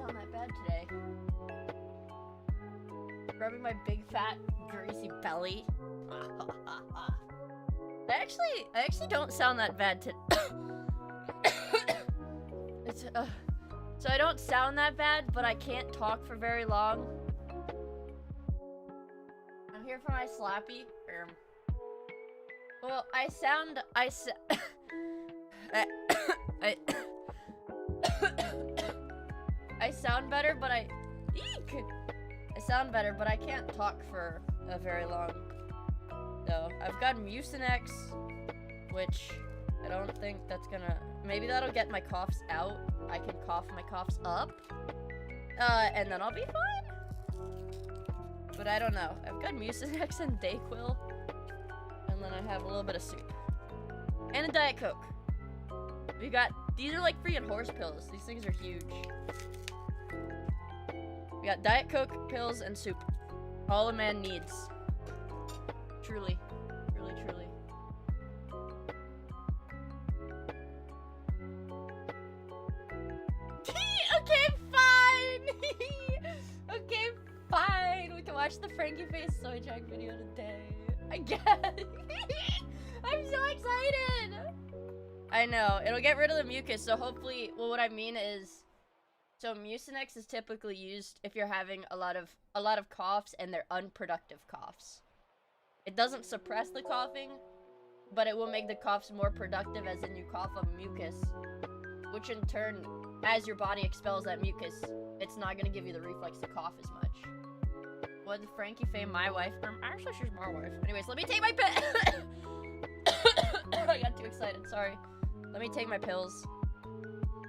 sound that bad today. Rubbing my big fat greasy belly. I actually don't sound that bad today. It's so I don't sound that bad, but I can't talk for very long. I'm here for my sloppy. Well, I sound better, but eek! I sound better, but I can't talk for a very long. So I've got Mucinex, which I don't think that's gonna. Maybe that'll get my coughs out. I can cough my coughs up, and then I'll be fine. But I don't know. I've got Mucinex and Dayquil, and then I have a little bit of soup and a Diet Coke. These are like freaking horse pills. These things are huge. We got Diet Coke, pills, and soup. All a man needs. Truly. Truly, truly. Okay, fine! Okay, fine! We can watch the Frankie Face Soy Jack video today. I guess. I'm so excited! I know. It'll get rid of the mucus, so hopefully, well, what I mean is, so Mucinex is typically used if you're having a lot of coughs and they're unproductive coughs. It doesn't suppress the coughing, but it will make the coughs more productive, as in you cough up mucus, which in turn, as your body expels that mucus, it's not gonna give you the reflex to cough as much. What did Frankie Faye, my wife? Actually, she's my wife. Anyways, let me take my pill. I got too excited. Sorry. Let me take my pills,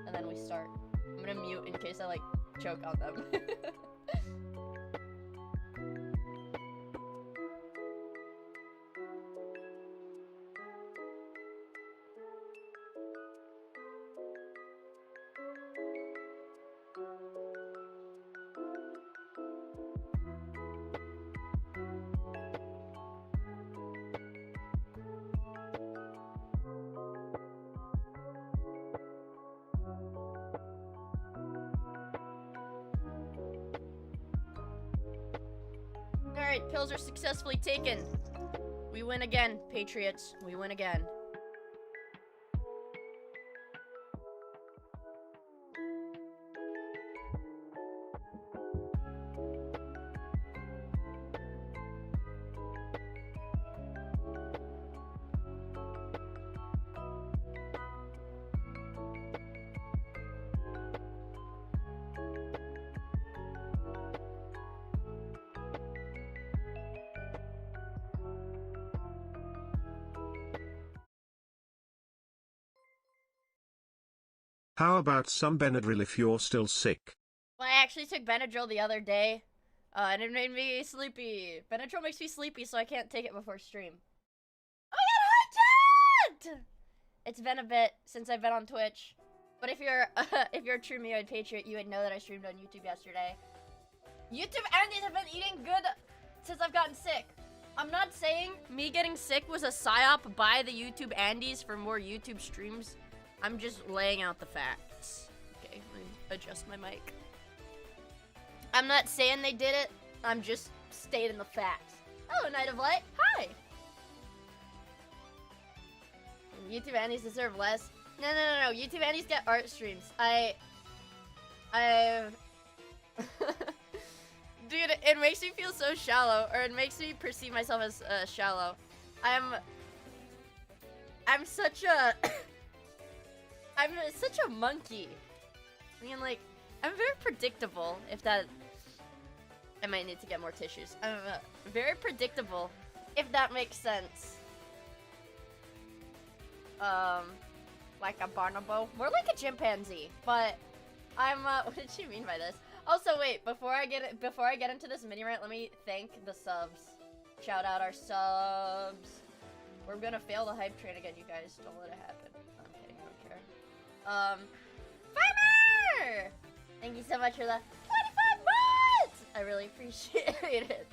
and then we start. I'm gonna mute in case I like choke on them. Alright, pills are successfully taken. We win again, Patriots. We win again. How about some Benadryl if you're still sick? Well, I actually took Benadryl the other day, and it made me sleepy. Benadryl makes me sleepy, so I can't take it before stream. Oh my god, hot chat! It's been a bit since I've been on Twitch, but if you're a true Mioid Patriot, you would know that I streamed on YouTube yesterday. YouTube Andes have been eating good since I've gotten sick. I'm not saying me getting sick was a psyop by the YouTube Andes for more YouTube streams. I'm just laying out the facts. Okay, let me adjust my mic. I'm not saying they did it. I'm just stating the facts. Hello, Night of Light. Hi. YouTube Annies deserve less. No. YouTube Annies get art streams. Dude, it makes me feel so shallow, or it makes me perceive myself as shallow. I'm such a I'm such a monkey. I mean, like, I'm very predictable, if that... I might need to get more tissues. I'm very predictable, if that makes sense. Like a bonobo? More like a chimpanzee, but I'm, what did she mean by this? Also, wait, before I get into this mini rant, let me thank the subs. Shout out our subs. We're gonna fail the hype train again, you guys. Don't let it happen. I'm kidding, I don't care. Farmer! Thank you so much for the 25 months! I really appreciate it.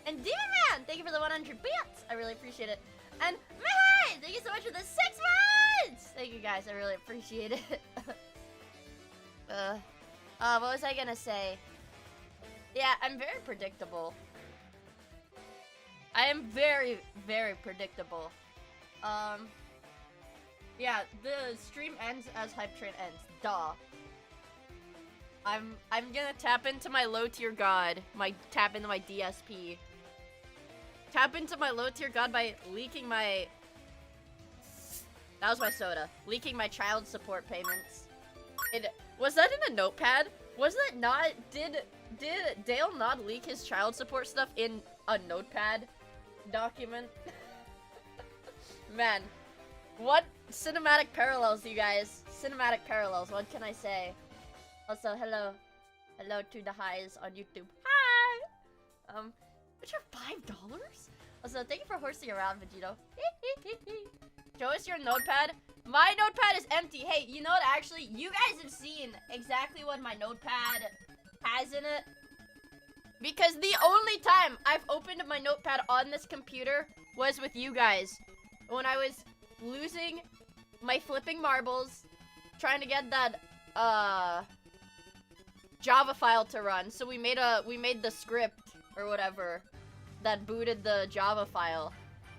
And Demon Man, thank you for the 100 bits! I really appreciate it. And Mihai, thank you so much for the 6 months! Thank you guys, I really appreciate it. What was I gonna say? Yeah, I'm very predictable. I am very, very predictable. Yeah, the stream ends as Hype Train ends. Duh. I'm gonna tap into my low tier god. Tap into my DSP. Tap into my low tier god by leaking my... That was my soda. Leaking my child support payments. Was that in a notepad? Was that not... Did Dale not leak his child support stuff in a notepad document? Man. What cinematic parallels, you guys. Cinematic parallels, what can I say? Also, hello. Hello to the highs on YouTube. Hi! Which are $5? Also, thank you for horsing around, Vegito. Show us your notepad. My notepad is empty. Hey, you know what? Actually, you guys have seen exactly what my notepad has in it. Because the only time I've opened my notepad on this computer was with you guys. When I was losing my flipping marbles, trying to get that, Java file to run. So we made the script, or whatever, that booted the Java file.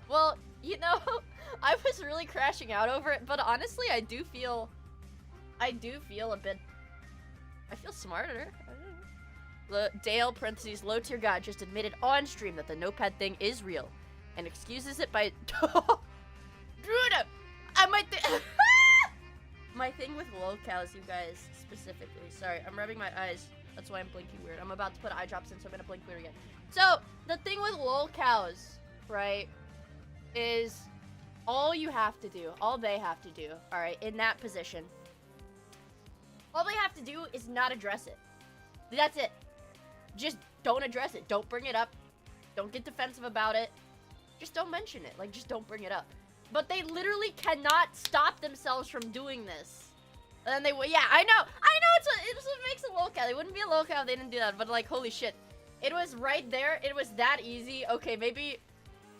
Well, you know, I was really crashing out over it, but honestly, I do feel a bit, I feel smarter. Dale, parentheses, low tier god just admitted on stream that the notepad thing is real, and excuses it by, dude, my thing with lolcows, you guys, specifically. Sorry, I'm rubbing my eyes. That's why I'm blinking weird. I'm about to put eye drops in, so I'm gonna blink weird again. So, the thing with lolcows, right, is all you have to do, all they have to do, alright, in that position, all they have to do is not address it. That's it. Just don't address it. Don't bring it up. Don't get defensive about it. Just don't mention it. Like, just don't bring it up. But they literally cannot stop themselves from doing this. And then yeah, I know it's what makes a lolcow. They wouldn't be a lolcow if they didn't do that, but like, holy shit. It was right there. It was that easy. Okay, maybe,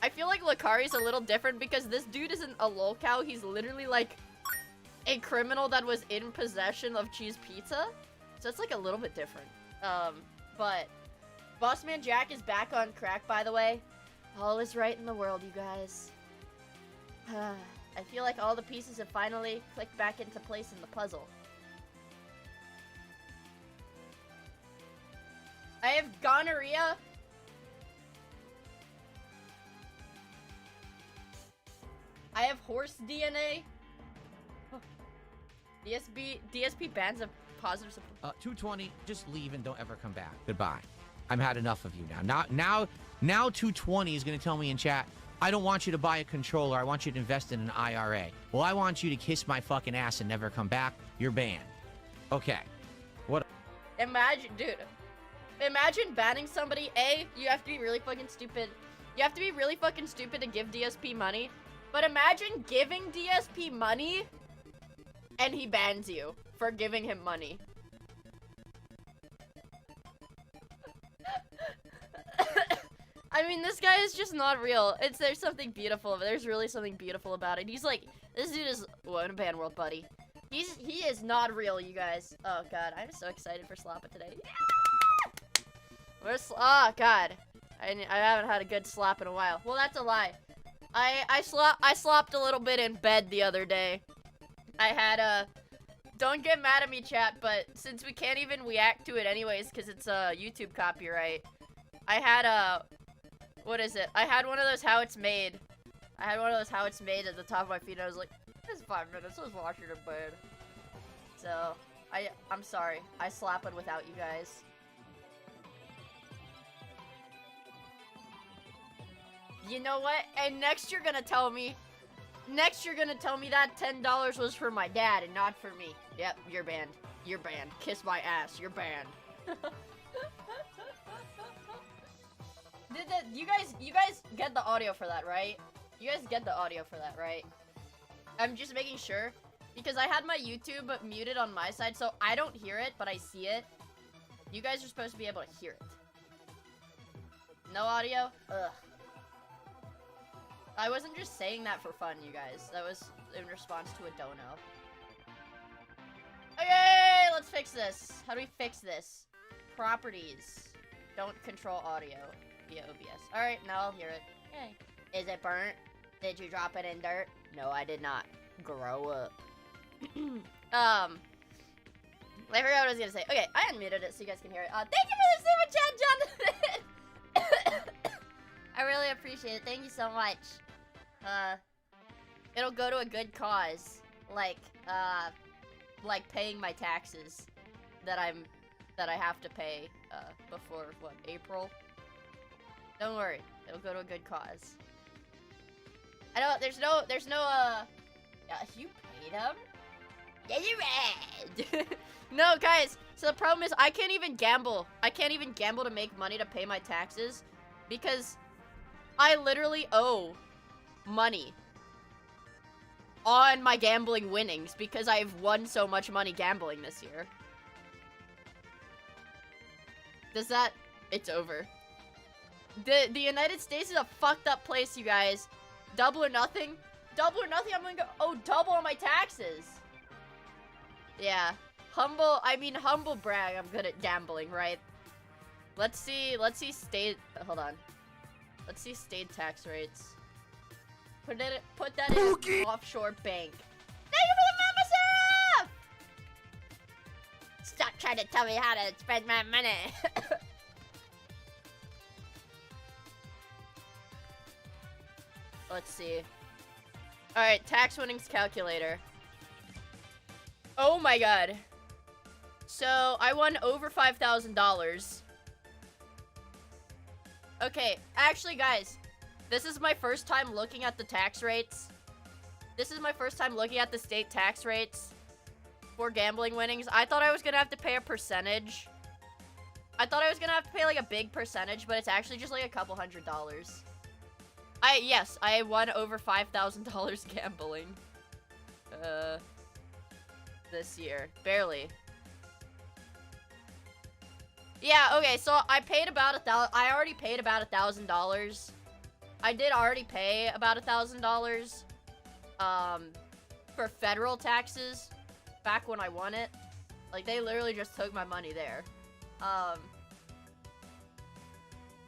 I feel like Lakari's a little different because this dude isn't a lolcow. He's literally like a criminal that was in possession of cheese pizza. So it's like a little bit different. But Bossman Jack is back on crack, by the way. All is right in the world, you guys. I feel like all the pieces have finally clicked back into place in the puzzle. I have gonorrhea. I have horse DNA. DSP bans of positive support. 220, just leave and don't ever come back. Goodbye. I've had enough of you now. Now 220 is going to tell me in chat, I don't want you to buy a controller. I want you to invest in an IRA. Well, I want you to kiss my fucking ass and never come back. You're banned. Okay. What? Imagine, dude. Imagine banning somebody. A, you have to be really fucking stupid. You have to be really fucking stupid to give DSP money. But imagine giving DSP money and he bans you for giving him money. I mean, this guy is just not real. There's something beautiful. There's really something beautiful about it. He's like, this dude is, well, in a band world, buddy. He is not real, you guys. Oh god, I'm so excited for Sloppa today. Yeah! Where's, oh god. I haven't had a good slop in a while. Well, that's a lie. I slopped a little bit in bed the other day. I had don't get mad at me, chat, but since we can't even react to it anyways, because it's a YouTube copyright, I had what is it? I had one of those how it's made. I had one of those how it's made at the top of my feet, and I was like, it's 5 minutes, let's watch it in bed. So, I'm sorry. I slap it without you guys. You know what? And next you're gonna tell me that $10 was for my dad and not for me. Yep, you're banned. You're banned. Kiss my ass. You're banned. You guys get the audio for that, right? You guys get the audio for that, right? I'm just making sure. Because I had my YouTube muted on my side, so I don't hear it, but I see it. You guys are supposed to be able to hear it. No audio? Ugh. I wasn't just saying that for fun, you guys. That was in response to a dono. Okay, let's fix this? How do we fix this? Properties. Don't control audio via OBS. Alright, now I'll hear it. Yay. Is it burnt? Did you drop it in dirt? No, I did not. Grow up. I forgot what I was gonna say. Okay, I unmuted it so you guys can hear it. Thank you for the super chat, Jonathan! I really appreciate it. Thank you so much. It'll go to a good cause. Like paying my taxes that I have to pay, before, what, April? Don't worry. It'll go to a good cause. I know, there's no, you paid him? Yeah, you're right! No, guys, so the problem is I can't even gamble. I can't even gamble to make money to pay my taxes because I literally owe money on my gambling winnings because I've won so much money gambling this year. Does that... It's over. The United States is a fucked up place, you guys. Double or nothing? Double or nothing, I'm gonna go... Oh, double on my taxes. Yeah. Humble brag, I'm good at gambling, right? Let's see state... Hold on. Let's see state tax rates. Put that in an offshore bank. Thank you for the membership! Stop trying to tell me how to spend my money. Let's see. Alright, tax winnings calculator. Oh my god. So, I won over $5,000. Okay, actually, guys, this is my first time looking at the tax rates. This is my first time looking at the state tax rates for gambling winnings. I thought I was gonna have to pay a percentage. I thought I was gonna have to pay, like, a big percentage, but it's actually just, like, a couple $100. Yes, I won over $5,000 gambling. This year. Barely. Yeah, okay, so I paid about I already paid about $1,000. I did already pay about $1,000, for federal taxes back when I won it. Like, they literally just took my money there.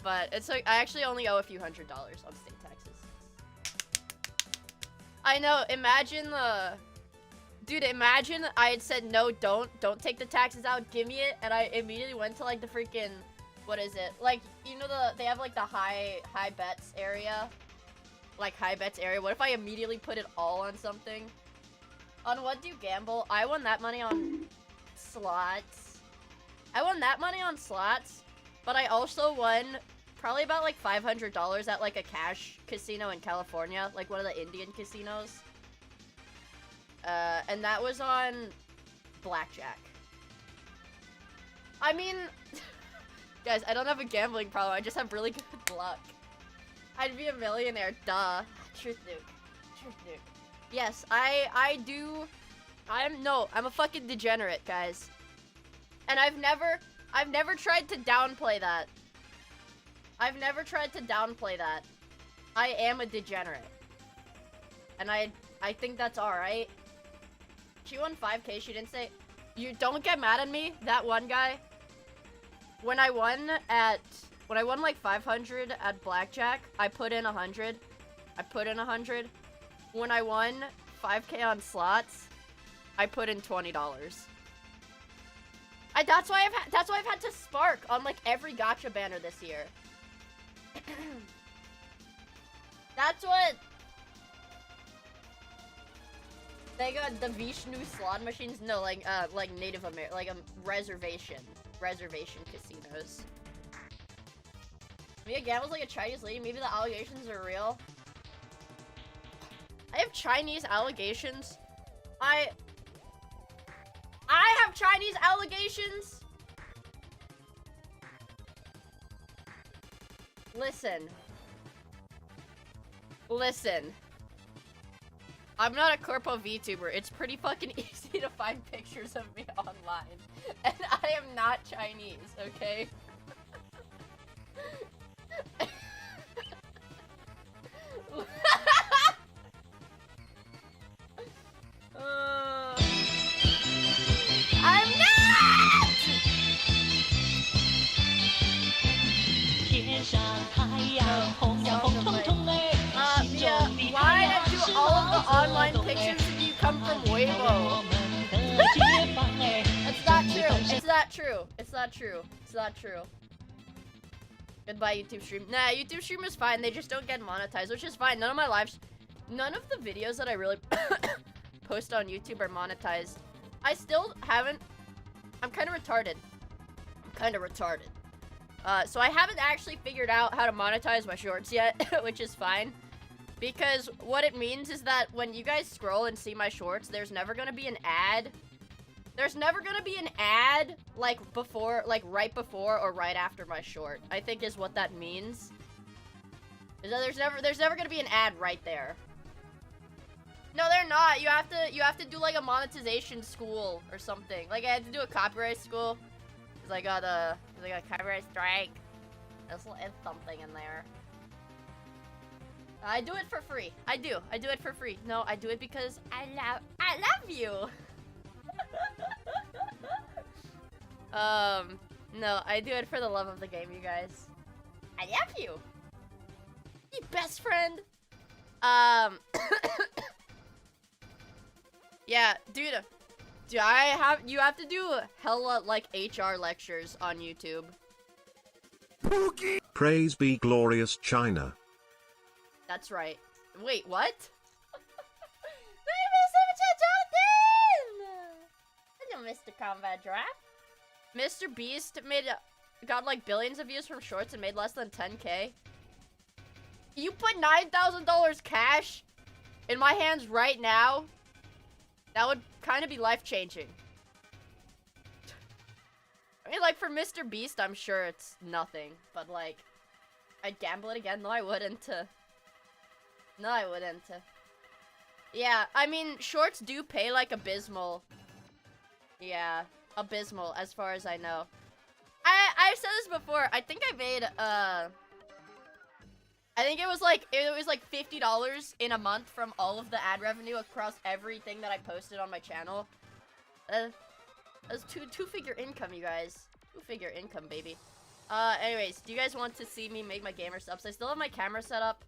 But it's like, I actually only owe a few $100s on state taxes. I know, imagine dude, imagine I had said, no, don't take the taxes out, give me it, and I immediately went to, like, the freaking, what is it? Like, you know, they have, like, the high bets area? Like, high bets area. What if I immediately put it all on something? On what do you gamble? I won that money on slots. I won that money on slots, but I also won probably about, like, $500 at, like, a cash casino in California, like one of the Indian casinos. And that was on blackjack. I mean, guys, I don't have a gambling problem. I just have really good luck. I'd be a millionaire, duh. Truth nuke. Truth nuke. Yes, I do. I'm a fucking degenerate, guys. And I've never tried to downplay that. I've never tried to downplay that. I am a degenerate. And I think that's alright. She won 5K, she didn't say... You don't get mad at me, that one guy. When I won like 500 at blackjack, I put in 100. When I won 5K on slots, I put in $20. That's why I've had to spark on like every gacha banner this year. That's what... They got the Vishnu slot machines? No, like Native American, like reservation casinos. Mia gambles like a Chinese lady. Maybe the allegations are real. I have Chinese allegations. I have Chinese allegations. Listen. I'm not a Corpo VTuber. It's pretty fucking easy to find pictures of me online. And I am not Chinese, okay? I'm not! true. It's not true. It's not true. Goodbye, YouTube stream. Nah, YouTube stream is fine. They just don't get monetized, which is fine. None of my lives, none of the videos that I really post on YouTube are monetized. I still haven't. I'm kind of retarded. So I haven't actually figured out how to monetize my shorts yet, which is fine. Because what it means is that when you guys scroll and see my shorts, there's never gonna be an ad. There's never gonna be an ad, like, before, like, right before or right after my short, I think is what that means. Is that there's never gonna be an ad right there. No, they're not. You have to do, like, a monetization school or something. Like, I had to do a copyright school. Because I got a copyright strike. There's something in there. I do it for free. I do it for free. No, I do it because I love you. No, I do it for the love of the game, you guys. I love you. You best friend. Yeah, dude, you have to do hella, like, HR lectures on YouTube. Praise be glorious China. That's right. Wait, what? Hello, Mr. Combat Draft. Mr. Beast got like billions of views from shorts and made less than 10K. You put $9,000 cash in my hands right now? That would kind of be life-changing. I mean, like, for Mr. Beast, I'm sure it's nothing. But, like, I'd gamble it again? No, I wouldn't. No, I wouldn't. Yeah, I mean, shorts do pay, like, abysmal. Yeah, abysmal, as far as I know. I've said this before. I think I made, I think it was like $50 in a month from all of the ad revenue across everything that I posted on my channel. That's two-figure income, you guys. Two-figure income, baby. Anyways, do you guys want to see me make my gamer subs? I still have my camera set up.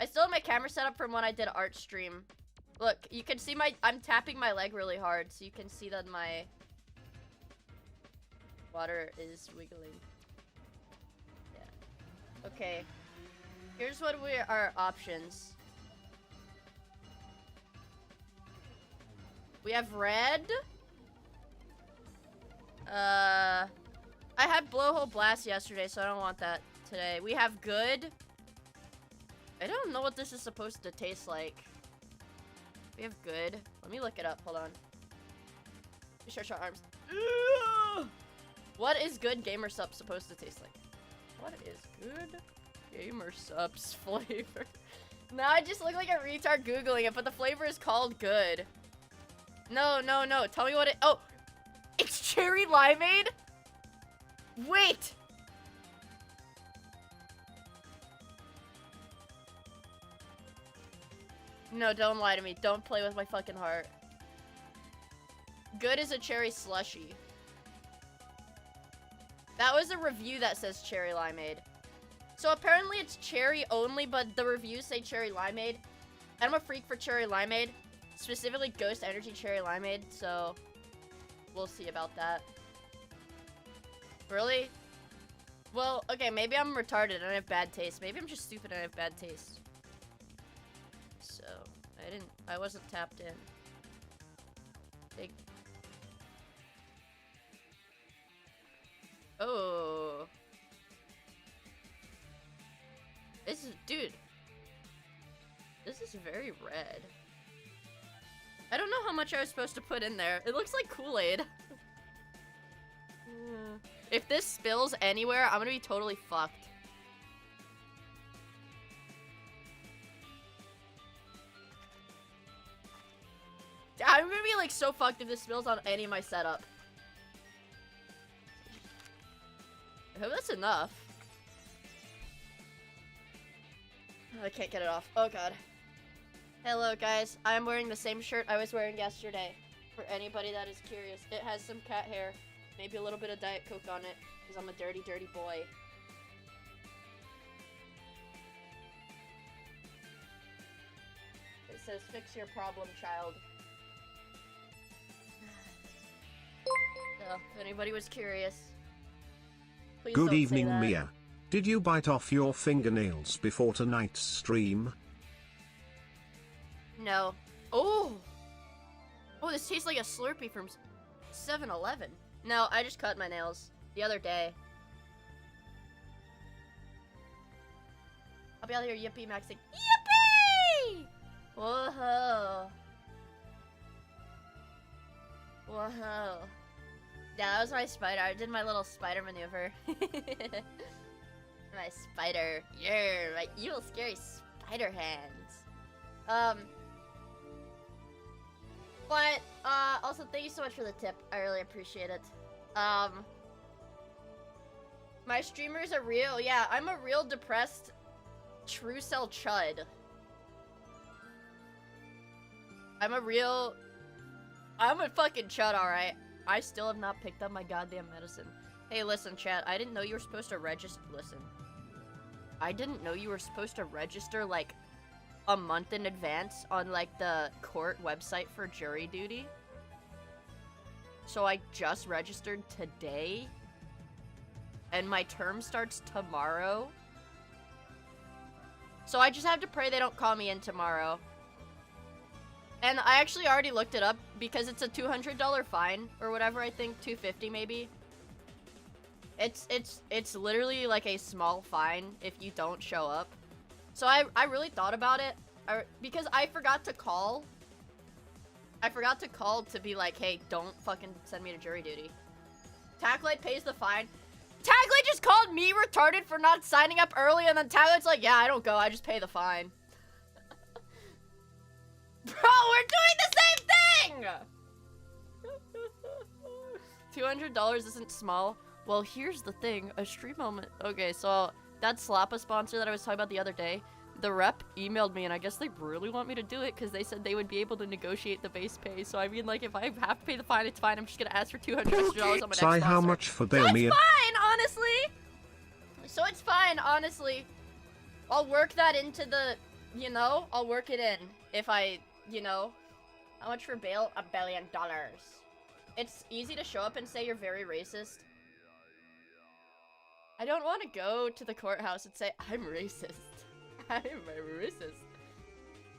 I still have my camera set up from when I did art stream. Look, you can see I'm tapping my leg really hard, so you can see that my water is wiggling. Yeah. Okay. Here's what our options. We have red. I had blowhole blast yesterday, so I don't want that today. We have good. I don't know what this is supposed to taste like. We have good. Let me look it up. Hold on. Stretch our arms. What is good gamer sub supposed to taste like? What is good gamer subs flavor? Now I just look like a retard Googling it, but the flavor is called good. No, no, no. Tell me what it... Oh! It's cherry limeade? Wait! No, don't lie to me. Don't play with my fucking heart. Good is a cherry slushy. That was a review that says cherry limeade. So apparently it's cherry only, but the reviews say cherry limeade. I'm a freak for cherry limeade. Specifically Ghost Energy cherry limeade, so we'll see about that. Really? Well, okay, maybe I'm retarded and I have bad taste. Maybe I'm just stupid and I have bad taste. So, I wasn't tapped in. Big. Oh. Dude. This is very red. I don't know how much I was supposed to put in there. It looks like Kool-Aid. If this spills anywhere, I'm gonna be totally fucked. I'm gonna be like so fucked if this spills on any of my setup. I hope that's enough. I can't get it off. Oh god. Hello guys, I'm wearing the same shirt I was wearing yesterday. For anybody that is curious. It has some cat hair. Maybe a little bit of Diet Coke on it. Because I'm a dirty, dirty boy. It says, fix your problem, child. if anybody was curious. Please Good don't say evening, that. Mia. Did you bite off your fingernails before tonight's stream? No. Oh! Oh, this tastes like a Slurpee from 7-Eleven. No, I just cut my nails the other day. I'll be out here yippee maxing. Yippee! Whoa. Whoa. Yeah, that was my spider. I did my little spider maneuver. My spider. Yeah, my evil, scary spider hands. But, also, thank you so much for the tip. I really appreciate it. My streamers are real. Yeah, I'm a real depressed true cell chud. I'm a fucking chud, alright. I still have not picked up my goddamn medicine. Hey, listen, chat. I didn't know you were supposed to register. Listen. I didn't know you were supposed to register, like, a month in advance on, like, the court website for jury duty. So I just registered today. And my term starts tomorrow. So I just have to pray they don't call me in tomorrow. And I actually already looked it up because it's a $200 fine or whatever, I think, $250 maybe. It's literally like a small fine if you don't show up. So I really thought about it because I forgot to call. I forgot to call to be like, hey, don't fucking send me to jury duty. Taglight pays the fine. Taglight just called me retarded for not signing up early, and then Taglight's like, yeah, I don't go, I just pay the fine. Bro, we're doing the same thing! $200 isn't small. Well, here's the thing, a stream moment. Okay, so that SLOPPA sponsor that I was talking about the other day, the rep emailed me, and I guess they really want me to do it because they said they would be able to negotiate the base pay. So I mean, like, if I have to pay the fine, it's fine. I'm just gonna ask for $200 on my next sponsor. How much for their So it's Mia? fine, honestly. So it's fine, honestly. I'll work that into the, you know, I'll work it in if I, you know. How much for bail? $1 billion. It's easy to show up and say you're very racist. I don't want to go to the courthouse and say, I'm racist. I'm a racist.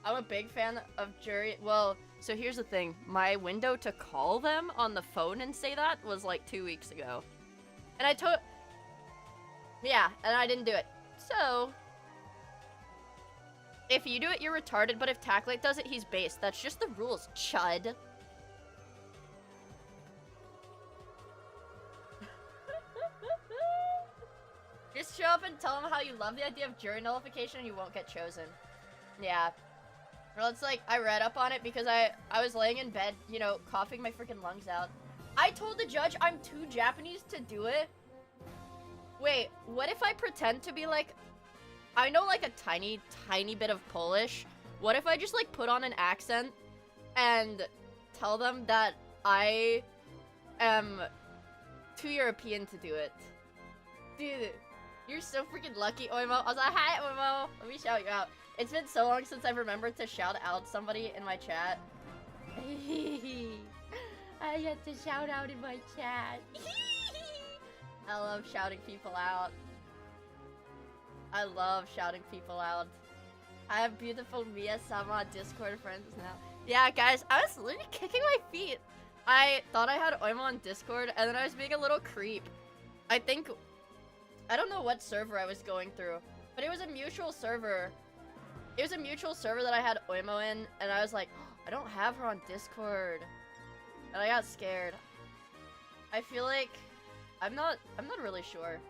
I'm a big fan of jury. Well, so here's the thing. My window to call them on the phone and say that was like 2 weeks ago. And I told... Yeah, and I didn't do it. So... If you do it, you're retarded, but if Taglight does it, he's based. That's just the rules, chud. Just show up and tell them how you love the idea of jury nullification and you won't get chosen. Yeah. Well, it's like, I read up on it because I was laying in bed, you know, coughing my freaking lungs out. I told the judge I'm too Japanese to do it. Wait, what if I pretend to be like... I know like a tiny bit of Polish. What if I just like put on an accent and tell them that I am too European to do it? Dude, you're so freaking lucky, Oimo. I was like, hi, Oimo. Let me shout you out. It's been so long since I've remembered to shout out somebody in my chat. I get to shout out in my chat. I love shouting people out. I love shouting people out. I have beautiful Miia-sama Discord friends now. Yeah, guys, I was literally kicking my feet. I thought I had Oimo on Discord, and then I was being a little creep. I don't know what server I was going through, but it was a mutual server. It was a mutual server that I had Oimo in, and I was like, oh, I don't have her on Discord. And I got scared. I feel like, I'm not really sure.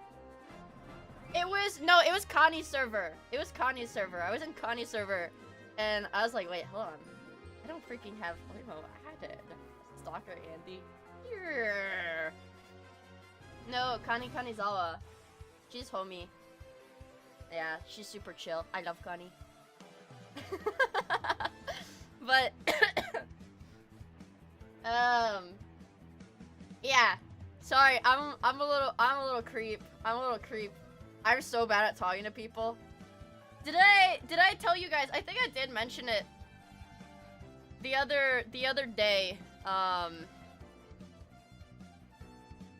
It was Connie's server. It was Connie's server. I was in Connie's server, and I was like, wait, hold on. I don't freaking have Oimo added. Stalker Andy. Yeah. No, Connie Kanizawa. She's homie. Yeah, she's super chill. I love Connie. But, yeah. Sorry, I'm a little creep. I'm so bad at talking to people. Did I tell you guys? I think I did mention it the other day.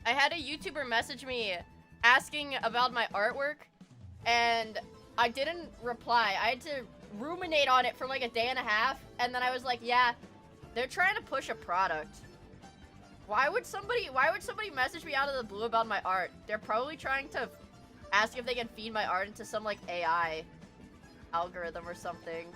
I had a YouTuber message me asking about my artwork, and I didn't reply. I had to ruminate on it for like a day and a half, and then I was like, yeah, they're trying to push a product. Why would somebody message me out of the blue about my art? They're probably trying to ask if they can feed my art into some like AI algorithm or something.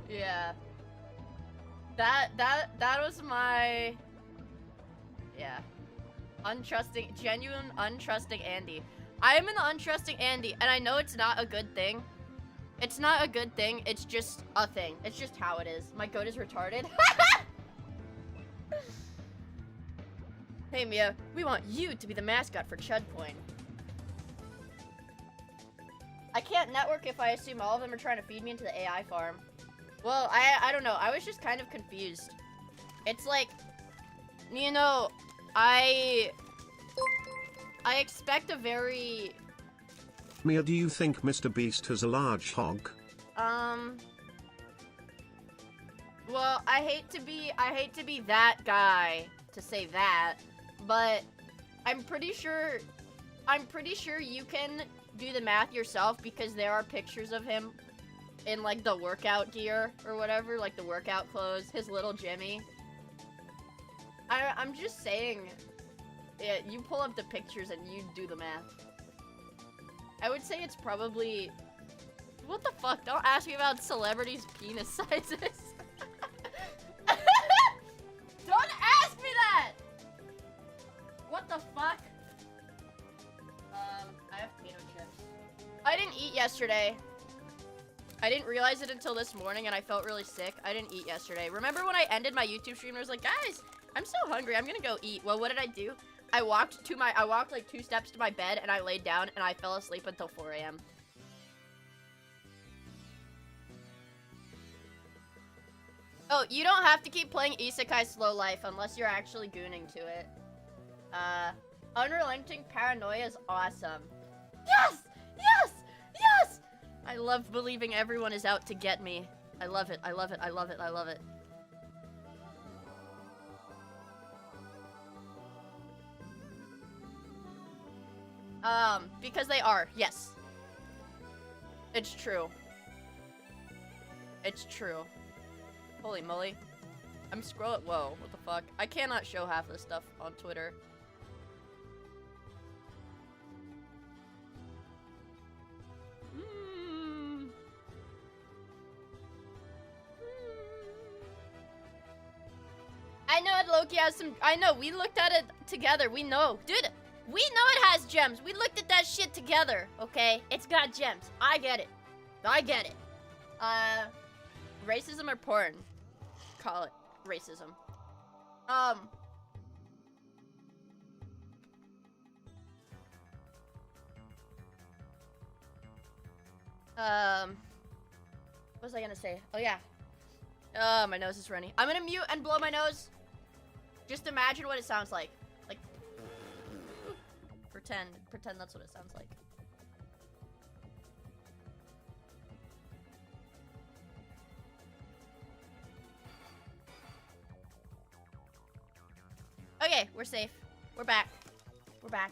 Yeah. That was my, yeah. Genuine untrusting Andy. I am an untrusting Andy, and I know it's not a good thing. It's not a good thing, it's just a thing. It's just how it is. My goat is retarded. Hey Mia, we want you to be the mascot for Chud Point. I can't network if I assume all of them are trying to feed me into the AI farm. Well, I don't know. I was just kind of confused. It's like, you know, I expect a very... Mia, do you think Mr. Beast has a large hog? Well, I hate to be that guy to say that, but I'm pretty sure you can do the math yourself because there are pictures of him in like the workout gear or whatever, like the workout clothes, his little Jimmy. I'm just saying, yeah, you pull up the pictures and you do the math. I would say it's probably, what the fuck? Don't ask me about celebrities' penis sizes. Don't ask me that! What the fuck? I have potato chips. I didn't eat yesterday. I didn't realize it until this morning and I felt really sick. I didn't eat yesterday. Remember when I ended my YouTube stream and I was like, guys, I'm so hungry, I'm gonna go eat. Well, what did I do? I walked like 2 steps to my bed and I laid down and I fell asleep until 4 a.m. Oh, you don't have to keep playing Isekai Slow Life unless you're actually gooning to it. Unrelenting Paranoia is awesome. Yes! Yes! Yes! I love believing everyone is out to get me. I love it, I love it, I love it, I love it. Because they are, yes. It's true. It's true. Holy moly. I'm scrolling, whoa, what the fuck? I cannot show half this stuff on Twitter. I know Loki has some, I know, we looked at it together, we know. Dude, we know it has gems. We looked at that shit together, okay? It's got gems. I get it. I get it. Racism or porn? Call it racism. What was I gonna say? Oh, yeah. My nose is runny. I'm gonna mute and blow my nose. Just imagine what it sounds like. Like, pretend that's what it sounds like. Okay, we're safe. We're back. We're back.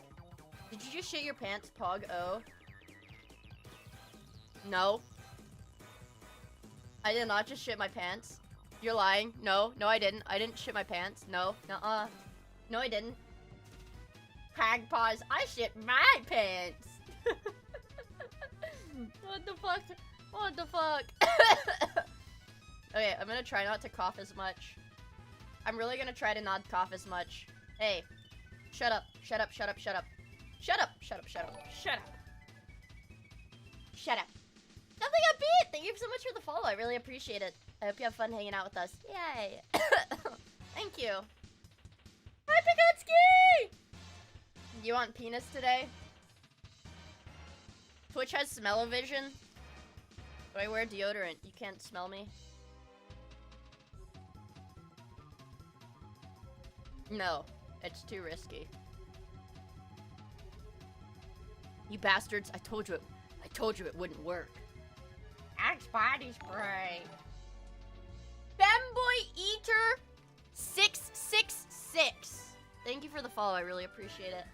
Did you just shit your pants, Pog? Oh. No. I did not just shit my pants. You're lying. No, no I didn't. I didn't shit my pants. No, nuh-uh. No I didn't. Hag paws. I shit my pants. What the fuck? What the fuck? Okay, I'm gonna try not to cough as much. I'm really gonna try to not cough as much. Hey, shut up, shut up, shut up, shut up. Shut up, shut up, shut up, shut up. Shut up. Nothing a beat! Thank you so much for the follow, I really appreciate it. I hope you have fun hanging out with us. Yay! Thank you. Hi, Pikatsky! You want penis today? Twitch has smell-o-vision. Do I wear deodorant? You can't smell me. No, it's too risky. You bastards, I told you it wouldn't work. body spray. Femboy Eater 666. Thank you for the follow. I really appreciate it.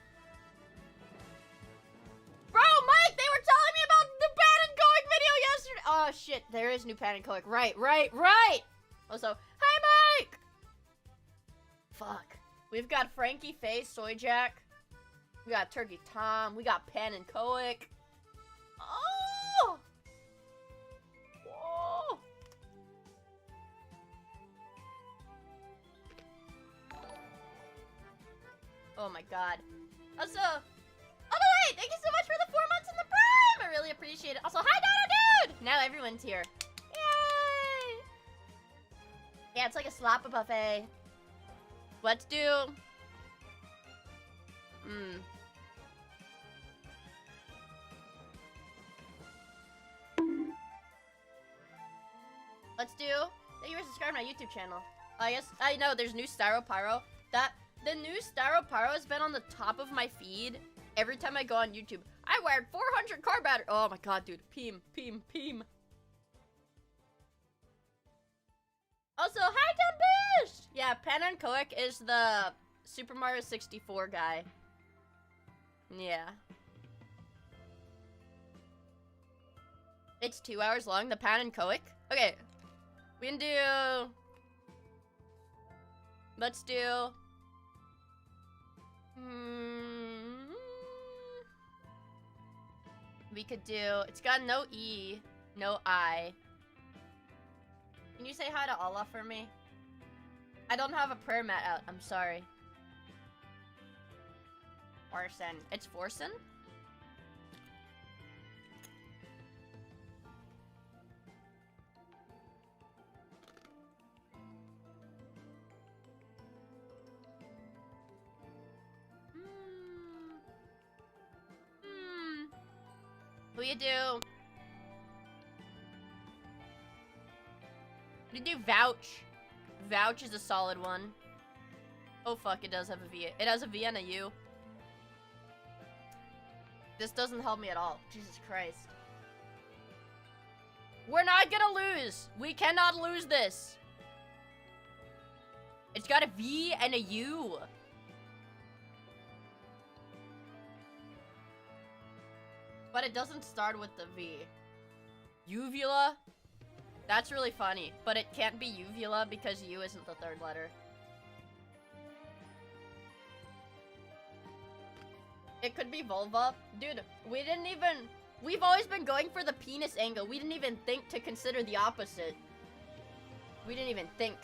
Bro, Mike, they were telling me about the Pan and Coic video yesterday. Oh shit, there is new Pan and Coic. Right. Also, hi Mike. Fuck. We've got Frankie Faye, Soy Jack. We got Turkey Tom. We got Pan and Coic. Oh! Whoa! Oh my god. Also, wait, thank you so much for the 4 months in the Prime! I really appreciate it. Also, hi Dino Dude! Now everyone's here. Yay! Yeah, it's like a sloppa buffet. Let's do... Let's do... Thank you for subscribing to my YouTube channel. Yes, I know, there's new Styro Pyro. The new Styro Pyro has been on the top of my feed every time I go on YouTube. I wired 400 car battery. Oh my god, dude. Peem. Also, hi, Dumbish! Yeah, Pan and Coic is the Super Mario 64 guy. Yeah. It's 2 hours long, the Pan and Coic? Okay. We can do... Let's do... We could do... It's got no E, no I. Can you say hi to Allah for me? I don't have a prayer mat out. I'm sorry. Forsen. It's Forsen? Who you do? We do Vouch. Vouch is a solid one. Oh fuck, it does have a V. It has a V and a U. This doesn't help me at all. Jesus Christ. We're not gonna lose. We cannot lose this. It's got a V and a U. But it doesn't start with the V. Uvula? That's really funny. But it can't be uvula because U isn't the third letter. It could be vulva. Dude, we didn't even... We've always been going for the penis angle. We didn't even think to consider the opposite. We didn't even think.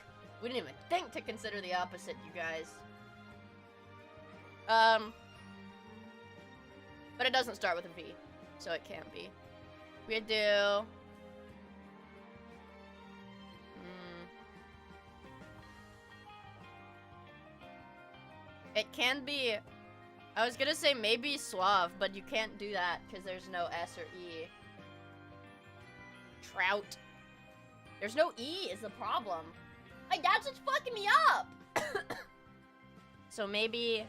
We didn't even think to consider the opposite, you guys. But it doesn't start with a V. So it can't be. We do... It can be... I was gonna say maybe suave, but you can't do that because there's no S or E. Trout. There's no E is the problem. My dad's just fucking me up! So maybe...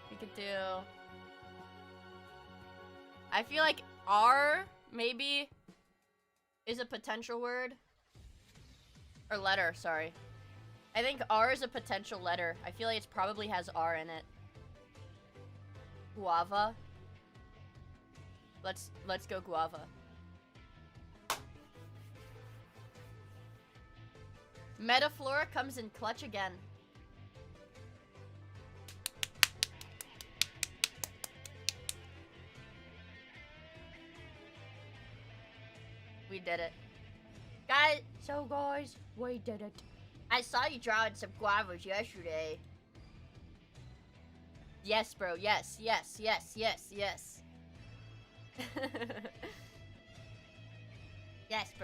We could do... I feel like R, maybe, is a potential word. Or letter, sorry. I think R is a potential letter. I feel like it probably has R in it. Guava. Let's go guava. Metaflora comes in clutch again. We did it. Guys, we did it. I saw you drawing some guavas yesterday. Yes, bro. Yes. Yes, bro.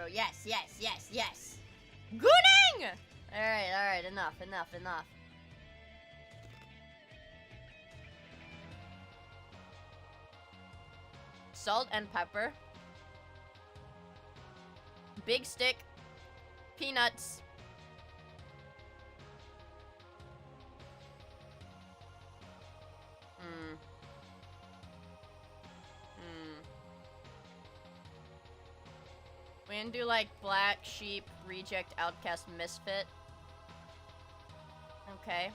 Yes. Gooning! Alright. Enough. Salt and pepper. Big stick. Peanuts. We can do like black, sheep, reject, outcast, misfit. Okay.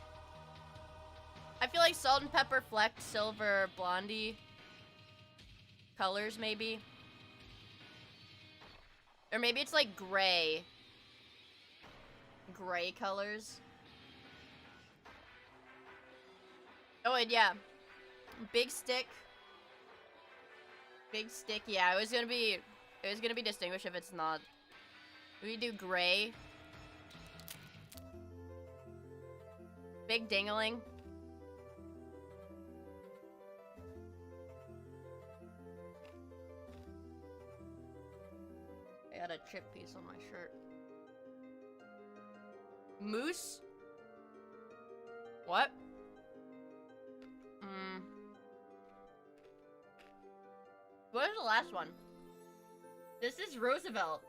I feel like salt and pepper, fleck, silver, blondie. Colors, maybe. Or maybe it's like gray. Gray colors. Oh, and yeah. Big stick. Big stick, yeah, it was gonna be distinguished if it's not. We do gray. Big dingling. I got a chip piece on my shirt. Moose? What? What is the last one? This is Roosevelt.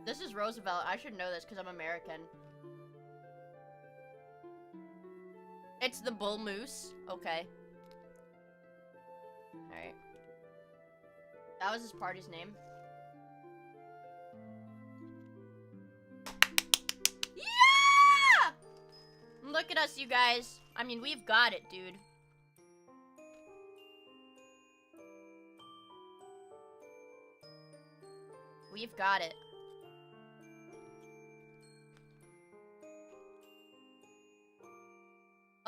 This is Roosevelt. I should know this because I'm American. It's the bull moose. Okay. Alright. That was his party's name. Yeah! Look at us, you guys. I mean, we've got it, dude. We've got it.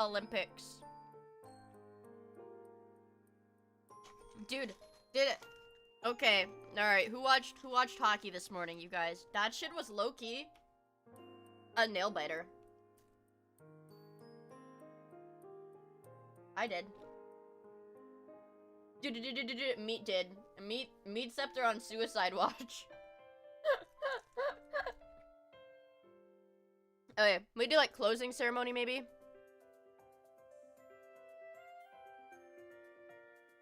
Olympics. Dude, did it. Okay, alright. Who watched hockey this morning, you guys? That shit was low-key a nail biter. I did. Meat did. Meat Scepter on suicide watch. Okay, we do like closing ceremony maybe?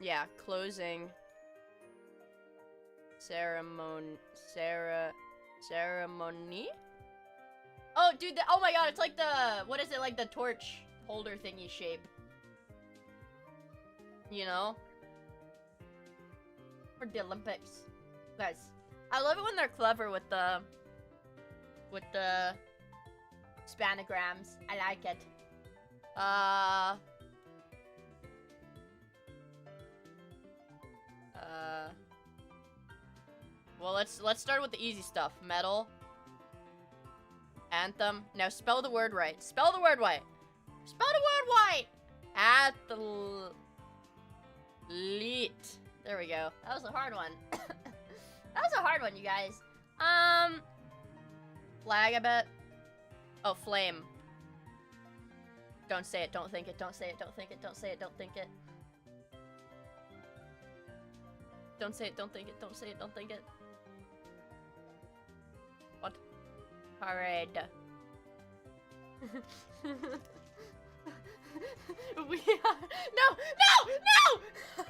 Yeah, closing ceremony. Oh, dude, oh my god, it's like the, what is it, like the torch holder thingy shape. You know? For the Olympics. Guys, I love it when they're clever with the spanograms. I like it. Well, let's start with the easy stuff. Metal. Anthem. Now spell the word right. Spell the word right. Spell the word right. Athlete. There we go. That was a hard one. That was a hard one, you guys. Flag, I bet. Oh, flame. Don't say it, don't think it, don't say it, don't think it, don't say it, don't think it. Don't say it, don't think it, don't say it, don't think it. What? Parade. We are... No! No!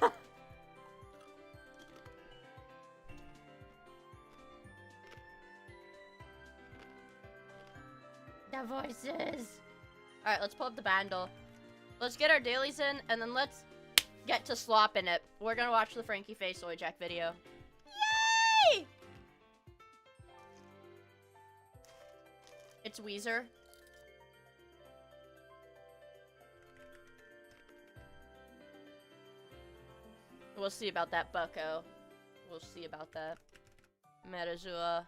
No! The voices. Alright, let's pull up the bundle. Let's get our dailies in, and then let's get to slopping it. We're gonna watch the Frankie Faye Soy Jack video. Yay! It's Weezer. We'll see about that, bucko. We'll see about that. Metazua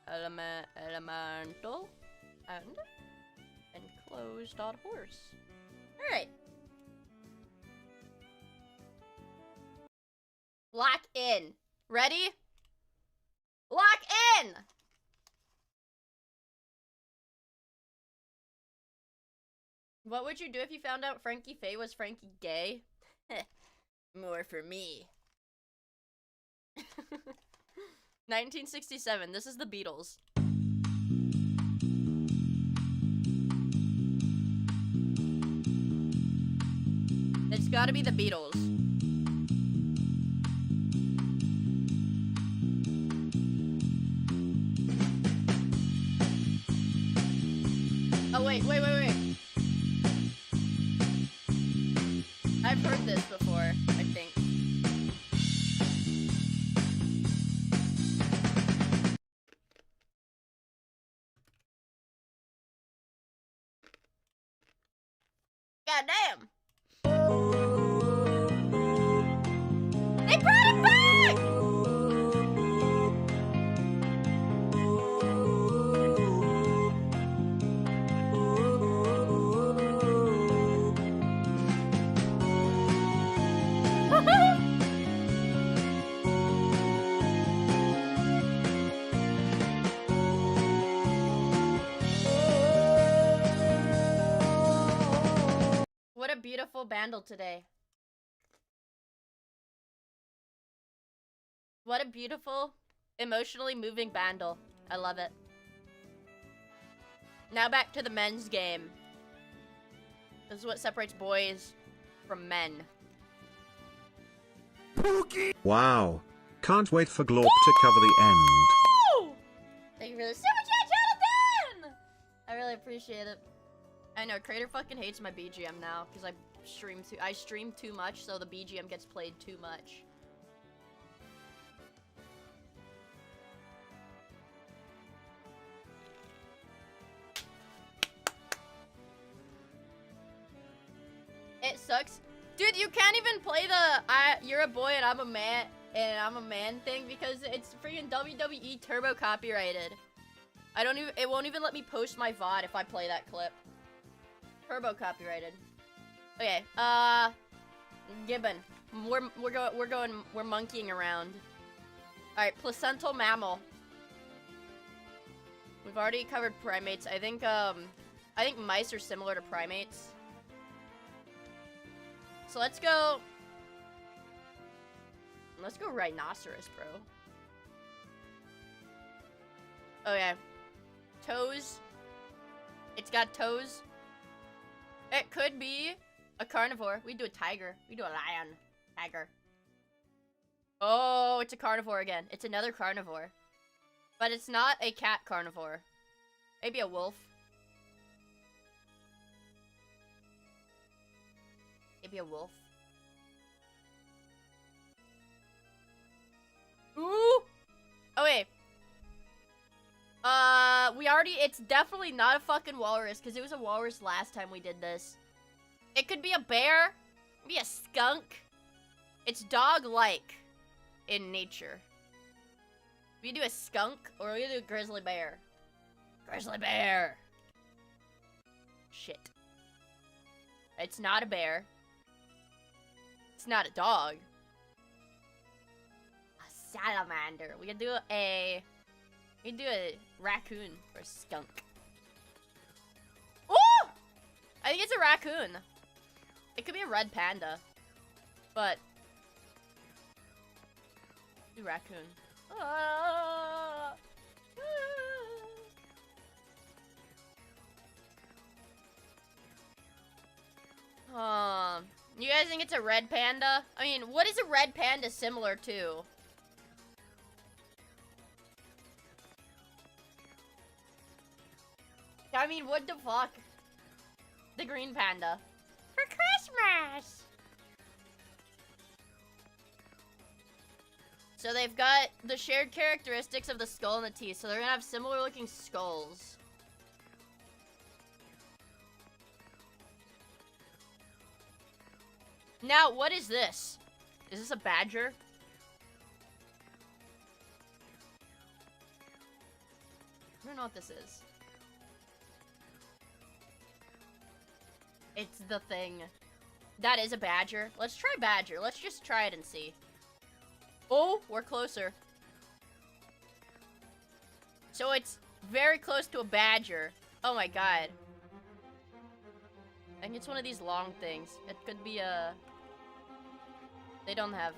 elemental and enclosed horse. Alright. Lock in. Ready? Lock in! What would you do if you found out Frankie Faye was Frankie gay? More for me. 1967. This is the Beatles. It's gotta be the Beatles. Oh, wait. I've heard this before, I think. God damn. They brought it back! What a beautiful bandle today. What a beautiful, emotionally moving bandle. I love it. Now back to the men's game. This is what separates boys from men. Wow. Can't wait for Glorp to cover the end. Thank you for the super chat, Jonathan! I really appreciate it. I know, Crater fucking hates my BGM now, because I stream too much, so the BGM gets played too much. It sucks. Dude, you can't even play the you're a boy and I'm a man thing because it's freaking WWE turbo copyrighted. It won't even let me post my VOD if I play that clip. Turbo copyrighted. Okay, Gibbon. We're monkeying around. Alright, placental mammal. We've already covered primates. I think mice are similar to primates. So let's go rhinoceros, bro. Okay. Toes. It's got toes. It could be a carnivore. We do a tiger. We do a lion. Tiger. Oh, it's a carnivore again. It's another carnivore. But it's not a cat carnivore. Maybe a wolf. Maybe a wolf. Ooh! Oh, wait. It's definitely not a fucking walrus, because it was a walrus last time we did this. It could be a bear. Maybe a skunk. It's dog-like in nature. We do a skunk, or we do a grizzly bear. Grizzly bear! Shit. It's not a bear. It's not a dog. A salamander. We can do a raccoon or a skunk. Oh! I think it's a raccoon. It could be a red panda. But do raccoon. Ah. You guys think it's a red panda? I mean, what is a red panda similar to? I mean, what the fuck? The green panda. For Christmas! So they've got the shared characteristics of the skull and the teeth, so they're gonna have similar looking skulls. Now, what is this? Is this a badger? I don't know what this is. It's the thing. That is a badger. Let's try badger. Let's just try it and see. Oh, we're closer. So it's very close to a badger. Oh my god. I think it's one of these long things. It could be a... They don't have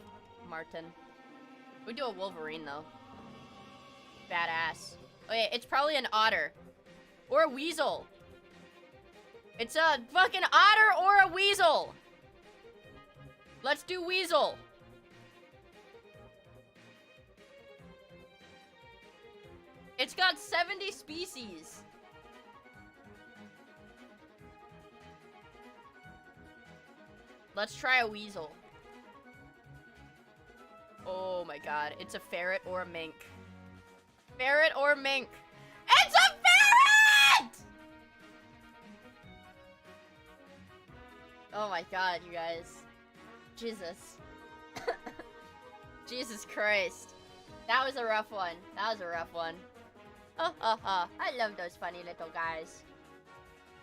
marten. We do a wolverine, though. Badass. Okay, it's probably an otter. Or a weasel. It's a fucking otter or a weasel. Let's do weasel. It's got 70 species. Let's try a weasel. Oh my god, it's a ferret or a mink. Ferret or mink. It's a ferret! Oh my god, you guys. Jesus. Jesus Christ. That was a rough one. That was a rough one. Oh, oh, oh. I love those funny little guys.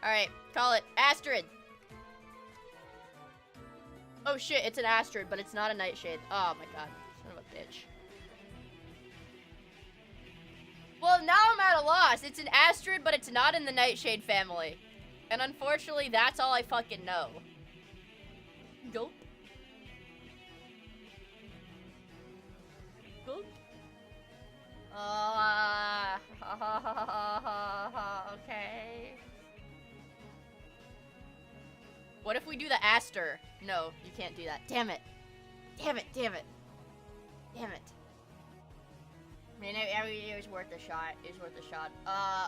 Alright, call it Astrid. Oh shit, it's an Astrid, but it's not a Nightshade. Oh my god. Son of a bitch. Well, now I'm at a loss. It's an Astrid, but it's not in the Nightshade family. And unfortunately, that's all I fucking know. Gulp. Gulp. Okay. What if we do the Aster? No, you can't do that. Damn it. Damn it, damn it. Damn it. I mean, it was worth a shot. It was worth a shot.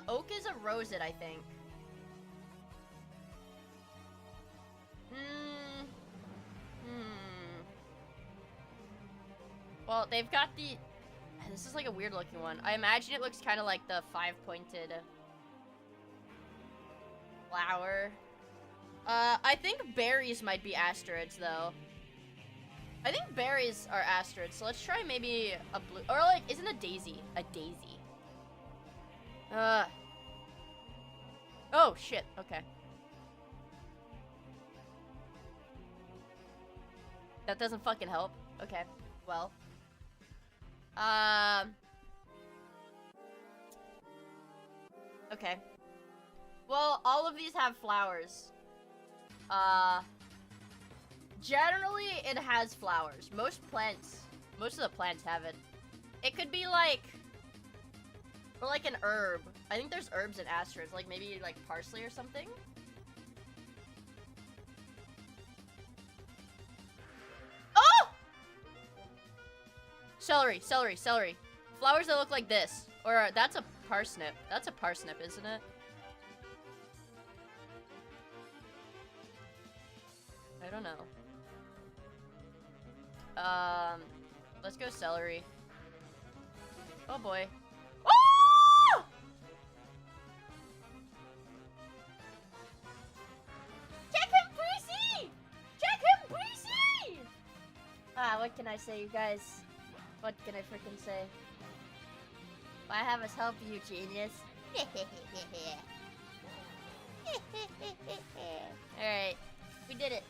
Oak is a Roset, I think. Well, they've got the... This is like a weird looking one. I imagine it looks kind of like the 5-pointed flower. I think berries might be Asterids, though. I think berries are Asterids, so let's try maybe a blue... Or, like, isn't a daisy a daisy? Oh, shit. Okay. That doesn't fucking help. Okay. Well. Okay. Well, all of these have flowers. Generally, it has flowers. Most of the plants have it. It could be like, or like an herb. I think there's herbs in Asterids, like maybe like parsley or something. Oh! Celery, celery, celery. Flowers that look like this. Or that's a parsnip. That's a parsnip, isn't it? I don't know. Let's go celery. Oh boy. Oh! Check him, Breezy! Check him, Breezy! Ah, what can I say, you guys? What can I freaking say? I have us help you, genius. Alright, we did it.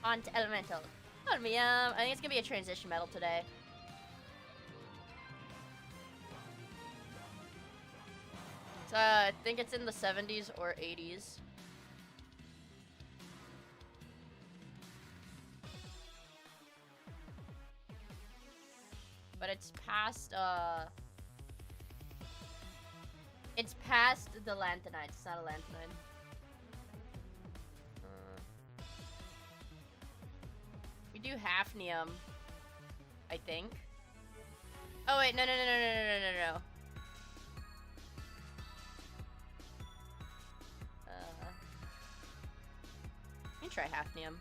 On to elemental. I think it's gonna be a transition metal today. So, I think it's in the 70s or 80s. But it's past, it's past the lanthanide. It's not a lanthanide. We do hafnium, I think. Oh wait, no. Let me try hafnium.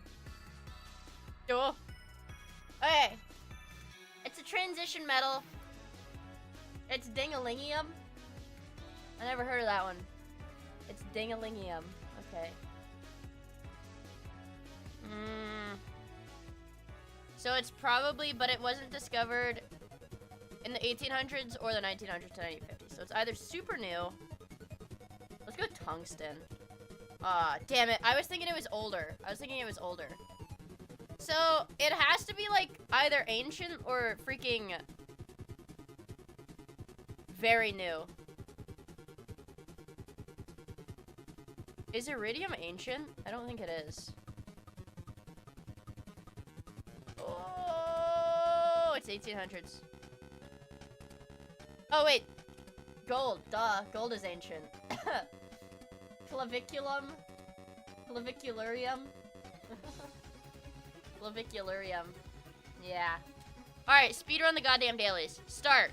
Oh. Okay. It's a transition metal. It's dingalingium. I never heard of that one. It's dingalingium. Okay. So it's probably, but it wasn't discovered in the 1800s or the 1900s to 1950s. So it's either super new. Let's go tungsten. Ah, damn it. I was thinking it was older. So it has to be like either ancient or freaking very new. Is iridium ancient? I don't think it is. Oh, it's 1800s. Oh, wait. Gold. Duh. Gold is ancient. Claviculum. Clavicularium. Clavicularium. Yeah. Alright, speedrun the goddamn dailies. Start.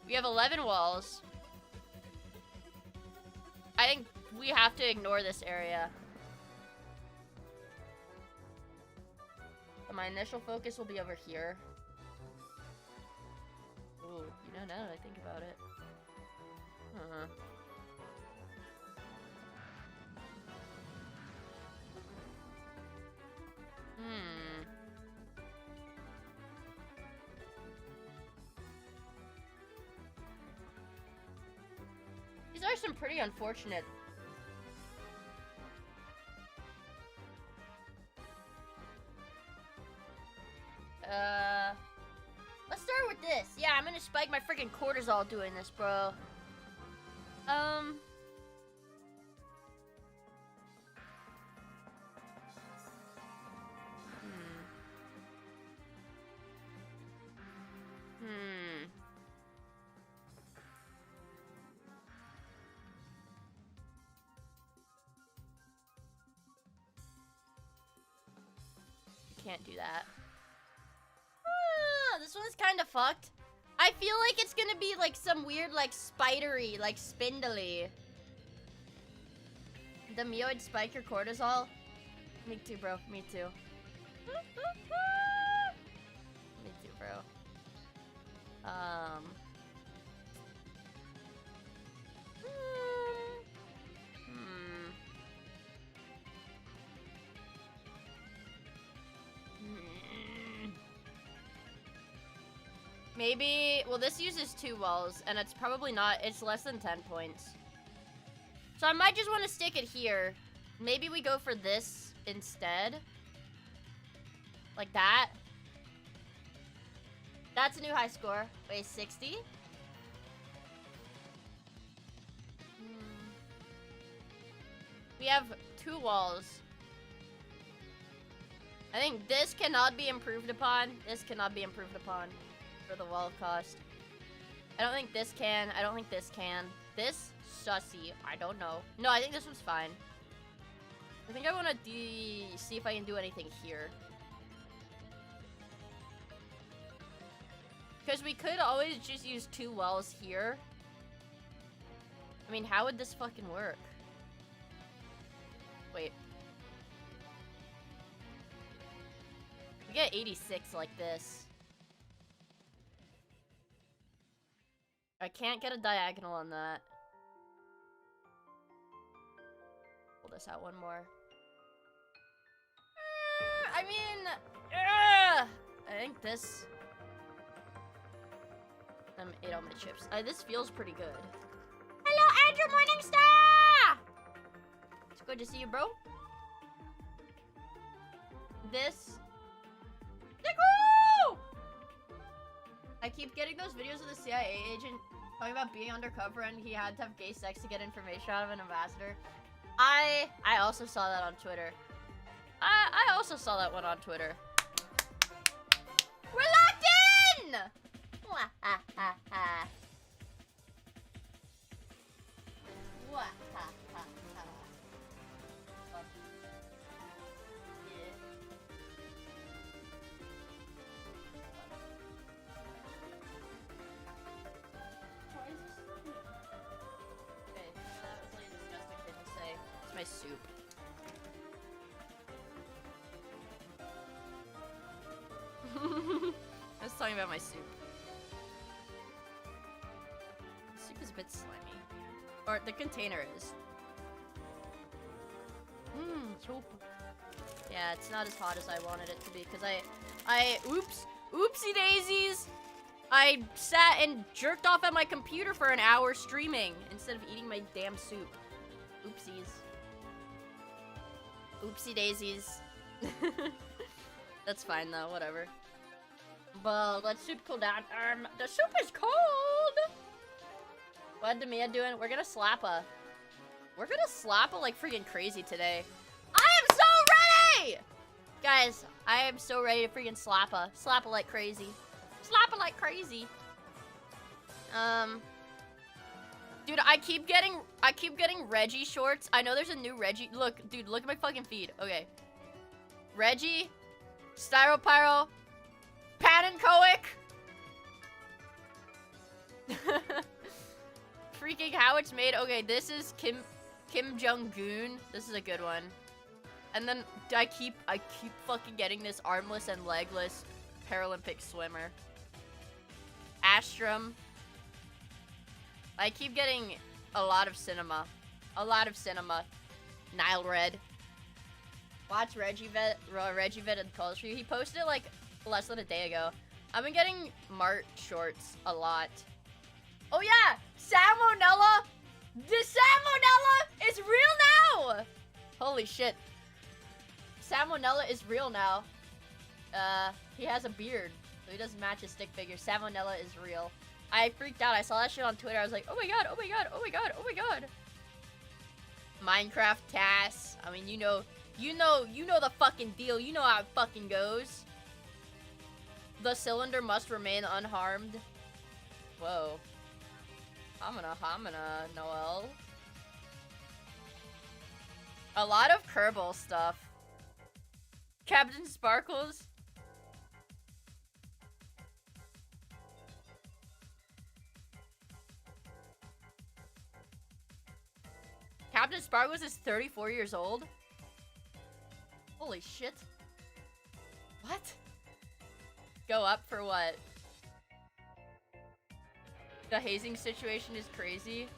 We have 11 walls. I think we have to ignore this area. My initial focus will be over here. Ooh, you know, now that I think about it. These are some pretty unfortunate. Let's start with this. Yeah, I'm gonna spike my freaking cortisol doing this, bro. Can't do that. This one's kind of fucked. I feel like it's gonna be like some weird, like spidery, like spindly. The miia would spike your cortisol. Me too, bro. Me too. Me too, bro. Maybe, well, this uses 2 walls, and it's probably not, it's less than 10 points. So I might just want to stick it here. Maybe we go for this instead. Like that. That's a new high score. Wait, 60? We have 2 walls. I think this cannot be improved upon. This cannot be improved upon. For the wall of cost. I don't think this can. I don't think this can. This, sussy. I don't know. No, I think this one's fine. I think I want to see if I can do anything here. Because we could always just use 2 wells here. I mean, how would this fucking work? Wait. We get 86 like this. I can't get a diagonal on that. Pull this out one more. I mean, I think this. Ate all my chips. This feels pretty good. Hello, Andrew Morningstar! It's good to see you, bro. This. I keep getting those videos of the CIA agent talking about being undercover and he had to have gay sex to get information out of an ambassador. I also saw that on Twitter. I also saw that one on Twitter. We're locked in! Wah, ha, ha, ha. Wah, ha, ha, ha. Yeah. Okay, that was like a disgusting thing to say. It's my soup. I was talking about my soup. The soup is a bit slimy. Or the container is. Soup. Yeah, it's not as hot as I wanted it to be because oopsie daisies. I sat and jerked off at my computer for an hour streaming instead of eating my damn soup. Oopsies. Oopsie daisies. That's fine though, whatever. But let soup cool down. The soup is cold! What Demia doing? We're gonna slappa. We're gonna slappa like freaking crazy today. I am so ready! Guys, I am so ready to freaking slappa. Slappa like crazy. Slappa like crazy. Dude, I keep getting Reggie shorts. I know there's a new Reggie. Look, dude, look at my fucking feed. Okay. Reggie, Styropyro, Panenkoic. Freaking how it's made. Okay, this is Kim Jong-un. This is a good one. And then I keep fucking getting this armless and legless Paralympic swimmer. Astrum. I keep getting a lot of cinema. A lot of cinema. Nile Red. Watch Regivet and Culture. He posted it like less than a day ago. I've been getting Mart shorts a lot. Oh yeah! Salmonella! The Salmonella is real now! Holy shit. Salmonella is real now. He has a beard, so he doesn't match his stick figure. Salmonella is real. I freaked out. I saw that shit on Twitter. I was like, oh my god, oh my god, oh my god, oh my god. Minecraft TAS. I mean, you know the fucking deal. You know how it fucking goes. The cylinder must remain unharmed. Whoa. Hamina, Noel. A lot of Kerbal stuff. Captain Sparkles. Captain Sparkles is 34 years old? Holy shit. What? Go up for what? The hazing situation is crazy.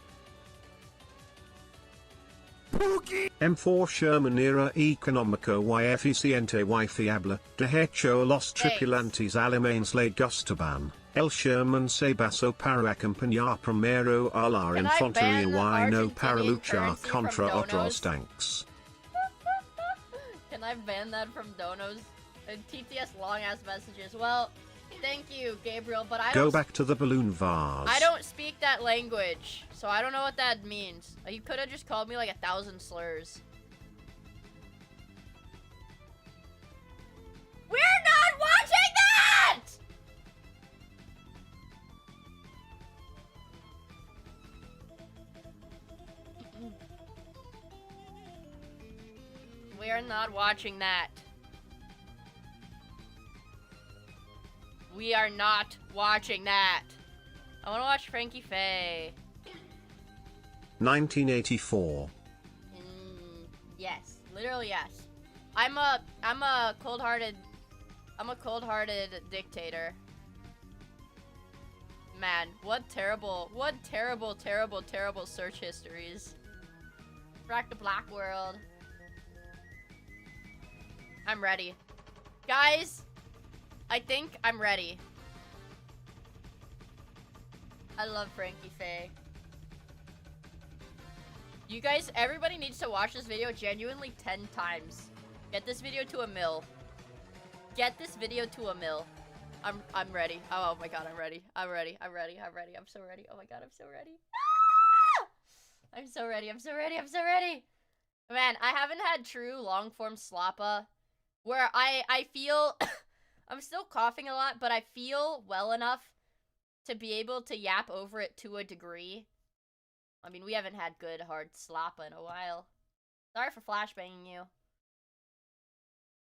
M4 Shermanera económico y eficiente y fiable, de hecho los tripulantes alemanes le gustaban. El Sherman se basó para acompañar primero a la infantería y no para luchar contra otros tanks. Can I ban that from donos? And TTS long ass messages. Well, thank you, Gabriel, but I don't go back to the balloon vase. I don't speak that language, so I don't know what that means. You could have just called me like 1,000 slurs. We're not watching that! We're not watching that. We are not watching that. I want to watch Frankie Faye. 1984. Yes, literally yes. I'm a cold-hearted dictator. Man, what terrible search histories. Rack the Black World. I'm ready. Guys, I think I'm ready. I love Frankie Faye. You guys, everybody needs to watch this video genuinely 10 times. Get this video to 1 mil. Get this video to 1 mil. I'm ready. Oh my god, I'm ready. I'm ready. I'm ready. I'm ready. I'm so ready. Oh my god, I'm so ready. Ah! I'm so ready. I'm so ready. I'm so ready. Man, I haven't had true long form sloppa where I feel I'm still coughing a lot, but I feel well enough to be able to yap over it to a degree. I mean, we haven't had good hard sloppa in a while. Sorry for flashbanging you.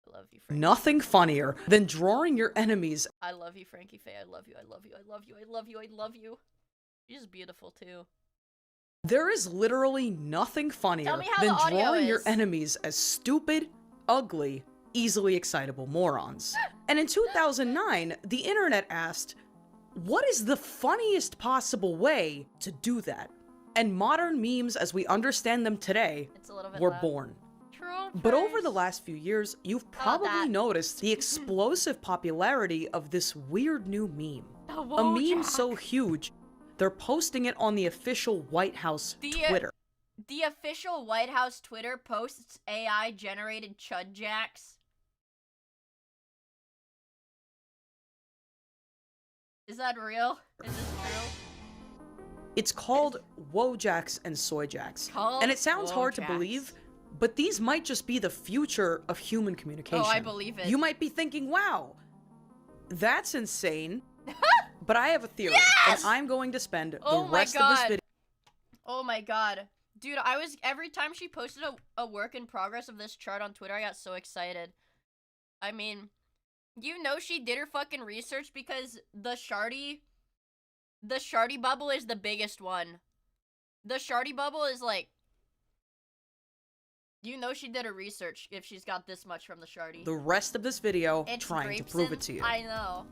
I love you, Frankie. Nothing funnier than drawing your enemies. I love you, Frankie Faye. I love you. I love you. I love you. I love you. I love you. She's beautiful too. There is literally nothing funnier than drawing your enemies as stupid, ugly, easily excitable morons. And in 2009, the internet asked, what is the funniest possible way to do that? And modern memes as we understand them today were born. But over the last few years, you've probably noticed the explosive popularity of this weird new meme. A meme so huge, they're posting it on the official White House Twitter. The official White House Twitter posts AI-generated chud jacks. Is that real? Is this true? It's called Wojacks and Soyjacks. And it sounds hard to believe, but these might just be the future of human communication. Oh, I believe it. You might be thinking, wow, that's insane. But I have a theory, and I'm going to spend the rest of this video. Oh my god. Dude, every time she posted a work in progress of this chart on Twitter, I got so excited. I mean, you know she did her fucking research because the Shardy bubble is the biggest one. The Shardy bubble is like, you know she did her research if she's got this much from the Shardy. The rest of this video trying to prove it to you. I know.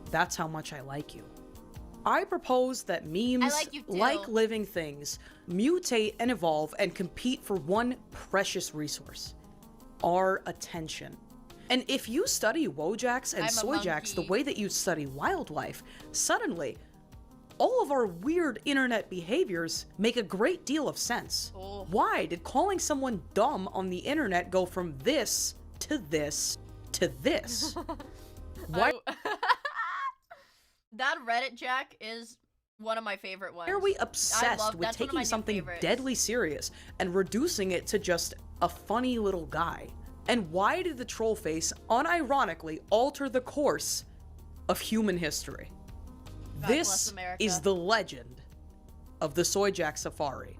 That's how much I like you. I propose that memes, like living things, mutate and evolve and compete for one precious resource. our attention. And if you study wojacks and soyjacks the way that you study wildlife, suddenly, all of our weird internet behaviors make a great deal of sense. Oh. Why did calling someone dumb on the internet go from this to this to this? Why that Reddit Jack is one of my favorite ones. are we obsessed with taking something deadly serious and reducing it to just a funny little guy? And why did the troll face unironically alter the course of human history? This is the legend of the Soyjack Safari.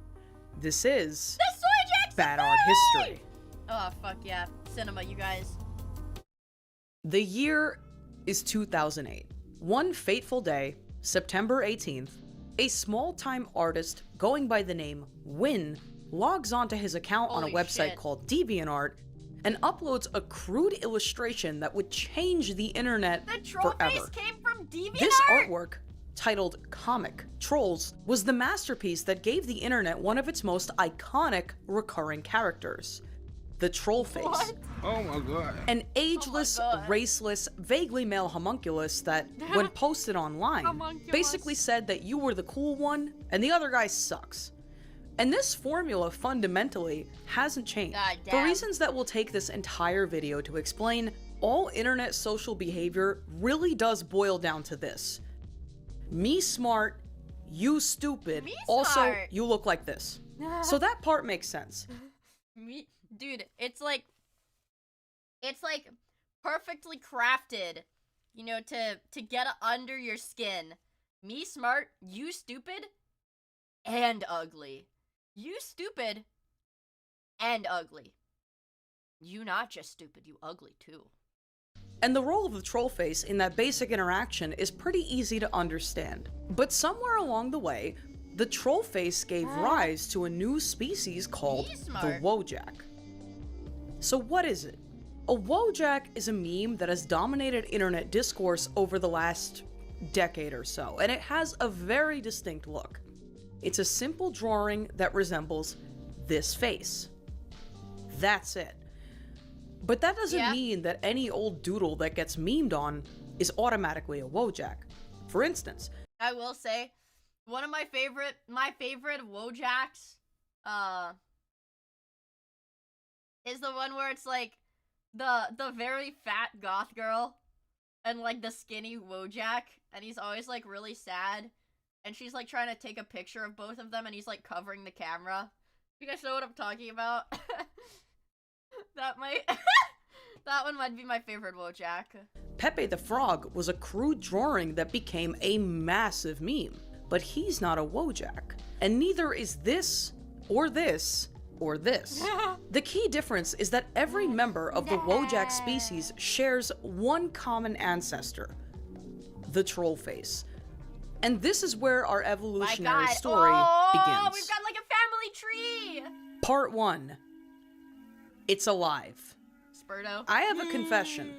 This is the Soyjack Bad Safari! Art History. Oh, fuck yeah. Cinema, you guys. The year is 2008. One fateful day, September 18th, a small-time artist going by the name Win logs onto his account on a website called DeviantArt and uploads a crude illustration that would change the internet forever. The troll face came from DeviantArt? This artwork, titled Comic Trolls, was the masterpiece that gave the internet one of its most iconic recurring characters. The troll face. What? Oh my god. An ageless, raceless, vaguely male homunculus that, when posted online, basically said that you were the cool one and the other guy sucks. And this formula fundamentally hasn't changed. For reasons that will take this entire video to explain, all internet social behavior really does boil down to this. Me smart, you stupid, also you look like this. So that part makes sense. Dude, it's like perfectly crafted, you know, to get under your skin. Me smart, you stupid, and ugly. You stupid and ugly. You not just stupid, you ugly too. And the role of the troll face in that basic interaction is pretty easy to understand. But somewhere along the way, the troll face gave rise to a new species called the wojak. So what is it? A wojak is a meme that has dominated internet discourse over the last decade or so, and it has a very distinct look. It's a simple drawing that resembles this face. That's it. But that doesn't mean that any old doodle that gets memed on is automatically a wojak. For instance, I will say, one of my favorite wojaks, is the one where it's like the very fat goth girl and like the skinny wojak, and he's always like really sad. And she's like trying to take a picture of both of them, and he's like covering the camera. You guys know what I'm talking about? That one might be my favorite wojak. Pepe the Frog was a crude drawing that became a massive meme. But he's not a wojak. And neither is this, or this, or this. The key difference is that every member of the wojak species shares one common ancestor, the troll face. And this is where our evolutionary story begins. We've got like a family tree! Part 1. It's alive. Spurto. I have a confession.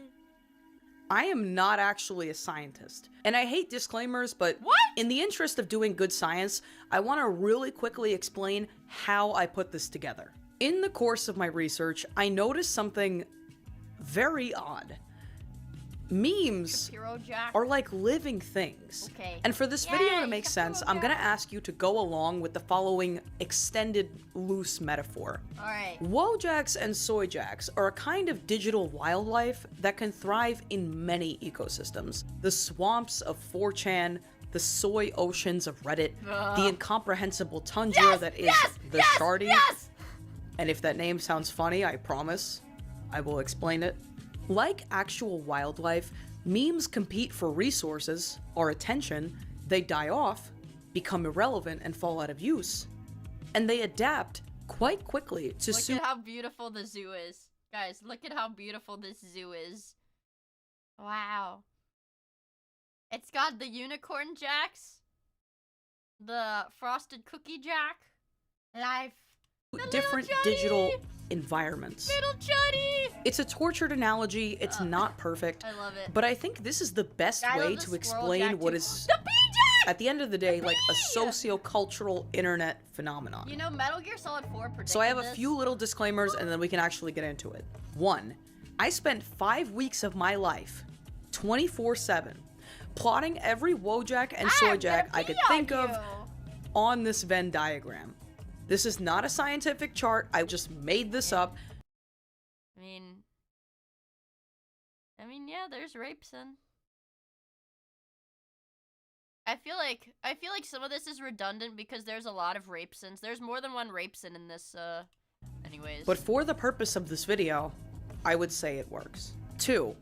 I am not actually a scientist. And I hate disclaimers, but in the interest of doing good science, I want to really quickly explain how I put this together. In the course of my research, I noticed something very odd. Memes are like living things. And for this video to make sense, I'm gonna ask you to go along with the following extended loose metaphor. Alright. Wojaks and soyjaks are a kind of digital wildlife that can thrive in many ecosystems. The swamps of 4chan, the soy oceans of Reddit, the incomprehensible tundra that is the Shardy. And if that name sounds funny, I promise, I will explain it. Like actual wildlife, memes compete for resources, our attention, they die off, become irrelevant and fall out of use. And they adapt quite quickly to suit- Look at how beautiful the zoo is. Guys, look at how beautiful this zoo is. Wow. It's got the unicorn jacks, the frosted cookie jack, life. different digital environments. Little Chuddy! It's a tortured analogy, it's not perfect. I love it. But I think this is the best way to explain what is... The bee At the end of the day, like a socio-cultural internet phenomenon. You know, Metal Gear Solid 4 predicted So I have a this. few little disclaimers and then we can actually get into it. 1. I spent 5 weeks of my life, 24/7, plotting every Wojak and Soyjak I could think of on this Venn diagram. This is not a scientific chart, I just made this up. I mean, yeah, there's Rapeson. I feel like some of this is redundant because there's a lot of Rapesons. There's more than one Rapeson in this, anyways. But for the purpose of this video, I would say it works. 2.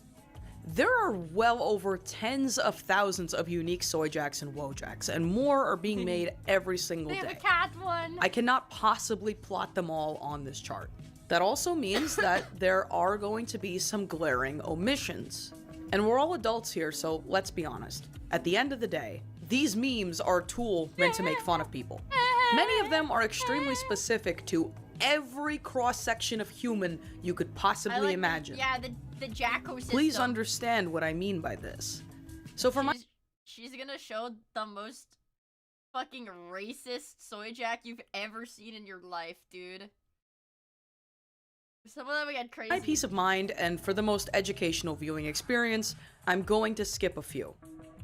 There are well over tens of thousands of unique Soyjaks and Wojaks, and more are being made every single day. They have a cat one. I cannot possibly plot them all on this chart. That also means that there are going to be some glaring omissions. And we're all adults here, so let's be honest. At the end of the day, these memes are a tool meant to make fun of people. Many of them are extremely specific to every cross-section of human you could possibly imagine. The Jacko system. Please understand what I mean by this. So for she's gonna show the most fucking racist Soyjak you've ever seen in your life, dude. Some of them get crazy. My peace of mind, and for the most educational viewing experience, I'm going to skip a few.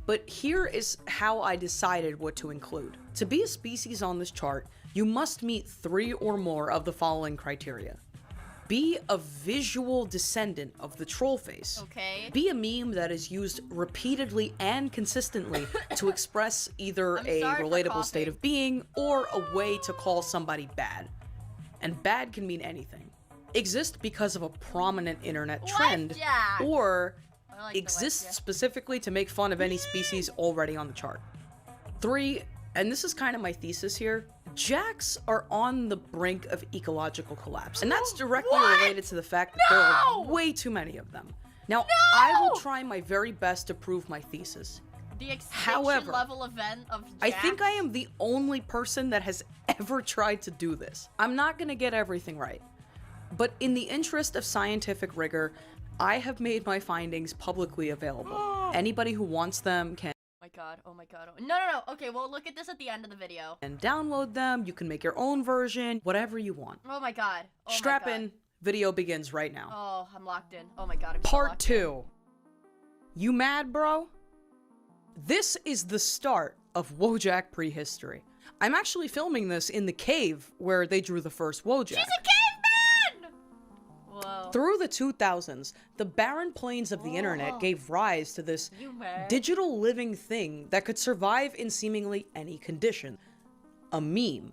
But here is how I decided what to include. To be a species on this chart, you must meet 3 or more of the following criteria. Be a visual descendant of the trollface. Okay. Be a meme that is used repeatedly and consistently to express either a relatable state of being or a way to call somebody bad. And bad can mean anything. Exist because of a prominent internet trend, or exists specifically to make fun of any species already on the chart. 3, and this is kind of my thesis here, Jacks are on the brink of ecological collapse, and that's directly related to the fact that there are way too many of them. Now, I will try my very best to prove my thesis. The extinction level event of Jacks? I think I am the only person that has ever tried to do this. I'm not gonna get everything right, but in the interest of scientific rigor, I have made my findings publicly available. Anybody who wants them can Oh my god. No. Okay, well, look at this at the end of the video. And download them. You can make your own version, whatever you want. Oh my god. Strap in. Video begins right now. Oh, I'm locked in. Oh my god. I'm Part 2. You mad, bro? This is the start of Wojak prehistory. I'm actually filming this in the cave where they drew the first Wojak. She's a caveman! Whoa. Through the 2000s, the barren plains of the internet gave rise to this digital living thing that could survive in seemingly any condition. A meme.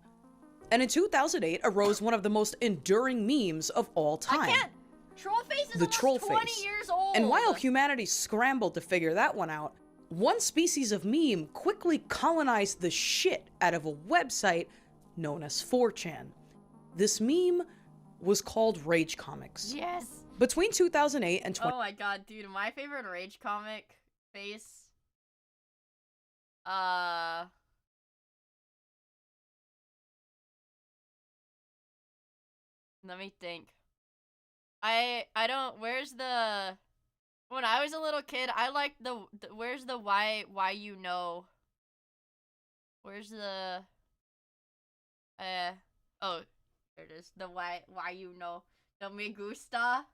And in 2008 arose one of the most enduring memes of all time. I can't! Trollface is almost 20 years old! And while humanity scrambled to figure that one out, one species of meme quickly colonized the shit out of a website known as 4chan. This meme was called Rage Comics. Yes! Between 2008 and Oh my god, dude, my favorite Rage comic face. Let me think. I don't, where's the, when I was a little kid, I liked the where's the why you know? Where's the, oh, there it is, the why you know, the me gusta.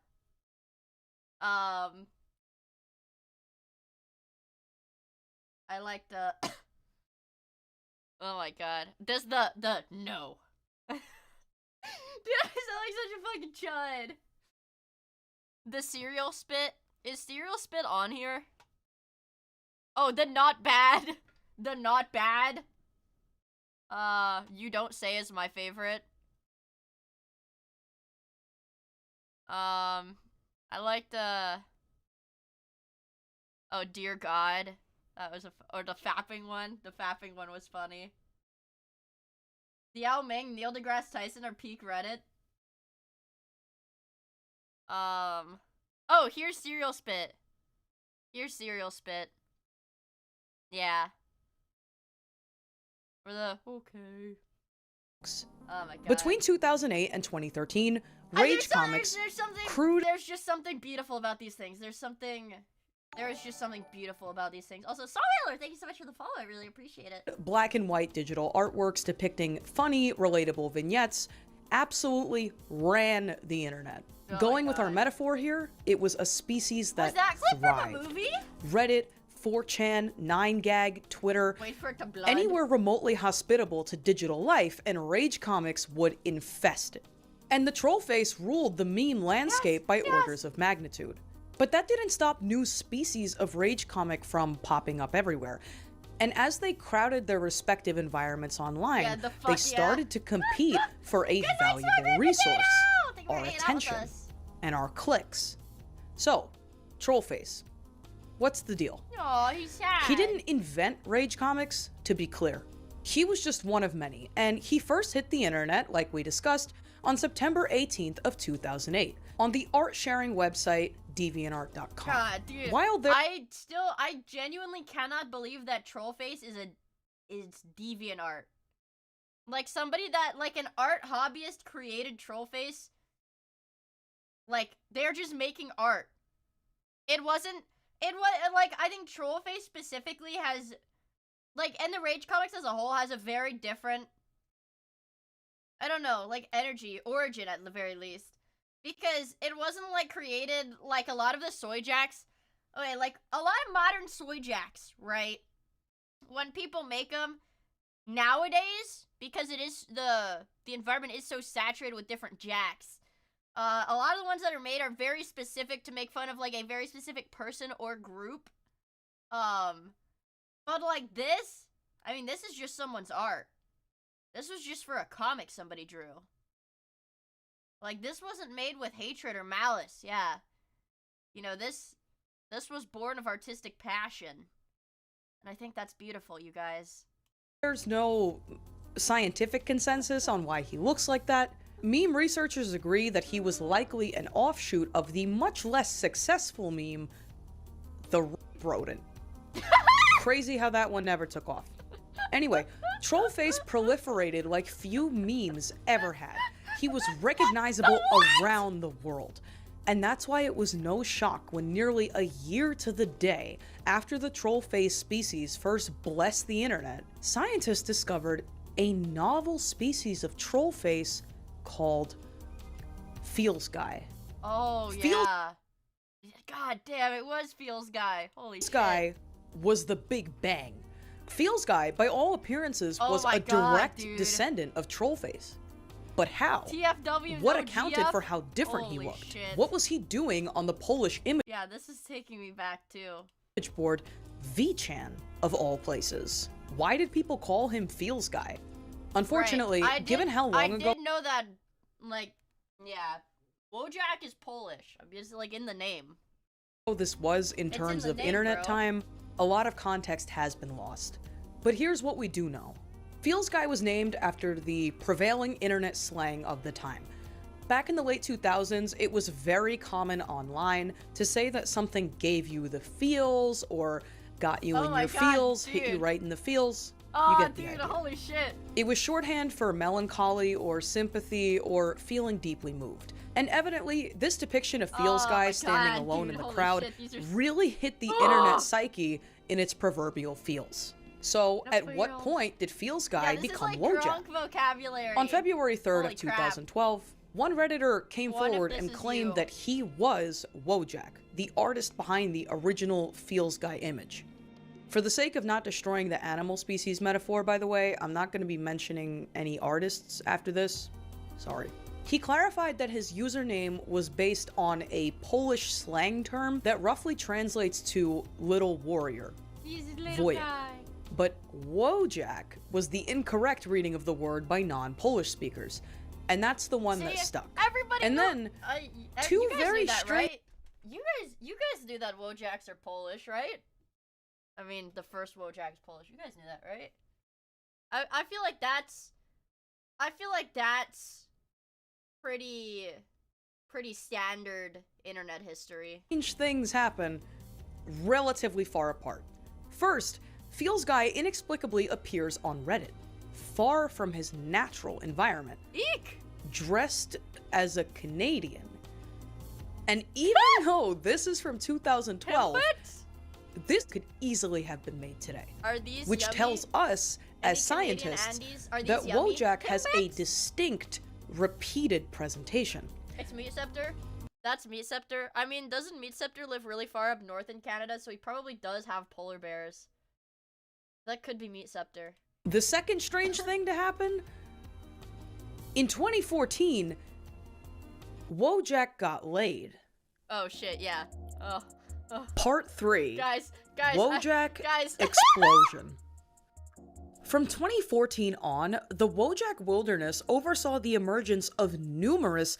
I like the, oh my god, there's the no. Dude, I sound like such a fucking chud. The cereal spit. Is cereal spit on here? Oh, the not bad. The not bad. You don't say is my favorite. I like the, oh dear god. That was or the fapping one. The fapping one was funny. The Yao Ming, Neil deGrasse Tyson are peak Reddit. Oh, here's cereal spit. Here's cereal spit. Yeah. For the, okay. Oh my god. Between 2008 and 2013, Rage Comics there's just something beautiful about these things. There's something There is just something beautiful about these things. Also, Sawwhaler, thank you so much for the follow. I really appreciate it. Black and white digital artworks depicting funny, relatable vignettes absolutely ran the internet. Going with our metaphor here, it was a species that thrived. From a movie? Reddit, 4chan, 9gag, Twitter, wait for it to blood. Anywhere remotely hospitable to digital life, and Rage comics would infest it. And the trollface ruled the meme landscape by orders of magnitude. But that didn't stop new species of Rage comic from popping up everywhere. And as they crowded their respective environments online, they started to compete for a valuable resource, our attention, and our clicks. So, Trollface, what's the deal? Aw, he's sad. He didn't invent Rage comics, to be clear. He was just one of many, and he first hit the internet, like we discussed, on September 18th of 2008, on the art-sharing website DeviantArt.com. God, dude. I genuinely cannot believe that Trollface is DeviantArt. Like, somebody that, like, an art hobbyist created Trollface. Like, they're just making art. It was, like, I think Trollface specifically has, like, and the Rage comics as a whole has a very different, I don't know, like, origin at the very least. Because it wasn't, like, created, like, a lot of the soy jacks. Okay, like, a lot of modern soy jacks, right? When people make them nowadays, because it is, the environment is so saturated with different jacks, a lot of the ones that are made are very specific to make fun of, like, a very specific person or group. But, like, this, I mean, this is just someone's art. This was just for a comic somebody drew. Like, this wasn't made with hatred or malice, yeah. You know, this was born of artistic passion. And I think that's beautiful, you guys. There's no scientific consensus on why he looks like that. Meme researchers agree that he was likely an offshoot of the much less successful meme, the rodent. Crazy how that one never took off. Anyway, Trollface proliferated like few memes ever had. He was recognizable around the world. And that's why it was no shock when nearly a year to the day after the Trollface species first blessed the internet, scientists discovered a novel species of Trollface called Feels Guy. Oh, yeah. God damn, it was Feels Guy. Holy shit. Feels Guy was the Big Bang. Feels Guy, by all appearances, was a direct descendant of Trollface. But how? TFW, what accounted for how different he looked? Shit. What was he doing on the Polish image? Yeah, this is taking me back too. Board, VChan, of all places. Why did people call him Feels Guy? Unfortunately, given how long ago— I did know that, like, yeah, Wojak is Polish. I'm just, like, in the name. This was in terms of internet time, a lot of context has been lost. But here's what we do know. Feels Guy was named after the prevailing internet slang of the time. Back in the late 2000s, it was very common online to say that something gave you the feels or got you in your feels, hit you right in the feels. Oh, you get the idea. Holy shit. It was shorthand for melancholy or sympathy or feeling deeply moved. And evidently, this depiction of Feels Guy standing alone in the crowd really hit the internet psyche in its proverbial feels. So, at what point did Feels Guy become Wojak? On February 3rd of 2012, one Redditor came forward and claimed that he was Wojak, the artist behind the original Feels Guy image. For the sake of not destroying the animal species metaphor, by the way, I'm not going to be mentioning any artists after this. Sorry. He clarified that his username was based on a Polish slang term that roughly translates to little warrior. Wojak. But Wojak was the incorrect reading of the word by non-Polish speakers, and that's the one that stuck. Everybody and then two very strange. You guys knew that Wojaks are Polish, right? I mean, the first Wojak's Polish. You guys knew that, right? I feel like that's pretty standard internet history. Strange things happen relatively far apart. First, Feels Guy inexplicably appears on Reddit, far from his natural environment. Eek! Dressed as a Canadian. And even though this is from 2012, This could easily have been made today. Are these which yummy? tells us, Any as Canadian scientists, Andes? Are these that yummy? Wojak has a Timbits? distinct, repeated presentation. It's Meatceptor? That's Meatceptor? I mean, doesn't Meatceptor live really far up north in Canada, so he probably does have polar bears. That could be Meatceptor. The second strange thing to happen? In 2014, Wojak got laid. Oh shit, yeah. Oh. Part 3. Guys, Wojak guys. explosion. From 2014 on, the Wojak Wilderness oversaw the emergence of numerous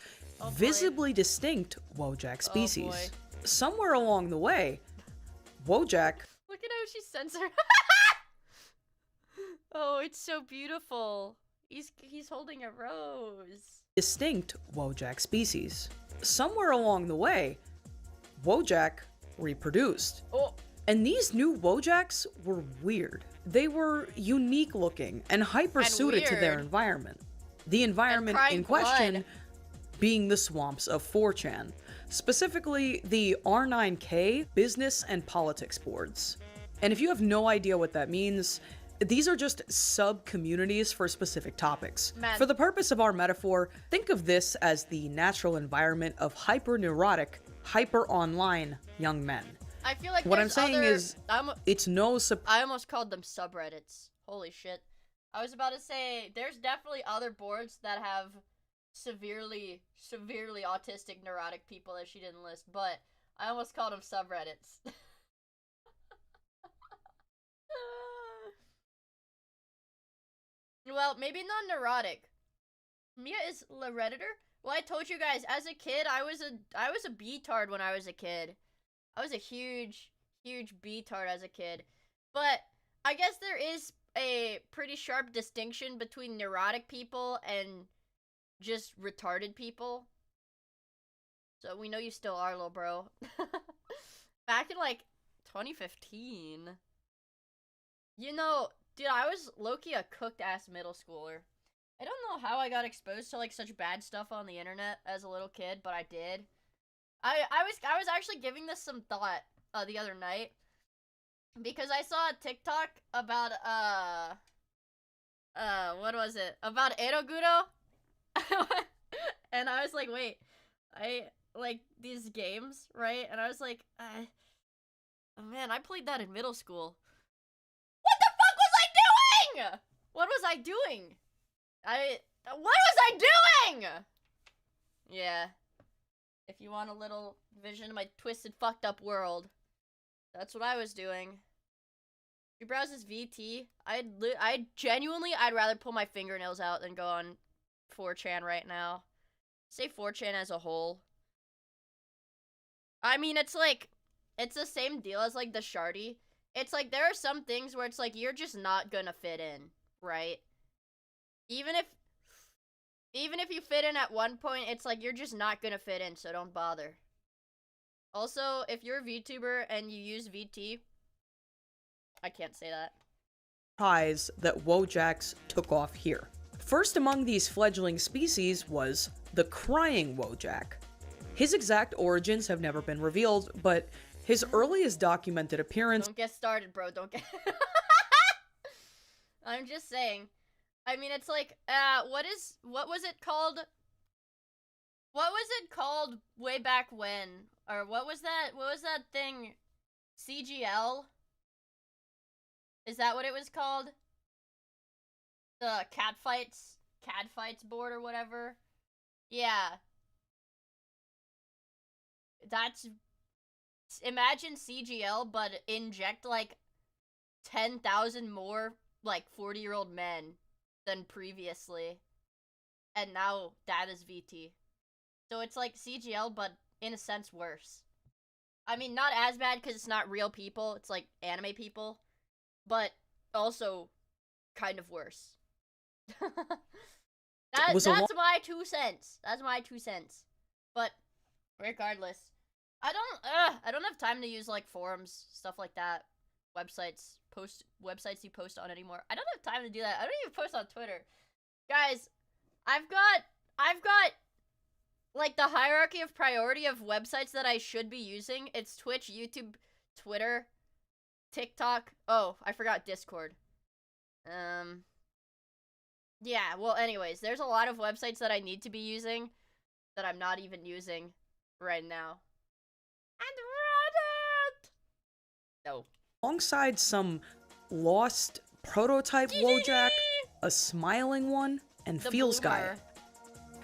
visibly distinct Wojak species. Somewhere along the way, Wojak... Look at how she's censored. Oh, it's so beautiful. He's holding a rose. Distinct Wojak species. Somewhere along the way, Wojak reproduced. Oh. And these new Wojaks were weird. They were unique looking and hyper suited to their environment. The environment in question being the swamps of 4chan, specifically the R9K business and politics boards. And if you have no idea what that means, these are just sub-communities for specific topics. For the purpose of our metaphor, think of this as the natural environment of hyper-neurotic, hyper-online young men. I feel like what I'm saying is, it's no I almost called them subreddits. Holy shit. I was about to say, there's definitely other boards that have severely autistic, neurotic people that she didn't list, but I almost called them subreddits. Well, maybe not neurotic. Mia is a redditor. Well, I told you guys, as a kid, I was a B-tard when I was a kid. I was a huge B-tard as a kid. But I guess there is a pretty sharp distinction between neurotic people and just retarded people. So we know you still are, little bro. Back in, like, 2015. You know, dude, I was low-key a cooked-ass middle schooler. I don't know how I got exposed to, like, such bad stuff on the internet as a little kid, but I did. I was actually giving this some thought the other night because I saw a TikTok about what was it? About Eroguro. And I was like, wait, I like these games, right? And I was like, oh man, I played that in middle school. What the fuck was I doing? What was I doing? What was I doing? Yeah. If you want a little vision of my twisted, fucked up world, that's what I was doing. If you browse this VT, I'd rather pull my fingernails out than go on 4chan right now. Say 4chan as a whole. I mean, it's like, it's the same deal as like the Shardy. It's like there are some things where it's like you're just not gonna fit in, right? Even if you fit in at one point, it's like you're just not gonna fit in, so don't bother. Also, if you're a VTuber and you use VT, I can't say that. Ties that Wojaks took off here. First among these fledgling species was the crying Wojak. His exact origins have never been revealed, but his earliest documented appearance— Don't get started, bro, don't get— I'm just saying. I mean, it's like, what was it called? What was it called way back when? Or what was that thing? CGL? Is that what it was called? The catfights board or whatever? Yeah. That's, imagine CGL, but inject like 10,000 more like 40-year-old men than previously, and now that is VT. So it's like CGL, but in a sense worse. I mean, not as bad because it's not real people, it's like anime people, but also kind of worse. That's my 2 cents. That's my 2 cents. But regardless, I don't have time to use like forums, stuff like that, websites you post on anymore. I don't have time to do that. I don't even post on Twitter. Guys, I've got like the hierarchy of priority of websites that I should be using. It's Twitch, YouTube, Twitter, TikTok. Oh, I forgot Discord. Yeah, well, anyways, there's a lot of websites that I need to be using that I'm not even using right now. And Reddit! No. Alongside some lost prototype Wojak, a smiling one, and The Feels bloomer. Guy.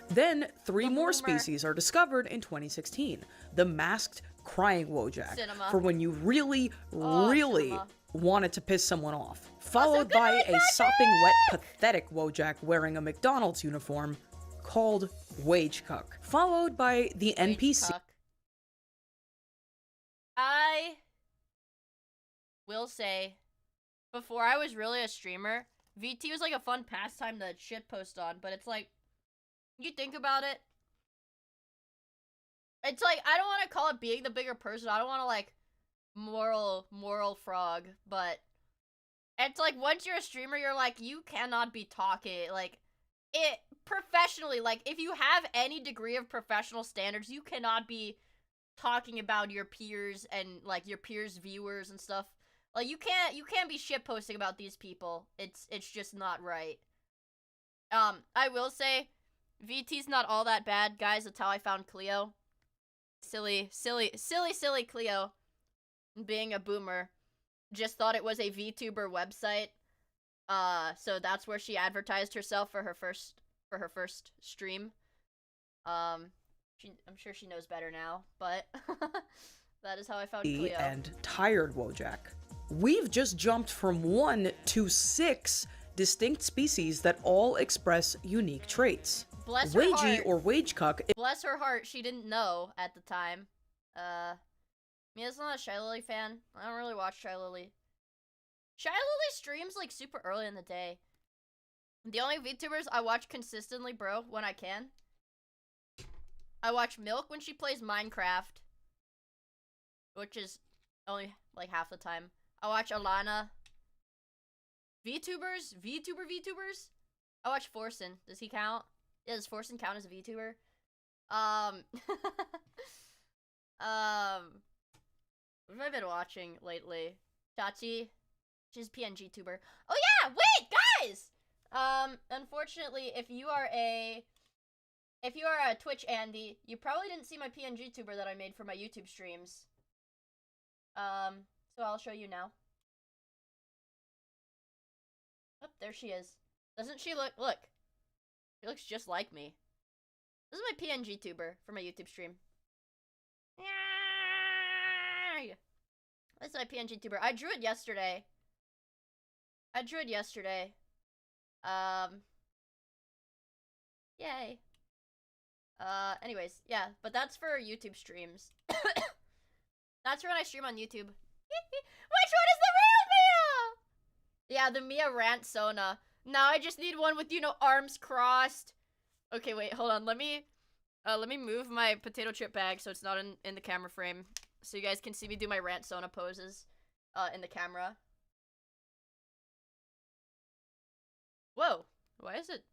Then three The more bloomer. species are discovered in 2016. The masked crying Wojak, Cinema. for when you really, Oh, really cinema. wanted to piss someone off. Followed good by night, a sopping wet, pathetic Wojak wearing a McDonald's uniform called Wage Cuck. Followed by the NPC. Cuck. I will say, before I was really a streamer, VT was like a fun pastime to shitpost on, but it's like, you think about it, it's like, I don't want to call it being the bigger person, I don't want to like, moral frog, but it's like, once you're a streamer, you're like, you cannot be talking, like, it, professionally, like, if you have any degree of professional standards, you cannot be talking about your peers and, like, your peers' viewers and stuff. Like, you can't be shitposting about these people. It's just not right. I will say, VT's not all that bad, guys. That's how I found Cleo. Silly Cleo, being a boomer, just thought it was a VTuber website. So that's where she advertised herself for her first stream. I'm sure she knows better now, but that is how I found Cleo. And tired Wojak. We've just jumped from 1 to 6 distinct species that all express unique traits. Bless her Wagey heart. or Wage Cuck. Bless her heart, she didn't know at the time. Mia's not a Shy Lily fan. I don't really watch Shy Lily. Shy Lily streams like super early in the day. The only VTubers I watch consistently, bro, when I can. I watch Milk when she plays Minecraft, which is only like half the time. I watch Alana. VTubers? VTubers? I watch Forsen. Does he count? Yeah, does Forsen count as a VTuber? What have I been watching lately? Chachi. She's a PNG tuber. Oh yeah, wait, guys! Unfortunately, if you are a Twitch Andy, you probably didn't see my PNG tuber that I made for my YouTube streams. So I'll show you now. Oh, there she is. Doesn't she look, she looks just like me. This is my PNG tuber for my YouTube stream. Yay! This is my PNG tuber. I drew it yesterday. Yay. Anyways, yeah, but that's for YouTube streams. That's for when I stream on YouTube. Which one is the real Mia? Yeah, the Mia rant Sona. Now I just need one with, you know, arms crossed. Okay, wait, hold on. Let me move my potato chip bag so it's not in the camera frame, so you guys can see me do my rant Sona poses in the camera. Whoa, why is it?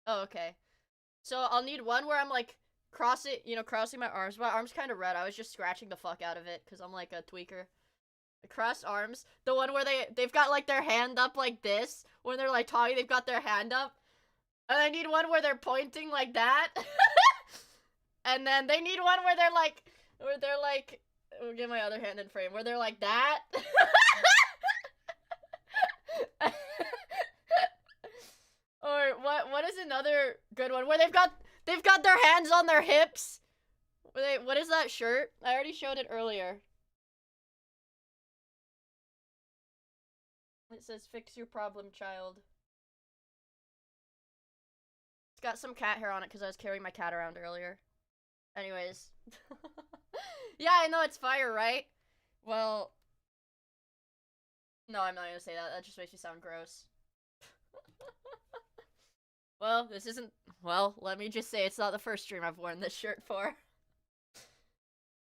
Oh, okay. So I'll need one where I'm like crossing my arms. My arm's kind of red. I was just scratching the fuck out of it because I'm like a tweaker. Crossed arms. The one where they've got like their hand up like this. When they're like talking, they've got their hand up. And I need one where they're pointing like that. And then they need one where they're like, we'll get my other hand in frame, where they're like that. Or what is another good one where they've got their hands on their hips? What is that shirt? I already showed it earlier. It says fix your problem, child. It's got some cat hair on it because I was carrying my cat around earlier. Anyways. Yeah, I know it's fire, right? Well, no, I'm not gonna say that. That just makes me sound gross. Well, this isn't... Well, let me just say it's not the first stream I've worn this shirt for.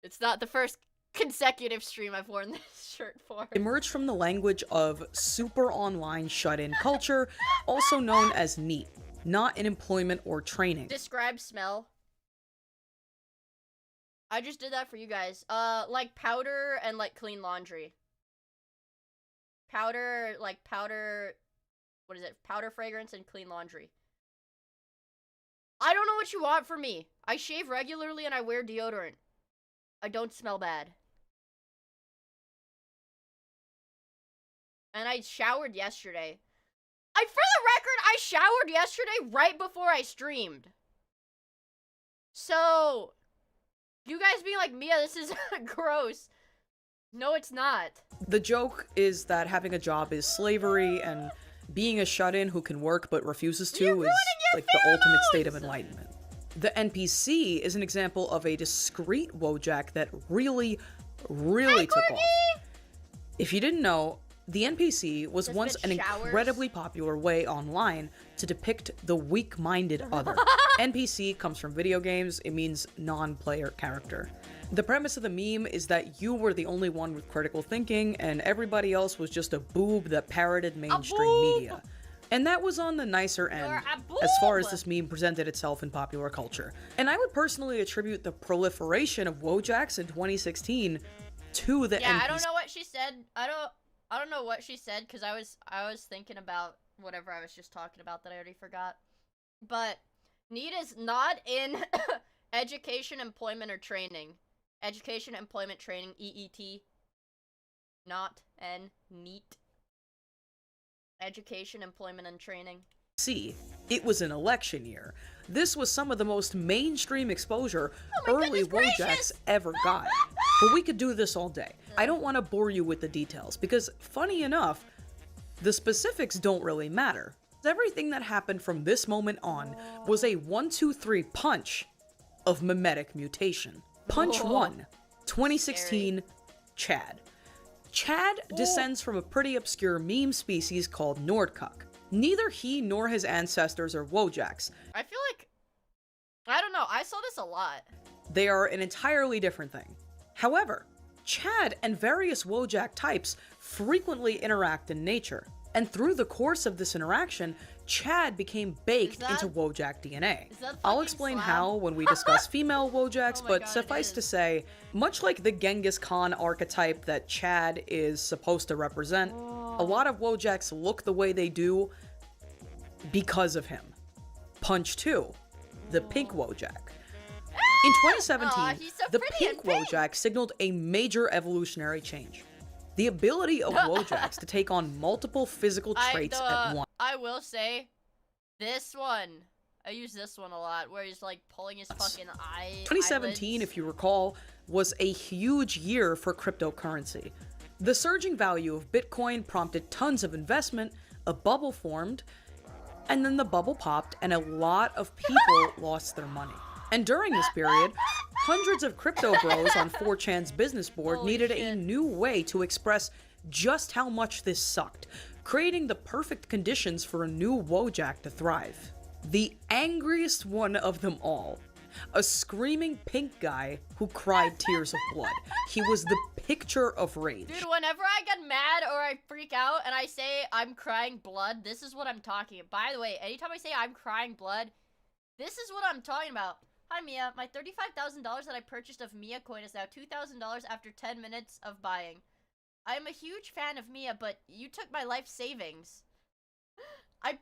It's not the first consecutive stream I've worn this shirt for. Emerged from the language of super online shut-in culture, also known as NEET, not in employment or training. Describe smell. I just did that for you guys. Like powder and like clean laundry. Powder, like powder, what is it? Powder fragrance and clean laundry. I don't know what you want from me. I shave regularly and I wear deodorant. I don't smell bad. And I showered yesterday. For the record, I showered yesterday right before I streamed. So, you guys being like, Mia, this is gross. No, it's not. The joke is that having a job is slavery, and being a shut-in who can work but refuses to is like the ultimate state of enlightenment. The NPC is an example of a discreet Wojak that really took off. If you didn't know, the NPC was once an incredibly popular way online to depict the weak-minded other. NPC comes from video games, it means non-player character. The premise of the meme is that you were the only one with critical thinking, and everybody else was just a boob that parroted mainstream media. And that was on the nicer end, as far as this meme presented itself in popular culture. And I would personally attribute the proliferation of Wojaks in 2016 to the NPC. Yeah, I don't know what she said. I don't know what she said, because I was thinking about whatever I was just talking about that I already forgot. But NEET is not in education, employment, or training. Education, employment, training, EET. Not N, NEET. Education, employment, and training. See, it was an election year. This was some of the most mainstream exposure early Wojaks ever got. But we could do this all day. I don't want to bore you with the details, because funny enough, the specifics don't really matter. Everything that happened from this moment on was a 1-2-3 punch of mimetic mutation. Punch 1, 2016, Chad. Chad descends from a pretty obscure meme species called Nordkuk. Neither he nor his ancestors are Wojaks. I feel like, I don't know, I saw this a lot. They are an entirely different thing. However, Chad and various Wojak types frequently interact in nature, and through the course of this interaction, Chad became baked into Wojak DNA. I'll explain how when we discuss female Wojaks, but suffice to say, much like the Genghis Khan archetype that Chad is supposed to represent, a lot of Wojaks look the way they do because of him. Punch 2, the pink Wojak. In 2017, the pink Wojak signaled a major evolutionary change. The ability of Wojaks to take on multiple physical traits at once. I will say, this one, I use this one a lot, where he's like pulling his fucking 2017, eyelids. If you recall, was a huge year for cryptocurrency. The surging value of Bitcoin prompted tons of investment, a bubble formed, and then the bubble popped and a lot of people lost their money. And during this period, hundreds of crypto bros on 4chan's business board needed a new way to express just how much this sucked, creating the perfect conditions for a new Wojak to thrive. The angriest one of them all. A screaming pink guy who cried tears of blood. He was the picture of rage. Dude, whenever I get mad or I freak out and I say I'm crying blood, this is what I'm talking about. By the way, anytime I say I'm crying blood, this is what I'm talking about. Hi Mia, my $35,000 that I purchased of Mia coin is now $2,000 after 10 minutes of buying. I am a huge fan of Mia, but you took my life savings. I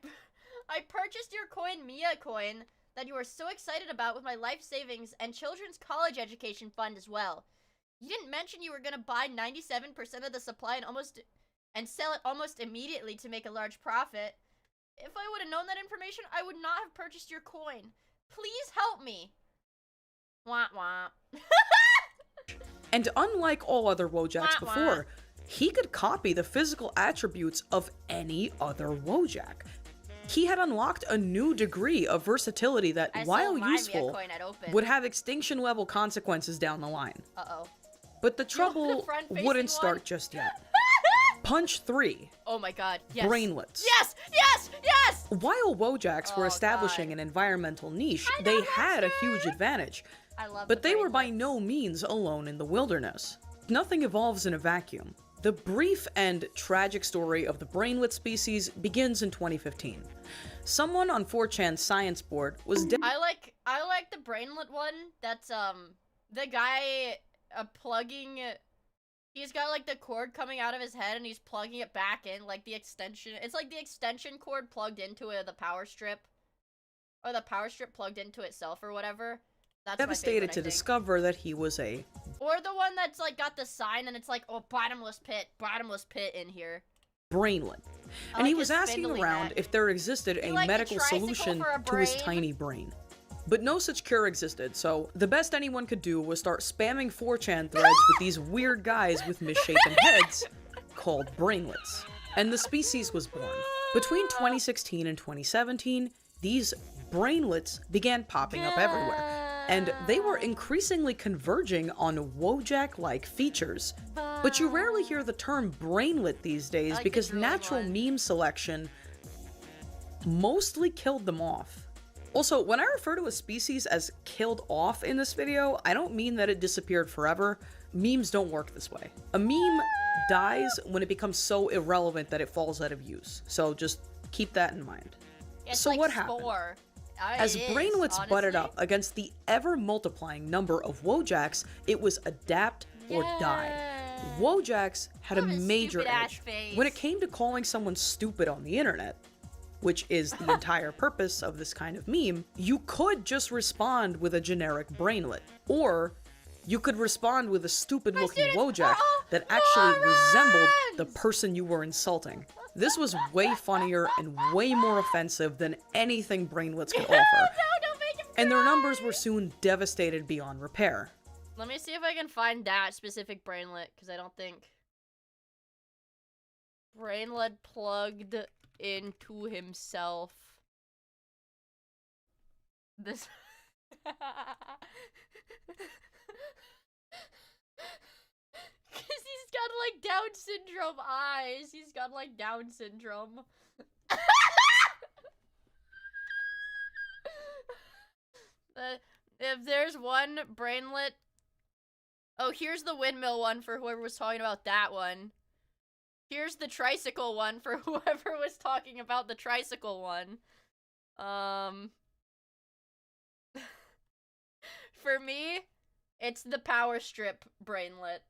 purchased your coin, Mia coin, that you were so excited about with my life savings and children's college education fund as well. You didn't mention you were gonna buy 97% of the supply and sell it almost immediately to make a large profit. If I would have known that information, I would not have purchased your coin. Please help me. Wah wah. And unlike all other Wojaks before, he could copy the physical attributes of any other Wojak. He had unlocked a new degree of versatility that, while useful, would have extinction-level consequences down the line. But the trouble wouldn't start just yet. Punch 3. Oh my god, yes. Brainlets. Yes, yes, yes! While Wojaks were establishing an environmental niche, they had a huge advantage. But they were by no means alone in the wilderness. Nothing evolves in a vacuum. The brief and tragic story of the brainlet species begins in 2015. Someone on 4chan's science board was I like the brainlet one. That's the guy plugging. He's got like the cord coming out of his head, and he's plugging it back in, like the extension. It's like the extension cord plugged into the power strip, or the power strip plugged into itself, or whatever. That's devastated to discover that he was a. Or the one that's like got the sign, and it's like, oh, bottomless pit in here. Brainlet. And he was asking around if there existed a medical solution to his tiny brain. But no such cure existed, so the best anyone could do was start spamming 4chan threads with these weird guys with misshapen heads called brainlets. And the species was born. Between 2016 and 2017, these brainlets began popping up everywhere. And they were increasingly converging on Wojak-like features. But you rarely hear the term brainlet these days because natural meme selection mostly killed them off. Also, when I refer to a species as killed off in this video, I don't mean that it disappeared forever. Memes don't work this way. A meme dies when it becomes so irrelevant that it falls out of use. So just keep that in mind. So what happened? As brainlets butted up against the ever-multiplying number of Wojaks, it was adapt or die. Wojaks had a major edge. When it came to calling someone stupid on the internet, which is the entire purpose of this kind of meme, you could just respond with a generic brainlet. Or you could respond with a stupid-looking Wojak that actually resembled the person you were insulting. This was way funnier and way more offensive than anything brainlets could offer. And their numbers were soon devastated beyond repair. Let me see if I can find that specific brainlet, because I don't think... Brainlet plugged into himself. This... Because he's got, like, Down syndrome eyes. He's got, like, Down syndrome. If there's one brainlet... Oh, here's the windmill one for whoever was talking about that one. Here's the tricycle one for whoever was talking about the tricycle one. For me, it's the power strip brainlet.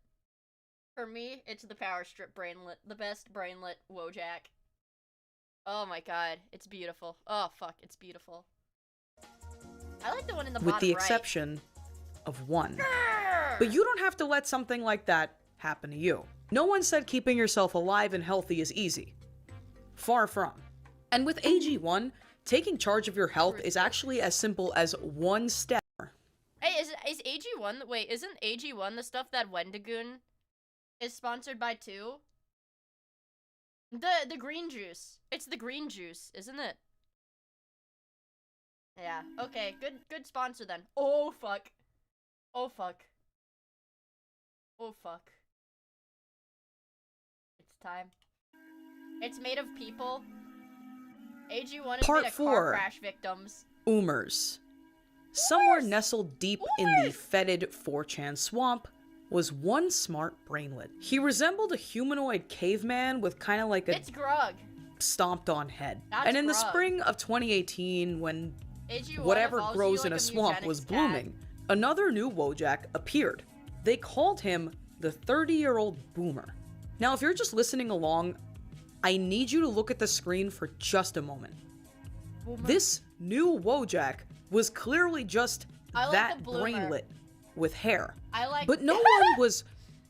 For me, it's the power strip brainlet. The best brainlet Wojak. Oh my god, it's beautiful. Oh fuck, it's beautiful. I like the one in the bottom right. With the exception of one. But you don't have to let something like that happen to you. No one said keeping yourself alive and healthy is easy. Far from. And with AG1, taking charge of your health is actually as simple as one step. Hey, is AG1, wait, isn't AG1 the stuff that Wendigoon is sponsored by too? The green juice. It's the green juice, isn't it? Yeah, okay, good sponsor then. Oh fuck. Oh fuck. Oh fuck. It's time. It's made of people. AG1 is made of car crash victims. Oomers. Somewhere nestled deep in the fetid 4chan swamp was one smart brainlet. He resembled a humanoid caveman with kind of like a stomped on head. And in the spring of 2018, when whatever grows in a swamp was blooming, another new Wojak appeared. They called him the 30-year-old boomer. Now, if you're just listening along, I need you to look at the screen for just a moment. This new Wojak was clearly just that brainlet with hair. But no one was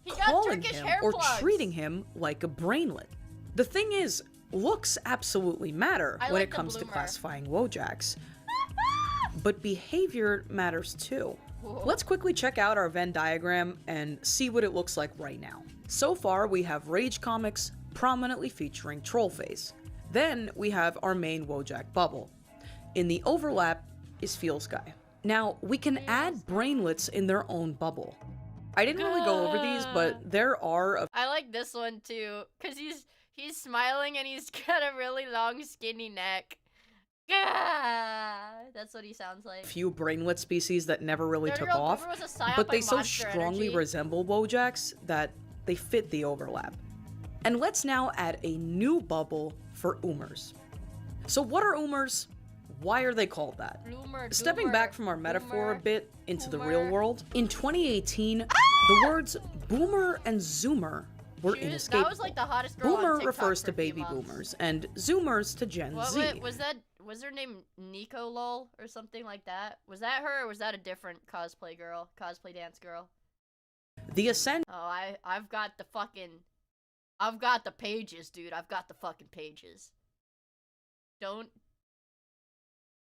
calling him or treating him like a brainlet. The thing is, looks absolutely matter when it comes to classifying Wojaks. But behavior matters too. Let's quickly check out our Venn diagram and see what it looks like right now. So far, we have Rage Comics prominently featuring Trollface. Then we have our main Wojak bubble. In the overlap is Feels Guy. Now, we can add brainlets in their own bubble. I didn't really go over these, but there are I like this one too, because he's smiling and he's got a really long skinny neck. That's what he sounds like. Few brainlet species that never really took off, but they so strongly resemble Wojaks that they fit the overlap. And let's now add a new bubble for Oomers. So what are Oomers? why are they called that? Bloomer, Stepping doomer, back from our metaphor a boomer, bit into the boomer. real world, in 2018, the words boomer and zoomer were inescapable. That was like the hottest girl on Boomer TikTok refers for to a few baby months. boomers, and zoomers to Gen Z. Was her name Nico Lol or something like that? Was that her or was that a different cosplay dance girl? The ascent. Oh, I've got the pages, dude. I've got the fucking pages.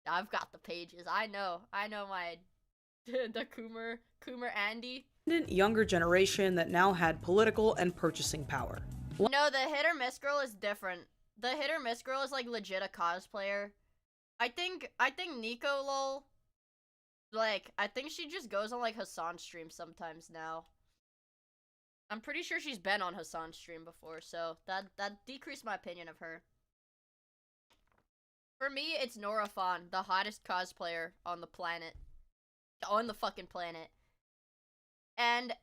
I've got the pages. I know my the Coomer Andy. Younger generation that now had political and purchasing power. No, the hit or miss girl is different. The hit or miss girl is like legit a cosplayer. I think Nico Lol, like, I think she just goes on like Hassan's stream sometimes now. I'm pretty sure she's been on Hassan's stream before, so that decreased my opinion of her. For me, it's Nora Fawn, the hottest cosplayer on the planet. On the fucking planet. And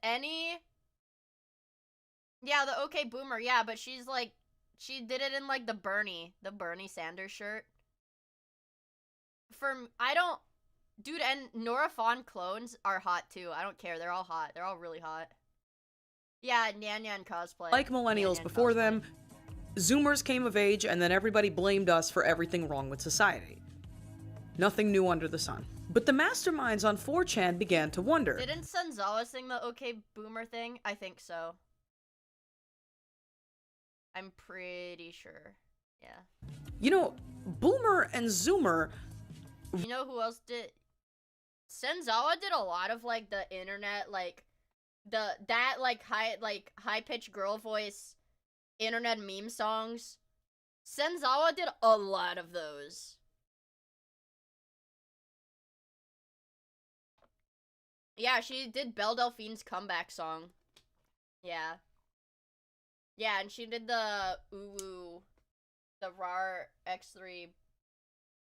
yeah, the OK Boomer, yeah, but she's like, she did it in like the Bernie Sanders shirt. Dude, and Nora Fawn clones are hot too. I don't care, they're all hot. They're all really hot. Yeah, Nyan Nyan cosplay. Like millennials before them, Zoomers came of age and then everybody blamed us for everything wrong with society. Nothing new under the sun. But the masterminds on 4chan began to wonder. Didn't Sunzawa sing the OK Boomer thing? I think so. I'm pretty sure. Yeah. You know, Boomer and Zoomer... You know who else did? Senzawa did a lot of like the internet, like that high-pitched girl voice internet meme songs. Senzawa did a lot of those. Yeah, she did Belle Delphine's comeback song. Yeah. Yeah, and she did the Uwu, the RAR X3,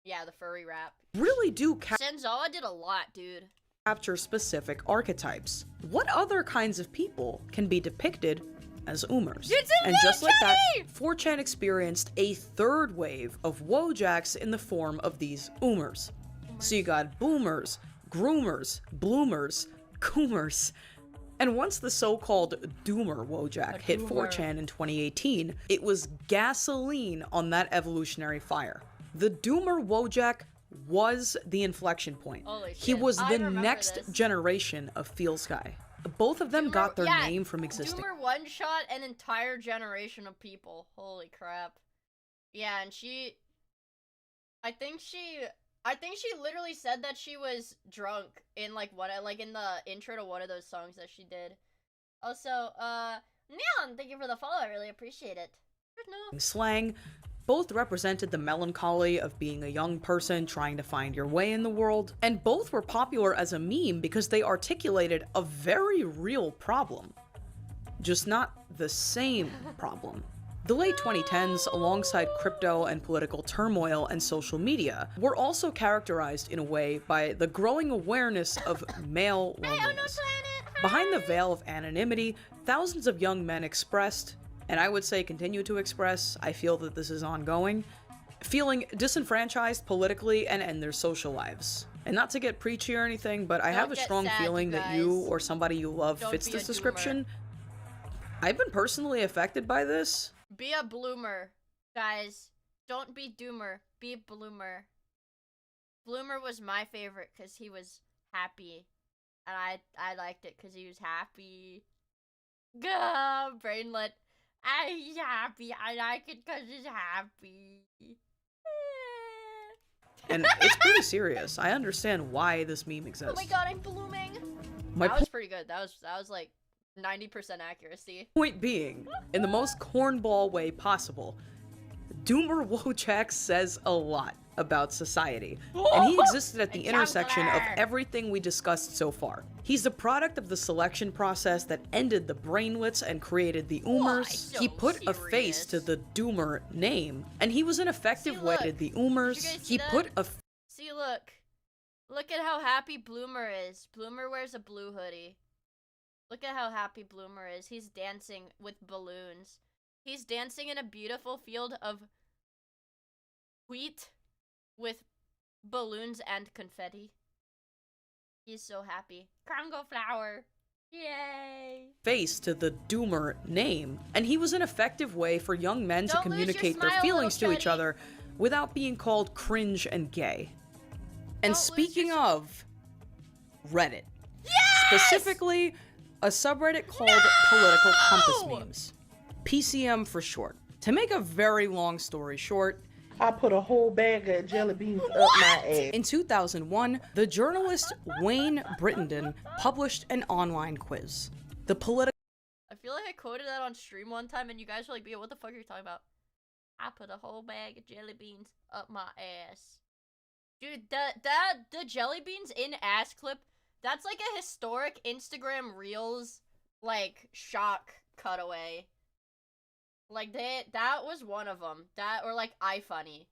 yeah, the furry rap. Really do Senzawa did a lot, dude. Capture specific archetypes. What other kinds of people can be depicted as Oomers? And just like that, 4chan experienced a third wave of wojaks in the form of these Oomers. So you got boomers, groomers, bloomers, coomers. And once the so-called doomer wojak hit 4chan in 2018, it was gasoline on that evolutionary fire. The doomer wojak was the inflection point. Holy shit. He was the next generation of Feel Sky. Both of them got their name from existing. Doomer one-shot an entire generation of people. Holy crap. Yeah, and I think she literally said that she was drunk in in the intro to one of those songs that she did. Also, Neon, thank you for the follow. I really appreciate it. Slang both represented the melancholy of being a young person trying to find your way in the world, and both were popular as a meme because they articulated a very real problem. Just not the same problem. The late 2010s, alongside crypto and political turmoil and social media, were also characterized in a way by the growing awareness of male loneliness. Behind the veil of anonymity, thousands of young men expressed, and I would say continue to express, I feel that this is ongoing, feeling disenfranchised politically and in their social lives. And not to get preachy or anything, but I have a strong feeling that you or somebody you love fits this description. I've been personally affected by this. Be a bloomer, guys. Don't be doomer. Be a bloomer. Bloomer was my favorite because he was happy. And I liked it because he was happy. Gah, brainlet. He's happy. I like it because he's happy. And it's pretty serious. I understand why this meme exists. Oh my god, I'm blooming. That was pretty good. That was like 90% accuracy. Point being, in the most cornball way possible, Doomer Wojak says a lot about society, and he existed at the intersection of everything we discussed so far. He's the product of the selection process that ended the brainlets and created the Oomers. He put a face to the Doomer name, and he was an effective way to the Oomers. He put a See, look at how happy Bloomer is. Bloomer wears a blue hoodie. Look at how happy Bloomer is. He's dancing with balloons. He's dancing in a beautiful field of wheat with balloons and confetti. He's so happy. Congo flower. Yay! Face to the Doomer name, and he was an effective way for young men to communicate their feelings to each other without being called cringe and gay. And speaking of Reddit, specifically a subreddit called Political Compass Memes, PCM for short. To make a very long story short, I put a whole bag of jelly beans up my ass. In 2001, the journalist Wayne Brittenden published an online quiz. The political I feel like I quoted that on stream one time and you guys were like, "What the fuck are you talking about?" I put a whole bag of jelly beans up my ass. Dude, the jelly beans in ass clip, that's like a historic Instagram Reels, like, shock cutaway. Like, that was one of them. That, or like, iFunny.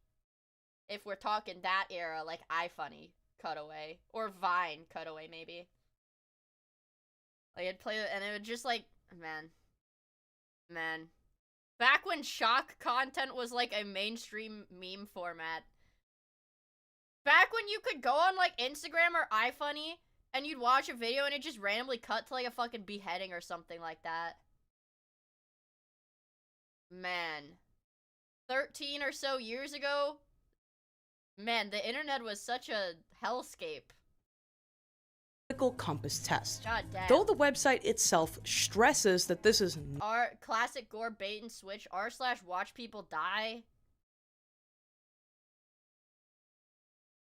If we're talking that era, like, iFunny cutaway. Or Vine cutaway, maybe. Like, I'd play it, and it would just, like, man. Back when shock content was, like, a mainstream meme format. Back when you could go on, like, Instagram or iFunny, and you'd watch a video and it just randomly cut to, like, a fucking beheading or something like that. Man, 13 or so years ago, man, the internet was such a hellscape. Political Compass test. God damn. Though the website itself stresses that this is R classic gore bait and switch, r/watch people die,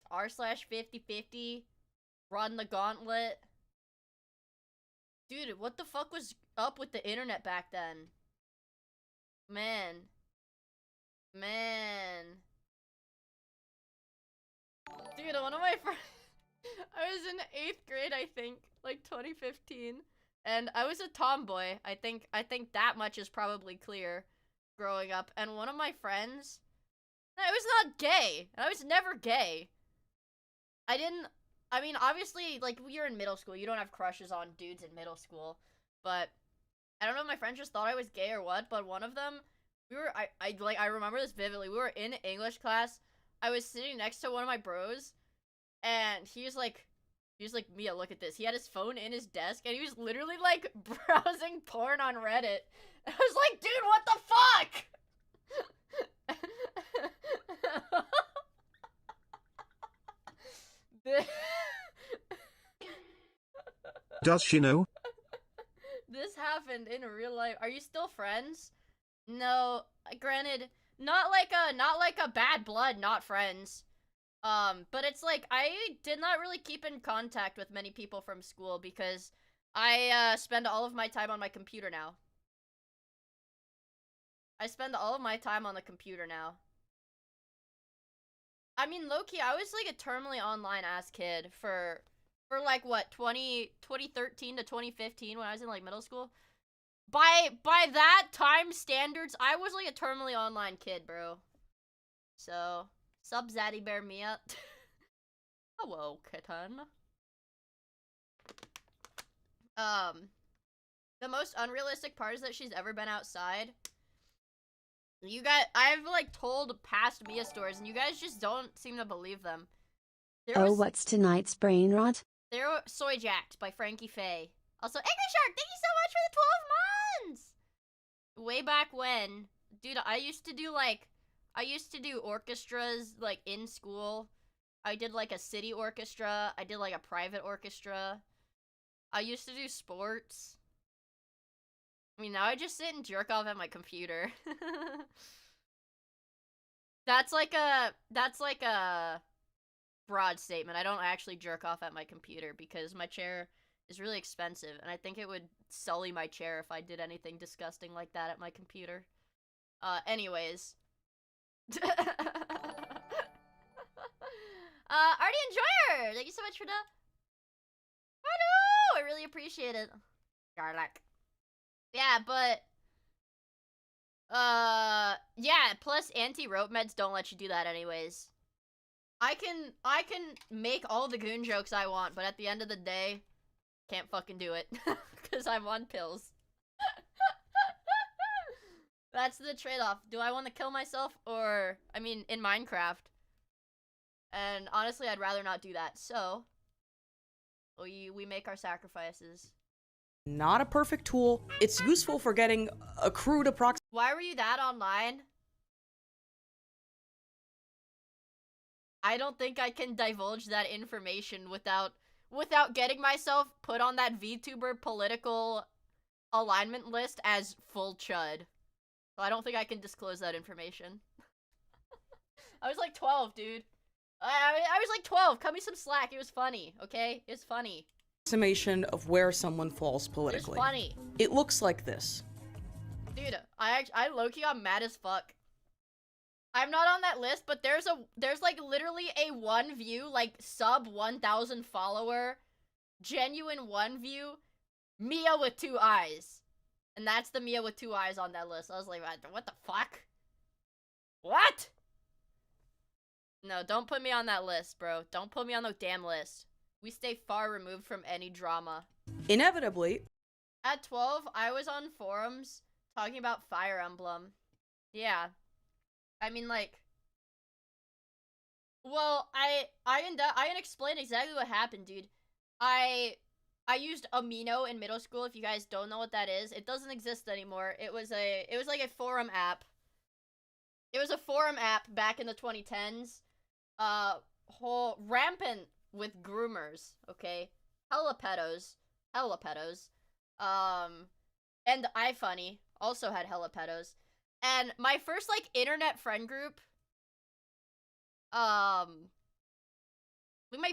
r/50/50, run the gauntlet. Dude, what the fuck was up with the internet back then? Man. Dude, one of my friends, I was in 8th grade, I think, like 2015, and I was a tomboy. I think that much is probably clear growing up, and one of my friends, I was not gay. I was never gay. I mean, obviously, like, you're in middle school, you don't have crushes on dudes in middle school, but I don't know if my friends just thought I was gay or what, but one of them, I remember this vividly. We were in English class. I was sitting next to one of my bros, and he was like, Mia, look at this. He had his phone in his desk, and he was literally, like, browsing porn on Reddit. I was like, dude, what the fuck? Does she know? This happened in real life. Are you still friends? No, granted, not like a bad blood, not friends. But it's like, I did not really keep in contact with many people from school because I spend all of my time on my computer now. I spend all of my time on the computer now. I mean, low-key, I was like a terminally online ass kid for like, what, 2013 to 2015 when I was in, like, middle school. By that time standards, I was, like, a terminally online kid, bro. So, sub Zaddy Bear Mia. Hello, kitten. The most unrealistic part is that she's ever been outside. I've, like, told past Mia stories, and you guys just don't seem to believe them. What's tonight's brain rot? There was Soy Jacked by Frankie Faye. Also, Angry Shark, thank you so much for the 12 months! Way back when, dude, I used to do orchestras, like, in school. I did, like, a city orchestra. I did, like, a private orchestra. I used to do sports. I mean, now I just sit and jerk off at my computer. That's like a broad statement. I don't actually jerk off at my computer because my chair is really expensive, and I think it would sully my chair if I did anything disgusting like that at my computer. Anyways. Artie Enjoyer! Thank you so much for the... Hello! I really appreciate it. Garlic. Yeah, but... yeah, plus anti-rope meds don't let you do that anyways. I can make all the goon jokes I want, but at the end of the day, can't fucking do it. Because I'm on pills. That's the trade-off. Do I want to kill myself or... I mean, in Minecraft. And honestly, I'd rather not do that. So, we make our sacrifices. Not a perfect tool. It's useful for getting a crude approximation. Why were you that online? I don't think I can divulge that information without getting myself put on that VTuber political alignment list as full chud. So I don't think I can disclose that information. I was like 12, dude. I was like 12. Cut me some slack. It was funny, okay? It's funny. Approximation of where someone falls politically. It's funny. It looks like this. Dude, I low-key got mad as fuck. I'm not on that list, but there's like literally a 1 view, like sub 1,000 follower, genuine 1 view, miia with 2 eyes. And that's the miia with 2 eyes on that list. I was like, what the fuck? What? No, don't put me on that list, bro. Don't put me on the damn list. We stay far removed from any drama. Inevitably. At 12, I was on forums talking about Fire Emblem. Yeah. I mean, like, well, I can explain exactly what happened, dude. I used Amino in middle school. If you guys don't know what that is, it doesn't exist anymore. It was like a forum app. It was a forum app back in the 2010s. Rampant with groomers, okay? Hella pedos. And iFunny also had hella pedos. And my first, like, internet friend group, my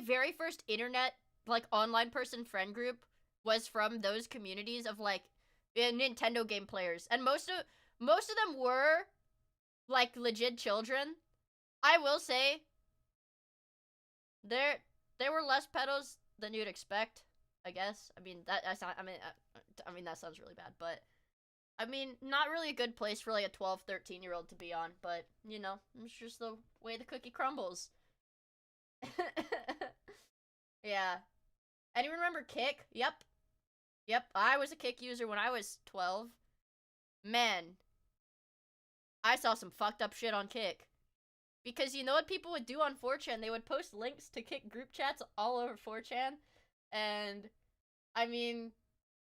very first internet, like, online person friend group was from those communities of, like, Nintendo game players. And most of them were, like, legit children. I will say, there were less pedos than you'd expect, I guess. I mean, that's not, I mean, that sounds really bad, but I mean, not really a good place for, like, a 12, 13-year-old to be on, but, you know, it's just the way the cookie crumbles. Yeah. Anyone remember Kick? Yep, I was a Kick user when I was 12. Man, I saw some fucked up shit on Kick. Because you know what people would do on 4chan? They would post links to Kick group chats all over 4chan, and, I mean,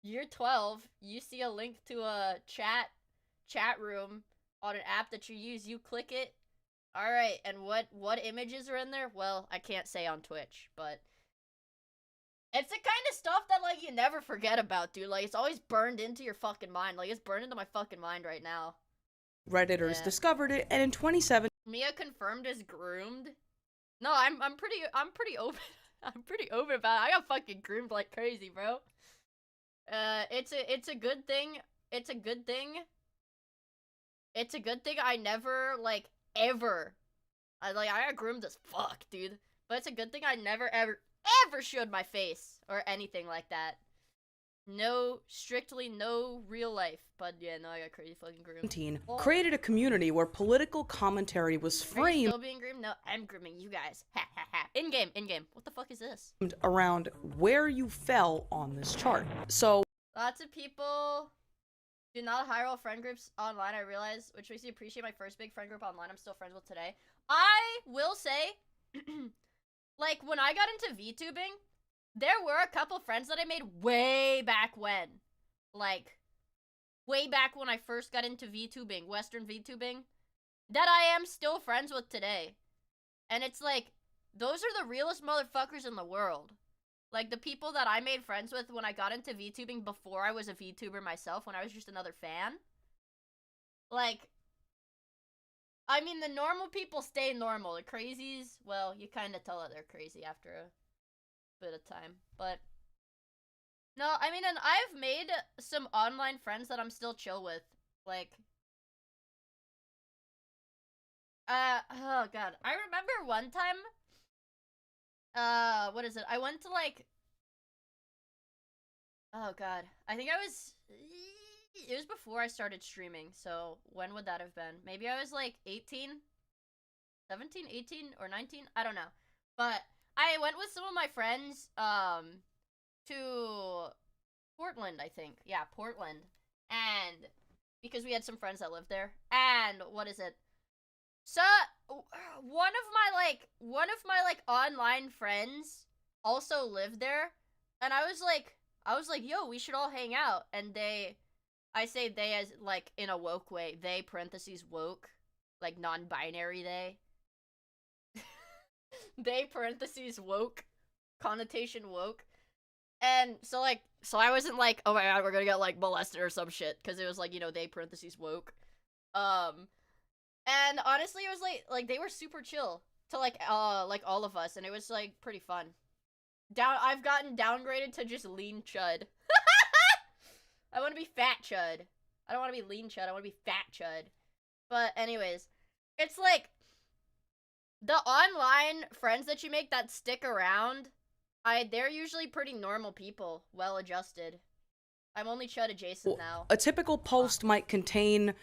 you're 12, you see a link to a chat room on an app that you use, you click it. Alright, and what images are in there? Well, I can't say on Twitch, but it's the kind of stuff that, like, you never forget about, dude. Like, it's always burned into your fucking mind. Like, it's burned into my fucking mind right now. Redditors discovered it, and in 2017, miia confirmed as groomed. No, I'm pretty open. I'm pretty open about it. I got fucking groomed like crazy, bro. It's a good thing. It's a good thing. It's a good thing I never, like, ever. I got groomed as fuck, dude. But it's a good thing I never, ever showed my face or anything like that. No, strictly no real life. But yeah, no, I got crazy fucking groomed. Created a community where political commentary was framed. Are you still being groomed? No, I'm grooming you guys. Ha ha ha. In game. What the fuck is this? Around where you fell on this chart. So lots of people do not hire friend groups online, I realize, which makes me appreciate my first big friend group online I'm still friends with today. I will say, like, when I got into VTubing, there were a couple friends that I made way back when. Like, way back when I first got into VTubing, Western VTubing, that I am still friends with today. And it's like, those are the realest motherfuckers in the world. Like, the people that I made friends with when I got into VTubing before I was a VTuber myself, when I was just another fan. Like, I mean, the normal people stay normal. The crazies, well, you kind of tell that they're crazy after a bit of time. But, no, I mean, and I've made some online friends that I'm still chill with. Like, oh god. I remember one time, what is it? I went to, like, oh god. I think it was before I started streaming, so when would that have been? Maybe I was, like, 18? 17, 18, or 19? I don't know. But I went with some of my friends, to Portland, I think. Yeah, Portland. And because we had some friends that lived there. And, what is it? So one of my online friends also lived there, and I was like, yo, we should all hang out. And I say they as like in a woke way. They parentheses woke, like non-binary they. They parentheses woke, connotation woke. And so I wasn't like, oh my god, we're gonna get like molested or some shit, because it was like, you know, they parentheses woke. And honestly, it was like they were super chill to like all of us, and it was like pretty fun. I've gotten downgraded to just lean chud. I want to be fat chud. I don't want to be lean chud. I want to be fat chud. But anyways, it's like the online friends that you make that stick around, they're usually pretty normal people, well adjusted. I'm only chud adjacent now. A typical post might contain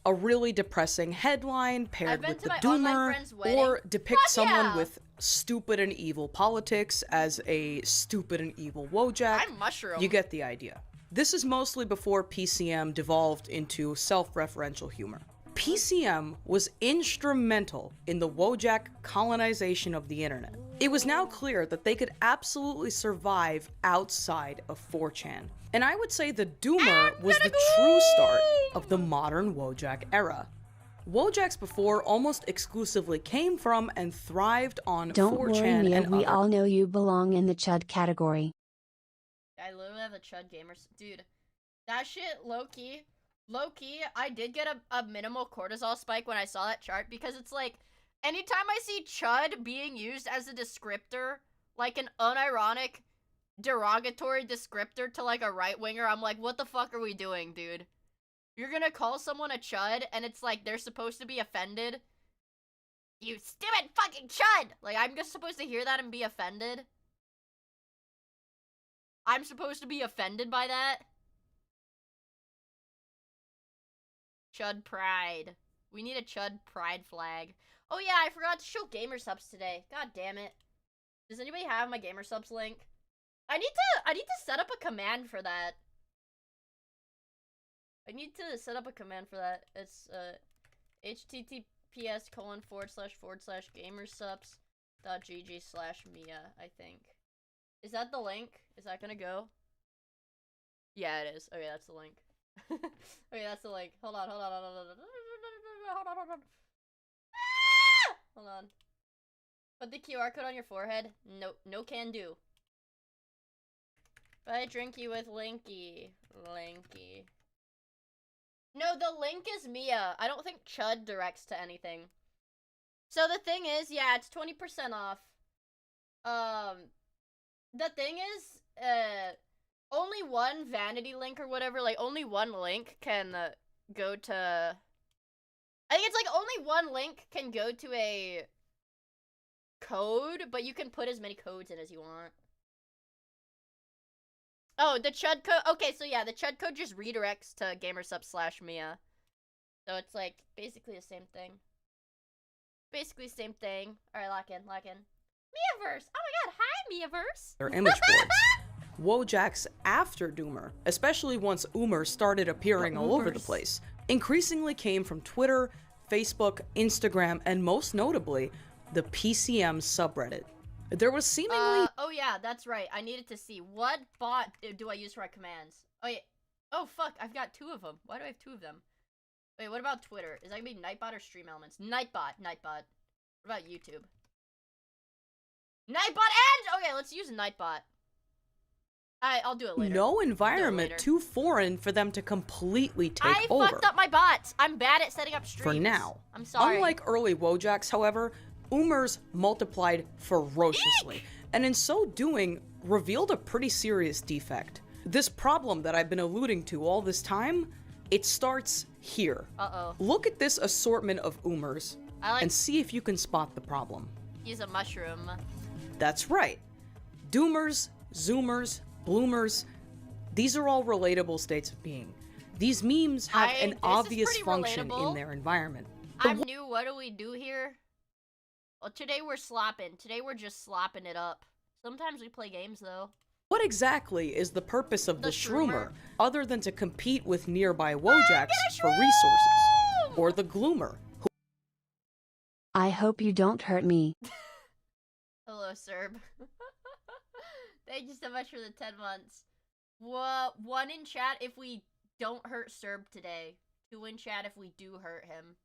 a really depressing headline paired with the doomer, or depict someone with stupid and evil politics as a stupid and evil wojack. I'm mushroom. You get the idea. This is mostly before PCM devolved into self-referential humor. PCM was instrumental in the wojack colonization of the internet. It was now clear that they could absolutely survive outside of 4chan. And I would say the doomer was the true start of the modern wojack era. Wojacks before almost exclusively came from and thrived on 4chan. Don't worry, Mia, and we all know you belong in the chud category. I literally have a chud gamers. Dude, that shit, low-key, I did get a minimal cortisol spike when I saw that chart, because it's like, anytime I see chud being used as a descriptor, like an unironic, derogatory descriptor to like a right-winger, I'm like, what the fuck are we doing, dude? You're gonna call someone a chud, and it's like they're supposed to be offended? You stupid fucking chud! Like, I'm just supposed to hear that and be offended? I'm supposed to be offended by that? Chud pride. We need a chud pride flag. Oh yeah, I forgot to show gamer subs today. God damn it. Does anybody have my gamer subs link? I need to set up a command for that. I need to set up a command for that. It's https://gamersubs.gg/miia, I think. Is that the link? Is that gonna go? Yeah, it is. Okay, that's the link. Okay, that's the link. Hold on. Hold on. Put the QR code on your forehead. No can do. Buy a drinky with Linky. No, the link is Mia. I don't think Chud directs to anything. So the thing is, yeah, it's 20% off. The thing is, only one vanity link or whatever, like, only one link can go to... I think it's like only one link can go to a code, but you can put as many codes in as you want. Oh, the chud code. Okay, so yeah, the chud code just redirects to gamersub/Mia. So it's like basically the same thing. Alright, lock in. Miaverse! Oh my god, hi, Miaverse! Their image boards. Wojacks after Doomer, especially once Oomer started appearing all over the place, increasingly came from Twitter, Facebook, Instagram, and most notably, the PCM subreddit. There was seemingly... oh yeah, that's right. I needed to see. What bot do I use for my commands? Oh yeah. Oh fuck, I've got 2 of them. Why do I have 2 of them? Wait, what about Twitter? Is that gonna be Nightbot or Stream Elements? Nightbot. What about YouTube? Nightbot and... Okay, let's use Nightbot. I'll do it later. No environment too foreign for them to completely take over. I fucked up my bots. I'm bad at setting up streams. For now. I'm sorry. Unlike early Wojacks, however, Oomers multiplied ferociously, and in so doing, revealed a pretty serious defect. This problem that I've been alluding to all this time, it starts here. Uh-oh. Look at this assortment of Oomers, and see if you can spot the problem. He's a mushroom. That's right. Doomers, Zoomers, Bloomers, these are all relatable states of being. These memes have an obvious function in their environment. I'm new, what do we do here? Well, today we're slopping. Today we're just slopping it up. Sometimes we play games, though. What exactly is the purpose of the Shroomer, other than to compete with nearby Wojacks for resources? Or the Gloomer, I hope you don't hurt me. Hello, Serb. Thank you so much for the 10 months. One in chat if we don't hurt Serb today. 2 in chat if we do hurt him.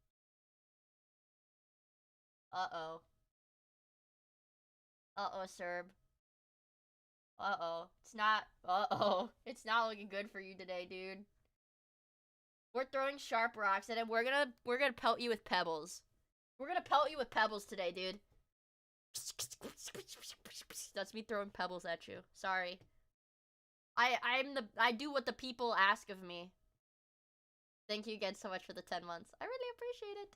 Uh-oh. Uh-oh, Serb. Uh-oh. It's not looking good for you today, dude. We're throwing sharp rocks at him. We're gonna pelt you with pebbles. We're gonna pelt you with pebbles today, dude. That's me throwing pebbles at you. Sorry. I do what the people ask of me. Thank you again so much for the 10 months. I really appreciate it.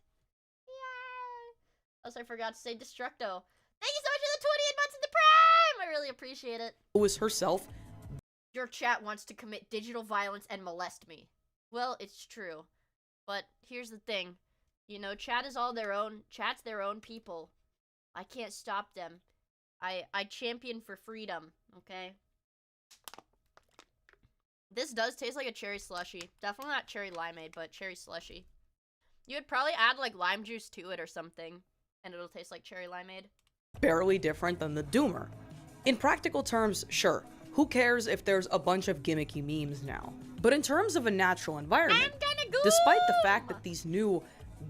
Yeah. Also, I forgot to say Destructo. Thank you so much for the 28 months in the Prime! I really appreciate it. It was herself. Your chat wants to commit digital violence and molest me. Well, it's true. But here's the thing. You know, chat is all their own. Chat's their own people. I can't stop them. I champion for freedom, okay? This does taste like a cherry slushy. Definitely not cherry limeade, but cherry slushy. You would probably add, like, lime juice to it or something, and it'll taste like cherry limeade. Barely different than the Doomer. In practical terms, sure. Who cares if there's a bunch of gimmicky memes now? But in terms of a natural environment, despite the fact that these new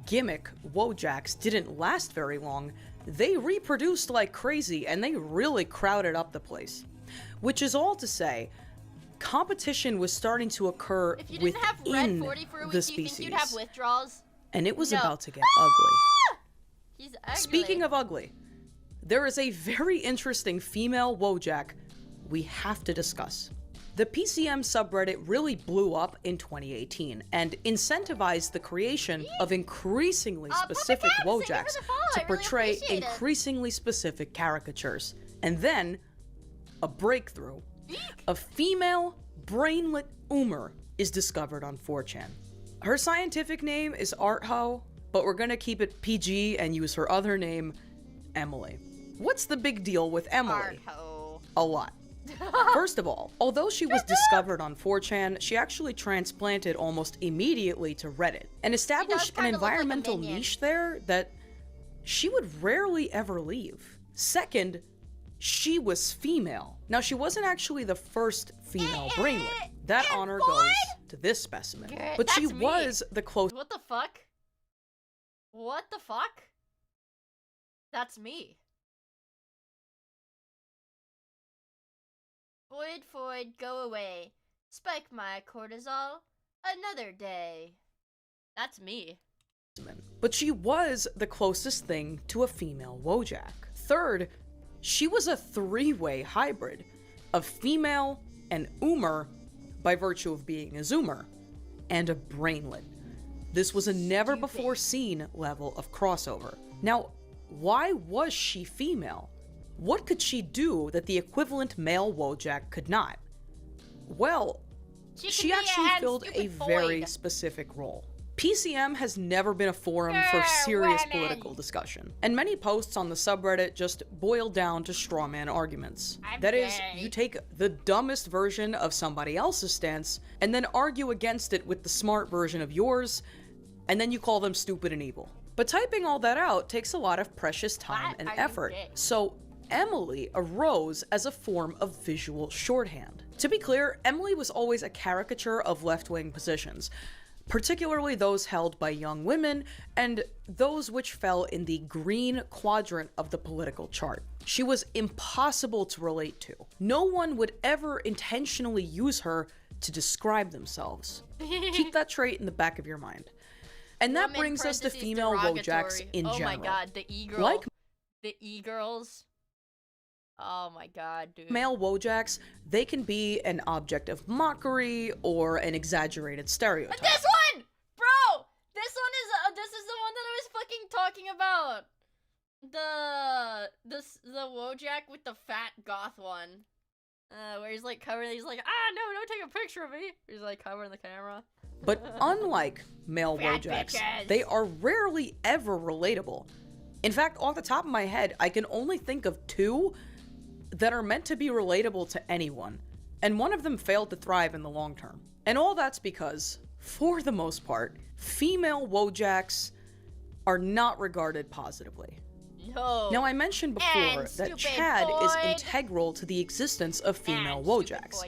gimmick Wojaks didn't last very long, they reproduced like crazy and they really crowded up the place. Which is all to say, competition was starting to occur if you didn't have red 40 for a week, the do you species. think you'd have withdrawals? And it was about to get ugly. He's ugly. Speaking of ugly, there is a very interesting female Wojak we have to discuss. The PCM subreddit really blew up in 2018 and incentivized the creation of increasingly specific Wojaks to portray increasingly specific caricatures. And then, a breakthrough. A female brainlet Umer is discovered on 4chan. Her scientific name is Artho, but we're gonna keep it PG and use her other name, Emily. What's the big deal with Emily? Artho. A lot. First of all, although she was discovered on 4chan, she actually transplanted almost immediately to Reddit and established an environmental niche there that she would rarely ever leave. Second, she was female. Now, she wasn't actually the first female brainlet. That honor goes to this specimen. But she was the closest. What the fuck? What the fuck? That's me. Void, go away. Spike my cortisol. Another day. That's me. But she was the closest thing to a female Wojak. Third, she was a three-way hybrid of female and Umer by virtue of being a Zoomer, and a brainlet. This was a never-before-seen level of crossover. Now, why was she female? What could she do that the equivalent male Wojak could not? Well, she actually filled a very specific role. PCM has never been a forum for serious political discussion, and many posts on the subreddit just boil down to strawman arguments. That is, you take the dumbest version of somebody else's stance, and then argue against it with the smart version of yours, and then you call them stupid and evil. But typing all that out takes a lot of precious time and effort, so Emily arose as a form of visual shorthand. To be clear, Emily was always a caricature of left-wing positions, particularly those held by young women, and those which fell in the green quadrant of the political chart. She was impossible to relate to. No one would ever intentionally use her to describe themselves. Keep that trait in the back of your mind. And that brings us to female Wojaks in general. Oh my god, the e-girl. Like the e-girls. Oh my god, dude. Male Wojaks, they can be an object of mockery or an exaggerated stereotype. This one! Bro! This is the one that I was fucking talking about. The Wojak with the fat goth one. Where he's like covering, he's like, ah, no, don't take a picture of me. He's like covering the camera. But unlike male Wojaks, they are rarely ever relatable. In fact, off the top of my head, I can only think of two that are meant to be relatable to anyone, and one of them failed to thrive in the long term. And all that's because, for the most part, female Wojaks are not regarded positively. No. Now, I mentioned before that Chad is integral to the existence of female Wojaks.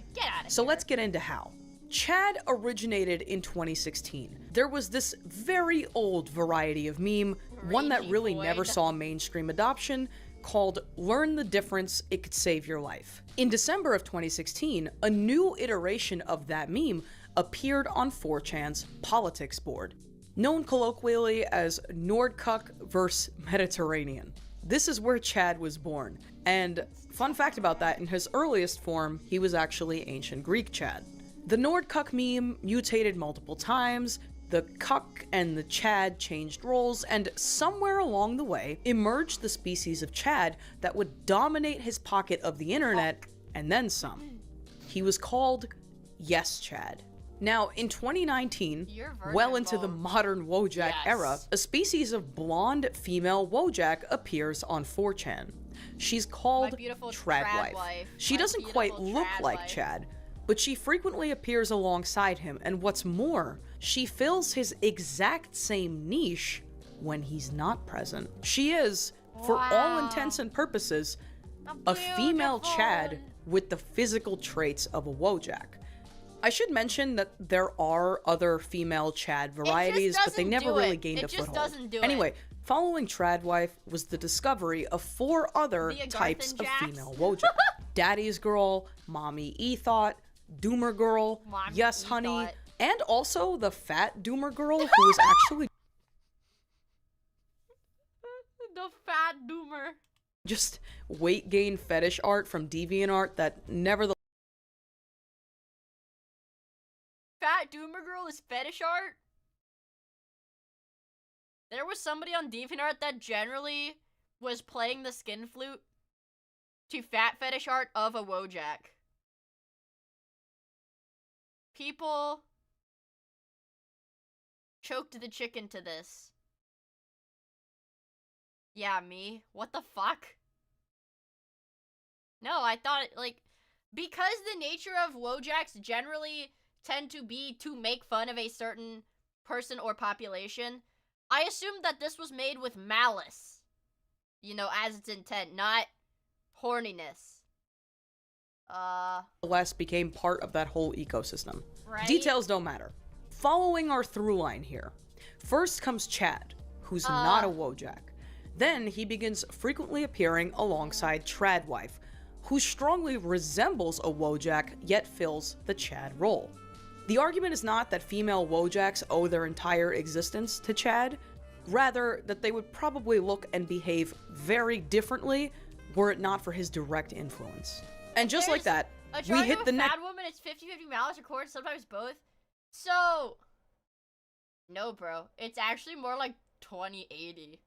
So let's get into how. Chad originated in 2016. There was this very old variety of meme, one that really never saw mainstream adoption, called Learn the Difference, It Could Save Your Life. In December of 2016, a new iteration of that meme appeared on 4chan's politics board, known colloquially as Nordcuck vs. Mediterranean. This is where Chad was born, and fun fact about that, in his earliest form, he was actually ancient Greek Chad. The Nordcuck meme mutated multiple times, the cuck and the Chad changed roles, and somewhere along the way emerged the species of Chad that would dominate his pocket of the internet, and then some. He was called Yes Chad. Now, in 2019, well into the modern Wojak era, a species of blonde female Wojak appears on 4chan. She's called Tradwife. She doesn't quite look like Chad, but she frequently appears alongside him, and what's more, she fills his exact same niche when he's not present. She is, for all intents and purposes, a female Chad with the physical traits of a Wojak. I should mention that there are other female Chad varieties, but they never really gained a foothold. Anyway, following Tradwife was the discovery of 4 other types of female Wojak. Daddy's Girl, Mommy Ethot, Doomer Girl, Yes Honey, and also the fat Doomer Girl who was actually the fat Doomer. Just weight gain fetish art from DeviantArt that nevertheless. Fat Doomer Girl is fetish art? There was somebody on DeviantArt that generally was playing the skin flute to fat fetish art of a Wojak. People choked the chicken to this. Yeah, me. What the fuck? No, I thought, like, because the nature of Wojaks generally tend to be to make fun of a certain person or population, I assumed that this was made with malice. You know, as its intent, not horniness. Became part of that whole ecosystem. Right? Details don't matter. Following our through line here, first comes Chad, who's not a Wojak. Then he begins frequently appearing alongside Tradwife, who strongly resembles a Wojak yet fills the Chad role. The argument is not that female Wojaks owe their entire existence to Chad, rather that they would probably look and behave very differently were it not for his direct influence. And just like that, we hit the next. Fat woman, it's 50-50 malice or court, sometimes both. So, no, bro, it's actually more like 20-80.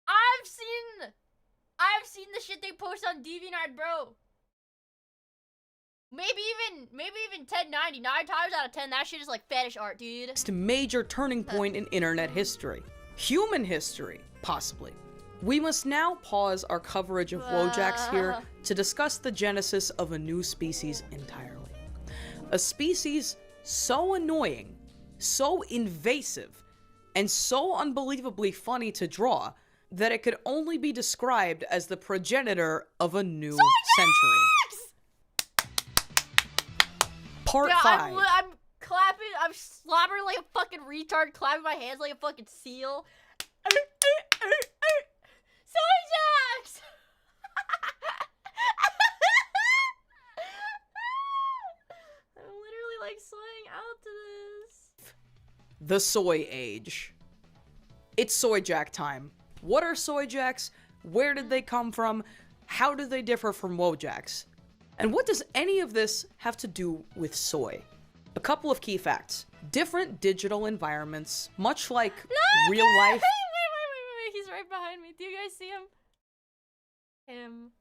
I've seen the shit they post on DeviantArt, bro. Maybe even 1090. 9 times out of 10, that shit is like fetish art, dude. It's a major turning point in internet history. Human history, possibly. We must now pause our coverage of Wojaks here to discuss the genesis of a new species entirely. A species so annoying, so invasive, and so unbelievably funny to draw that it could only be described as the progenitor of a new century. Part 5. I'm clapping, I'm slobbering like a fucking retard, clapping my hands like a fucking seal. Sojax! I'm literally like slaying out to this. The soy age. It's Soyjak time. What are Soyjaks? Where did they come from? How do they differ from Wojaks? And what does any of this have to do with soy? A couple of key facts. Different digital environments, much like real life. Wait, he's right behind me. Do you guys see him? Him.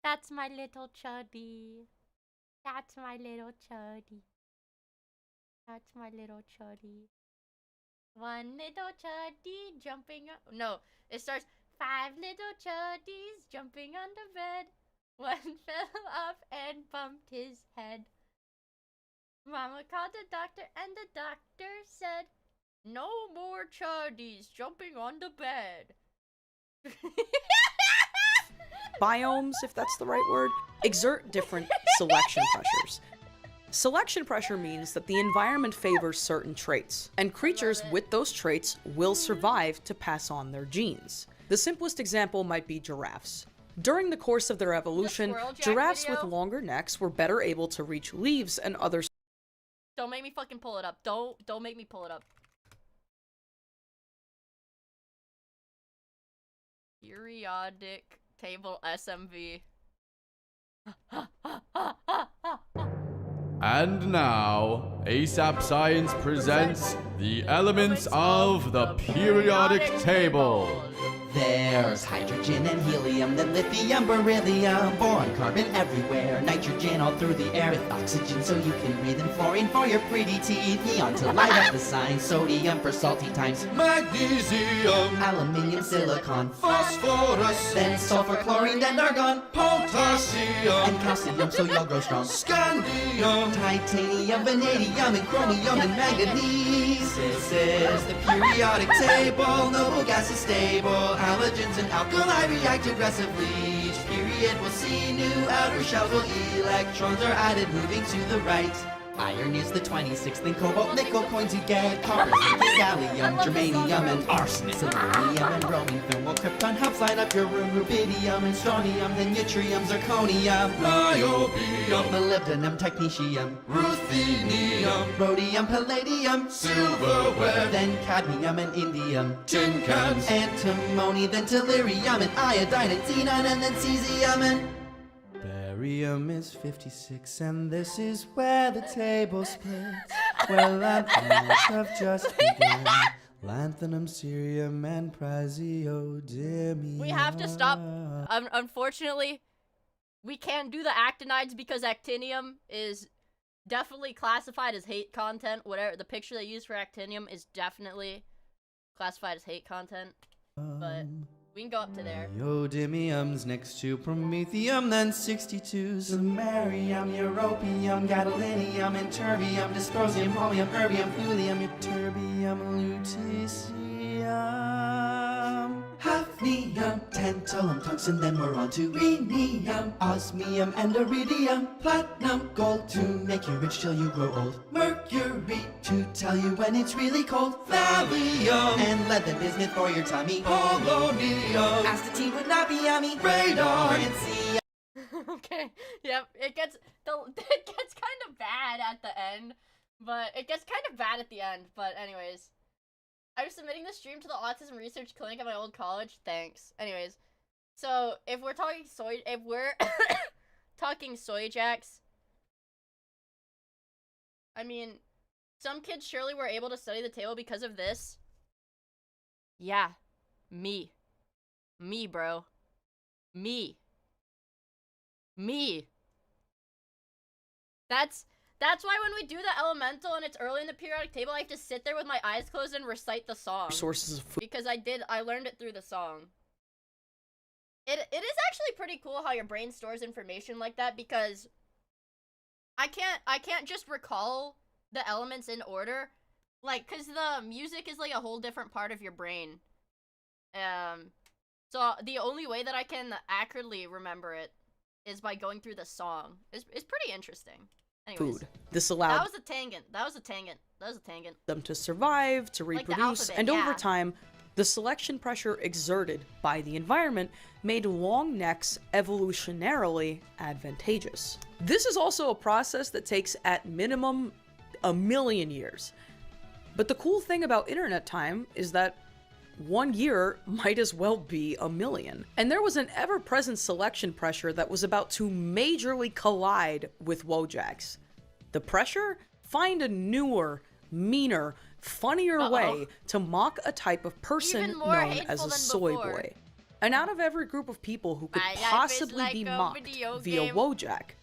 That's my little chuddy. That's my little chuddy. That's my little chuddy. One little chuddy jumping up. No, it starts 5 little chuddies jumping on the bed. One fell up and bumped his head. Mama called the doctor and the doctor said, No more chuddies jumping on the bed. Biomes, if that's the right word, exert different selection pressures. Selection pressure means that the environment favors certain traits, and creatures with those traits will survive to pass on their genes. The simplest example might be giraffes. During the course of their evolution, giraffes with longer necks were better able to reach leaves and other— Don't make me fucking pull it up. Don't make me pull it up. Periodic table SMV. And now, ASAP Science presents the elements of the periodic table. There's hydrogen and helium, then lithium, beryllium, boron, carbon everywhere, nitrogen all through the air with oxygen so you can breathe, and fluorine for your pretty teeth, neon to light up the signs, sodium for salty times, Magnesium, aluminium, silicon, phosphorus, then sulfur, chlorine, then argon, potassium, and calcium so you'll grow strong, scandium, titanium, vanadium, and chromium, and manganese. This is the periodic table, noble gas is stable, halogens and alkali react aggressively. Each period will see new outer shells while electrons are added, moving to the right. Iron is the 26th, then cobalt, nickel coins you get, copper, zinc, gallium, germanium, and arsenic, selenium, and bromine, thermal, krypton helps light up your room, rubidium, and strontium, then yttrium, zirconium, niobium, molybdenum, technetium, ruthenium, rhodium, palladium, silverware, then cadmium and indium, tin cans, antimony, then tellurium, and iodine, and xenon, and then cesium, and barium is 56, and this is where the table splits. Well, lanthanides have just begun. Lanthanum, cerium, and praseodymium. We have to stop. Unfortunately, we can't do the actinides because actinium is definitely classified as hate content. Whatever the picture they use for actinium is definitely classified as hate content. But we can go up to there. Neodymium's next to promethium, then 62. Samarium, europium, gadolinium, and terbium, dysprosium, holmium, erbium, thulium, ytterbium, lutetium, hafnium, tantalum, tungsten, then we're on to rhenium, osmium, and iridium, platinum, gold to make you rich till you grow old, mercury to tell you when it's really cold, thallium, and lead, then bismuth for your tummy, polonium, astatine would not be yummy, radar, and sea. Okay, yep, it gets kind of bad at the end, but it gets kind of bad at the end, but anyways. I'm submitting the stream to the Autism Research Clinic at my old college. Thanks. Anyways, so if we're talking talking soy jacks, I mean, some kids surely were able to study the table because of this. Yeah, me, bro, me. That's why when we do the elemental and it's early in the periodic table, I have to sit there with my eyes closed and recite the song. Sources of food. Because I learned it through the song. It is actually pretty cool how your brain stores information like that, because I can't just recall the elements in order. Like, cause the music is like a whole different part of your brain. So the only way that I can accurately remember it is by going through the song. It's pretty interesting. Anyways, Food. This allowed that was a tangent. them to survive, to reproduce, like alphabet, and over yeah. time, the selection pressure exerted by the environment made long necks evolutionarily advantageous. This is also a process that takes at minimum 1 million years. But the cool thing about internet time is that 1 year might as well be 1 million. And there was an ever-present selection pressure that was about to majorly collide with Wojaks. The pressure? Find a newer, meaner, funnier way to mock a type of person known as a soy boy. And out of every group of people who could possibly be mocked via Wojak,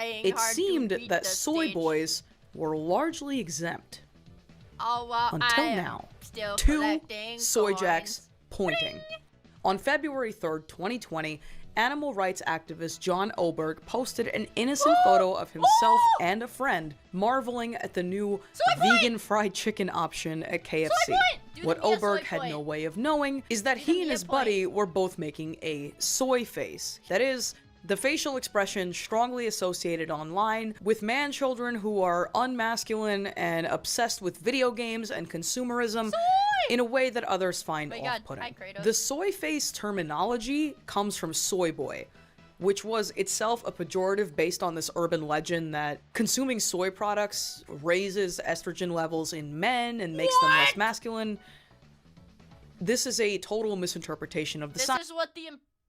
it seemed that soy boys were largely exempt. Until now. Two soy jacks pointing. On February 3rd, 2020, animal rights activist John Oberg posted an innocent photo of himself and a friend marveling at the new vegan fried chicken option at KFC. What Oberg had no way of knowing is that he and his buddy were both making a soy face. That is, the facial expression strongly associated online with man-children who are unmasculine and obsessed with video games and consumerism in a way that others find off-putting. The soy face terminology comes from soy boy, which was itself a pejorative based on this urban legend that consuming soy products raises estrogen levels in men and makes them less masculine. This is a total misinterpretation of the science.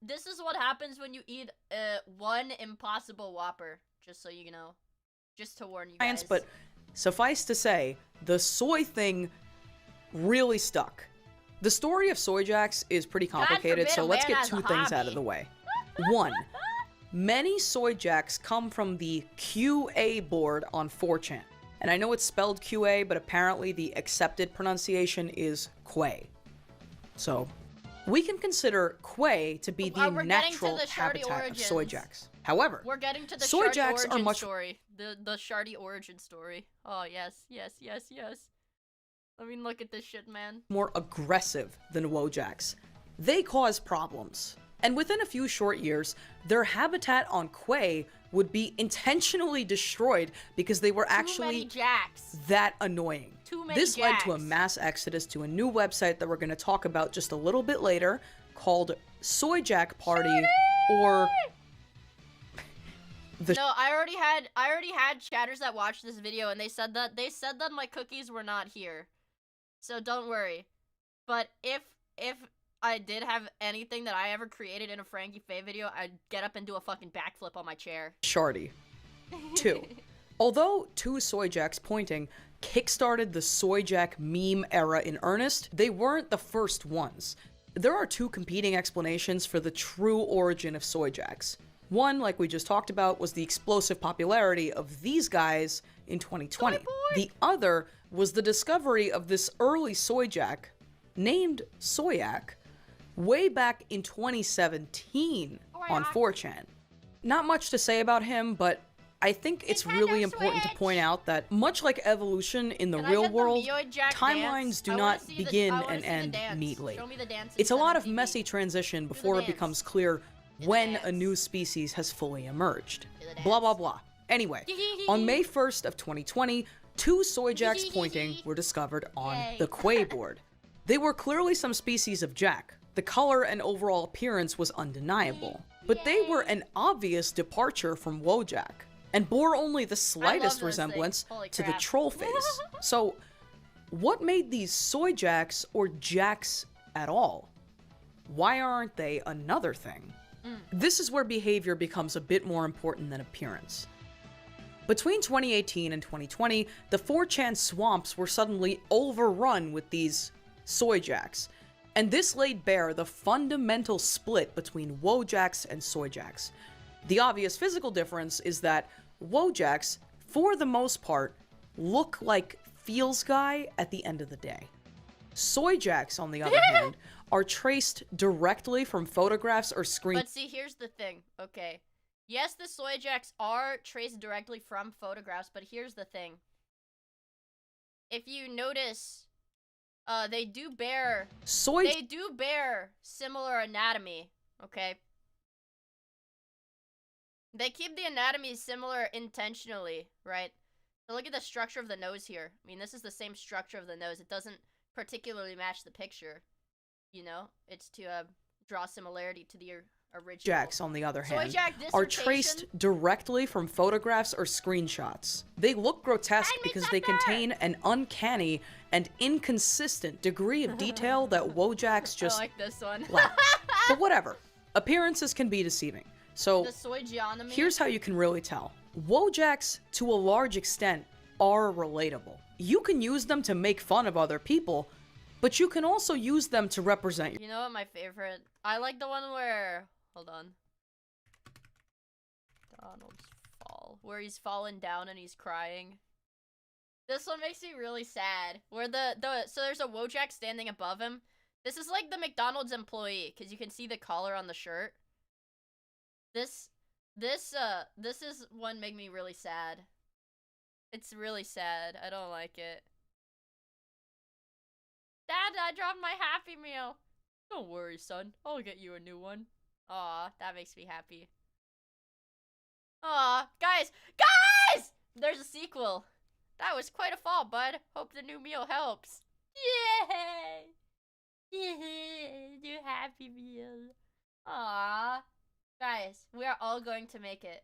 This is what happens when you eat one Impossible Whopper, just so you know. Just to warn you guys. But suffice to say, the soy thing really stuck. The story of soy jacks is pretty complicated, so let's get two things out of the way. One, many soy jacks come from the QA board on 4chan. And I know it's spelled QA, but apparently the accepted pronunciation is Quay. So we can consider Quay to be the natural habitat of soy jacks. However, we're getting to the soy jacks are much story. The shardy origin story. Oh yes, yes, yes, yes. I mean, look at this shit, man. More aggressive than wojacks. They cause problems. And within a few short years, their habitat on Quay would be intentionally destroyed because they were actually that annoying. This led to a mass exodus to a new website that we're going to talk about just a little bit later called Soy Jack Party or No, I already had chatters that watched this video and they said that my cookies were not here. So don't worry. But if I did have anything that I ever created in a Frankie Faye video, I'd get up and do a fucking backflip on my chair. Shardy. 2. Although two soy jacks pointing kickstarted the soy jack meme era in earnest, they weren't the first ones. There are two competing explanations for the true origin of soy jacks. One, like we just talked about, was the explosive popularity of these guys in 2020. The other was the discovery of this early soy jack named Soyak way back in 2017 on 4chan. Not much to say about him, but I think it's really important to point out that much like evolution in the real world, timelines do not begin and end neatly. It's a lot of messy transition before it becomes clear when a new species has fully emerged. Blah blah blah. Anyway, on May 1st of 2020, two soy jacks pointing were discovered on the Quay board. They were clearly some species of jack. The color and overall appearance was undeniable, but they were an obvious departure from Wojak, and bore only the slightest resemblance to the troll face. So, what made these soy jacks or jacks at all? Why aren't they another thing? This is where behavior becomes a bit more important than appearance. Between 2018 and 2020, the 4chan swamps were suddenly overrun with these soy jacks, and this laid bare the fundamental split between wojacks and soy jacks. The obvious physical difference is that wojacks, for the most part, look like feels guy at the end of the day. Soy jacks, on the other hand, are traced directly from photographs or screen. But see, here's the thing, okay. Yes, the soy jacks are traced directly from photographs, but here's the thing. If you notice, they do bear similar anatomy, okay? They keep the anatomy similar intentionally, right? So look at the structure of the nose here. I mean, this is the same structure of the nose. It doesn't particularly match the picture, you know? It's to draw similarity to the original. Jacks, on the other hand, are traced directly from photographs or screenshots. They look grotesque because they contain an uncanny and inconsistent degree of detail that wojacks just I like this one. lack. But whatever. Appearances can be deceiving. So, here's how you can really tell. Wojacks, to a large extent, are relatable. You can use them to make fun of other people, but you can also use them to represent. You know what my favorite? I like the one where... Hold on. Donald's fall. Where he's fallen down and he's crying. This one makes me really sad. Where so there's a wojak standing above him. This is like the McDonald's employee, because you can see the collar on the shirt. This is one make me really sad. It's really sad. I don't like it. Dad, I dropped my Happy Meal. Don't worry, son. I'll get you a new one. Aw, that makes me happy. Aw, guys! Guys! There's a sequel. That was quite a fall, bud. Hope the new meal helps. Yay! New Happy Meal. Aw. Guys, we are all going to make it.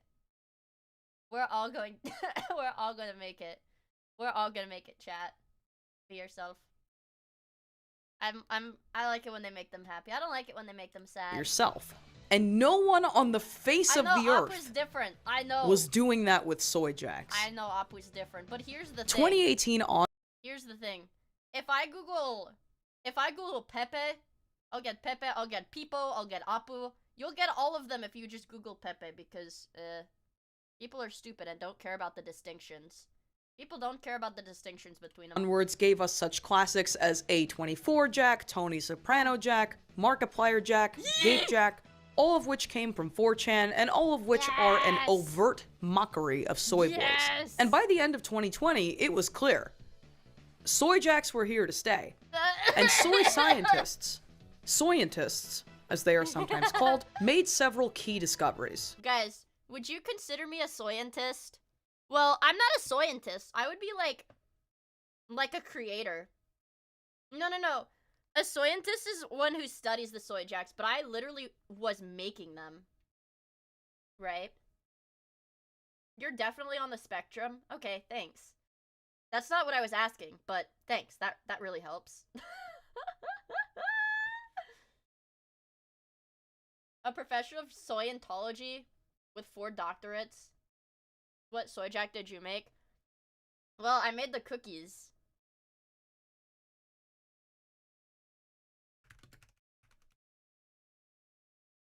We're all going we're all gonna make it. We're all gonna make it, chat. Be yourself. I like it when they make them happy. I don't like it when they make them sad. Yourself. And no one on the face of the Appu's earth different. I know. was doing that with Soy Jacks. I know Appu's different, but here's the thing. 2018 on. Here's the thing. If I Google Pepe, I'll get Pepe, I'll get Pipo, I'll get Appu. You'll get all of them if you just Google Pepe because people are stupid and don't care about the distinctions. People don't care about the distinctions between them. Onwards gave us such classics as A24 Jack, Tony Soprano Jack, Markiplier Jack, Gape Jack, all of which came from 4chan, and all of which are an overt mockery of soy boys. And by the end of 2020, it was clear. Soy Jacks were here to stay. And soy scientists, as they are sometimes called, made several key discoveries. Guys, would you consider me a soyentist? Well, I'm not a soyentist. I would be like a creator. No. A soyentist is one who studies the soy jacks, but I literally was making them. Right? You're definitely on the spectrum. Okay, thanks. That's not what I was asking, but thanks. That really helps. A professor of soyentology with 4 doctorates. What soy jack did you make? Well, I made the cookies.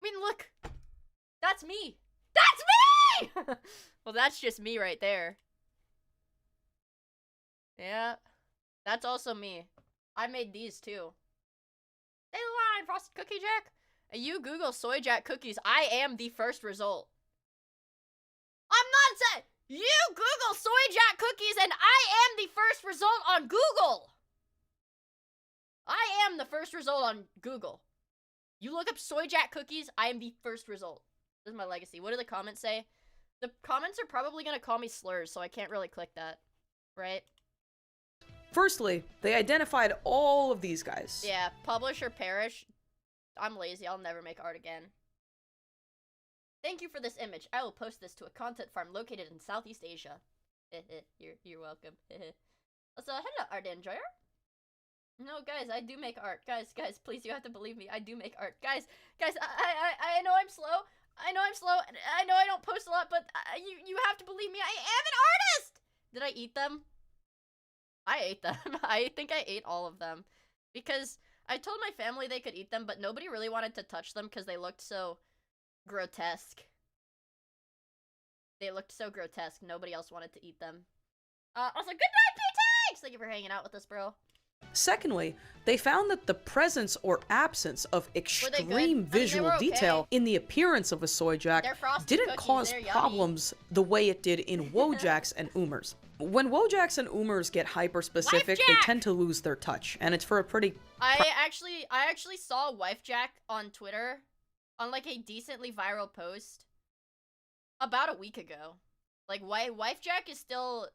I mean, look! That's me! That's me! Well, that's just me right there. Yeah. That's also me. I made these too. Stay the line, Frosted Cookie Jack! You Google soy jack cookies, I am the first result. I'm not saying you Google soy jack cookies and I am the first result on Google. I am the first result on Google. You look up soy jack cookies, I am the first result. This is my legacy. What do the comments say? The comments are probably gonna call me slurs, so I can't really click that, right? Firstly, they identified all of these guys. Yeah, publish or perish. I'm lazy, I'll never make art again. Thank you for this image. I will post this to a content farm located in Southeast Asia. You're welcome. So, hello, art enjoyer. No, guys, I do make art. Guys, please, you have to believe me. I do make art. Guys, I know I'm slow. I know I'm slow. I know I don't post a lot, but you have to believe me. I am an artist! Did I eat them? I ate them. I think I ate all of them. Because I told my family they could eat them, but nobody really wanted to touch them because they looked so grotesque. They looked so grotesque. Nobody else wanted to eat them. Also, good night, P-Tanks! Thank you for hanging out with us, bro. Secondly, they found that the presence or absence of extreme visual detail in the appearance of a soy jack didn't cause problems the way it did in Wojaks and Oomers. When Wojaks and Oomers get hyper-specific, they tend to lose their touch, and it's for a pretty... I actually saw Wife Jack on Twitter on like a decently viral post about a week ago. Like, Wife Jack is still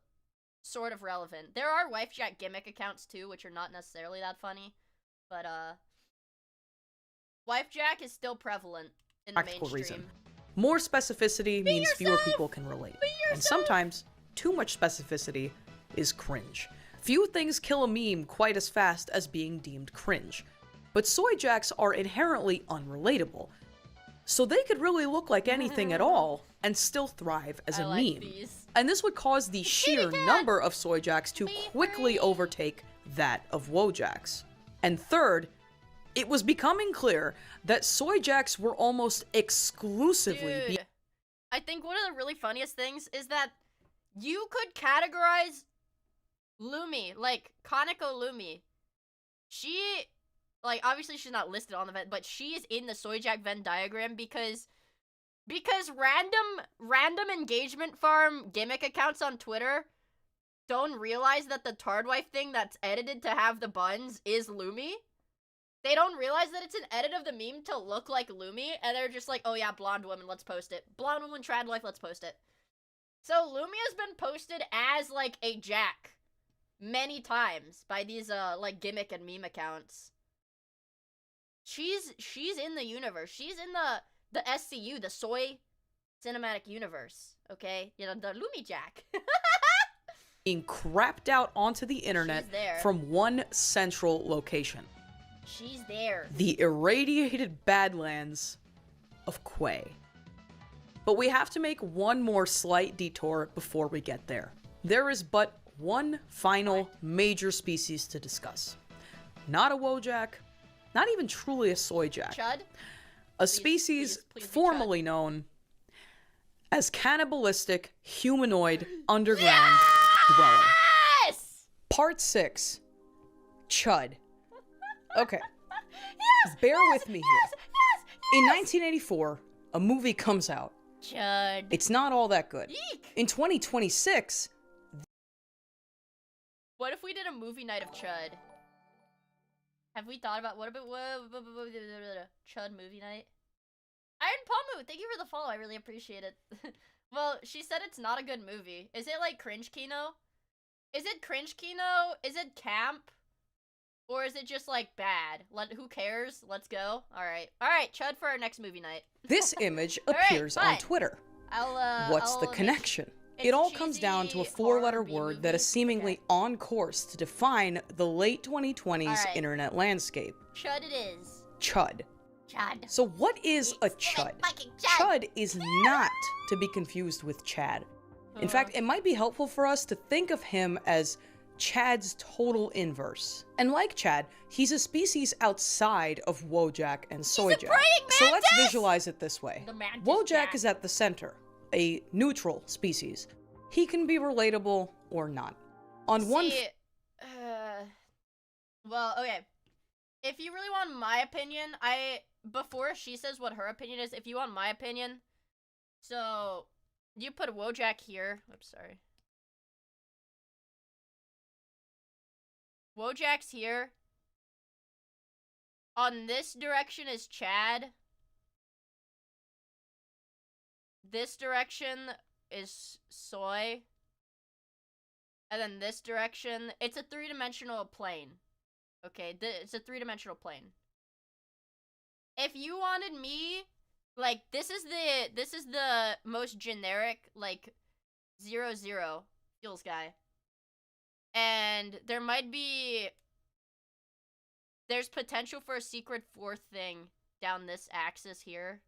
sort of relevant. There are Wife Jack gimmick accounts too, which are not necessarily that funny, but Wife Jack is still prevalent in the mainstream. Reason. More specificity means fewer people can relate, and sometimes too much specificity is cringe. Few things kill a meme quite as fast as being deemed cringe, but soy jacks are inherently unrelatable, so they could really look like anything at all and still thrive as a meme. And this would cause the sheer number of soy jacks to quickly overtake that of Wojaks. And third, it was becoming clear that soy jacks were almost exclusively... Dude, I think one of the really funniest things is that you could categorize Lumi, like, Kaneko Lumi. She, like, obviously she's not listed on the Venn, but she is in the soy jack Venn diagram because Because random engagement farm gimmick accounts on Twitter don't realize that the Tardwife thing that's edited to have the buns is Lumi. They don't realize that it's an edit of the meme to look like Lumi, and they're just like, oh yeah, blonde woman, let's post it. Blonde woman, trad life, let's post it. So Lumi has been posted as, like, a Jack many times by these, like, gimmick and meme accounts. She's in the universe. She's in the SCU, the Soy Cinematic Universe, okay? You know, the Lumi Jack. Being crapped out onto the internet from one central location. She's there. The irradiated Badlands of Quay. But we have to make one more slight detour before we get there. There is but one final major species to discuss. Not a Wojak, not even truly a soy jack. Chud? A species formerly known as cannibalistic humanoid underground dweller. Part 6. Chud. Okay. Bear with me here. In 1984, a movie comes out. Chud. It's not all that good. Eek. In 2026... What if we did a movie night of Chud? Have we thought about what about Chud movie night? Iron Palmu, thank you for the follow. I really appreciate it. Well, she said it's not a good movie. Is it like cringe kino? Is it cringe kino? Is it camp? Or is it just like bad? Who cares? Let's go. All right, Chud for our next movie night. This image appears on Twitter. What's the connection? It all comes down to a 4-letter word that is seemingly on course to define the late 2020s internet landscape. Chud it is. Chud. Chud. So what is a chud? Chud is not to be confused with Chad. In fact, it might be helpful for us to think of him as Chad's total inverse. And like Chad, he's a species outside of Wojak and Soyjack. So let's visualize it this way. Wojak is at the center, a neutral species. He can be relatable or not. On one... Well, okay. If you really want my opinion, before she says what her opinion is, if you want my opinion, so you put Wojak here. Oops, sorry. Wojak's here. On this direction is Chad. This direction is Soy. And then this direction, it's a 3-dimensional plane. Okay, it's a 3-dimensional plane. If you wanted me, like, this is the most generic, like, 0-0 feels guy. And there's potential for a secret 4th thing down this axis here.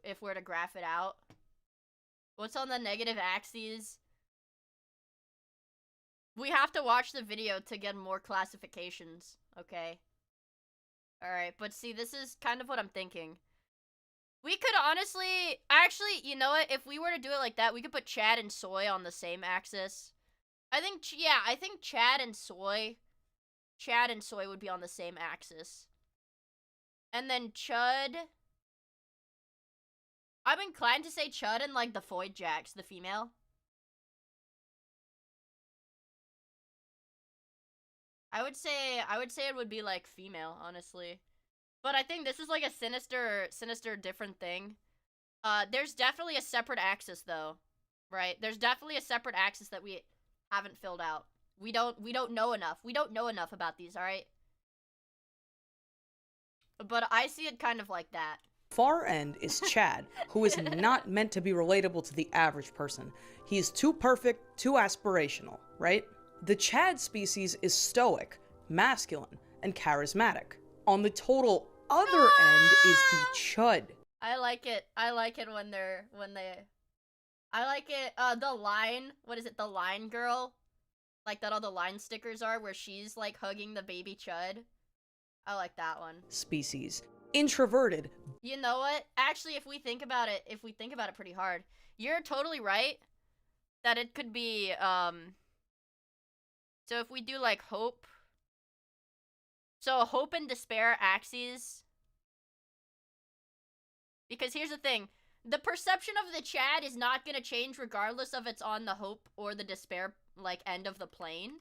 If we're to graph it out. What's on the negative axes? We have to watch the video to get more classifications, okay? Alright, but see, this is kind of what I'm thinking. We could honestly... Actually, you know what? If we were to do it like that, we could put Chad and Soy on the same axis. I think Chad and Soy would be on the same axis. And then Chud... I'm inclined to say Chud and, like, the Foyd Jacks, the female. I would say it would be, like, female, honestly. But I think this is, like, a sinister different thing. There's definitely a separate axis, though. Right? There's definitely a separate axis that we haven't filled out. We don't know enough. We don't know enough about these, alright? But I see it kind of like that. Far end is Chad, who is not meant to be relatable to the average person. He is too perfect, too aspirational, right? The Chad species is stoic, masculine, and charismatic. On the total other end is the Chud. I like it when I like it, the line, what is it, the line girl? Like that all the line stickers are, where she's, like, hugging the baby Chud. I like that one. Species. Introverted. You know what? Actually, if we think about it pretty hard, you're totally right that it could be, so if we do, like, Hope, So hope and despair axes. Because here's the thing. The perception of the Chad is not going to change regardless of it's on the hope or the despair, like, end of the plane.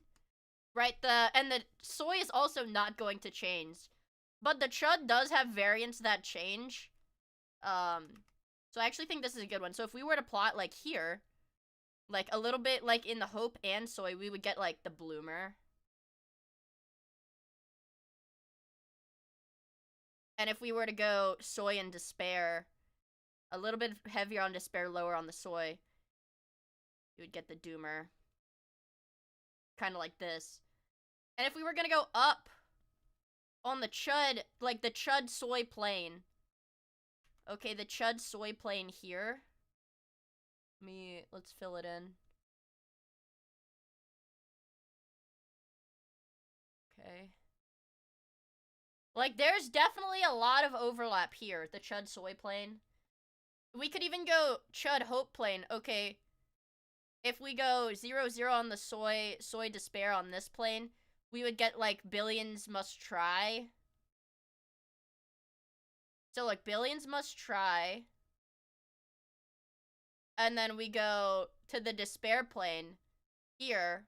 Right? And the soy is also not going to change. But the chud does have variants that change. So I actually think this is a good one. So if we were to plot, like, here, like, a little bit, like, in the hope and soy, we would get, like, the bloomer. And if we were to go soy and despair, a little bit heavier on despair, lower on the soy, you would get the doomer. Kind of like this. And if we were gonna go up on the chud, like the chud soy plane. Okay, the chud soy plane here. Let's fill it in. Okay. Like, there's definitely a lot of overlap here, the chud soy plane. We could even go chud hope plane. Okay. If we go 0, 0 on the soy despair on this plane, we would get, like, billions must try. So, like, billions must try. And then we go to the despair plane here.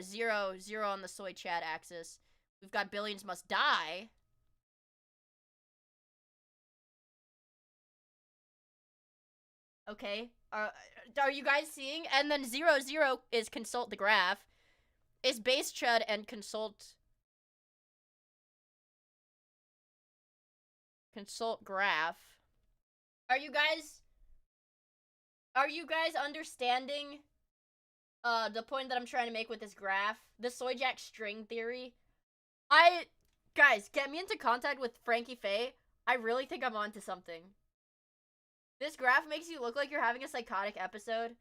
0, 0 on the soy Chad axis. We've got billions must die. Okay. Are you guys seeing? And then 0, 0 is consult the graph. Is base chud and consult graph. Are you guys understanding the point that I'm trying to make with this graph? The soy jack string theory? Guys, get me into contact with Frankie Faye. I really think I'm onto something. This graph makes you look like you're having a psychotic episode.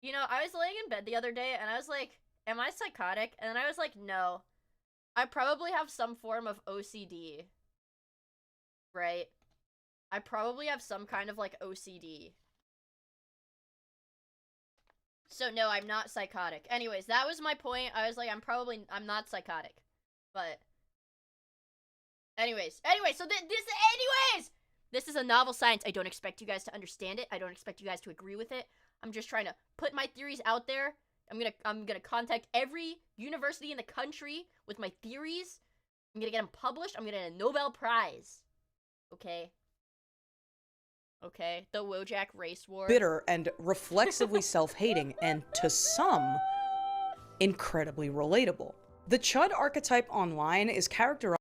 You know, I was laying in bed the other day, and I was like, am I psychotic? And then I was like, no. I probably have some form of OCD. Right? I probably have some kind of, like, OCD. So, no, I'm not psychotic. Anyways, that was my point. I was like, I'm not psychotic. But... Anyways, so this is a novel science. I don't expect you guys to understand it. I don't expect you guys to agree with it. I'm just trying to put my theories out there. I'm gonna contact every university in the country with my theories. I'm gonna get them published. I'm gonna get a Nobel Prize. Okay? Okay, the Wojak race war. Bitter and reflexively self-hating, and to some, incredibly relatable. The chud archetype online is characterized.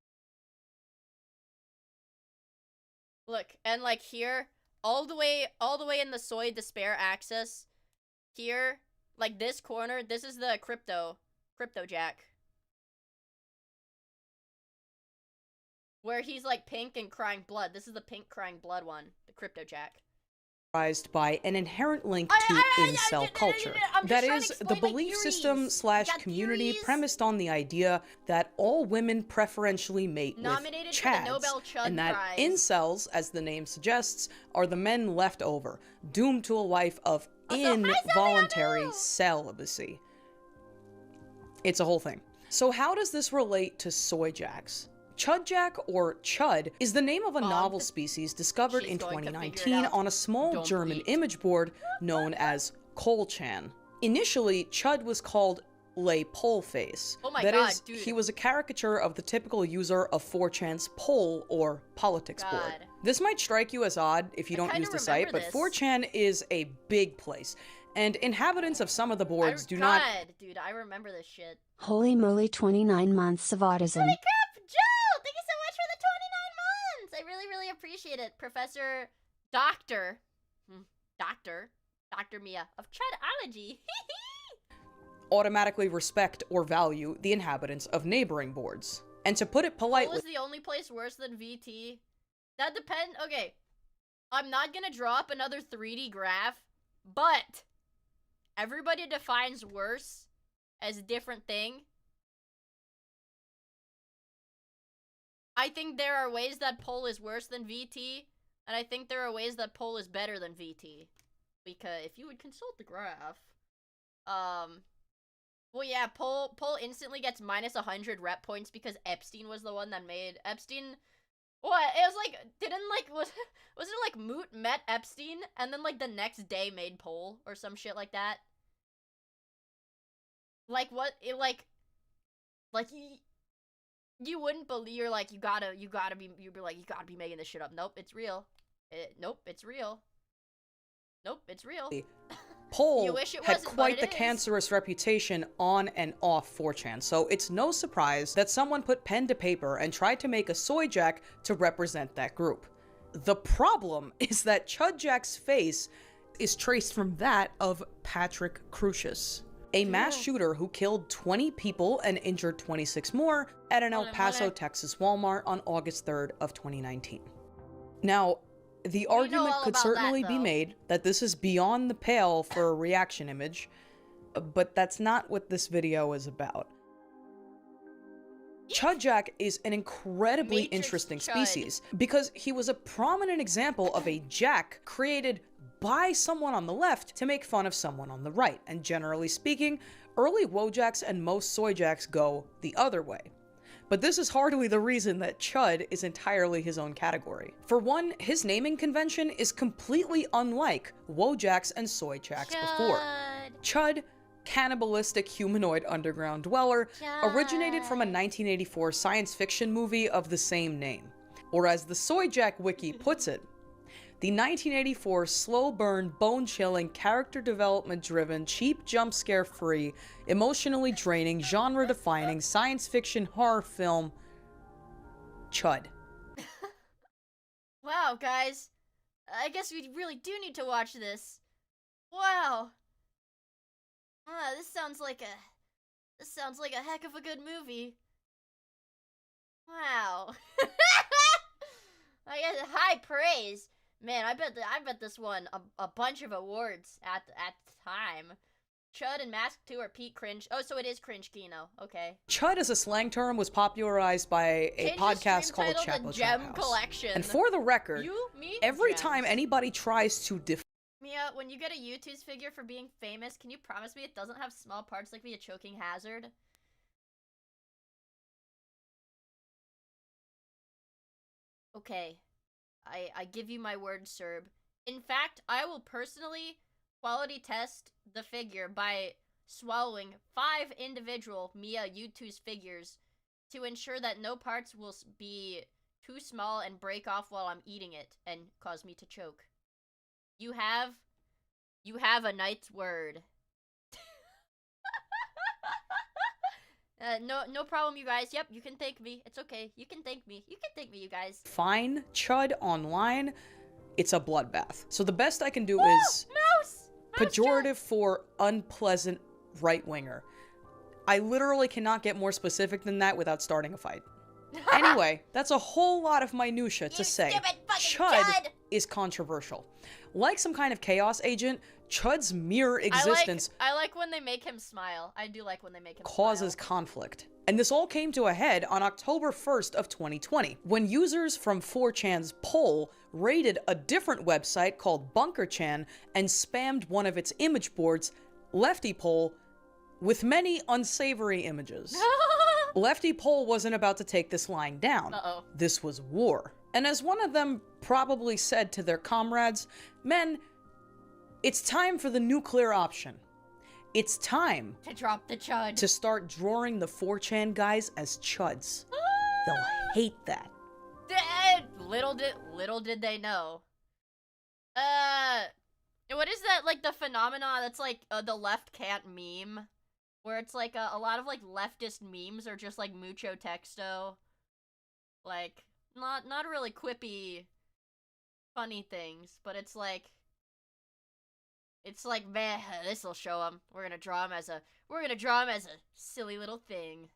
Look, and like here, all the way in the soy despair axis, here, like this corner, this is the crypto jack. Where he's like pink and crying blood. This is the pink crying blood one, the crypto jack. By an inherent link to incel culture. That is, the belief system / community premised on the idea that all women preferentially mate with chads, and that incels, as the name suggests, are the men left over, doomed to a life of involuntary celibacy. It's a whole thing. So how does this relate to soy jacks? Chudjack, or chud, is the name of a novel species discovered in 2019 on a small German image board known as Kolchan. Initially, chud was called Le Poleface. Oh my that God, is, dude. he was a caricature of the typical user of 4chan's poll, or politics board. This might strike you as odd if you don't use the site, but 4chan is a big place, and inhabitants of some of the boards do not— dude, I remember this shit. Holy moly, 29 months of autism. Holy crap, Joe! Thank you so much for the 29 months! I really, really appreciate it. Professor Dr. Miia of Chudology. automatically respect or value the inhabitants of neighboring boards. And to put it politely— was the only place worse than VT? That depends. Okay. I'm not gonna draw up another 3D graph, but everybody defines worse as a different thing. I think there are ways that pole is worse than VT, and I think there are ways that pole is better than VT. Because if you would consult the graph, Well, yeah, Poll instantly gets minus 100 rep points because Epstein was the one that made Epstein. What? It was like, wasn't it like Moot met Epstein and then like the next day made Poll or some shit like that? Like what? It like you wouldn't believe. You're like, you gotta be making this shit up. Nope, it's real. Nope, it's real. Nope, it's real. Poll had quite the cancerous reputation on and off 4chan, so it's no surprise that someone put pen to paper and tried to make a soy jack to represent that group. The problem is that Chud Jack's face is traced from that of Patrick Crucius, a mass shooter who killed 20 people and injured 26 more at an El Paso, Texas Walmart on August 3rd of 2019. Now, the argument could certainly be made that this is beyond the pale for a reaction image, but that's not what this video is about. Chud Jack is an incredibly interesting species because he was a prominent example of a jack created by someone on the left to make fun of someone on the right, and generally speaking, early Wojacks and most soy jacks go the other way. But this is hardly the reason that Chud is entirely his own category. For one, his naming convention is completely unlike Wojacks and soy jacks before. Chud, cannibalistic humanoid underground dweller, originated from a 1984 science fiction movie of the same name. Or as the Soy Jack wiki puts it, the 1984 slow-burn, bone-chilling, character development-driven, cheap jump-scare-free, emotionally draining, genre-defining, science fiction horror film, Chud. Wow, guys. I guess we really do need to watch this. Wow. This sounds like a heck of a good movie. Wow. I guess high praise. Man, I bet this won a bunch of awards at the time. Chud and Mask 2 are peak cringe. Oh, so it is cringe Kino. Okay. Chud as a slang term was popularized by a podcast called Chapo Gem Collection. And for the record, every time anybody tries to Mia, when you get a YouTube's figure for being famous, can you promise me it doesn't have small parts like be a choking hazard? Okay. I give you my word, Serb. In fact, I will personally quality test the figure by swallowing 5 individual Miia U2's figures to ensure that no parts will be too small and break off while I'm eating it and cause me to choke. You have a knight's word. No problem, you guys. Yep, you can thank me. It's okay. You can thank me. You can thank me, you guys. Find Chud online, it's a bloodbath. So the best I can do is pejorative for unpleasant right-winger. I literally cannot get more specific than that without starting a fight. Anyway, that's a whole lot of minutia to say. Chud is controversial. Like some kind of chaos agent, Chud's mere existence I like when they make him smile. I do like when they make him causes conflict. And this all came to a head on October 1st of 2020, when users from 4chan's Poll raided a different website called BunkerChan and spammed one of its image boards, Lefty Poll, with many unsavory images. Lefty Poll wasn't about to take this lying down. This was war. And as one of them probably said to their comrades, men, it's time for the nuclear option. It's time to drop the Chud. To start drawing the 4chan guys as Chuds. They'll hate that. Little did they know. What is that, like, the phenomena that's like the left can't meme? Where it's like a lot of like leftist memes are just like mucho texto. Like, not really quippy, funny things, but it's like, man, this'll show him. We're gonna draw him as a silly little thing.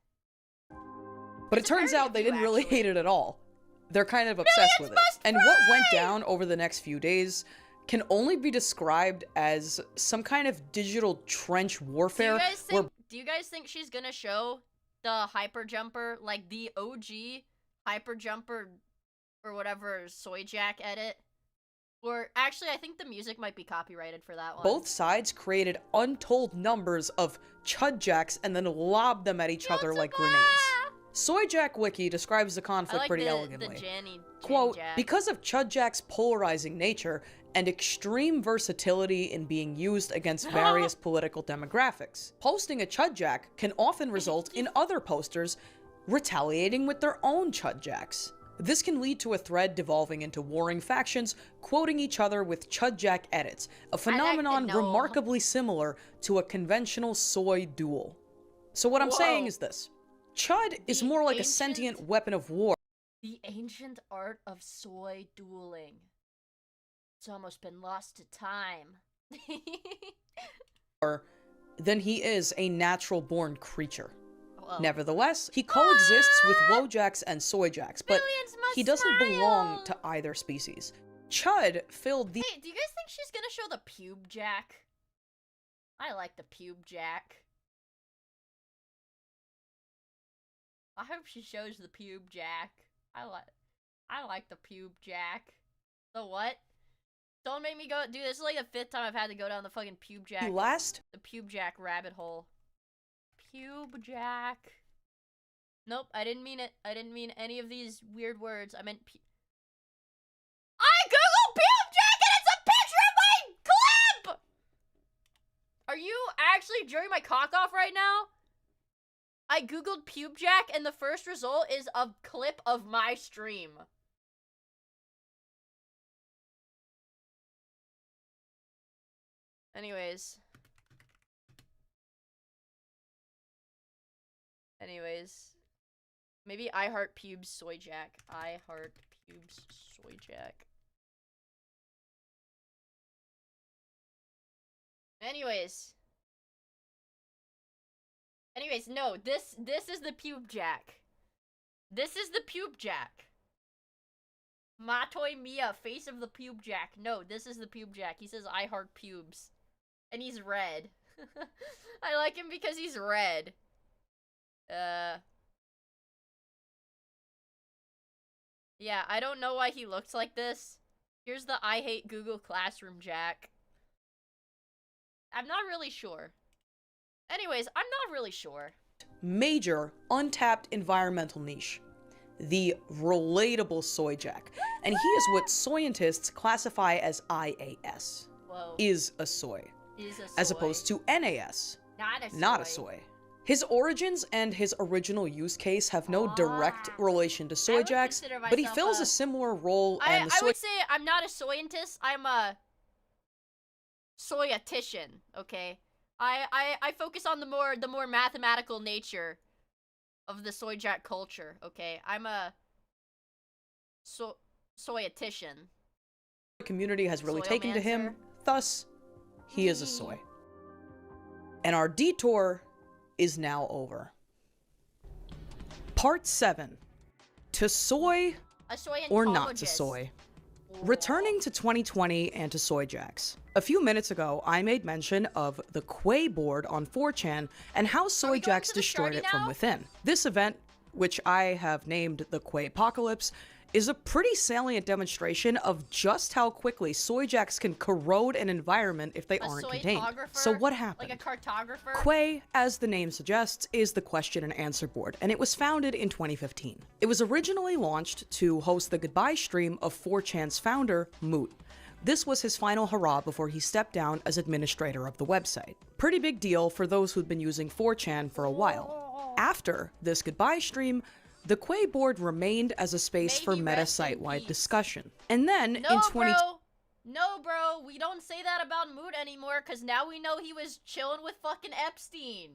But it turns out they didn't really hate it at all. They're kind of obsessed with it. And what went down over the next few days can only be described as some kind of digital trench warfare. Do you guys think she's gonna show the hyper jumper, like the OG hyper jumper or whatever soy jack edit? Or actually, I think the music might be copyrighted for that one. Both sides created untold numbers of chudjacks and then lobbed them at each other like grenades. SoyJack Wiki describes the conflict pretty elegantly. Quote, because of chudjack's polarizing nature and extreme versatility in being used against various political demographics, posting a chudjack can often result in other posters retaliating with their own chudjacks. This can lead to a thread devolving into warring factions, quoting each other with chudjack edits, a phenomenon remarkably similar to a conventional soy duel. So what I'm saying is this. Chud is more like a sentient weapon of war. The ancient art of soy dueling. It's almost been lost to time. Than he is a natural-born creature. Nevertheless, he coexists with wojacks and soyjacks, but he doesn't belong to either species. Chud filled the— Hey, do you guys think she's gonna show the pube jack? I like the pube jack. I hope she shows the pube jack. I like the pube jack. The what? Don't make me go, dude, this is like the 5th time I've had to go down the fucking pube jack. The pube jack rabbit hole. Pube jack. Nope, I didn't mean it. I didn't mean any of these weird words. I meant I googled pube jack and it's a picture of my clip! Are you actually jerking my cock off right now? I googled pube jack and the first result is a clip of my stream. Anyways, maybe I heart pubes soy jack. I heart pubes soy jack. Anyways, no, this is the pube jack. This is the pube jack. Matoy Mia, face of the pube jack. No, this is the pube jack. He says I heart pubes. And he's red. I like him because he's red. Yeah, I don't know why he looks like this. Here's the I hate Google Classroom jack. I'm not really sure. Anyways, I'm not really sure. Major untapped environmental niche. The relatable soy jack. And he is what scientists classify as IAS. Whoa. Is a soy. As opposed to NAS. Not a soy. His origins and his original use case have no direct relation to soy jacks, but he fills a similar role. I would say I'm not a scientist. I'm a soyatician. Okay, I focus on the more mathematical nature of the soy jack culture. Okay, I'm a soyatician. The community has really taken to him. Thus, he is a soy. And our detour is now over. Part 7. To soy or not to soy. Returning to 2020 and to soy jacks. A few minutes ago, I made mention of the Quay board on 4chan and how soy jacks destroyed it from within. This event, which I have named the Quay Apocalypse, is a pretty salient demonstration of just how quickly soy jacks can corrode an environment if they aren't contained. So what happened? Like a cartographer? Quay, as the name suggests, is the question and answer board, and it was founded in 2015. It was originally launched to host the goodbye stream of 4chan's founder, Moot. This was his final hurrah before he stepped down as administrator of the website. Pretty big deal for those who'd been using 4chan for a while. After this goodbye stream, the Quay board remained as a space for meta site-wide discussion. And then in 20... No, bro, we don't say that about Moot anymore, because now we know he was chilling with fucking Epstein.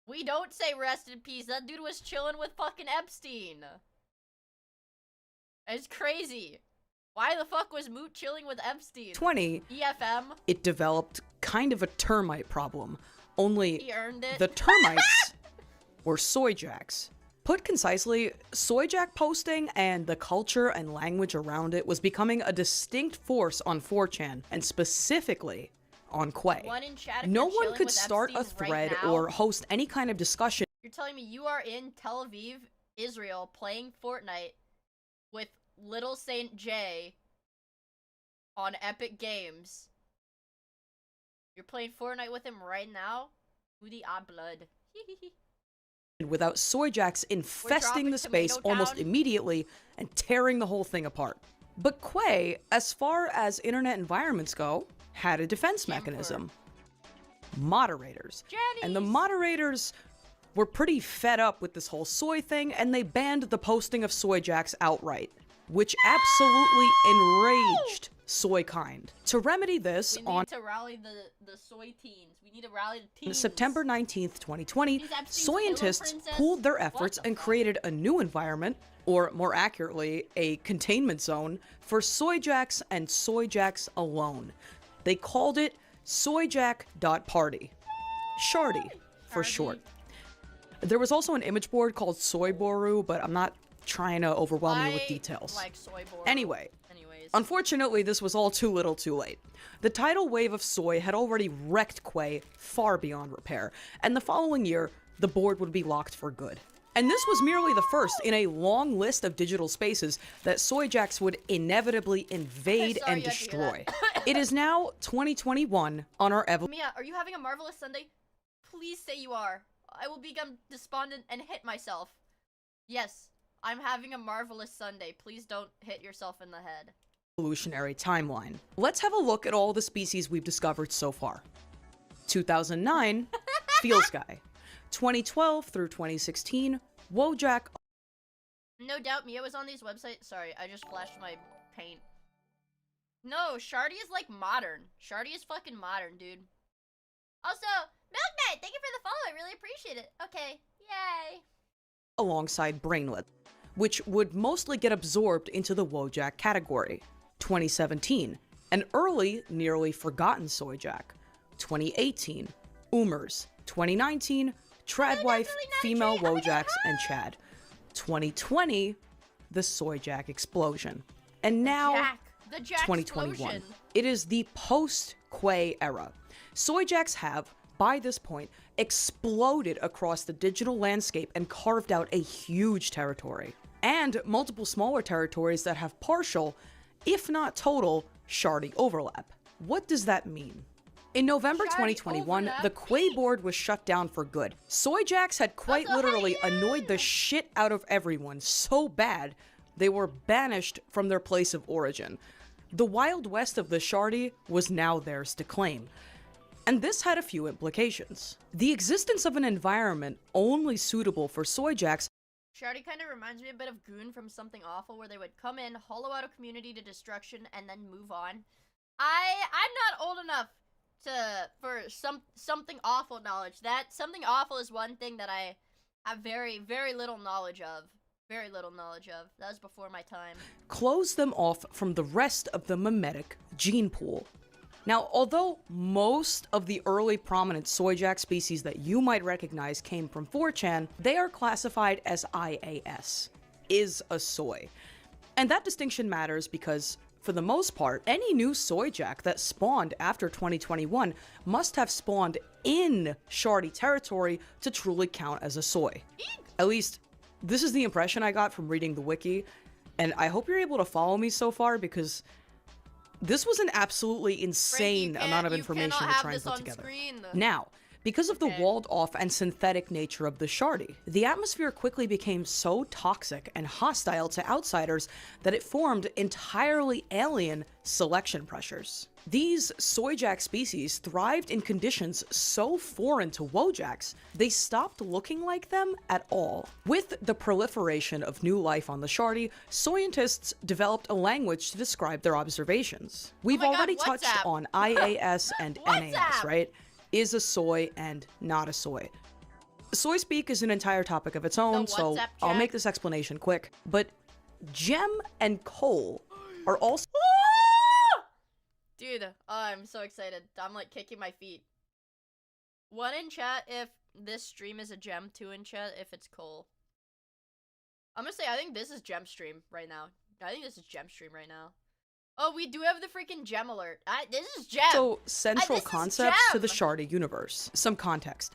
We don't say rest in peace, that dude was chilling with fucking Epstein. It's crazy. Why the fuck was Moot chilling with Epstein? EFM? It developed kind of a termite problem. Only he earned it. The termites were soy jacks. Put concisely, soy jack posting and the culture and language around it was becoming a distinct force on 4chan, and specifically on Quay. No one could start a thread or host any kind of discussion. You're telling me you are in Tel Aviv, Israel, playing Fortnite with Little Saint J on Epic Games. You're playing Fortnite with him right now? Who the blood? Without soy jacks infesting the space almost immediately and tearing the whole thing apart. But Quay, as far as internet environments go, had a defense mechanism. Moderators. And the moderators were pretty fed up with this whole soy thing, and they banned the posting of soy jacks outright, which absolutely enraged soy kind. To remedy this, we need to rally the soy teens. We need to rally the teens. September 19th, 2020, scientists pooled their efforts and created a new environment, or more accurately, a containment zone, for soy jacks and soy jacks alone. They called it soyjack.party. Shardy, for short. There was also an image board called Soyboru, but I'm not trying to overwhelm you with details. Like Soyboru. Anyways, unfortunately, this was all too little too late. The tidal wave of soy had already wrecked Quay far beyond repair, and the following year, the board would be locked for good. And this was merely the first in a long list of digital spaces that soy jacks would inevitably invade and destroy. It is now 2021 on our Miia, are you having a marvelous Sunday? Please say you are. I will become despondent and hit myself. Yes, I'm having a marvelous Sunday. Please don't hit yourself in the head. Evolutionary timeline. Let's have a look at all the species we've discovered so far. 2009, Feels Guy. 2012 through 2016, Wojak. No doubt Miia was on these websites. Sorry, I just flashed my paint. No, Shardy is like modern. Shardy is fucking modern, dude. Also, Milk Knight, thank you for the follow. I really appreciate it. Okay, yay. Alongside Brainlet, which would mostly get absorbed into the Wojak category. 2017, an early, nearly forgotten soy jack. 2018, Oomers. 2019, Tradwife, female Wojaks, and Chad. 2020, the soy jack explosion. And now, the Jack 2021. Explosion. It is the post-Quay era. Soy jacks have, by this point, exploded across the digital landscape and carved out a huge territory. And multiple smaller territories that have partial, if not total, Shardy overlap. What does that mean? In November 2021, the Quay board was shut down for good. Soy jacks had quite literally annoyed the shit out of everyone so bad, they were banished from their place of origin. The Wild West of the Shardy was now theirs to claim. And this had a few implications. The existence of an environment only suitable for soy jacks. Shardy kind of reminds me a bit of Goon from Something Awful, where they would come in, hollow out a community to destruction, and then move on. I'm not old enough for Something Awful knowledge. That Something Awful is one thing that I have very, very little knowledge of. Very little knowledge of. That was before my time. Close them off from the rest of the mimetic gene pool. Now, although most of the early prominent soy jack species that you might recognize came from 4chan, they are classified as IAS, is a soy. And that distinction matters because, for the most part, any new soy jack that spawned after 2021 must have spawned in Shardy territory to truly count as a soy. At least, this is the impression I got from reading the wiki, and I hope you're able to follow me so far because this was an absolutely insane amount of information to try and put together. Now, because of the walled-off and synthetic nature of the Shardy, the atmosphere quickly became so toxic and hostile to outsiders that it formed entirely alien selection pressures. These soy jack species thrived in conditions so foreign to Wojaks, they stopped looking like them at all. With the proliferation of new life on the Shardy, scientists developed a language to describe their observations. We've already touched on IAS and NAS, right? Is a soy and not a soy. Soy speak is an entire topic of its own, so I'll make this explanation quick. But gem and coal are also... Dude, I'm so excited. I'm like kicking my feet. 1 in chat if this stream is a gem, 2 in chat if it's coal. I'm gonna say I think this is gem stream right now. I think this is gem stream right now. Oh, we do have the freaking gem alert. This is gem. So, central concepts to the Shardy universe. Some context.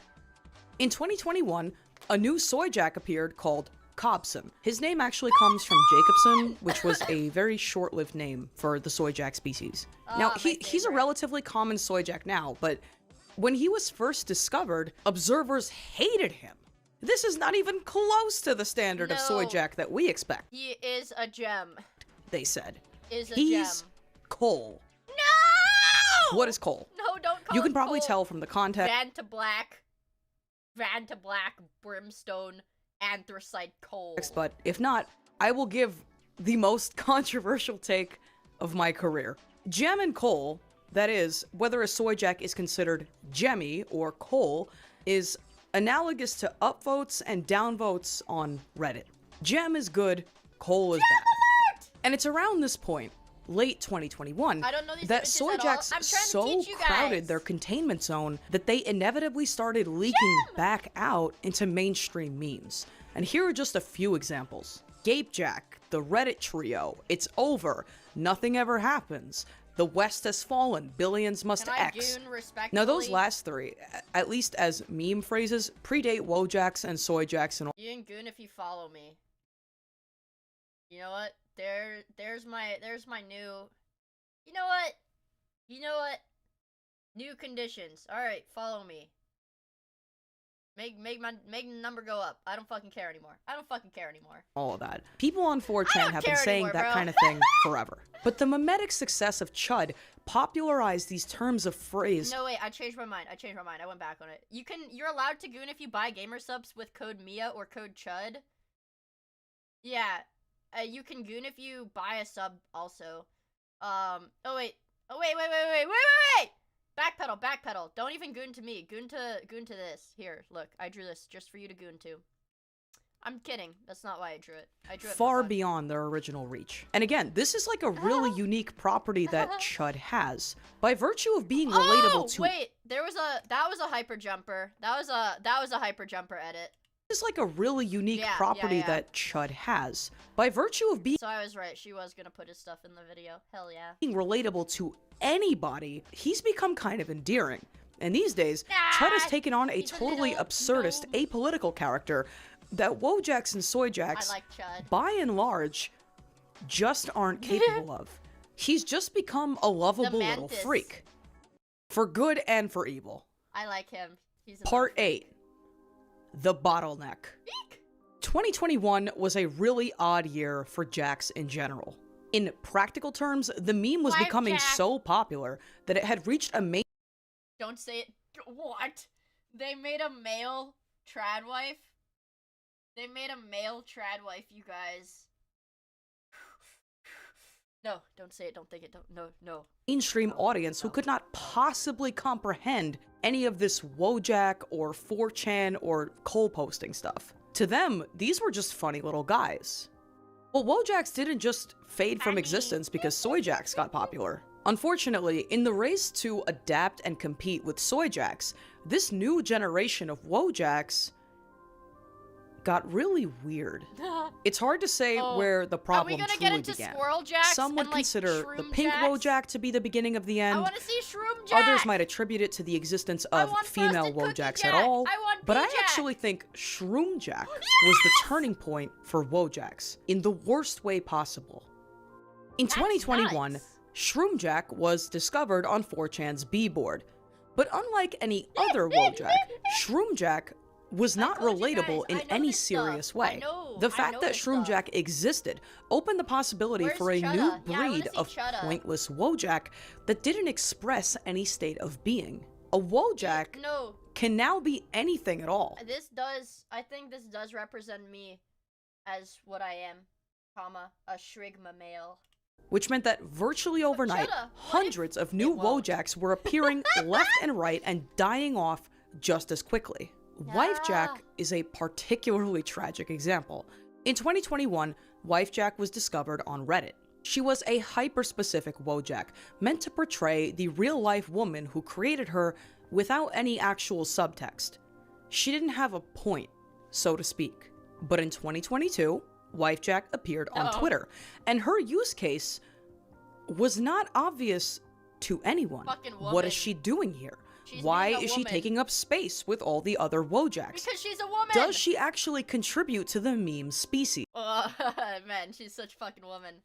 In 2021, a new soy jack appeared called Cobson. His name actually comes from Jacobson, which was a very short-lived name for the soy jack species. Now, he's a relatively common soy jack now, but when he was first discovered, observers hated him. This is not even close to the standard of soy jack that we expect. He is a gem. They said. He's coal. No! What is coal? No, don't call You can it probably coal. tell from the context. Van to black, brimstone, anthracite coal. But if not, I will give the most controversial take of my career. Gem and coal, that is, whether a soy jack is considered gemmy or coal, is analogous to upvotes and downvotes on Reddit. Gem is good, coal is bad. And it's around this point, late 2021, that soy jacks so crowded their containment zone that they inevitably started leaking back out into mainstream memes. And here are just a few examples. Gape Jack, the Reddit trio, it's over, nothing ever happens, the West has fallen, billions must X. Now those last three, at least as meme phrases, predate Wojacks and soy jacks and all. You can goon if you follow me. You know what? There's my new. You know what? New conditions. All right, follow me. Make the number go up. I don't fucking care anymore. All of that. People on 4chan have been saying that kind of thing forever. But the mimetic success of Chud popularized these terms of phrase. No, wait, I changed my mind. I went back on it. You're allowed to goon if you buy gamer subs with code miia or code Chud. Yeah. You can goon if you buy a sub also. Oh wait. Backpedal. Don't even goon to me. Goon to this. Here, look. I drew this just for you to goon to. I'm kidding. That's not why I drew it. I drew it far beyond their original reach. And again, this is like a really unique property that Chud has. By virtue of being relatable to— wait, that was a hyper jumper. That was a hyper jumper edit. This is like a really unique property that Chud has. By virtue of being— So I was right. She was gonna put his stuff in the video. Hell yeah. Being relatable to anybody, he's become kind of endearing. And these days, Chud has taken on a totally absurdist, apolitical character that Wojacks and soy jacks, by and large, just aren't capable of. He's just become a lovable little freak. For good and for evil. I like him. Part 8. The bottleneck. 2021 was a really odd year for jacks in general. In practical terms, the meme was becoming so popular that it had reached a main— Don't say it. What? They made a male trad wife? They made a male trad wife, you guys. No, don't say it, don't think it, no. Mainstream audience who could not possibly comprehend any of this Wojak or 4chan or coal posting stuff. To them, these were just funny little guys. Well, Wojacks didn't just fade from existence because soy jacks got popular. Unfortunately, in the race to adapt and compete with soy jacks, this new generation of Wojacks got really weird. It's hard to say where the problem truly began. Some would consider the pink Wojak to be the beginning of the end. I want to see Shroom Jack. Others might attribute it to the existence of female Wojacks at all. But I actually think Shroom Jack was the turning point for Wojacks in the worst way possible. In 2021, Shroom Jack was discovered on 4chan's B-board. But unlike any other Wojak, Shroom Jack was not relatable in any serious way. The fact that Shroom Jack existed opened the possibility for a new breed of pointless Wojak that didn't express any state of being. A Wojak can now be anything at all. I think this does represent me as what I am, a shrigma male. Which meant that virtually overnight, hundreds of new Wojaks were appearing left and right and dying off just as quickly. Wife Jack is a particularly tragic example. In 2021, Wife Jack was discovered on Reddit. She was a hyper-specific Wojak, meant to portray the real-life woman who created her without any actual subtext. She didn't have a point, so to speak. But in 2022, Wife Jack appeared on Twitter, and her use case was not obvious to anyone. What is she doing here? Why is she taking up space with all the other Wojaks? Because she's a woman! Does she actually contribute to the meme species? Man, she's such a fucking woman.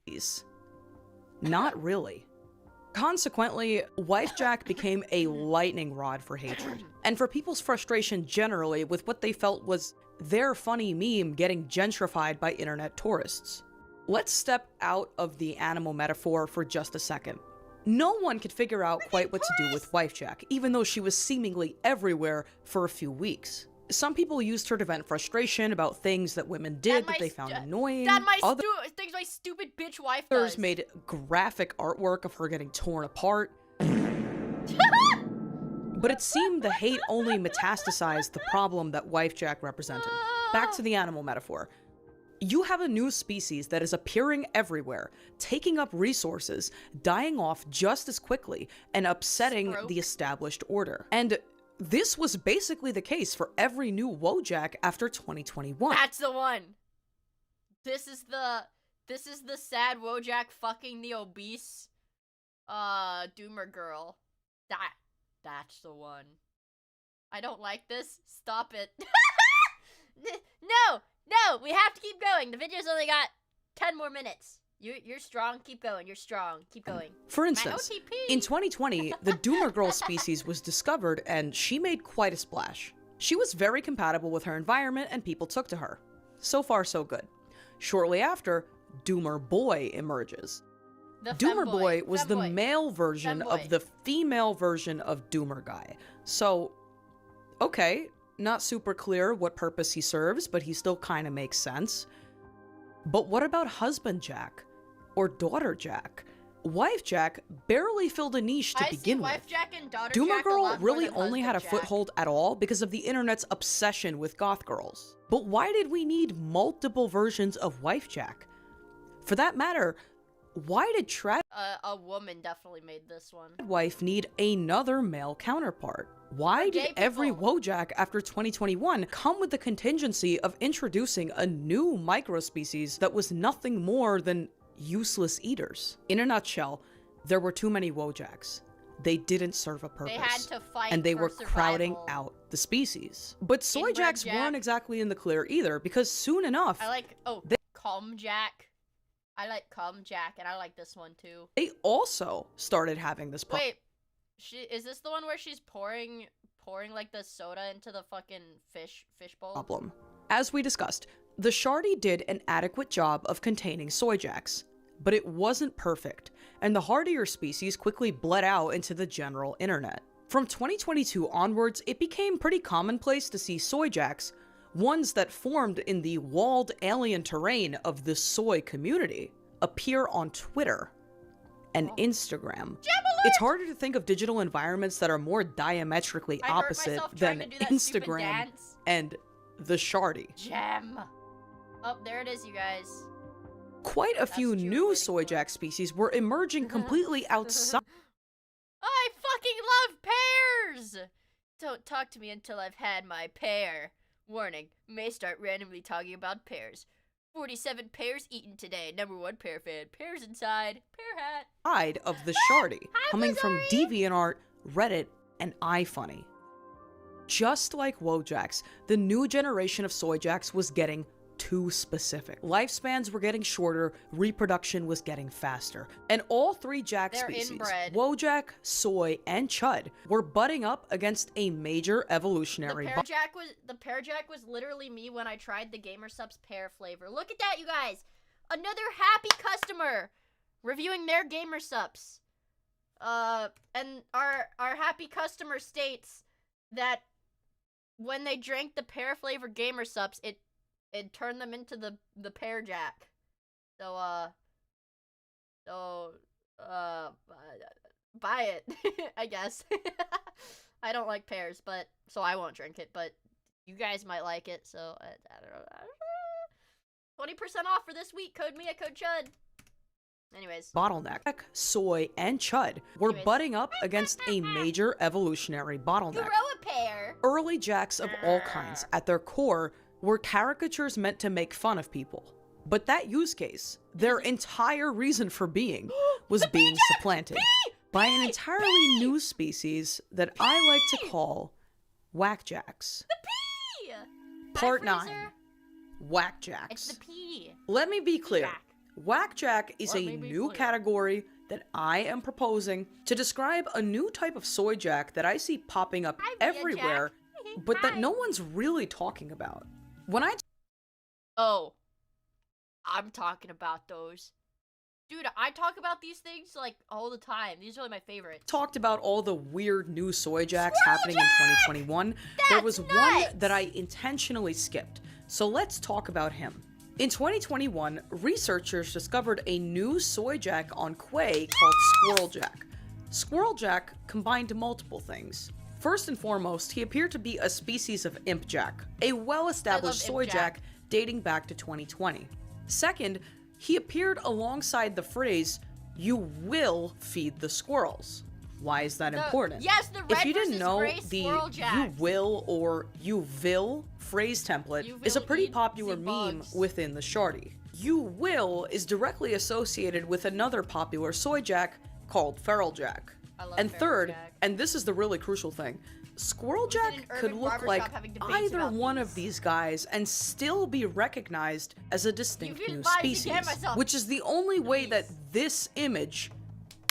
Not really. Consequently, WifeJack became a lightning rod for hatred, and for people's frustration generally with what they felt was their funny meme getting gentrified by internet tourists. Let's step out of the animal metaphor for just a second. No one could figure out quite what to do with WifeJack, even though she was seemingly everywhere for a few weeks. Some people used her to vent frustration about things that women did that they found annoying. Things my stupid bitch wife does. Others made graphic artwork of her getting torn apart. But it seemed the hate only metastasized the problem that WifeJack represented. Back to the animal metaphor. You have a new species that is appearing everywhere, taking up resources, dying off just as quickly, and upsetting the established order. And this was basically the case for every new Wojak after 2021. That's the one. This is the sad Wojak fucking the obese doomer girl. That's the one. I don't like this. Stop it. No, we have to keep going. The video's only got 10 more minutes. You're strong. Keep going. You're strong. Keep going. For instance, in 2020, the Doomer Girl species was discovered and she made quite a splash. She was very compatible with her environment and people took to her. So far, so good. Shortly after, Doomer Boy emerges. Doomer Boy was the male version of the female version of Doomer Guy. So, okay, not super clear what purpose he serves, but he still kind of makes sense. But what about Husband Jack? Or Daughter Jack? Wife Jack barely filled a niche to begin with. Doomer Girl really only had a foothold at all because of the internet's obsession with goth girls. But why did we need multiple versions of Wife Jack? For that matter, why did a woman definitely made this one. Wife need another male counterpart? Why did every Wojak after 2021 come with the contingency of introducing a new microspecies that was nothing more than useless eaters? In a nutshell, there were too many Wojaks. They didn't serve a purpose. They had to fight and they were survival. crowding out the species. But soy jacks weren't exactly in the clear either, because soon enough... I like, Calm Jack. I like Calm Jack, and I like this one too. They also started having this problem. Wait, is this the one where she's pouring like the soda into the fucking fish bowl? As we discussed, the Shardy did an adequate job of containing soy jacks, but it wasn't perfect, and the hardier species quickly bled out into the general internet. From 2022 onwards, it became pretty commonplace to see soy jacks, ones that formed in the walled alien terrain of the soy community, appear on Twitter and Instagram. It's harder to think of digital environments that are more diametrically opposite than Instagram and the Shardy. Gem. Oh, there it is, you guys. Quite a few new soy jack species were emerging completely outside. I fucking love pears! Don't talk to me until I've had my pear. Warning, may start randomly talking about pears. 47 pears eaten today. #1 pear fan. Pears inside. Pear hat. Side of the Shardy, coming from DeviantArt, Reddit, and iFunny. Just like Wojaks, the new generation of soy jacks was getting too specific. Lifespans were getting shorter, reproduction was getting faster, and all three jack species, Wojak, soy, and chud, were butting up against a major evolutionary The pear jack was literally me when I tried the GamerSupps pear flavor. Look at that, you guys! Another happy customer reviewing their GamerSupps. And our happy customer states that when they drank the pear flavored GamerSupps, it turned them into the pear jack. So buy it, I guess. I don't like pears, but so I won't drink it, but you guys might like it, so I don't know. 20% off for this week. Code miia, code chud. Anyways. Bottleneck, soy, and chud were butting up against a major evolutionary bottleneck. You grow a pear. Early jacks of all kinds, at their core, were caricatures meant to make fun of people. But that use case, their entire reason for being, was being supplanted by an entirely new species that I like to call whackjacks. The P! Part Hi, 9. Freezer. Whackjacks. It's the P. Let me be clear. Jack. Whackjack is Let a me be new clear. category that I am proposing to describe a new type of soy jack that I see popping up Hi, Miia everywhere, Jack. but that Hi. no one's really talking about. When I Oh. I'm talking about those. Dude, I talk about these things like all the time. These are like my favorites. talked about all the weird new soy jacks Squirrel happening Jack! in 2021, there was That's one nuts! that I intentionally skipped. So let's talk about him. In 2021, researchers discovered a new soy jack on Quay called Squirrel Jack. Squirrel Jack combined multiple things. First and foremost, he appeared to be a species of imp jack, a well-established I love soy Imp jack Jack. dating back to 2020. Second, he appeared alongside the phrase, "You will feed the squirrels." Why is that important? Yes, the red If you didn't versus know, gray the Squirrel "you Jack. will" or "you vil" phrase template You is a will pretty eat popular the meme bugs. within the Shardy. "You will" is directly associated with another popular soy jack called Feral Jack. I love And Feral third, Jack. and this is the really crucial thing, Squirrel Who's in Jack an could urban look barbershop like having debates either about one these. of these guys and still be recognized as a distinct You've new advised again species, myself. which is the only way that Please. this image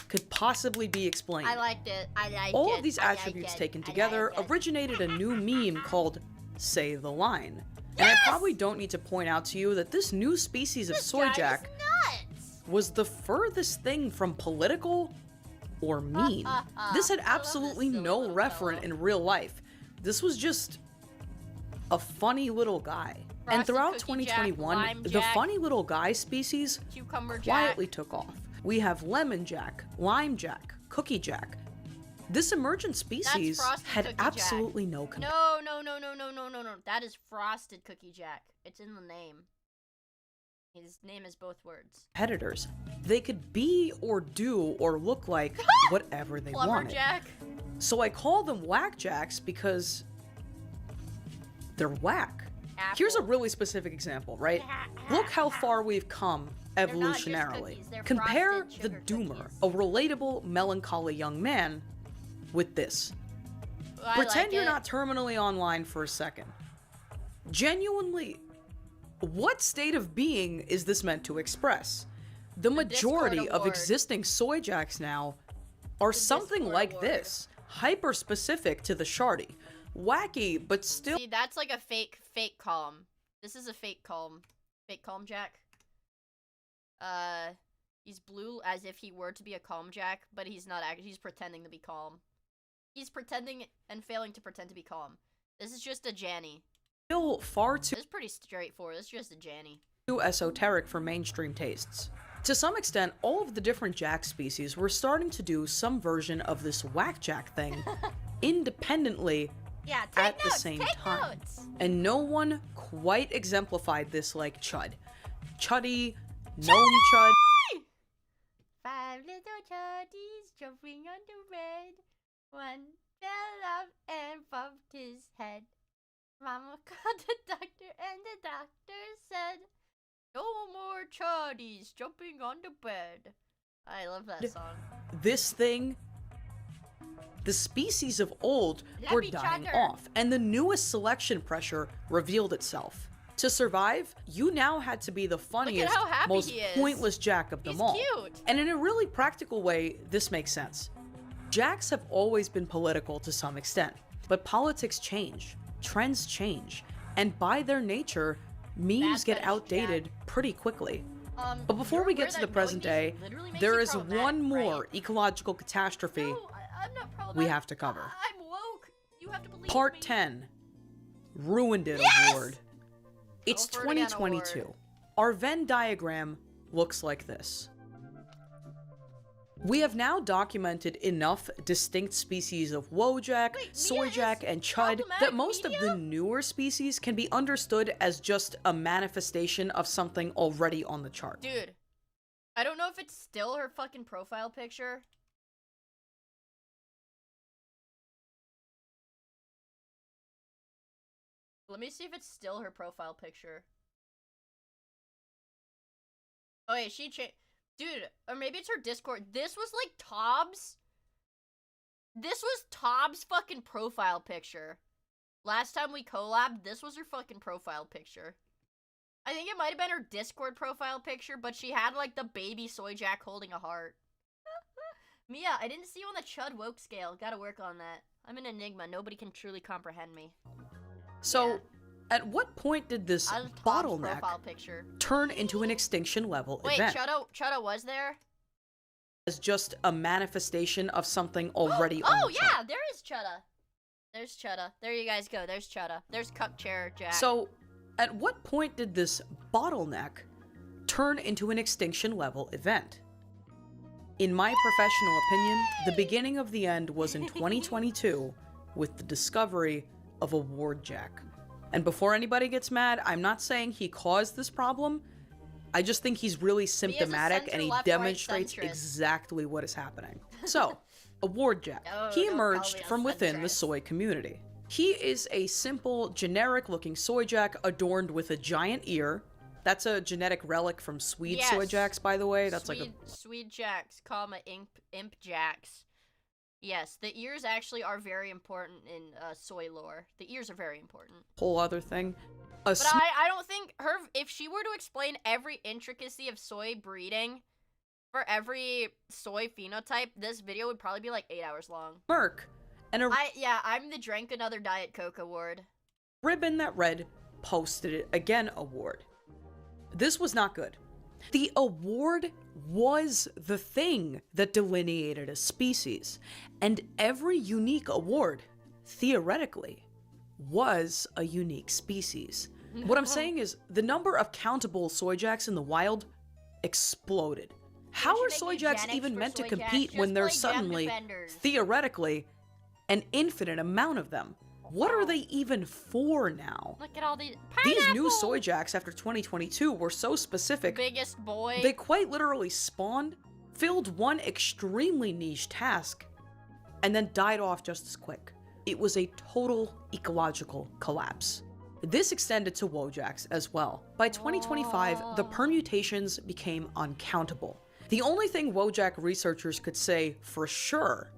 could possibly be explained. I liked it. I liked it. All of these I liked attributes it. taken I together liked it. originated a new meme called Say the Line. And I probably don't need to point out to you that this new species of This soy guy is jack nuts. was the furthest thing from political or mean. This had I love this absolutely silly no little referent fellow. in real life. This was just a funny little guy. And Frosted throughout Cookie Jack, 2021, Lime the Jack, funny little guy species Cucumber Jack. quietly took off. We have Lemon Jack, Lime Jack, Cookie Jack. This emergent species Frosted had Cookie Jack. absolutely no No. That is Frosted Cookie Jack. It's in the name. His name is both words. competitors. They could be or do or look like whatever they Plumber wanted. Jack. So I call them whack jacks because they're whack. Here's a Apple. really specific example, right? Look how far we've come evolutionarily. Compare frosted the sugar doomer, cookies. a relatable, melancholy young man, with this. I Pretend like you're it. not terminally online for a second. Genuinely, what state of being is this meant to express? The majority Discord of award. existing soy jacks now are something Discord like award. this, hyper specific to the Shardy. Wacky, but still See, that's like a fake calm. This is a fake calm. Fake calm Jack. He's blue as if he were to be a calm Jack, but he's not actually. He's pretending to be calm. He's pretending and failing to pretend to be calm. This is just a Janny. far too This is pretty straightforward. This is just a Janny. esoteric for mainstream tastes. To some extent, all of the different jack species were starting to do some version of this whack jack thing independently Yeah, take at the notes, same take time. notes. And no one quite exemplified this like Chud. Chuddy, Gnome Chud, 5 little chuddies jumping on the bed. One fell off and bumped his head. Mama called the doctor and the doctor said, "No more chuddies jumping on the bed." I love that song. this thing, the species of old were Let me dying chatter. off, and the newest selection pressure revealed itself. To survive, you now had to be the funniest, how happy most he is. pointless jack of them He's all. cute. And in a really practical way, this makes sense. Jacks have always been political to some extent, but politics change, trends change, and by their nature, memes get fetish outdated pretty quickly. But before you're we aware get to that the present knowing day, these literally makes there you is problematic, one more right? ecological catastrophe No, I'm not problematic. we have to cover. I'm woke. You have to believe Part me. 10, Ruined It Yes! Award. It's Go for it again, 2022. award. Our Venn diagram looks like this. We have now documented enough distinct species of Wojak, Wait, Soy miia Jack, is and Chud that problematic most of the media? newer species can be understood as just a manifestation of something already on the chart. Dude, I don't know if it's still her fucking profile picture. Let me see if it's still her profile picture. Oh, yeah, she changed. Dude, or maybe it's her Discord. This was like Tobs This was Tom's fucking profile picture. Last time we collabed, this was her fucking profile picture. I think it might have been her Discord profile picture, but she had, like, the baby soy jack holding a heart. Mia, I didn't see you on the Chud woke scale. Gotta work on that. I'm an enigma. Nobody can truly comprehend me. So, Yeah. At what point did this bottleneck turn into an extinction level event? Wait, Chudda was there? As just a manifestation of something already on Oh, the yeah, there is Chudda. There's Chudda. There you guys go. There's Chudda. There's Cup Chair Jack. So, at what point did this bottleneck turn into an extinction level event? In my professional opinion, the beginning of the end was in 2022 with the discovery of a ward jack. And before anybody gets mad, I'm not saying he caused this problem. I just think he's really symptomatic and he demonstrates exactly what is happening. So, a ward jack. He emerged from within the soy community. He is a simple, generic-looking soy jack adorned with a giant ear. That's a genetic relic from Swede soy jacks, by the way. That's Swede jacks, comma, imp jacks. Yes, the ears actually are very important in soy lore. The ears are very important. Whole other thing. But I don't think if she were to explain every intricacy of soy breeding for every soy phenotype, this video would probably be like 8 hours long. Merc. And I'm the Drank Another Diet Coke award. Ribbon that read, posted it again award. This was not good. The award was the thing that delineated a species, and every unique award, theoretically, was a unique species. What I'm saying is, the number of countable soy jacks in the wild exploded. How are soy jacks even meant to compete when there's suddenly, theoretically, an infinite amount of them? What are they even for now? Look at all these These new soy jacks after 2022 were so specific. Biggest boy. They quite literally spawned, filled one extremely niche task, and then died off just as quick. It was a total ecological collapse. This extended to Wojacks as well. By 2025, the permutations became uncountable. The only thing Wojak researchers could say for sure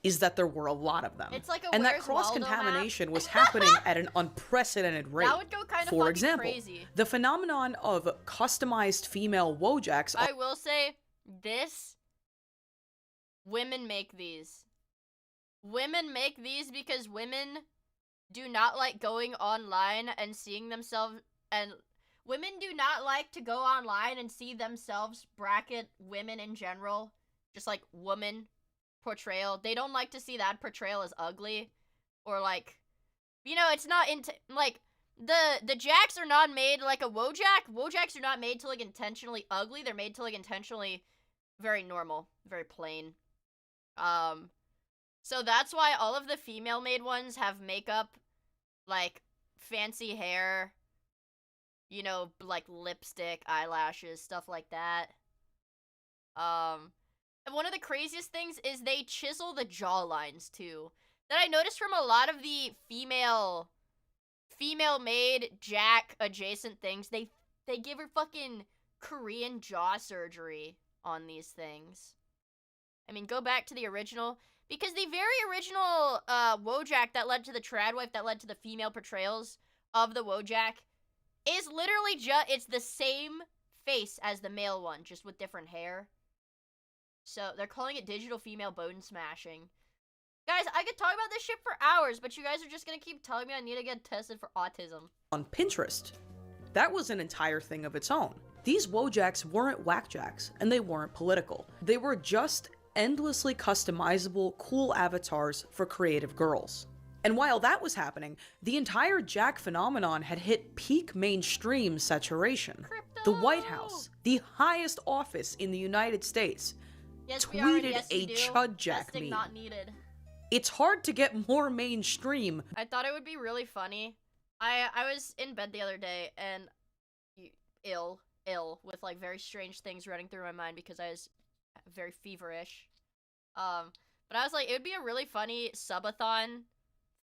is that there were a lot of them. It's like a and that cross-contamination was happening at an unprecedented rate. That would go kind of For example, crazy. The phenomenon of customized female Wojacks... I will say, women make these. Women make these because women do not like going online and seeing themselves, and women do not like to go online and see themselves bracket women in general, just like woman portrayal. They don't like to see that portrayal as ugly, or like, you know, it's not into, like, the jacks are not made like a Wojak. Wojacks are not made to look intentionally ugly. They're made to look intentionally very normal, very plain. So that's why all of the female made ones have makeup, like fancy hair, you know, like lipstick, eyelashes, stuff like that. And one of the craziest things is they chisel the jawlines too. That I noticed from a lot of the female made Jack adjacent things. They give her fucking Korean jaw surgery on these things. I mean, go back to the original, because the very original Wojak that led to the Tradwife, that led to the female portrayals of the Wojak, is literally it's the same face as the male one, just with different hair. So they're calling it digital female bone smashing. Guys, I could talk about this shit for hours, but you guys are just gonna keep telling me I need to get tested for autism. On Pinterest. That was an entire thing of its own. These Wojacks weren't whackjacks, and they weren't political. They were just endlessly customizable, cool avatars for creative girls. And while that was happening, the entire Jack phenomenon had hit peak mainstream saturation. Crypto! The White House, the highest office in the United States, tweeted a Chud Jack meme. Not needed. It's hard to get more mainstream. I thought it would be really funny. I was in bed the other day and ill with like very strange things running through my mind because I was very feverish. But I was like, it would be a really funny subathon,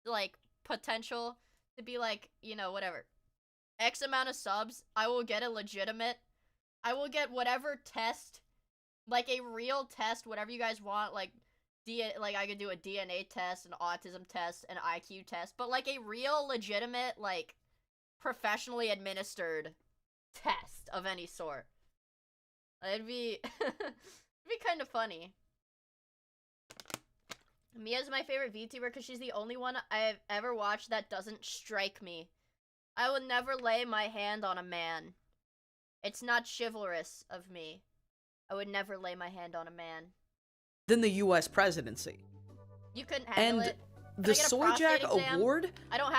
like, potential to be like, you know, whatever. X amount of subs, I will get whatever test, like a real test, whatever you guys want, like like I could do a DNA test, an autism test, an IQ test, but like a real legitimate like professionally administered test of any sort. It'd be it'd be kind of funny. Mia's my favorite VTuber because she's the only one I've ever watched that doesn't strike me. I would never lay my hand on a man. It's not chivalrous of me. I would never lay my hand on a man. Than the U.S. presidency. You couldn't handle and it. The Soyjak Award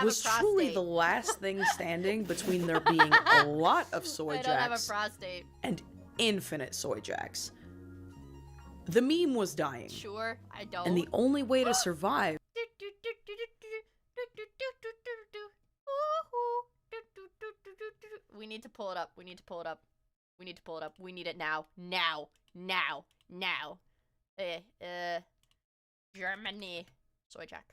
was truly the last thing standing between there being a lot of Soyjaks and infinite Soyjaks. The meme was dying. Sure, I don't. And the only way to survive We need to pull it up. We need to pull it up. We need to pull it up. We need it now. Now. Now. Now. Germany. Soyjak.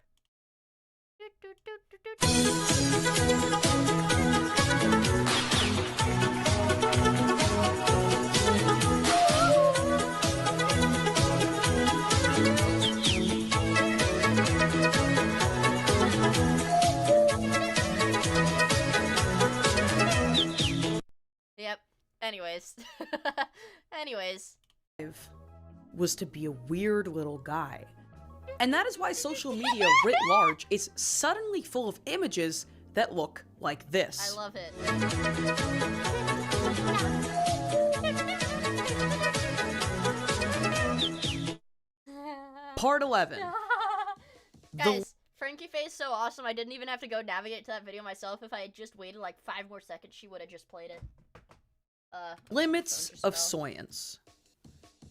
Yep. Anyways. Anyways. Was to be a weird little guy. And that is why social media writ large is suddenly full of images that look like this. I love it. Part 11. Guys, Frankie Faye's so awesome, I didn't even have to go navigate to that video myself. If I had just waited like 5 more seconds, she would have just played it. Limits of Soyance.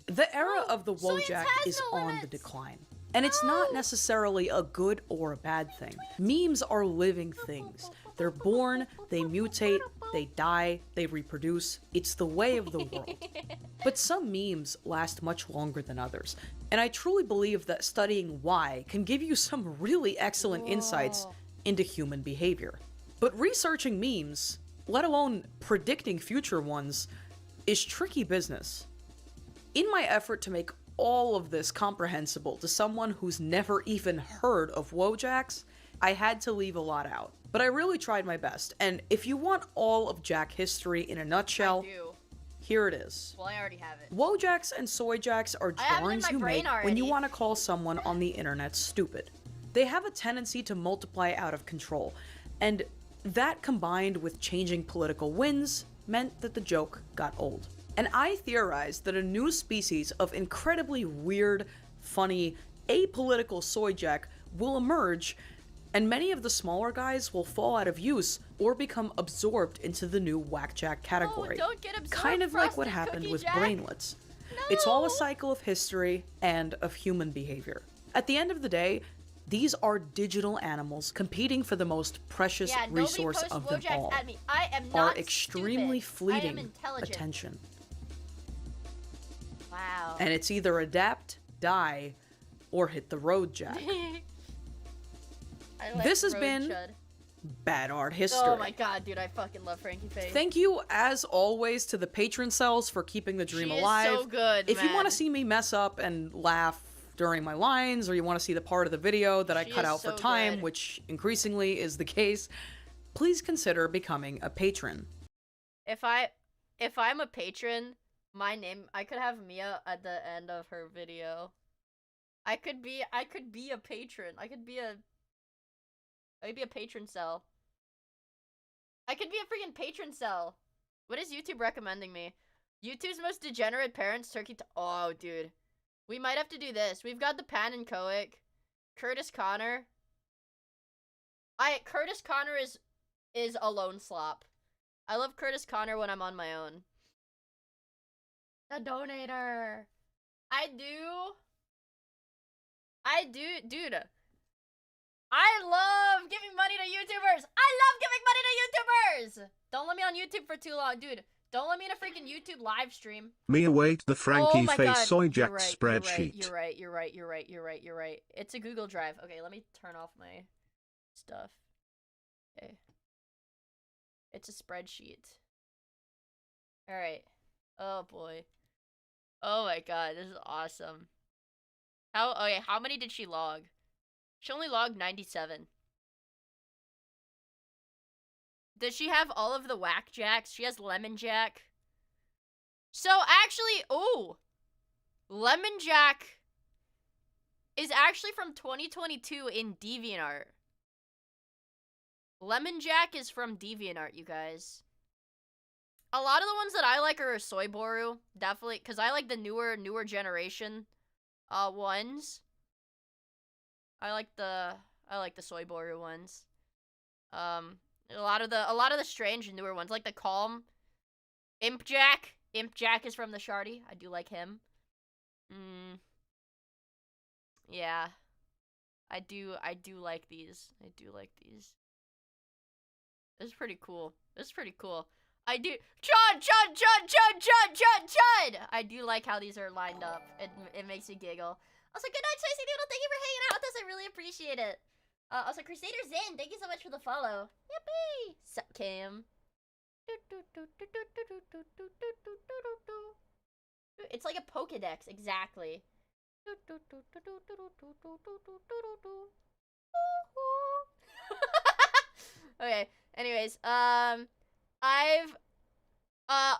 The era of the Wojak is on the decline. And it's not necessarily a good or a bad thing. Memes are living things. They're born, they mutate, they die, they reproduce. It's the way of the world. But some memes last much longer than others. And I truly believe that studying why can give you some really excellent insights into human behavior. But researching memes, let alone predicting future ones, is tricky business. In my effort to make all of this comprehensible to someone who's never even heard of Wojaks, I had to leave a lot out. But I really tried my best, and if you want all of Jack history in a nutshell, here it is. Well, I already have it. Wojaks and Soyjaks are drawings you make when you want to call someone on the internet stupid. They have a tendency to multiply out of control, and that combined with changing political winds meant that the joke got old. And I theorized that a new species of incredibly weird, funny, apolitical Soyjak will emerge, and many of the smaller guys will fall out of use or become absorbed into the new whackjack category. Don't get absorbed, kind of like what happened with brainlets. No. It's all a cycle of history and of human behavior. At the end of the day, these are digital animals competing for the most precious resource of them all. I am not our extremely fleeting I am intelligent. attention. Wow. And it's either adapt, die, or hit the road, Jack. Like this has been Bad Art History. Oh my god, dude, I fucking love Frankie Faye. Thank you, as always, to the patron cells for keeping the dream alive. Is so good, if you want to see me mess up and laugh during my lines, or you want to see the part of the video that I cut out for time, which increasingly is the case, please consider becoming a patron. If I'm a patron, my name, I could have Mia at the end of her video. I could be a patron. I could be a patron cell. I could be a freaking patron cell. What is YouTube recommending me? YouTube's most degenerate parents, oh, dude. We might have to do this. We've got the Pan and Coic. Curtis Connor. Curtis Connor is a lone slop. I love Curtis Connor when I'm on my own. The donator. I do, dude. I love giving money to YouTubers. I love giving money to YouTubers. Don't let me on YouTube for too long, dude. Don't let me in a freaking YouTube live stream. Me await the Frankie Face Soyjak spreadsheet. You're right. It's a Google Drive. Okay, let me turn off my stuff. Okay. It's a spreadsheet. Alright. Oh boy. Oh my god, this is awesome. How many did she log? She only logged 97. Does she have all of the whack jacks? She has lemon jack. So actually, lemon jack is actually from 2022 in DeviantArt. Lemon jack is from DeviantArt, you guys. A lot of the ones that I like are Soyboru, definitely, because I like the newer generation ones. I like the Soyboru ones. A lot of the strange newer ones, like the Calm. Imp Jack is from the Shardy. I do like him. Yeah. I do like these. This is pretty cool. I do. Chud! I do like how these are lined up. It makes me giggle. Also, good night, Spicy Noodle. Thank you for hanging out with us. I really appreciate it. Also, Crusader Zen, thank you so much for the follow. Yippee! Sup, Cam. It's like a Pokedex, exactly. Okay, anyways,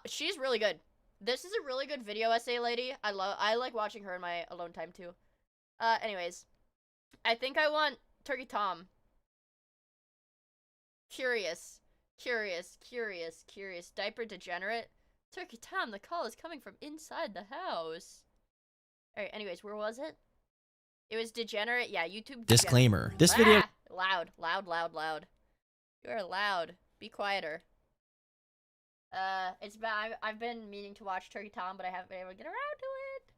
she's really good. This is a really good video essay lady. I like watching her in my alone time too. Anyways, I think I want Turkey Tom. Curious. Diaper degenerate. Turkey Tom, the call is coming from inside the house. Alright, anyways, where was it? It was degenerate. Yeah, YouTube. Disclaimer. This video. Loud. You are loud. Be quieter. It's bad. I've been meaning to watch Turkey Tom, but I haven't been able to get around to it.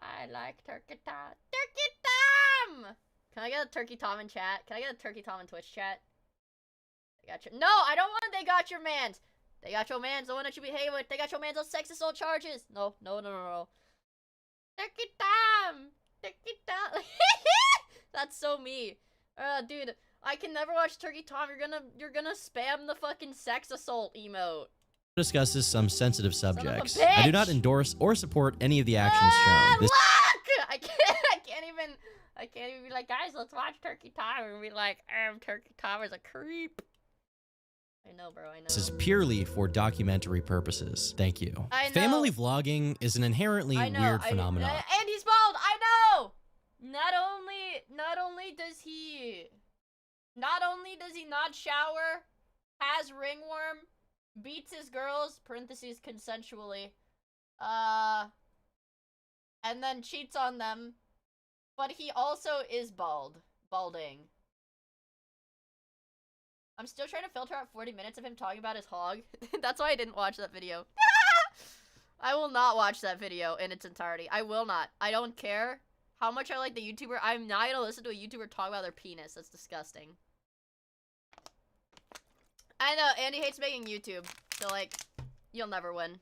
I like Turkey Tom. Turkey Tom! Can I get a Turkey Tom in chat? Can I get a Turkey Tom in Twitch chat? They got your— No, I don't want They Got Your Mans. They got your mans, the one that you behave with. They got your mans on sex assault charges. No. Turkey Tom! That's so me. Dude, I can never watch Turkey Tom. You're gonna spam the fucking sex assault emote. Discusses some sensitive subjects. I do not endorse or support any of the actions shown. Look! I can't even be like, guys, let's watch Turkey Tom and be like, Turkey Tom is a creep. I know, bro, I know. This is purely for documentary purposes. Thank you. I know. Family vlogging is an inherently weird phenomenon. And he's bald, I know! Not only does he not shower, has ringworm, beats his girls, parentheses, consensually, and then cheats on them, but he also is balding. I'm still trying to filter out 40 minutes of him talking about his hog. That's why I didn't watch that video. I will not watch that video in its entirety. I will not. I don't care how much I like the YouTuber. I'm not gonna listen to a YouTuber talk about their penis. That's disgusting. I know, Andy hates making YouTube. So, like, you'll never win.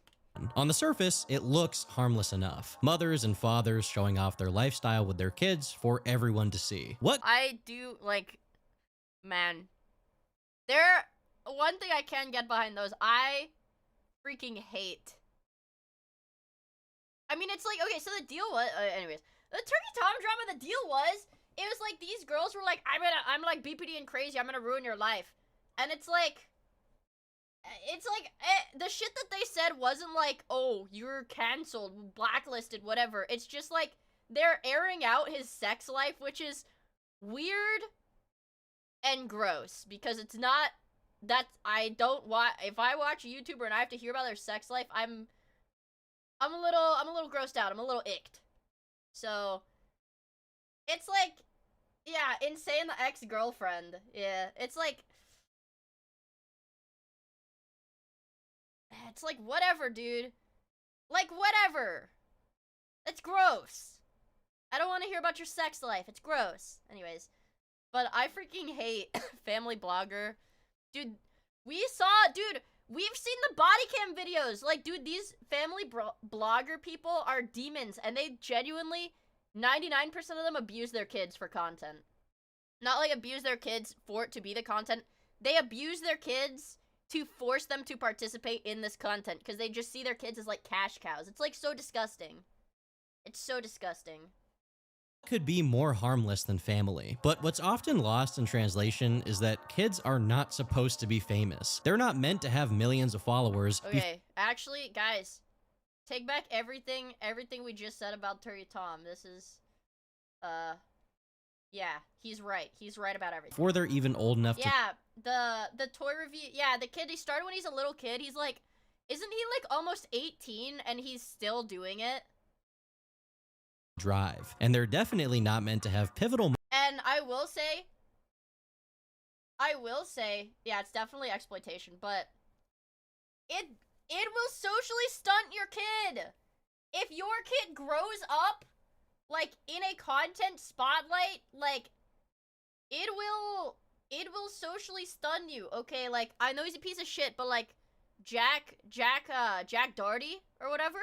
On the surface, it looks harmless enough. Mothers and fathers showing off their lifestyle with their kids for everyone to see. What? I do, like, man. One thing I can get behind those, I freaking hate. I mean, it's like, okay, so the deal was, anyways, the Turkey Tom drama, the deal was, it was like, these girls were like, I'm like BPD and crazy, I'm gonna ruin your life. And it's like, the shit that they said wasn't like, oh, you're canceled, blacklisted, whatever. It's just like, they're airing out his sex life, which is weird and gross, because it's not, I don't watch, if I watch a YouTuber and I have to hear about their sex life, I'm a little grossed out, I'm a little icked. So, it's like, yeah, Insane the ex-girlfriend, yeah, it's like, whatever, dude. Like, whatever. It's gross. I don't want to hear about your sex life. It's gross. Anyways. But I freaking hate family blogger. Dude, we've seen the body cam videos. Like, dude, these family blogger people are demons. And they genuinely, 99% of them abuse their kids for content. Not like abuse their kids for it to be the content. They abuse their kids to force them to participate in this content because they just see their kids as like cash cows. It's like so disgusting. It's so disgusting. Could be more harmless than family. But what's often lost in translation is that kids are not supposed to be famous. They're not meant to have millions of followers. Okay, actually, guys, take back everything we just said about Turry Tom. This is, yeah, he's right. He's right about everything. Before they're even old enough to— the toy review, yeah, the kid, he started when he's a little kid. He's like, isn't he like almost 18 and he's still doing it? Drive. And they're definitely not meant to have pivotal— And I will say, yeah, it's definitely exploitation, but it will socially stunt your kid. If your kid grows up, like, in a content spotlight, like, it will socially stun you, okay? Like, I know he's a piece of shit, but, like, Jack Doherty, or whatever,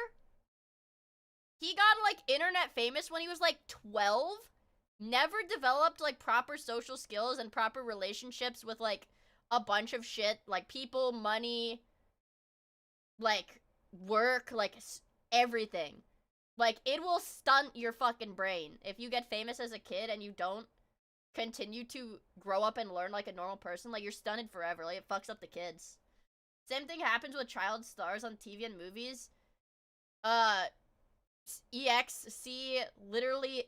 he got, like, internet famous when he was, like, 12, never developed, like, proper social skills and proper relationships with, like, a bunch of shit, like, people, money, like, work, like, everything. Like, it will stunt your fucking brain. If you get famous as a kid and you don't continue to grow up and learn like a normal person, like, you're stunted forever. Like, it fucks up the kids. Same thing happens with child stars on TV and movies. See literally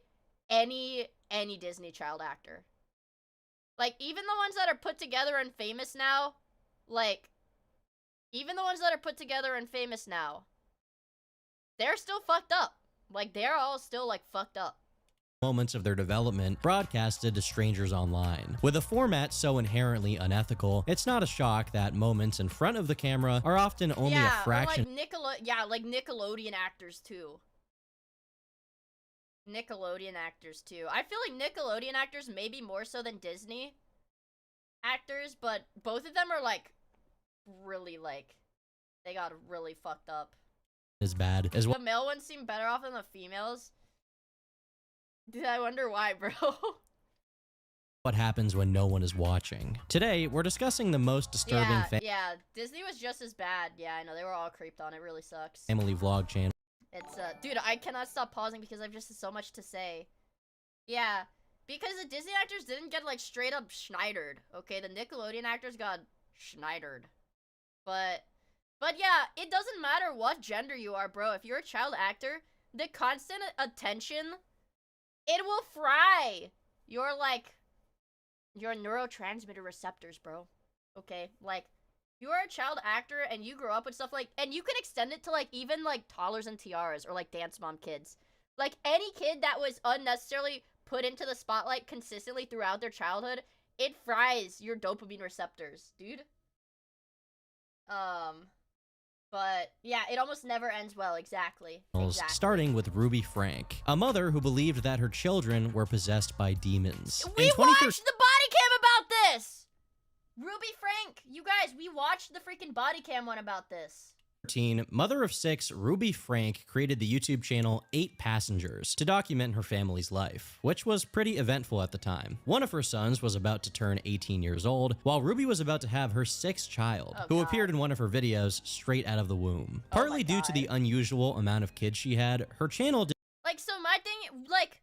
any Disney child actor. Like, even the ones that are put together and famous now, like, they're still fucked up. Like, they're all still, like, fucked up. Moments of their development broadcasted to strangers online. With a format so inherently unethical, it's not a shock that moments in front of the camera are often only a fraction— like Nickelodeon actors too. I feel like Nickelodeon actors maybe more so than Disney actors, but both of them are, like, really, like, they got really fucked up. As bad as the male ones seem better off than the females. Dude, I wonder why, bro. What happens when no one is watching. Today, we're discussing the most disturbing yeah, Disney was just as bad. Yeah, I know, they were all creeped on. It really sucks. Family vlog channel. It's, dude, I cannot stop pausing because I've just so much to say. Yeah, because the Disney actors didn't get, like, straight up Schneidered, okay? The Nickelodeon actors got Schneidered. But yeah, it doesn't matter what gender you are, bro. If you're a child actor, the constant attention, it will fry your neurotransmitter receptors, bro. Okay? Like, you are a child actor and you grow up with stuff like, and you can extend it to, like, even, like, toddlers and tiaras or, like, dance mom kids. Like, any kid that was unnecessarily put into the spotlight consistently throughout their childhood, it fries your dopamine receptors, dude. But yeah, it almost never ends well. Exactly. Starting with Ruby Frank, a mother who believed that her children were possessed by demons. We watched the body cam about this! Ruby Frank, you guys, we watched the freaking body cam one about this. Mother of 6, Ruby Frank created the YouTube channel 8 Passengers to document her family's life, which was pretty eventful at the time. One of her sons was about to turn 18 years old, while Ruby was about to have her 6th child, who appeared in one of her videos straight out of the womb. Partly due to the unusual amount of kids she had, her channel did— Like, so my thing, like,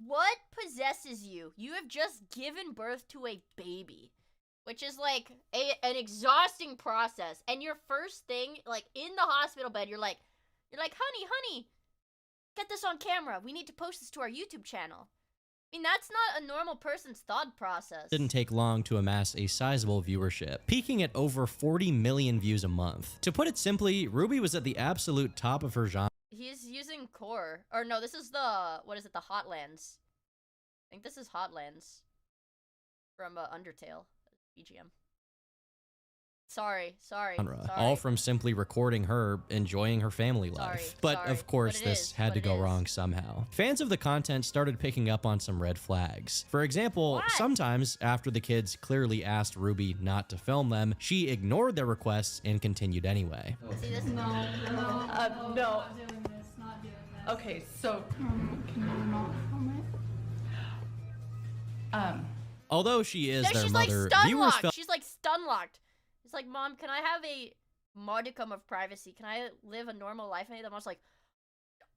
what possesses you? You have just given birth to a baby. Which is, like, an exhausting process. And your first thing, like, in the hospital bed, you're like, honey, get this on camera. We need to post this to our YouTube channel. I mean, that's not a normal person's thought process. Didn't take long to amass a sizable viewership, peaking at over 40 million views a month. To put it simply, Ruby was at the absolute top of her genre. He's using Core. Or no, this is the, what is it, the Hotlands. I think this is Hotlands. From Undertale. BGM. Sorry. All from simply recording her enjoying her family life. But of course, this had to go wrong somehow. Fans of the content started picking up on some red flags. For example, sometimes after the kids clearly asked Ruby not to film them, she ignored their requests and continued anyway. See this? No. No. Okay, so Can you not film it? Although she is their she's mother, like viewers felt— She's like stun locked. It's like, Mom, can I have a modicum of privacy? Can I live a normal life? And the mom's like,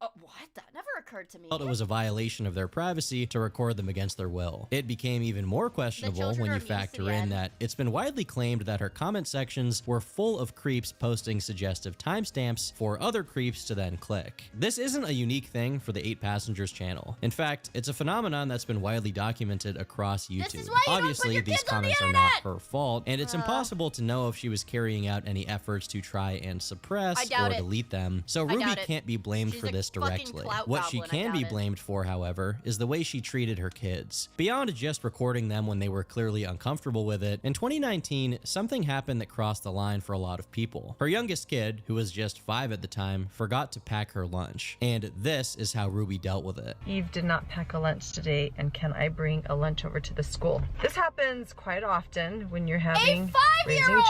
What? That never occurred to me. Felt it was a violation of their privacy to record them against their will. It became even more questionable when you factor in that it's been widely claimed that her comment sections were full of creeps posting suggestive timestamps for other creeps to then click. This isn't a unique thing for the 8 Passengers channel. In fact, it's a phenomenon that's been widely documented across YouTube. Obviously, these comments are not her fault, and it's impossible to know if she was carrying out any efforts to try and suppress or delete them, so Ruby can't be blamed for this directly. What she can be blamed for, however, is the way she treated her kids. Beyond just recording them when they were clearly uncomfortable with it, in 2019, something happened that crossed the line for a lot of people. Her youngest kid, who was just 5 at the time, forgot to pack her lunch, and this is how Ruby dealt with it. Eve did not pack a lunch today, and can I bring a lunch over to the school? This happens quite often when you're raising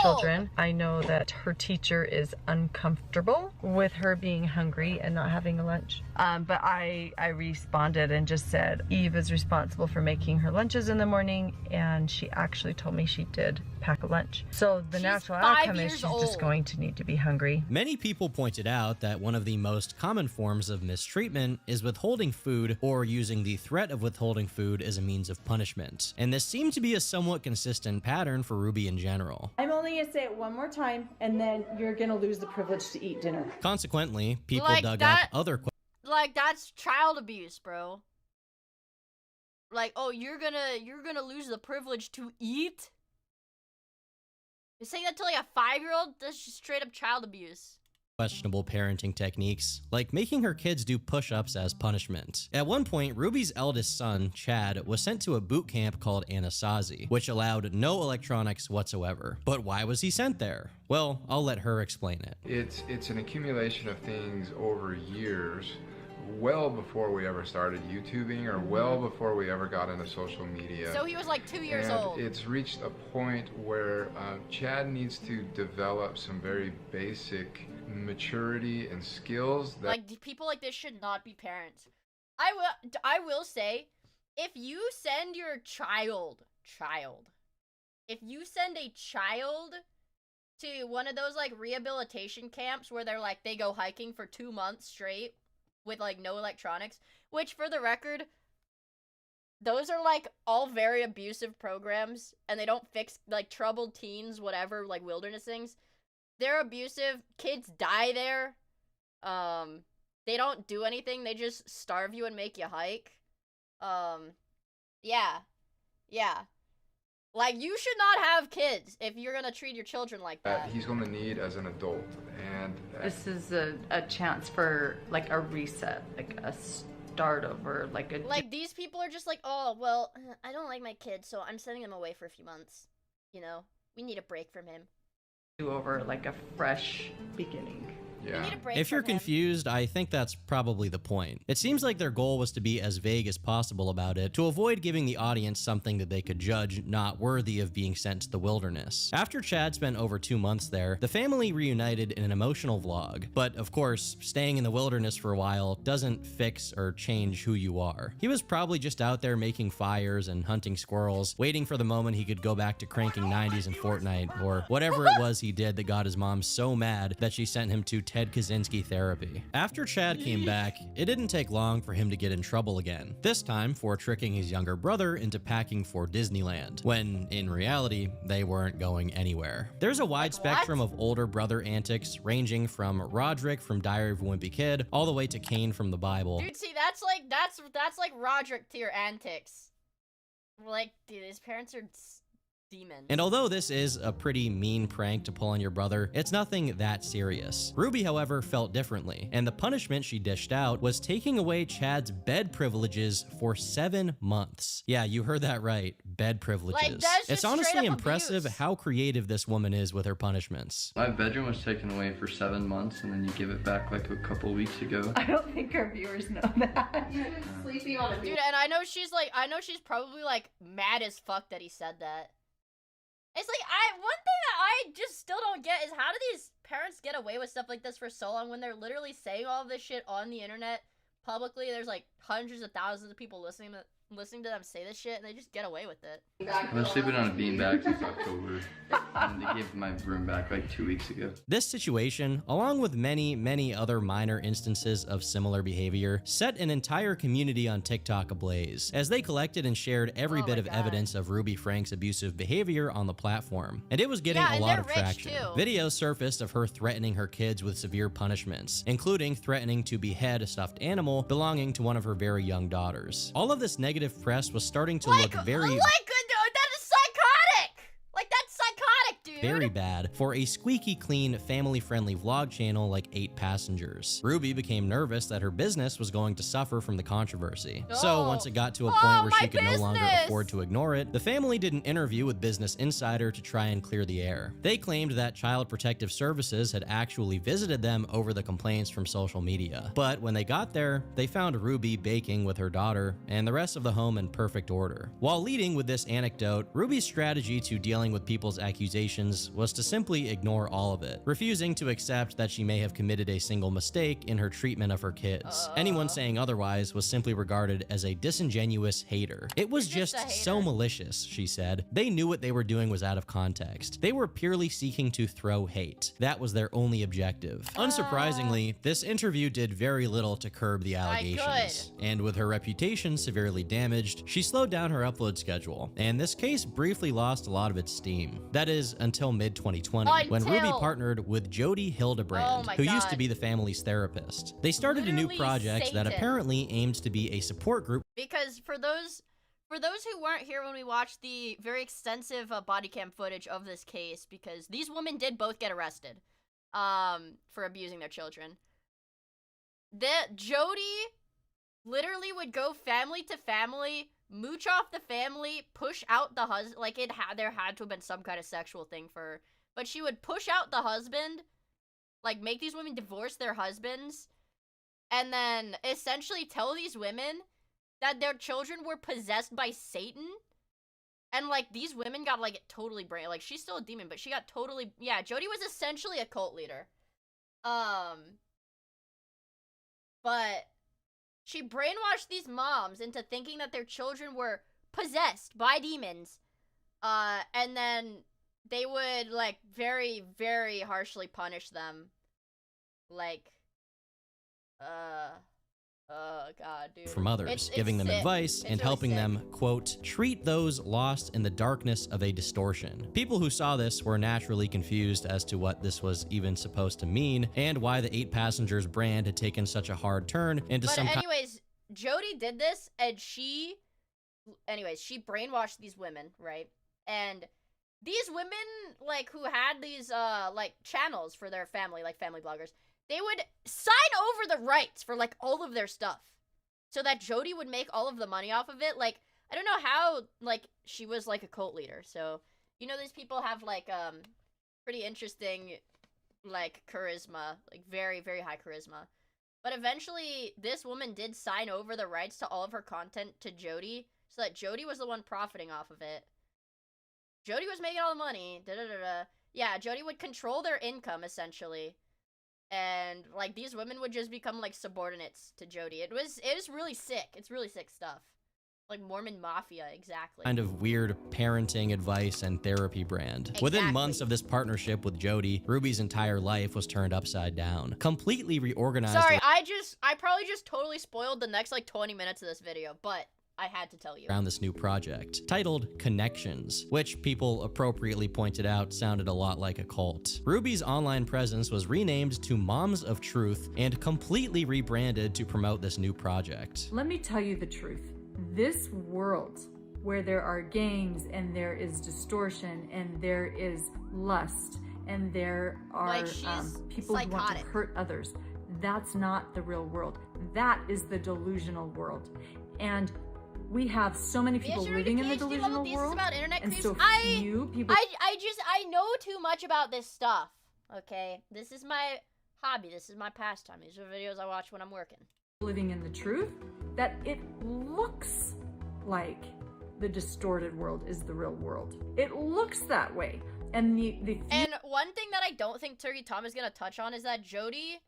children. I know that her teacher is uncomfortable with her being hungry and not having a lunch. But I responded and just said, Eve is responsible for making her lunches in the morning, and she actually told me she did pack a lunch. So the natural outcome is she's just going to need to be hungry. Many people pointed out that one of the most common forms of mistreatment is withholding food or using the threat of withholding food as a means of punishment. And this seemed to be a somewhat consistent pattern for Ruby in general. I'm only gonna say it one more time, and then you're gonna lose the privilege to eat dinner. Consequently, people dug up other questions. Like, that's child abuse, bro. Like, oh, you're gonna lose the privilege to eat? You're saying that to like a 5-year-old? That's just straight up child abuse. Questionable parenting techniques, like making her kids do push-ups as punishment. At one point, Ruby's eldest son, Chad, was sent to a boot camp called Anasazi, which allowed no electronics whatsoever. But why was he sent there? Well, I'll let her explain it. It's an accumulation of things over years, well before we ever started YouTubing or well before we ever got into social media. So he was like 2 years old. It's reached a point where Chad needs to develop some very basic maturity and skills that like people like this should not be parents. I will say, if you send your if you send a child to one of those like rehabilitation camps where they're like they go hiking for 2 months straight with like no electronics, which for the record, those are like all very abusive programs, and they don't fix like troubled teens, whatever, like wilderness things. They're abusive. Kids die there. They don't do anything. They just starve you and make you hike. Yeah. Like, you should not have kids if you're gonna treat your children like that. He's gonna need as an adult, and this is a chance for like a reset, like a start over, like these people are just like, oh well, I don't like my kid, so I'm sending him away for a few months. You know, we need a break from him. Do over like a fresh beginning. Yeah. If you're confused, I think that's probably the point. It seems like their goal was to be as vague as possible about it, to avoid giving the audience something that they could judge not worthy of being sent to the wilderness. After Chad spent over 2 months there, the family reunited in an emotional vlog. But of course, staying in the wilderness for a while doesn't fix or change who you are. He was probably just out there making fires and hunting squirrels, waiting for the moment he could go back to cranking 90s in Fortnite, or whatever it was he did that got his mom so mad that she sent him to Ted Kaczynski therapy. After Chad came back, it didn't take long for him to get in trouble again, this time for tricking his younger brother into packing for Disneyland, when in reality, they weren't going anywhere. There's a wide spectrum of older brother antics, ranging from Roderick from Diary of a Wimpy Kid, all the way to Cain from the Bible. Dude, see, that's like Roderick tier antics. Like, dude, his parents are demons. And although this is a pretty mean prank to pull on your brother, it's nothing that serious. Ruby, however, felt differently, and the punishment she dished out was taking away Chad's bed privileges for 7 months. Yeah, you heard that right, bed privileges. Like, that's just it's honestly impressive abuse. how creative this woman is with her punishments. My bedroom was taken away for 7 months, and then you give it back like a couple weeks ago. I don't think our viewers know that. Sleeping on a dude, and I know she's probably like mad as fuck that he said that. It's like, one thing that I just still don't get is how do these parents get away with stuff like this for so long when they're literally saying all of this shit on the internet publicly? There's like hundreds of thousands of people listening to them say this shit, and they just get away with it. I've been sleeping on a beanbag since October. and they gave my room back like 2 weeks ago. This situation, along with many, many other minor instances of similar behavior, set an entire community on TikTok ablaze, as they collected and shared every bit of evidence of Ruby Frank's abusive behavior on the platform. And it was getting a lot of traction. Videos surfaced of her threatening her kids with severe punishments, including threatening to behead a stuffed animal belonging to one of her very young daughters. All of this negative press was starting to look very very bad for a squeaky clean, family-friendly vlog channel like 8 Passengers. Ruby became nervous that her business was going to suffer from the controversy. So once it got to a point where she could no longer afford to ignore it, the family did an interview with Business Insider to try and clear the air. They claimed that Child Protective Services had actually visited them over the complaints from social media. But when they got there, they found Ruby baking with her daughter and the rest of the home in perfect order. While leading with this anecdote, Ruby's strategy to dealing with people's accusations was to simply ignore all of it, refusing to accept that she may have committed a single mistake in her treatment of her kids. Anyone saying otherwise was simply regarded as a disingenuous hater. It was just so malicious, she said. They knew what they were doing was out of context. They were purely seeking to throw hate. That was their only objective. Unsurprisingly, this interview did very little to curb the allegations. And with her reputation severely damaged, she slowed down her upload schedule, and this case briefly lost a lot of its steam. That is, until mid-2020, when Ruby partnered with Jody Hildebrand, who used to be the family's therapist. They started a new project that apparently aimed to be a support group. Because for those who weren't here when we watched the very extensive body cam footage of this case, because these women did both get arrested for abusing their children. Jody literally would go family to family, mooch off the family, push out the husband. Like, there had to have been some kind of sexual thing for her. But she would push out the husband, like, make these women divorce their husbands, and then essentially tell these women that their children were possessed by Satan. And, like, these women got, like, totally like, she's still a demon, but she got totally, yeah, Jody was essentially a cult leader. But she brainwashed these moms into thinking that their children were possessed by demons. And then they would, like, very, very harshly punish them. Like, oh god, dude. From others, giving them advice and helping them, quote, treat those lost in the darkness of a distortion. People who saw this were naturally confused as to what this was even supposed to mean and why the 8 Passengers brand had taken such a hard turn into some kind. Anyways, Jody did this, and she brainwashed these women, right? And these women, like, who had these, like, channels for their family, like family bloggers, they would sign over the rights for, like, all of their stuff so that Jody would make all of the money off of it. Like, I don't know how, like, she was, like, a cult leader. So, you know, these people have, like, pretty interesting, like, charisma, like, very, very high charisma. But eventually, this woman did sign over the rights to all of her content to Jody so that Jody was the one profiting off of it. Jody was making all the money. Yeah, Jody would control their income, essentially. And, like, these women would just become, like, subordinates to Jody. It was really sick. It's really sick stuff. Like Mormon Mafia, exactly. Kind of weird parenting advice and therapy brand. Exactly. Within months of this partnership with Jody, Ruby's entire life was turned upside down. Completely reorganized. Sorry, I probably just totally spoiled the next, like, 20 minutes of this video, but I had to tell you. Around this new project, titled Connections, which people appropriately pointed out sounded a lot like a cult. Ruby's online presence was renamed to Moms of Truth and completely rebranded to promote this new project. Let me tell you the truth. This world where there are gangs and there is distortion and there is lust and there are people who want to hurt others, that's not the real world. That is the delusional world. And we have so many people living in the delusional world, about internet and so few people. I know too much about this stuff. Okay, this is my hobby. This is my pastime. These are videos I watch when I'm working. Living in the truth, that it looks like the distorted world is the real world. It looks that way, and and one thing that I don't think Turkey Tom is gonna touch on is that Jody,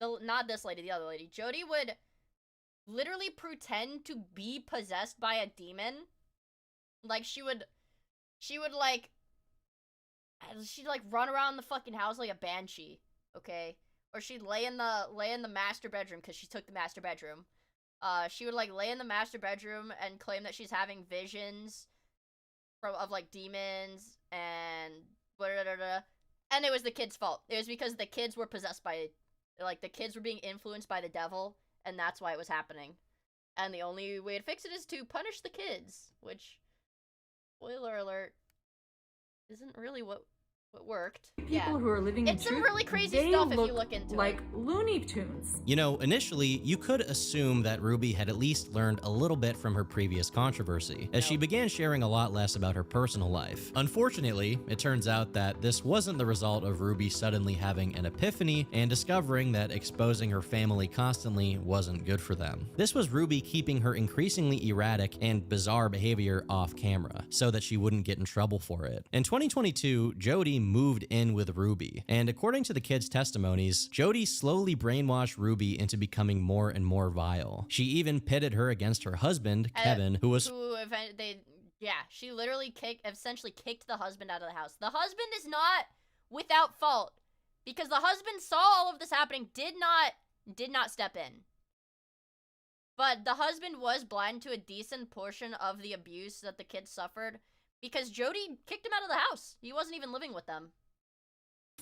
not this lady, the other lady, Jody would literally pretend to be possessed by a demon. Like, she would like she'd like run around the fucking house like a banshee, okay? Or she'd lay in the master bedroom because she took the master bedroom. She would like lay in the master bedroom and claim that she's having visions of like demons and blah, blah, blah, blah. And it was the kids' fault. It was because the kids were possessed by, like, the kids were being influenced by the devil, and that's why it was happening. And the only way to fix it is to punish the kids, which, spoiler alert, isn't really what worked. People who are living in it's some truth, really crazy they stuff if look you look into like it. Looney Tunes. You know, initially, you could assume that Ruby had at least learned a little bit from her previous controversy, as she began sharing a lot less about her personal life. Unfortunately, it turns out that this wasn't the result of Ruby suddenly having an epiphany and discovering that exposing her family constantly wasn't good for them. This was Ruby keeping her increasingly erratic and bizarre behavior off camera, so that she wouldn't get in trouble for it. In 2022, Jody moved in with Ruby, and according to the kids' testimonies, Jody slowly brainwashed Ruby into becoming more and more vile. She even pitted her against her husband, Kevin, she literally essentially kicked the husband out of the house. The husband is not without fault, because the husband saw all of this happening, did not step in. But the husband was blind to a decent portion of the abuse that the kids suffered, because Jody kicked him out of the house. He wasn't even living with them.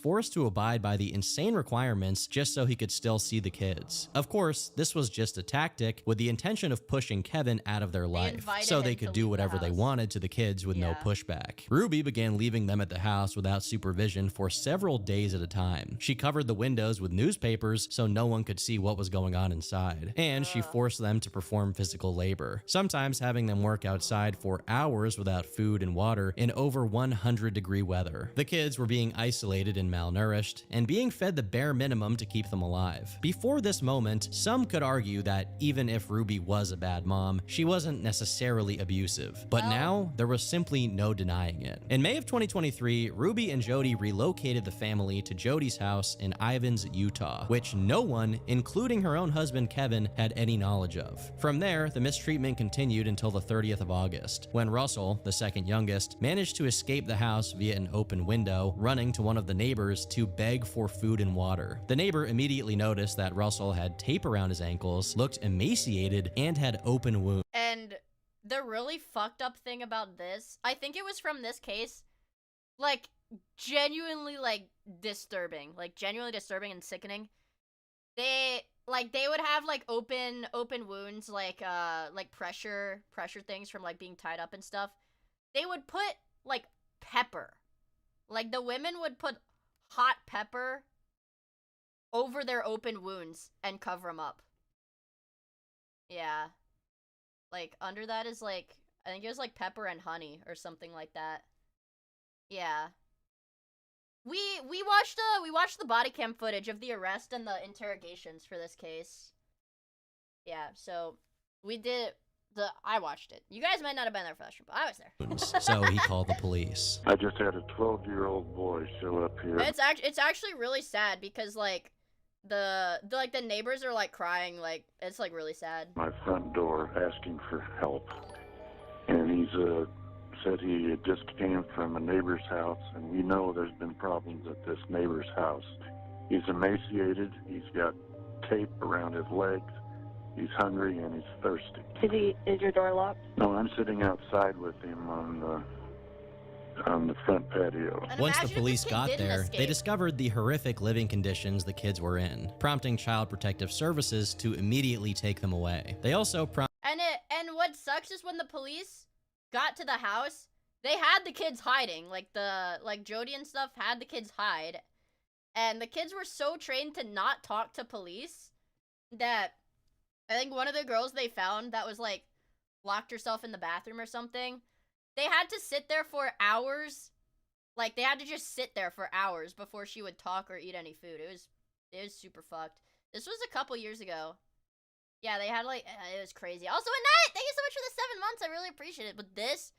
Forced to abide by the insane requirements just so he could still see the kids. Of course, this was just a tactic with the intention of pushing Kevin out of their life, so they could do whatever they wanted to the kids with no pushback. Ruby began leaving them at the house without supervision for several days at a time. She covered the windows with newspapers so no one could see what was going on inside, and she forced them to perform physical labor, sometimes having them work outside for hours without food and water in over 100-degree weather. The kids were being isolated and malnourished, and being fed the bare minimum to keep them alive. Before this moment, some could argue that even if Ruby was a bad mom, she wasn't necessarily abusive. But now, there was simply no denying it. In May of 2023, Ruby and Jody relocated the family to Jody's house in Ivins, Utah, which no one, including her own husband Kevin, had any knowledge of. From there, the mistreatment continued until the 30th of August, when Russell, the second youngest, managed to escape the house via an open window, running to one of the neighbors to beg for food and water. The neighbor immediately noticed that Russell had tape around his ankles, looked emaciated, and had open wounds. And the really fucked up thing about this, I think it was from this case, like, genuinely, like, disturbing. Like, genuinely disturbing and sickening. They would have, like, open wounds, like pressure things from, like, being tied up and stuff. They would put, like, pepper. Like, the women would put hot pepper over their open wounds and cover them up. Yeah. Like, under that is, like, I think it was, like, pepper and honey or something like that. Yeah. We watched the body cam footage of the arrest and the interrogations for this case. Yeah, so we did I watched it. You guys might not have been there for that show, but I was there. So he called the police. I just had a 12-year-old boy show up here. It's actually really sad because like the neighbors are like crying, like it's like really sad. My front door asking for help, and he's said he just came from a neighbor's house, and we know there's been problems at this neighbor's house. He's emaciated. He's got tape around his legs. He's hungry and he's thirsty. Is your door locked? No, I'm sitting outside with him on the front patio. Once the police got there, they discovered the horrific living conditions the kids were in, prompting Child Protective Services to immediately take them away. They also and what sucks is when the police got to the house, they had the kids hiding. Like Jody and stuff had the kids hide, and the kids were so trained to not talk to police that I think one of the girls they found that was like locked herself in the bathroom or something, they had to sit there for hours. Like they had to just sit there for hours before she would talk or eat any food. It was super fucked. This was a couple years ago. Yeah, they had like it was crazy. Also, Annette, thank you so much for the 7 months. I really appreciate it. But this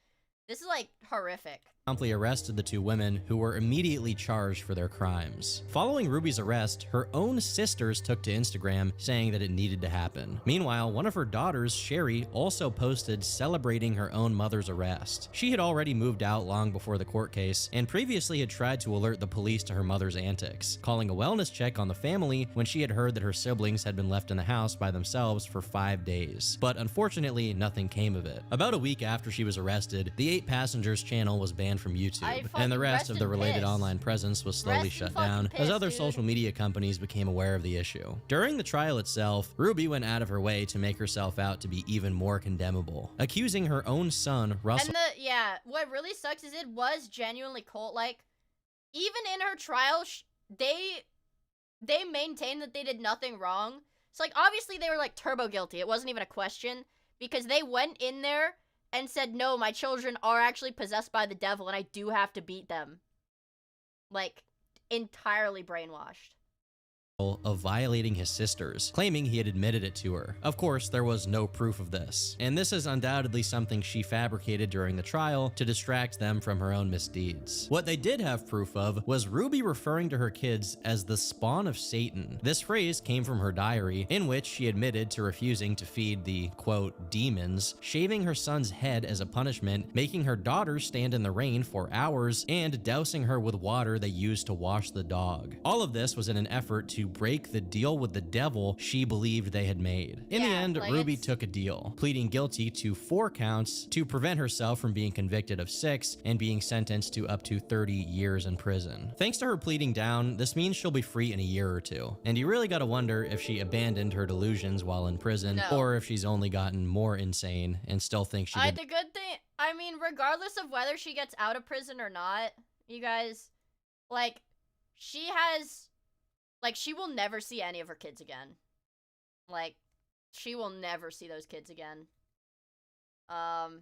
is like horrific. promptly arrested the two women, who were immediately charged for their crimes. Following Ruby's arrest, her own sisters took to Instagram saying that it needed to happen. Meanwhile, one of her daughters, Sherry, also posted celebrating her own mother's arrest. She had already moved out long before the court case and previously had tried to alert the police to her mother's antics, calling a wellness check on the family when she had heard that her siblings had been left in the house by themselves for 5 days. But unfortunately, nothing came of it. About a week after she was arrested, the 8 Passengers channel was banned from YouTube, and the rest of the related online presence was slowly shut down as other social media companies became aware of the issue. During the trial itself, Ruby went out of her way to make herself out to be even more condemnable, accusing her own son, Russell. And yeah, what really sucks is it was genuinely cult-like. Even in her trial, they maintained that they did nothing wrong. So, like, obviously they were, like, turbo guilty. It wasn't even a question, because they went in there and said, no, my children are actually possessed by the devil, and I do have to beat them. Like, entirely brainwashed. Of violating his sisters, claiming he had admitted it to her. Of course, there was no proof of this, and this is undoubtedly something she fabricated during the trial to distract them from her own misdeeds. What they did have proof of was Ruby referring to her kids as the spawn of Satan. This phrase came from her diary, in which she admitted to refusing to feed the, quote, demons, shaving her son's head as a punishment, making her daughter stand in the rain for hours, and dousing her with water they used to wash the dog. All of this was in an effort to break the deal with the devil she believed they had made. In the end, like Ruby took a deal, pleading guilty to 4 counts to prevent herself from being convicted of 6 and being sentenced to up to 30 years in prison. Thanks to her pleading down, this means she'll be free in a year or 2. And you really gotta wonder if she abandoned her delusions while in prison, or if she's only gotten more insane and still thinks she did. The good thing, I mean, regardless of whether she gets out of prison or not, you guys, like, she has... Like, she will never see any of her kids again. Like, she will never see those kids again. And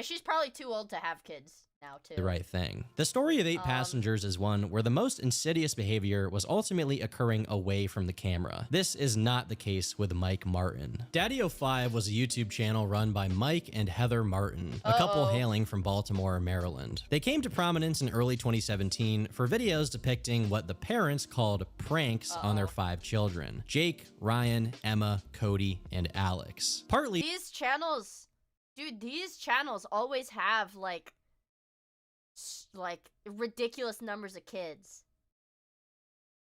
she's probably too old to have kids now, too. The right thing. The story of 8 Passengers is one where the most insidious behavior was ultimately occurring away from the camera. This is not the case with Mike Martin. Daddy05 was a YouTube channel run by Mike and Heather Martin, a couple hailing from Baltimore, Maryland. They came to prominence in early 2017 for videos depicting what the parents called pranks on their 5 children: Jake, Ryan, Emma, Cody, and Alex. Partly these channels, dude, these channels always have like ridiculous numbers of kids.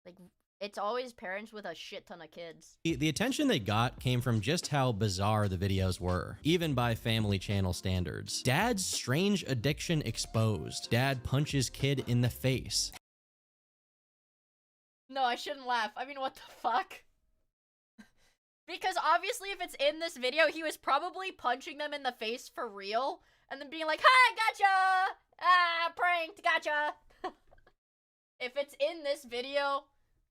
Like, it's always parents with a shit ton of kids. The attention they got came from just how bizarre the videos were, even by family channel standards. Dad's strange addiction exposed. Dad punches kid in the face. No, I shouldn't laugh. I mean, what the fuck? Because obviously if it's in this video, he was probably punching them in the face for real, and then being like, "Hi, gotcha! Ah, pranked, gotcha!" If it's in this video,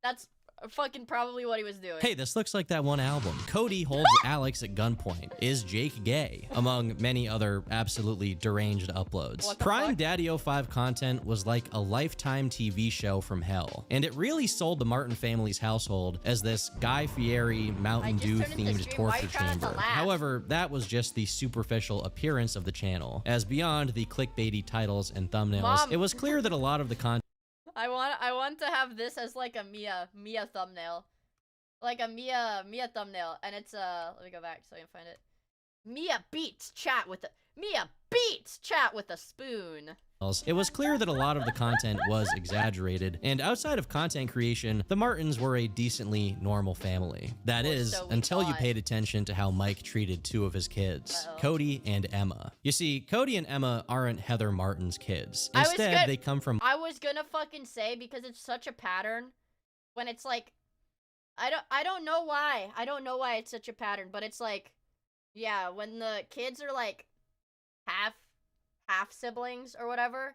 that's fucking probably what he was doing. Hey, this looks like that one album. Cody holds Alex at gunpoint. Is Jake gay? Among many other absolutely deranged uploads. Prime Daddy05 content was like a Lifetime TV show from hell, and it really sold the Martin family's household as this Guy Fieri Mountain Dew themed torture chamber. However, that was just the superficial appearance of the channel, as beyond the clickbaity titles and thumbnails, it was clear that a lot of the content I want to have this as like a miia thumbnail. Like a miia thumbnail. And it's let me go back so I can find it. Miia beats chat with a spoon. It was clear that a lot of the content was exaggerated, and outside of content creation, the Martins were a decently normal family. That is, until you paid attention to how Mike treated 2 of his kids, Cody and Emma. You see, Cody and Emma aren't Heather Martin's kids. Instead, they come from— I was gonna fucking say, because it's such a pattern, when it's like, I don't know why. I don't know why it's such a pattern, but it's like, yeah, when the kids are like half siblings or whatever,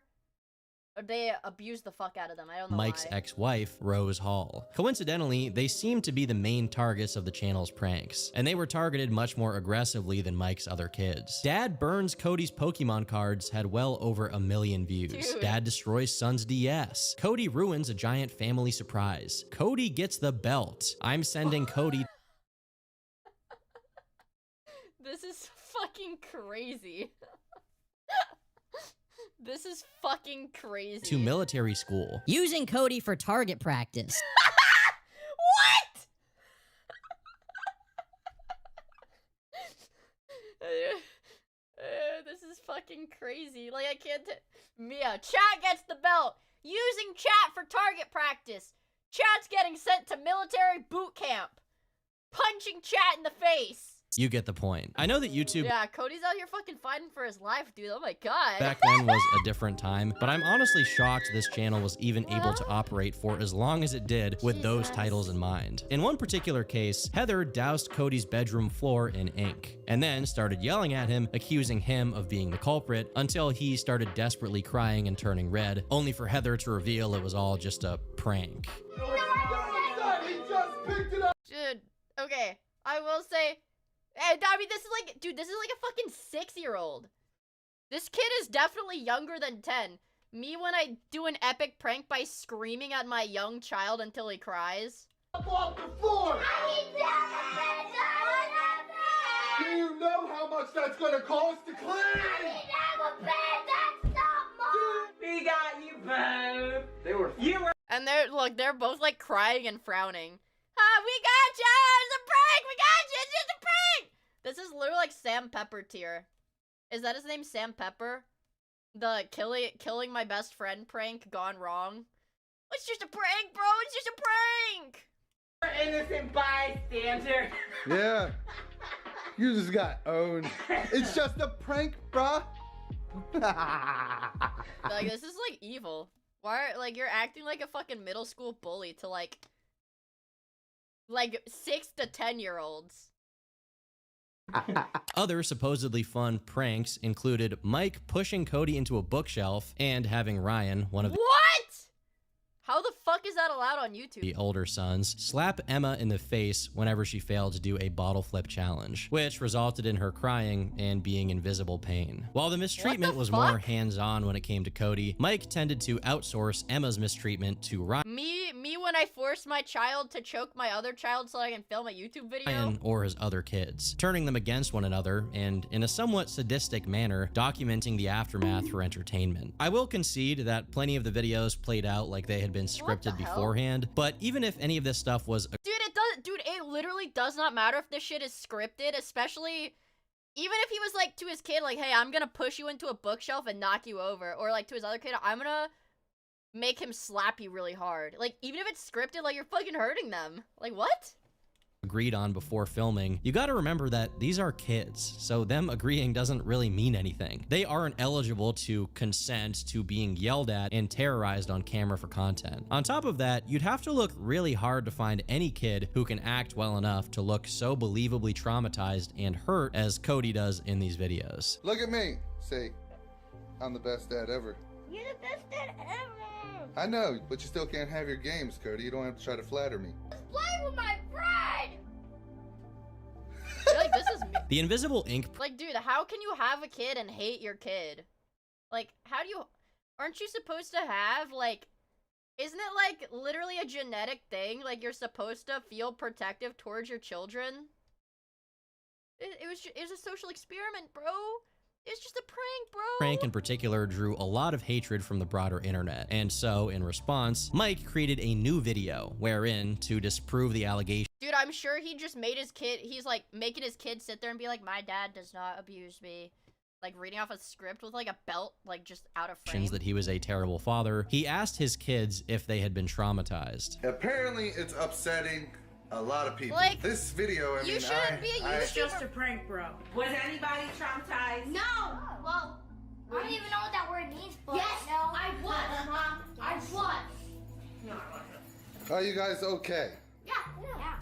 they abuse the fuck out of them. I don't know Mike's why. ex-wife, Rose Hall. Coincidentally, they seemed to be the main targets of the channel's pranks, and they were targeted much more aggressively than Mike's other kids. Dad burns Cody's Pokemon cards had well over 1 million views. Dude. Dad destroys son's DS. Cody ruins a giant family surprise. Cody gets the belt. I'm sending Cody— This is fucking crazy. This is fucking crazy. To military school. Using Cody for target practice. What? This is fucking crazy. Like, I can't. Miia, chat gets the belt. Using chat for target practice. Chat's getting sent to military boot camp. Punching chat in the face. You get the point. I know that YouTube Yeah, Cody's out here fucking fighting for his life, dude. Oh my god. back then was a different time, but I'm honestly shocked this channel was even able to operate for as long as it did with those titles in mind. In one particular case, Heather doused Cody's bedroom floor in ink, and then started yelling at him, accusing him of being the culprit, until he started desperately crying and turning red, only for Heather to reveal it was all just a prank. Dude, okay. I will say, I mean, this is like, dude, this is like a fucking 6-year-old. This kid is definitely younger than 10. Me when I do an epic prank by screaming at my young child until he cries. Off the floor! Do you know how much that's gonna cost to clean? We got you both. They were. And they're both like crying and frowning. We got you! It's a prank! We got you! It's just a prank! This is literally like Sam Pepper tier. Is that his name, Sam Pepper? The killing my best friend prank gone wrong? It's just a prank, bro! It's just a prank! Innocent bystander. Yeah. You just got owned. It's just a prank, bruh. Like, this is like evil. Why, like, you're acting like a fucking middle school bully to like 6 to 10-year-olds. Other supposedly fun pranks included Mike pushing Cody into a bookshelf and having Ryan, one of What? How the fuck is that allowed on YouTube? the older sons, slap Emma in the face whenever she failed to do a bottle flip challenge, which resulted in her crying and being in visible pain. While the mistreatment was more hands-on when it came to Cody, Mike tended to outsource Emma's mistreatment to Ryan Me when I force my child to choke my other child so I can film a YouTube video? or his other kids, turning them against one another and, in a somewhat sadistic manner, documenting the aftermath for entertainment. I will concede that plenty of the videos played out like they had been scripted beforehand, but even if any of this stuff was Dude, it literally does not matter if this shit is scripted, especially even if he was like to his kid, like, hey, I'm gonna push you into a bookshelf and knock you over, or like to his other kid, I'm gonna make him slap you really hard. Like, even if it's scripted, like, you're fucking hurting them. Like, what? agreed on before filming, you gotta remember that these are kids, so them agreeing doesn't really mean anything. They aren't eligible to consent to being yelled at and terrorized on camera for content. On top of that, you'd have to look really hard to find any kid who can act well enough to look so believably traumatized and hurt as Cody does in these videos. Look at me. Say, I'm the best dad ever. You're the best dad ever. I know, but you still can't have your games, Cody. You don't have to try to flatter me. Just play with my friend. I feel like this is me. The invisible ink. Like, dude, how can you have a kid and hate your kid? Like, how do you... Aren't you supposed to have, like... Isn't it, like, literally a genetic thing? Like, you're supposed to feel protective towards your children? It was a social experiment, bro. It's just a prank, bro. Prank in particular drew a lot of hatred from the broader internet, and so, in response, Mike created a new video wherein, to disprove the allegation, dude, I'm sure he just made his kid, he's like making his kid sit there and be like, my dad does not abuse me. Like reading off a script with like a belt, like just out of frame. that he was a terrible father, he asked his kids if they had been traumatized. Apparently, it's upsetting a lot of people. Like, this video, I mean, It's just a prank, bro. Was anybody traumatized? No. Well, I don't even know what that word means, but yes, no, I was, Mom. I was. No, I wasn't. Are you guys okay? Yeah.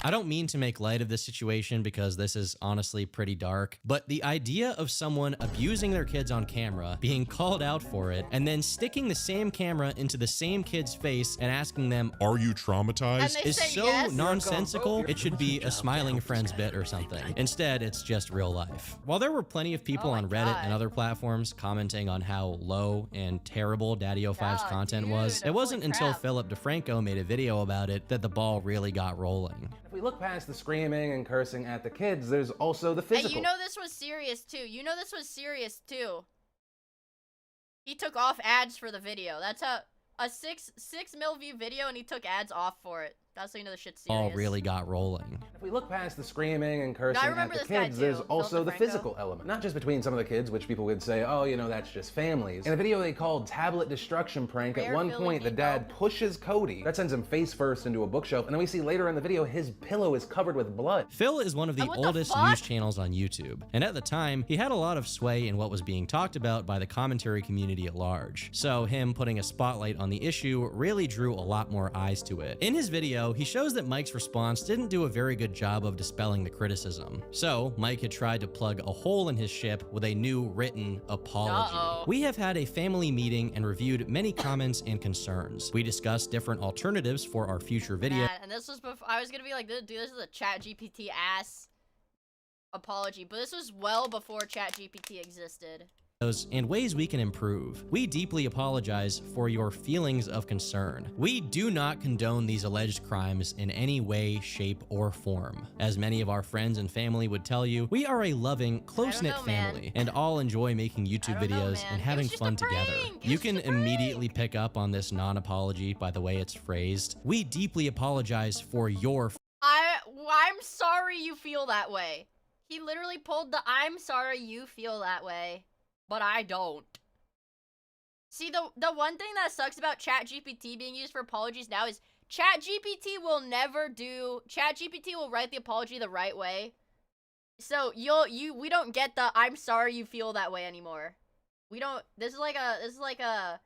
I don't mean to make light of this situation because this is honestly pretty dark, but the idea of someone abusing their kids on camera, being called out for it, and then sticking the same camera into the same kid's face and asking them, "Are you traumatized?" is so yes. nonsensical, it should be a Smiling Friends bit or something. Instead, it's just real life. While there were plenty of people on Reddit and other platforms commenting on how low and terrible Daddy 05's content was, it wasn't until Philip DeFranco made a video about it that the ball really got rolling. If we look past the screaming and cursing at the kids, there's also the physical. Hey, you know this was serious too. You know this was serious too. He took off ads for the video. That's a 6 mil view video, and he took ads off for it. That's how you know the shit's serious. All really got rolling. If we look past the screaming and cursing at the this guy kids, too, there's Phil also the DeFranco. physical element. Not just between some of the kids, which people would say, oh, you know, that's just families. In a video they called Tablet Destruction Prank, at one point the dad pushes Cody. That sends him face first into a bookshelf, and then we see later in the video his pillow is covered with blood. Phil is one of the oldest news channels on YouTube, and at the time, he had a lot of sway in what was being talked about by the commentary community at large. So him putting a spotlight on the issue really drew a lot more eyes to it. In his video, he shows that Mike's response didn't do a very good job of dispelling the criticism. So Mike had tried to plug a hole in his ship with a new written apology. We have had a family meeting and reviewed many comments and concerns. We discussed different alternatives for our future video. And this was before, I was gonna be like, dude, this is a ChatGPT ass apology, but this was well before ChatGPT existed. And ways we can improve. We deeply apologize for your feelings of concern. We do not condone these alleged crimes in any way, shape, or form. As many of our friends and family would tell you, we are a loving, close-knit family, and all enjoy making YouTube videos and having fun together. You can immediately pick up on this non-apology by the way it's phrased. We deeply apologize for your I'm sorry you feel that way. He literally pulled the I'm sorry you feel that way. But I don't. See, the one thing that sucks about ChatGPT being used for apologies now is ChatGPT will write the apology the right way. So we don't get the I'm sorry you feel that way anymore. We don't. This is like a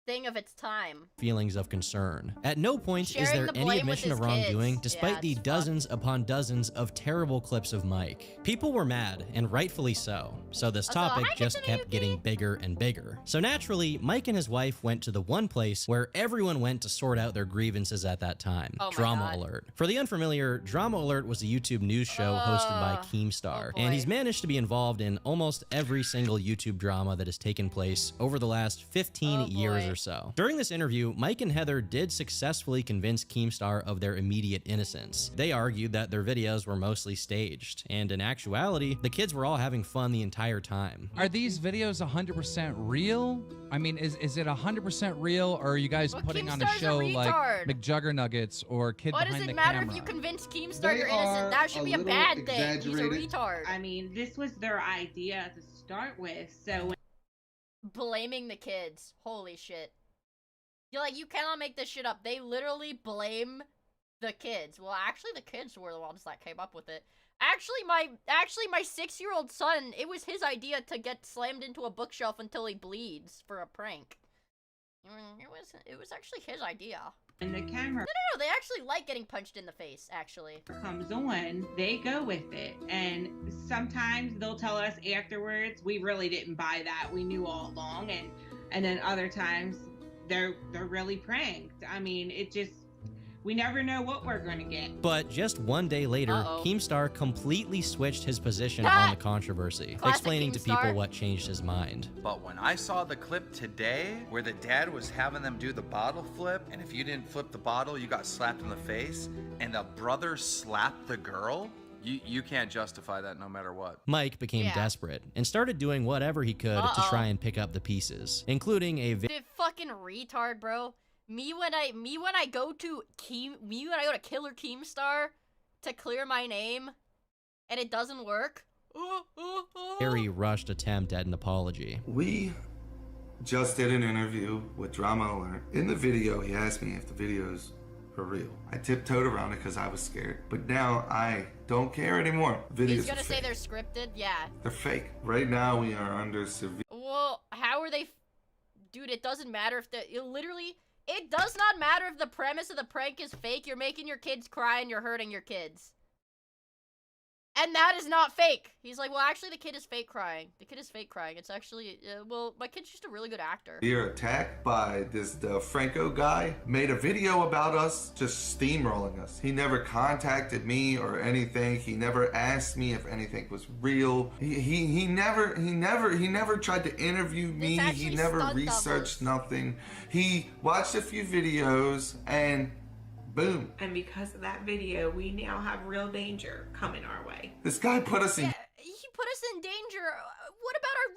thing of its time. Feelings of concern. At no point is there any admission of wrongdoing, despite the dozens upon dozens of terrible clips of Mike. People were mad, and rightfully so. So this topic just kept getting bigger and bigger. So naturally, Mike and his wife went to the one place where everyone went to sort out their grievances at that time. Drama Alert. For the unfamiliar, Drama Alert was a YouTube news show hosted by Keemstar, and he's managed to be involved in almost every single YouTube drama that has taken place over the last 15 years or so. During this interview, Mike and Heather did successfully convince Keemstar of their immediate innocence. They argued that their videos were mostly staged, and in actuality, the kids were all having fun the entire time. Are these videos 100% real? I mean, is it 100% real, or are you guys putting on a show like McJuggernuggets or Kid Behind the Camera? What does it matter if you convince Keemstar you're innocent? That should be a bad thing. He's a retard. I mean, this was their idea to start with, so... Blaming the kids. Holy shit. You're like, you cannot make this shit up. They literally blame the kids. Well, actually, the kids were the ones that came up with it. Actually, my 6-year-old son, it was his idea to get slammed into a bookshelf until he bleeds for a prank. It was actually his idea. And the camera... No, they actually like getting punched in the face, actually. Comes on, they go with it. And sometimes they'll tell us afterwards, we really didn't buy that. We knew all along. And then other times, they're really pranked. I mean, it just... We never know what we're going to get. But just one day later, Keemstar completely switched his position on the controversy, explaining to people what changed his mind. But when I saw the clip today where the dad was having them do the bottle flip, and if you didn't flip the bottle, you got slapped in the face, and the brother slapped the girl, you can't justify that no matter what. Mike became desperate and started doing whatever he could to try and pick up the pieces, including a fucking retard, bro. Me when I go to Killer Keemstar to clear my name and it doesn't work. Very rushed attempt at an apology. We just did an interview with Drama Alert. In the video, he asked me if the videos were real. I tiptoed around it because I was scared. But now I don't care anymore. Videos He's gonna say they're scripted? Yeah. They're fake. Right now we are under severe... Well, how are they... Dude, it doesn't matter if it does not matter if the premise of the prank is fake. You're making your kids cry and you're hurting your kids. And that is not fake. He's like, well, actually, the kid is fake crying. The kid is fake crying. It's actually, well, my kid's just a really good actor. We are attacked by the Franco guy. Made a video about us, just steamrolling us. He never contacted me or anything. He never asked me if anything was real. He never tried to interview me. He never researched nothing. He watched a few videos and boom. And because of that video, we now have real danger coming our way. This guy put us in... Yeah, he put us in danger. What about our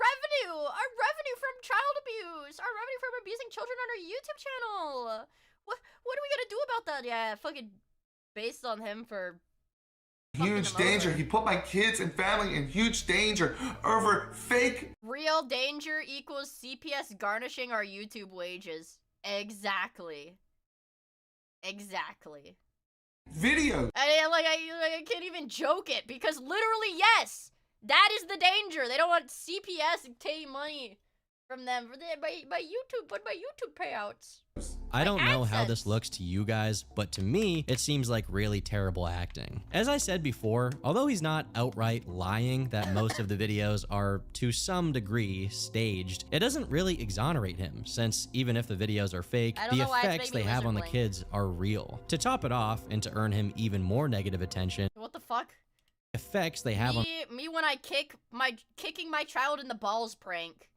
Our revenue from child abuse. Our revenue from abusing children on our YouTube channel. What are we gonna do about that? Yeah, fucking based on him for huge danger. He put my kids and family in huge danger over fake. Real danger equals CPS garnishing our YouTube wages. Exactly. Exactly. Video. I can't even joke it because literally, yes, that is the danger. They don't want CPS taking money from them for my YouTube payouts. I don't know how this looks to you guys, but to me, it seems like really terrible acting. As I said before, although he's not outright lying that most of the videos are to some degree staged, it doesn't really exonerate him, since even if the videos are fake, the effects they have on the kids are real. To top it off, and to earn him even more negative attention, what the fuck? Effects they have on me when I kicking my child in the balls prank.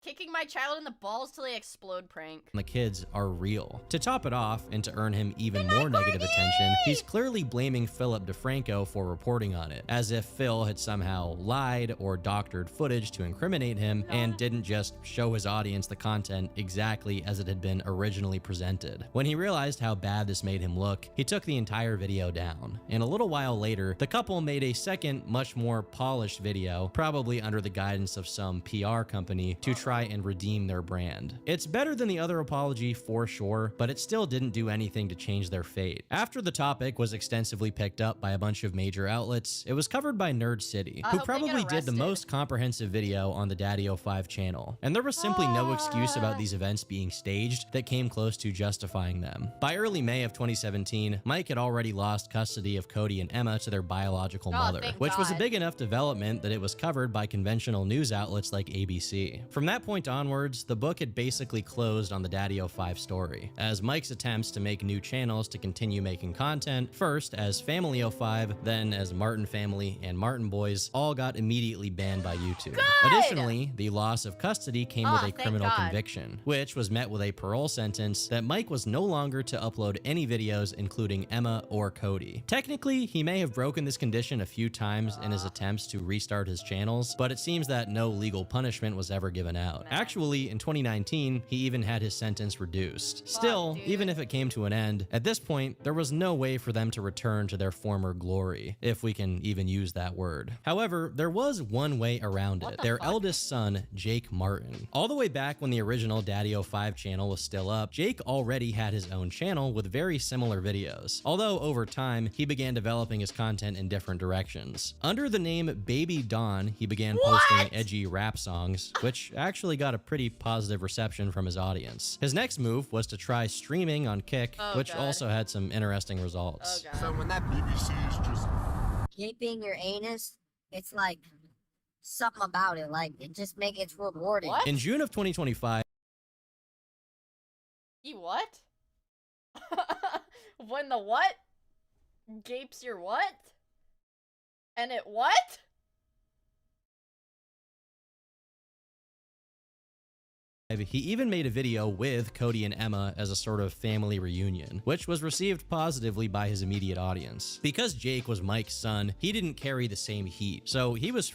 Kicking my child in the balls till they explode prank. The kids are real. To top it off, and to earn him even more negative attention, he's clearly blaming Philip DeFranco for reporting on it, as if Phil had somehow lied or doctored footage to incriminate him and didn't just show his audience the content exactly as it had been originally presented. When he realized how bad this made him look, he took the entire video down. And a little while later, the couple made a second, much more polished video, probably under the guidance of some PR company, to try and redeem their brand. It's better than the other apology for sure, but it still didn't do anything to change their fate. After the topic was extensively picked up by a bunch of major outlets, it was covered by Nerd City, who probably did the most comprehensive video on the Daddy05 channel. And there was simply no excuse about these events being staged that came close to justifying them. By early May of 2017, Mike had already lost custody of Cody and Emma to their biological mother, which was a big enough development that it was covered by conventional news outlets like ABC. From that point onwards, the book had basically closed on the Daddy05 story, as Mike's attempts to make new channels to continue making content, first as Family05, then as Martin Family and Martin Boys, all got immediately banned by YouTube. Good! Additionally, the loss of custody came with a criminal conviction, which was met with a parole sentence that Mike was no longer to upload any videos including Emma or Cody. Technically, he may have broken this condition a few times in his attempts to restart his channels, but it seems that no legal punishment was ever given out. Actually, in 2019, he even had his sentence reduced. Still, even if it came to an end, at this point, there was no way for them to return to their former glory, if we can even use that word. However, there was one way around it. Their eldest son, Jake Martin. All the way back when the original Daddy05 channel was still up, Jake already had his own channel with very similar videos. Although over time, he began developing his content in different directions. Under the name Baby Dawn, he began posting edgy rap songs, which actually got a pretty positive reception from his audience. His next move was to try streaming on Kick, which also had some interesting results. So when that BBC is just keeping your anus, it's like something about it, like it's rewarding. In June of 2025, what? When the what? Gapes your what? And it what? he even made a video with Cody and Emma as a sort of family reunion, which was received positively by his immediate audience. Because Jake was Mike's son, he didn't carry the same heat, so he was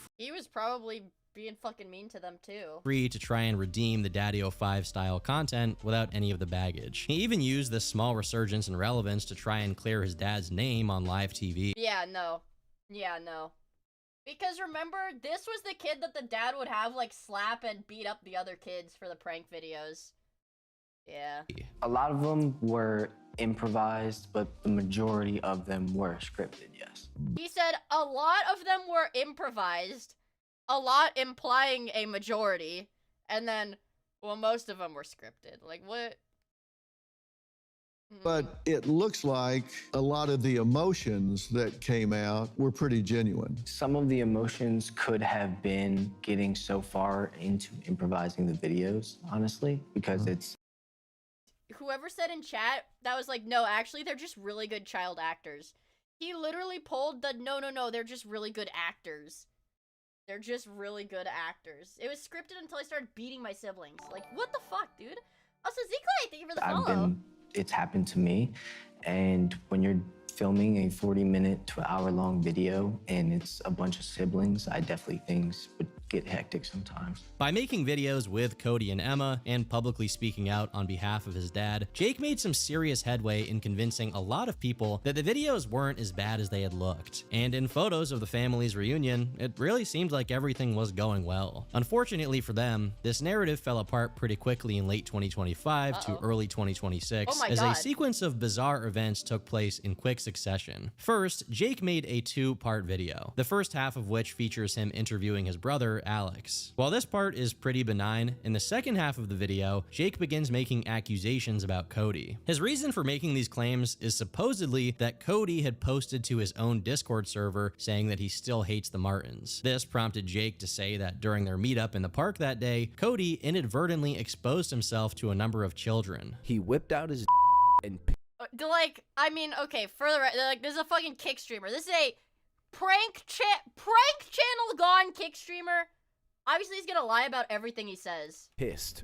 probably being fucking mean to them too. Free to try and redeem the Daddy05 style content without any of the baggage. He even used this small resurgence in relevance to try and clear his dad's name on live TV. Yeah, no. Because remember, this was the kid that the dad would have like slap and beat up the other kids for the prank videos. Yeah. A lot of them were improvised, but the majority of them were scripted, yes. He said a lot of them were improvised, a lot implying a majority, and then, well, most of them were scripted. Like, what? But it looks like a lot of the emotions that came out were pretty genuine. Some of the emotions could have been getting so far into improvising the videos, honestly, because it's... Whoever said in chat, that was like, no, actually, they're just really good child actors. He literally pulled the, no, they're just really good actors. They're just really good actors. It was scripted until I started beating my siblings. Like, what the fuck, dude? Also, Zclay, thank you for the follow. It's happened to me, and when you're filming a 40-minute to an hour-long video and it's a bunch of siblings, I definitely think get hectic sometimes. By making videos with Cody and Emma and publicly speaking out on behalf of his dad, Jake made some serious headway in convincing a lot of people that the videos weren't as bad as they had looked. And in photos of the family's reunion, it really seemed like everything was going well. Unfortunately for them, this narrative fell apart pretty quickly in late 2025 to early 2026 as a sequence of bizarre events took place in quick succession. First, Jake made a two-part video, the first half of which features him interviewing his brother, Alex. While this part is pretty benign, in the second half of the video, Jake begins making accusations about Cody. His reason for making these claims is supposedly that Cody had posted to his own Discord server saying that he still hates the Martins. This prompted Jake to say that during their meetup in the park that day, Cody inadvertently exposed himself to a number of children. He whipped out his and like, I mean, okay, further, like, this is a fucking kick streamer. This is a prank channel gone kick streamer. Obviously, he's gonna lie about everything he says. Pissed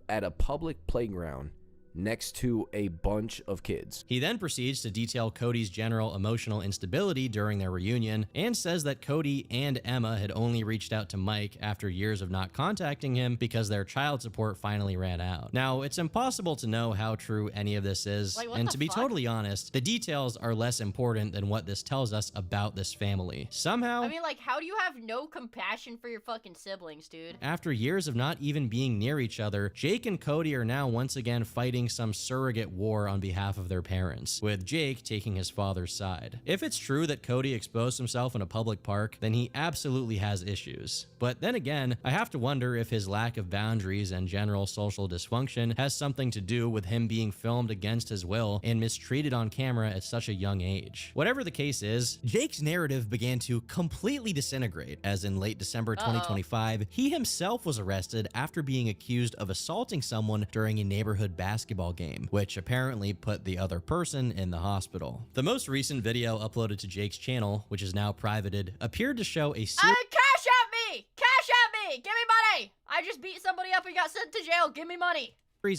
at a public playground next to a bunch of kids. He then proceeds to detail Cody's general emotional instability during their reunion and says that Cody and Emma had only reached out to Mike after years of not contacting him because their child support finally ran out. Now, it's impossible to know how true any of this is, and to be totally honest, the details are less important than what this tells us about this family. Somehow, I mean, like, how do you have no compassion for your fucking siblings, dude? After years of not even being near each other, Jake and Cody are now once again fighting some surrogate war on behalf of their parents, with Jake taking his father's side. If it's true that Cody exposed himself in a public park, then he absolutely has issues. But then again, I have to wonder if his lack of boundaries and general social dysfunction has something to do with him being filmed against his will and mistreated on camera at such a young age. Whatever the case is, Jake's narrative began to completely disintegrate, as in late December 2025, he himself was arrested after being accused of assaulting someone during a neighborhood basketball game, which apparently put the other person in the hospital. The most recent video uploaded to Jake's channel, which is now privated, appeared to show a cash at me! Cash at me! Give me money! I just beat somebody up and got sent to jail. Give me money!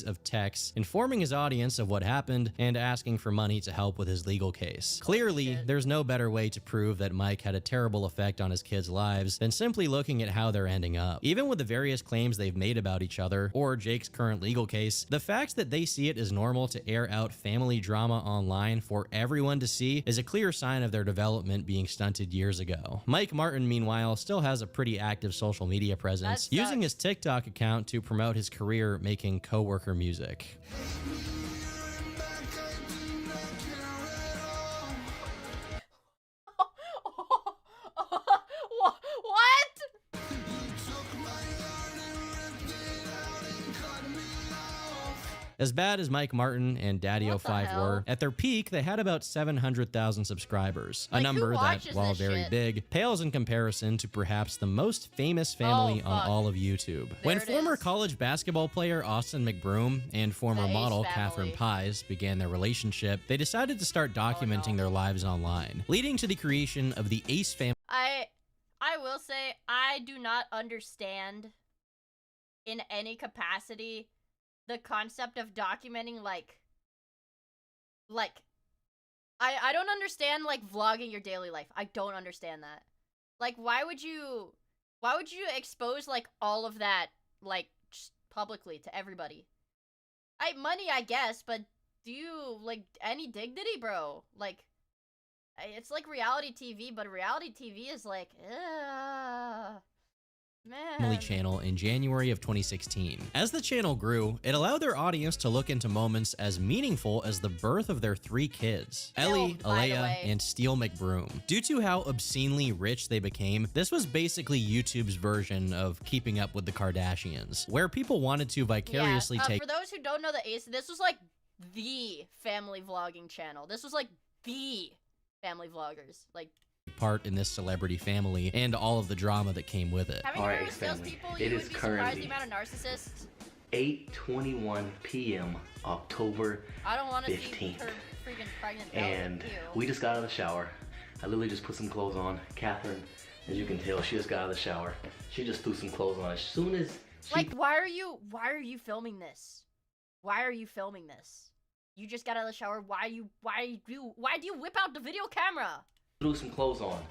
Of texts informing his audience of what happened and asking for money to help with his legal case. Clearly, there's no better way to prove that Mike had a terrible effect on his kids' lives than simply looking at how they're ending up. Even with the various claims they've made about each other, or Jake's current legal case, the fact that they see it as normal to air out family drama online for everyone to see is a clear sign of their development being stunted years ago. Mike Martin, meanwhile, still has a pretty active social media presence, using his TikTok account to promote his career making coworker music. What? As bad as Mike Martin and Daddy05 were, at their peak, they had about 700,000 subscribers, a number that, while very big, pales in comparison to perhaps the most famous family on all of YouTube. When former college basketball player Austin McBroom and former model Catherine Pies began their relationship, they decided to start documenting their lives online, leading to the creation of the Ace family. I will say, I do not understand in any capacity the concept of documenting, like, I don't understand, like, vlogging your daily life. I don't understand that. Like, why would you expose, like, all of that, like, just publicly to everybody? Money, I guess, but do you, like, any dignity, bro? Like, it's like reality TV, but reality TV is like, family channel in January of 2016. As the channel grew, it allowed their audience to look into moments as meaningful as the birth of their 3 kids, Ellie, Alea, and Steele McBroom. Due to how obscenely rich they became, this was basically YouTube's version of Keeping Up with the Kardashians, where people wanted to vicariously take— For those who don't know the Ace, this was like the family vlogging channel. This was like the family vloggers, like, part in this celebrity family and all of the drama that came with it. All right, family. It is currently 8:21 p.m. October 15th. I don't want to see her freaking pregnant. And we just got out of the shower. I literally just put some clothes on. Catherine, as you can tell, she just got out of the shower. She just threw some clothes on as soon as she... Like, why are you filming this? Why are you filming this? You just got out of the shower. Why do you whip out the video camera? Threw some clothes on.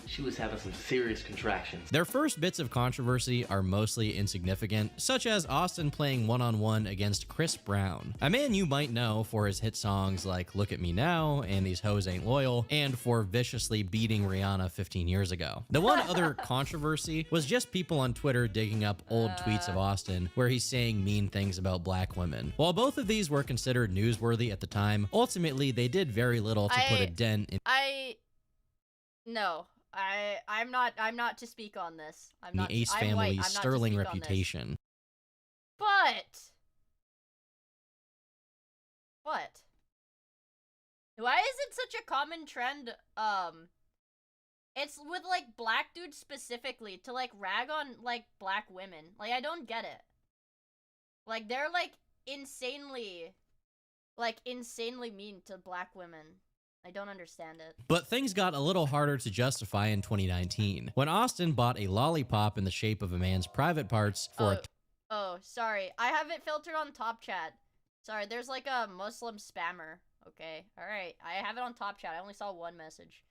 she was having some serious contractions. Their first bits of controversy are mostly insignificant, such as Austin playing one-on-one against Chris Brown, a man you might know for his hit songs like Look at Me Now and These Hoes Ain't Loyal, and for viciously beating Rihanna 15 years ago. The one other controversy was just people on Twitter digging up old tweets of Austin where he's saying mean things about black women. While both of these were considered newsworthy at the time, ultimately they did very little to put a dent in I'm not to speak on this. the Ace family's sterling reputation. But why is it such a common trend? It's with like black dudes specifically to like rag on like black women. Like, I don't get it. Like, they're like insanely mean to black women. I don't understand it. But things got a little harder to justify in 2019 when Austin bought a lollipop in the shape of a man's private parts for Oh, sorry. I have it filtered on Top Chat. Sorry, there's like a Muslim spammer. Okay, alright. I have it on Top Chat. I only saw one message.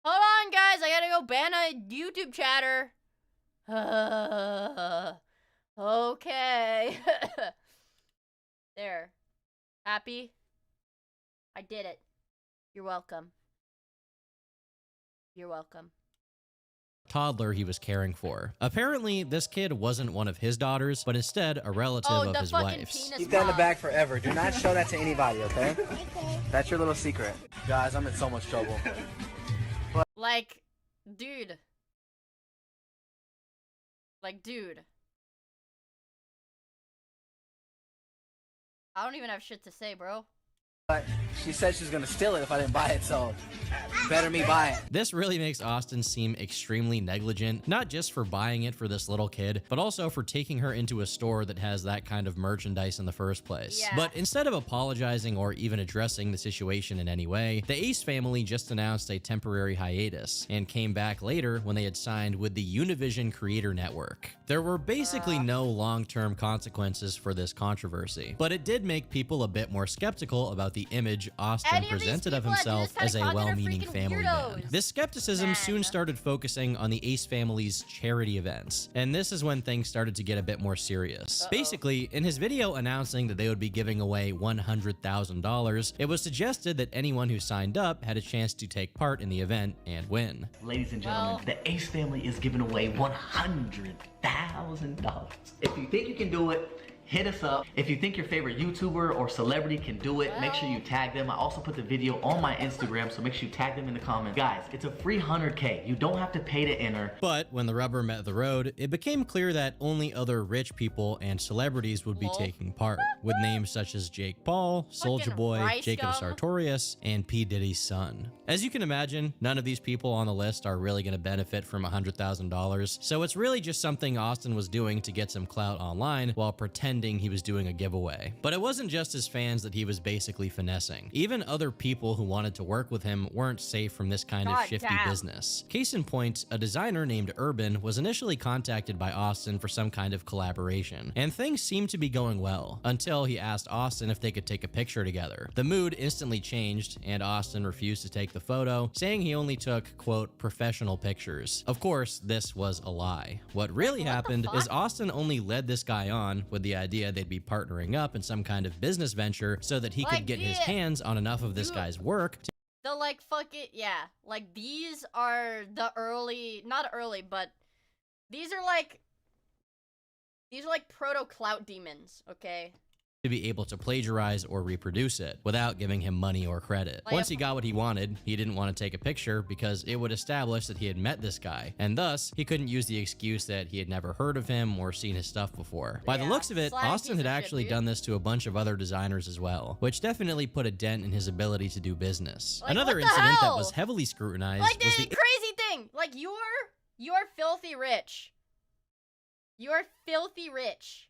Hold on, guys. I gotta go ban a YouTube chatter. Okay. There. Happy? I did it. You're welcome. You're welcome. Toddler he was caring for. Apparently, this kid wasn't one of his daughters, but instead a relative of his wife's. Keep that in the bag forever. Do not show that to anybody, okay? That's your little secret. Guys, I'm in so much trouble. Like, dude. Like, dude. I don't even have shit to say, bro. But she said she was gonna steal it if I didn't buy it, so better me buy it. This really makes Austin seem extremely negligent, not just for buying it for this little kid, but also for taking her into a store that has that kind of merchandise in the first place. Yeah. But instead of apologizing or even addressing the situation in any way, the Ace family just announced a temporary hiatus and came back later when they had signed with the Univision Creator Network. There were basically no long-term consequences for this controversy, but it did make people a bit more skeptical about the image Austin presented of himself as a well-meaning family man. This skepticism soon started focusing on the Ace family's charity events, and this is when things started to get a bit more serious. Basically, in his video announcing that they would be giving away $100,000, it was suggested that anyone who signed up had a chance to take part in the event and win. Ladies and gentlemen, the Ace family is giving away $100,000. If you think you can do it, hit us up. If you think your favorite YouTuber or celebrity can do it, make sure you tag them. I also put the video on my Instagram, so make sure you tag them in the comments. Guys, it's a free 100K. You don't have to pay to enter. But when the rubber met the road, it became clear that only other rich people and celebrities would be taking part, with names such as Jake Paul, Soulja Boy, Jacob Sartorius, and P. Diddy's son. As you can imagine, none of these people on the list are really going to benefit from $100,000, so it's really just something Austin was doing to get some clout online while pretending he was doing a giveaway. But it wasn't just his fans that he was basically finessing. Even other people who wanted to work with him weren't safe from this kind of shifty business. Case in point, a designer named Urban was initially contacted by Austin for some kind of collaboration, and things seemed to be going well, until he asked Austin if they could take a picture together. The mood instantly changed, and Austin refused to take the photo, saying he only took, quote, professional pictures. Of course, this was a lie. What really happened is Austin only led this guy on with the idea they'd be partnering up in some kind of business venture so that he could get his hands on enough of this guy's work to the like fuck it, yeah. Like, these are the early, not early, but these are like proto clout demons, okay? be able to plagiarize or reproduce it without giving him money or credit. Once he got what he wanted, he didn't want to take a picture because it would establish that he had met this guy, and thus he couldn't use the excuse that he had never heard of him or seen his stuff before. By the looks of it, Austin had actually done this to a bunch of other designers as well, which definitely put a dent in his ability to do business. Another incident that was heavily scrutinized was the crazy thing. Like, you're filthy rich. You're filthy rich.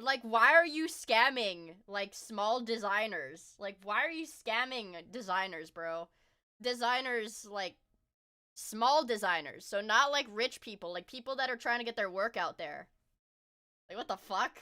Like, why are you scamming, like, small designers? Like, why are you scamming designers, bro? Designers, like, small designers. So not, like, rich people. Like, people that are trying to get their work out there. Like, what the fuck?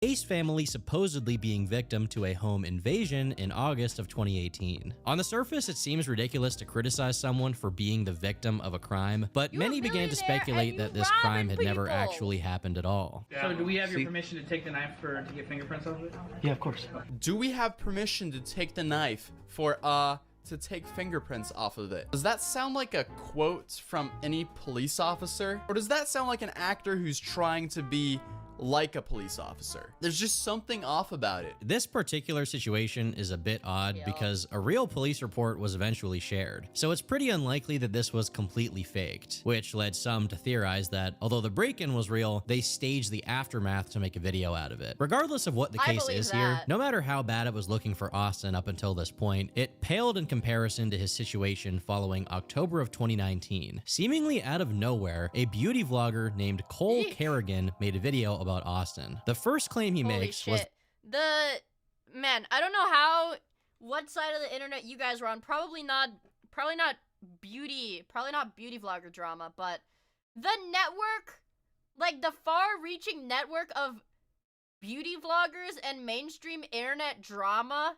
Ace family supposedly being victim to a home invasion in August of 2018. On the surface, it seems ridiculous to criticize someone for being the victim of a crime, but many began to speculate that this crime had never actually happened at all. So do we have your permission to take the knife to get fingerprints off of it? Yeah, of course. Do we have permission to take the knife for to take fingerprints off of it? Does that sound like a quote from any police officer? Or does that sound like an actor who's trying to be like a police officer? There's just something off about it. This particular situation is a bit odd because a real police report was eventually shared, so it's pretty unlikely that this was completely faked, which led some to theorize that although the break-in was real, they staged the aftermath to make a video out of it. Regardless of what the case is here, no matter how bad it was looking for Austin up until this point, it paled in comparison to his situation following October of 2019. Seemingly out of nowhere, a beauty vlogger named Cole Kerrigan made a video about Austin. The first claim he makes was I don't know what side of the internet you guys were on. Probably not beauty vlogger drama, but the network, like the far-reaching network of beauty vloggers and mainstream internet drama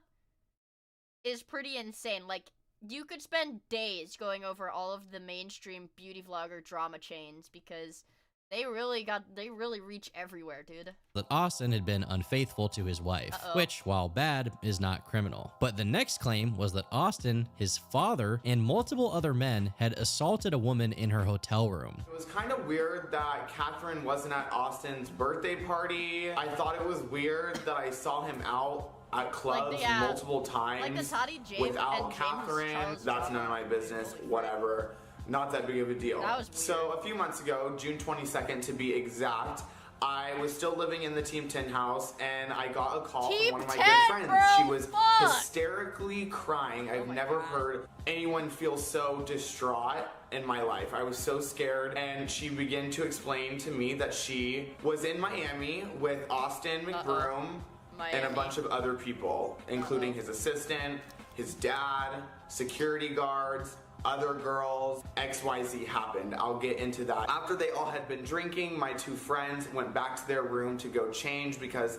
is pretty insane. Like, you could spend days going over all of the mainstream beauty vlogger drama chains because they really reach everywhere, dude. That Austin had been unfaithful to his wife, which, while bad, is not criminal. But the next claim was that Austin, his father, and multiple other men had assaulted a woman in her hotel room. It was kind of weird that Catherine wasn't at Austin's birthday party. I thought it was weird that I saw him out at clubs multiple times without Catherine. That's none of my business, whatever. Not that big of a deal. So a few months ago, June 22nd to be exact, I was still living in the Team 10 house and I got a call from one of my good friends. She was hysterically crying. I've never heard anyone feel so distraught in my life. I was so scared, and she began to explain to me that she was in Miami with Austin McBroom and a bunch of other people, including his assistant, his dad, security guards, other girls. XYZ happened. I'll get into that. After they all had been drinking, my two friends went back to their room to go change because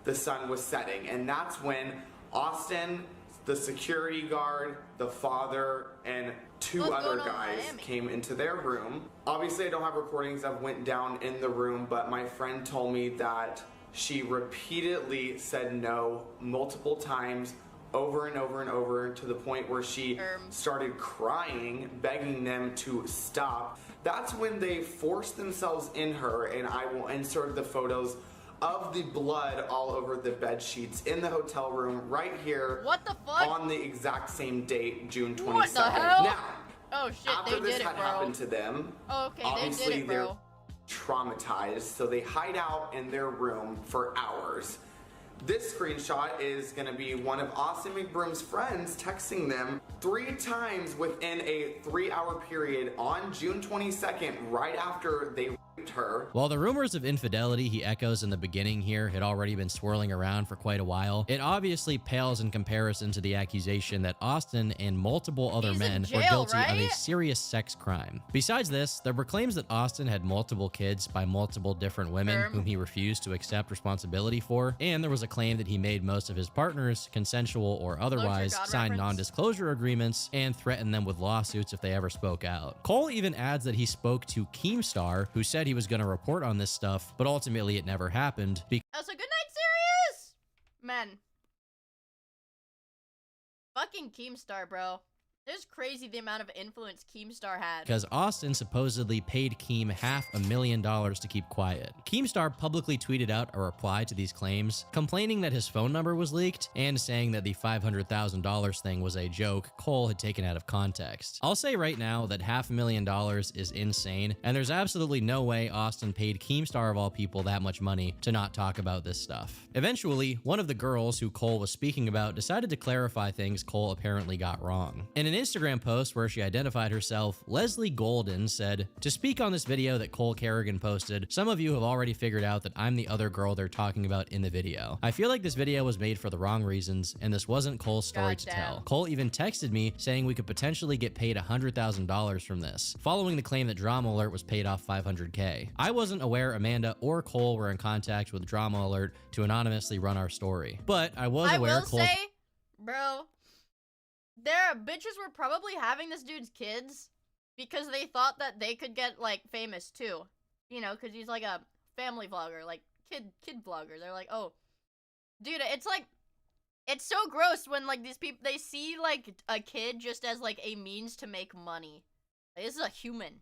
the sun was setting. And that's when Austin, the security guard, the father, and two other guys came into their room. Obviously, I don't have recordings of went down in the room, but my friend told me that she repeatedly said no multiple times, over and over and over, to the point where she started crying, begging them to stop. That's when they forced themselves in her, and I will insert the photos of the blood all over the bed sheets in the hotel room right here. What the fuck? On the exact same date, June 22nd. What the hell? Now, oh shit, after they this did it, had bro. happened to them, obviously they did it, bro. they're traumatized, so they hide out in their room for hours. This screenshot is going to be one of Austin McBroom's friends texting them 3 times within a 3-hour period on June 22nd, right after they raped her. While the rumors of infidelity he echoes in the beginning here had already been swirling around for quite a while, it obviously pales in comparison to the accusation that Austin and multiple other men were guilty of a serious sex crime. Besides this, there were claims that Austin had multiple kids by multiple different women whom he refused to accept responsibility for, and there was a claim that he made most of his partners, consensual or otherwise, sign non-disclosure agreements and threatened them with lawsuits if they ever spoke out. Cole even adds that he spoke to Keemstar, who said he was going to report on this stuff, but ultimately it never happened. That's a good night, serious man. Fucking Keemstar, bro. It's crazy the amount of influence Keemstar had. Because Austin supposedly paid Keem $500,000 to keep quiet. Keemstar publicly tweeted out a reply to these claims, complaining that his phone number was leaked and saying that the $500,000 thing was a joke Cole had taken out of context. I'll say right now that $500,000 is insane, and there's absolutely no way Austin paid Keemstar of all people that much money to not talk about this stuff. Eventually, one of the girls who Cole was speaking about decided to clarify things Cole apparently got wrong. In an an Instagram post where she identified herself, Leslie Golden said, "To speak on this video that Cole Kerrigan posted, some of you have already figured out that I'm the other girl they're talking about in the video. I feel like this video was made for the wrong reasons, and this wasn't Cole's story to tell. Cole even texted me saying we could potentially get paid $100,000 from this, following the claim that Drama Alert was paid off $500K. I wasn't aware Amanda or Cole were in contact with Drama Alert to anonymously run our story, but I was aware Cole." I will say, bro, their bitches were probably having this dude's kids because they thought that they could get, like, famous too. You know, because he's like a family vlogger, like kid vlogger. They're like, oh, dude, it's like, it's so gross when, like, these people, they see, like, a kid just as, like, a means to make money. Like, this is a human.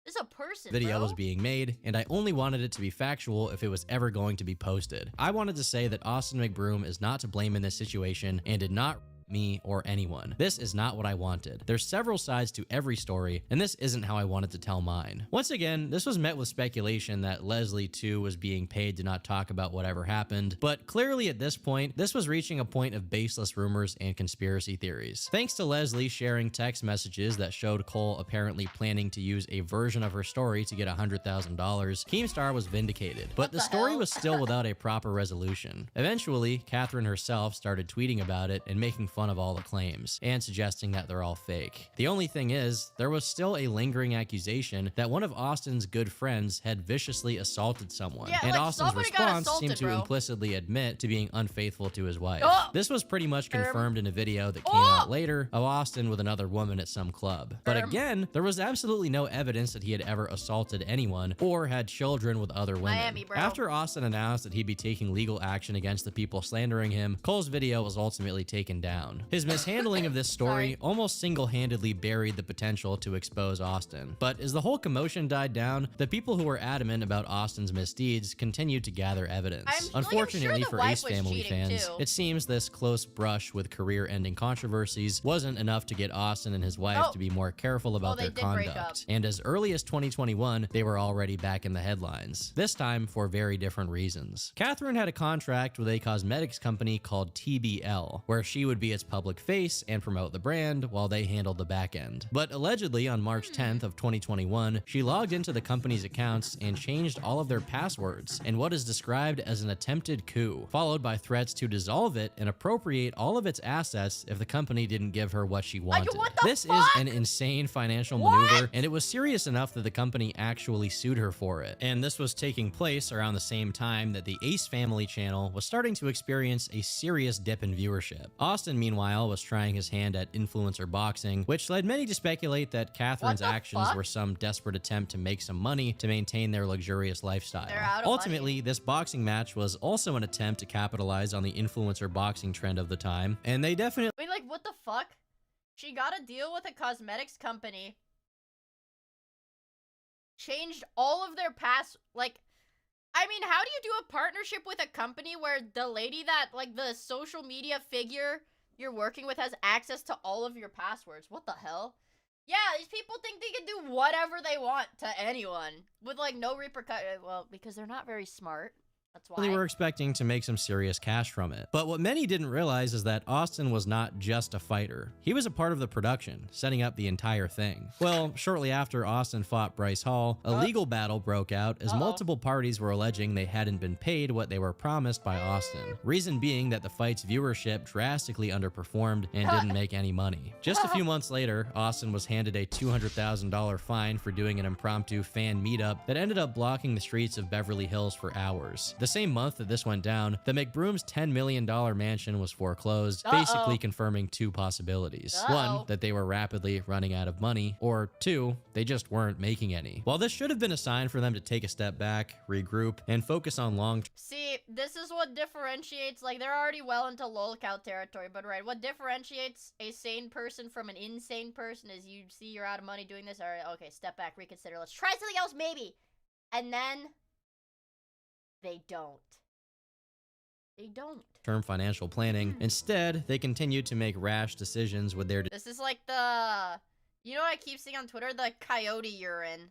This is a person, video bro. was being made, and I only wanted it to be factual if it was ever going to be posted. I wanted to say that Austin McBroom is not to blame in this situation and did not me or anyone. This is not what I wanted. There's several sides to every story, and this isn't how I wanted to tell mine. Once again, this was met with speculation that Leslie too was being paid to not talk about whatever happened, but clearly at this point, this was reaching a point of baseless rumors and conspiracy theories. Thanks to Leslie sharing text messages that showed Cole apparently planning to use a version of her story to get $100,000, Keemstar was vindicated, but the story was still without a proper resolution. Eventually, Catherine herself started tweeting about it and making fun of all the claims, and suggesting that they're all fake. The only thing is, there was still a lingering accusation that one of Austin's good friends had viciously assaulted someone, and like, Austin's response seemed to implicitly admit to being unfaithful to his wife. This was pretty much confirmed in a video that came out later of Austin with another woman at some club. But again, there was absolutely no evidence that he had ever assaulted anyone or had children with other women. After Austin announced that he'd be taking legal action against the people slandering him, Cole's video was ultimately taken down. His mishandling of this story almost single-handedly buried the potential to expose Austin. But as the whole commotion died down, the people who were adamant about Austin's misdeeds continued to gather evidence. Unfortunately for Ace Family fans, it seems this close brush with career-ending controversies wasn't enough to get Austin and his wife to be more careful about their conduct. And as early as 2021, they were already back in the headlines, this time for very different reasons. Catherine had a contract with a cosmetics company called TBL, where she would be its public face and promote the brand while they handled the back end. But allegedly on March 10th of 2021, she logged into the company's accounts and changed all of their passwords in what is described as an attempted coup, followed by threats to dissolve it and appropriate all of its assets if the company didn't give her what she wanted. This is an insane financial maneuver, and it was serious enough that the company actually sued her for it. And this was taking place around the same time that the Ace Family channel was starting to experience a serious dip in viewership. Austin, meanwhile, was trying his hand at influencer boxing, which led many to speculate that Catherine's actions were some desperate attempt to make some money to maintain their luxurious lifestyle. Ultimately, this boxing match was also an attempt to capitalize on the influencer boxing trend of the time, and they definitely— Wait, like, what the fuck? She got a deal with a cosmetics company, changed all of their like, I mean, how do you do a partnership with a company where the lady that, like, the social media figure you're working with has access to all of your passwords? What the hell? Yeah, these people think they can do whatever they want to anyone with, like, no repercussion. Well, because they're not very smart. That's why. They were expecting to make some serious cash from it. But what many didn't realize is that Austin was not just a fighter. He was a part of the production, setting up the entire thing. Well, shortly after Austin fought Bryce Hall, a legal battle broke out as multiple parties were alleging they hadn't been paid what they were promised by Austin. Reason being that the fight's viewership drastically underperformed and didn't make any money. Just a few months later, Austin was handed a $200,000 fine for doing an impromptu fan meetup that ended up blocking the streets of Beverly Hills for hours. The same month that this went down, the McBroom's $10 million mansion was foreclosed, basically confirming two possibilities. One, that they were rapidly running out of money, or two, they just weren't making any. While this should have been a sign for them to take a step back, regroup, and focus on long-term— See, this is what differentiates, like, they're already well into lolcow territory, but right, what differentiates a sane person from an insane person is you see you're out of money doing this, alright, okay, step back, reconsider, let's try something else maybe. And then they don't. They don't. Term financial planning. Instead, they continued to make rash decisions with their— This is like the— you know what I keep seeing on Twitter? The coyote urine.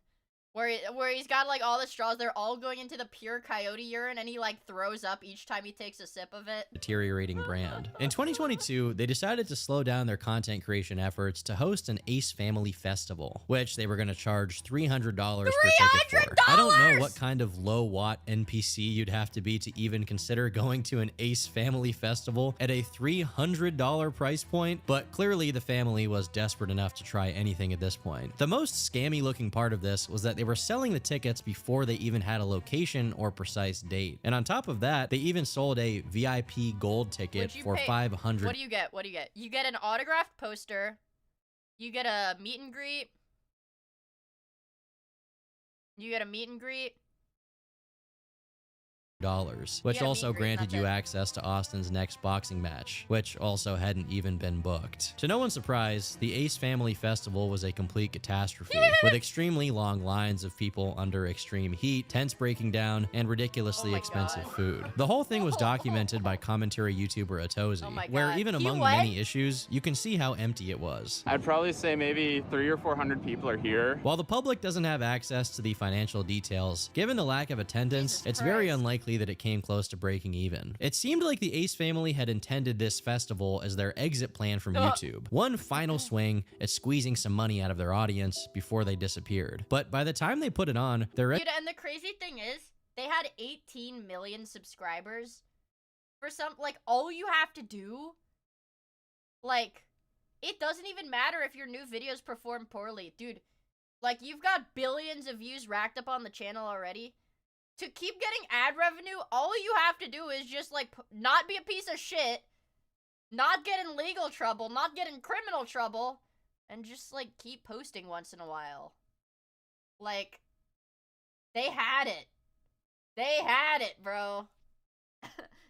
Where he's got like all the straws, they're all going into the pure coyote urine, and he like throws up each time he takes a sip of it. Deteriorating brand. In 2022, they decided to slow down their content creation efforts to host an Ace Family Festival, which they were going to charge $300 per ticket for. I don't know what kind of low watt NPC you'd have to be to even consider going to an Ace Family Festival at a $300 price point, but clearly the family was desperate enough to try anything at this point. The most scammy looking part of this was that they were selling the tickets before they even had a location or precise date. And on top of that, they even sold a VIP gold ticket for $500. What do you get? What do you get? You get an autographed poster. You get a meet and greet. You get a meet and greet. Which also granted you access to Austin's next boxing match, which also hadn't even been booked. To no one's surprise, the Ace Family Festival was a complete catastrophe, with extremely long lines of people under extreme heat, tents breaking down, and ridiculously expensive food. The whole thing was documented by commentary YouTuber Atozy, where even among the many issues, you can see how empty it was. I'd probably say maybe 300 or 400 people are here. While the public doesn't have access to the financial details, given the lack of attendance, it's very unlikely that it came close to breaking even. It seemed like the Ace family had intended this festival as their exit plan from YouTube. One final swing at squeezing some money out of their audience before they disappeared. But by the time they put it on, Dude, and the crazy thing is, they had 18 million subscribers. For some, like, all you have to do, like, it doesn't even matter if your new videos perform poorly. Dude, like, you've got billions of views racked up on the channel already. To keep getting ad revenue, all you have to do is just, like, not be a piece of shit, not get in legal trouble, not get in criminal trouble, and just, like, keep posting once in a while. Like, they had it. They had it, bro.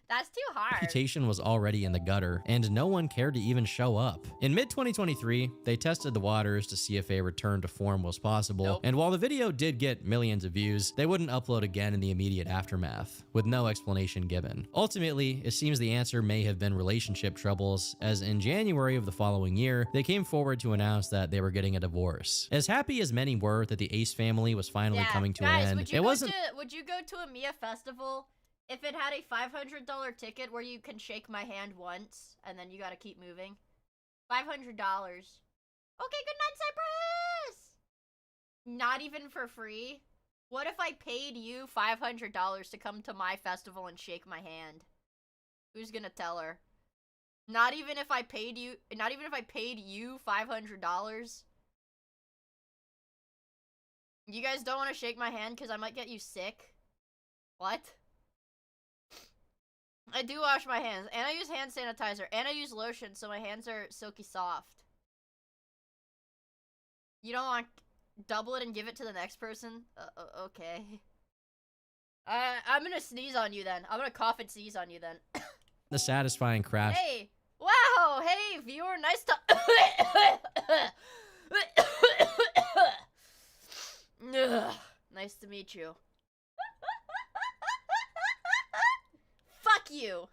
That's too hard. Reputation was already in the gutter, and no one cared to even show up. In mid-2023, they tested the waters to see if a return to form was possible, and while the video did get millions of views, they wouldn't upload again in the immediate aftermath, with no explanation given. Ultimately, it seems the answer may have been relationship troubles, as in January of the following year, they came forward to announce that they were getting a divorce. As happy as many were that the Ace family was finally coming to an end, it wasn't- Would you go to a Miia festival if it had a $500 ticket where you can shake my hand once, and then you gotta keep moving? $500. Okay, good night, Cypress! Not even for free? What if I paid you $500 to come to my festival and shake my hand? Who's gonna tell her? Not even if I paid you $500? You guys don't want to shake my hand because I might get you sick? What? I do wash my hands, and I use hand sanitizer, and I use lotion, so my hands are silky soft. You don't want to double it and give it to the next person? Okay. I'm gonna sneeze on you then. I'm gonna cough and sneeze on you then. The satisfying crash. Hey! Wow! Hey, viewer, nice to- Nice to meet you. Fuck you.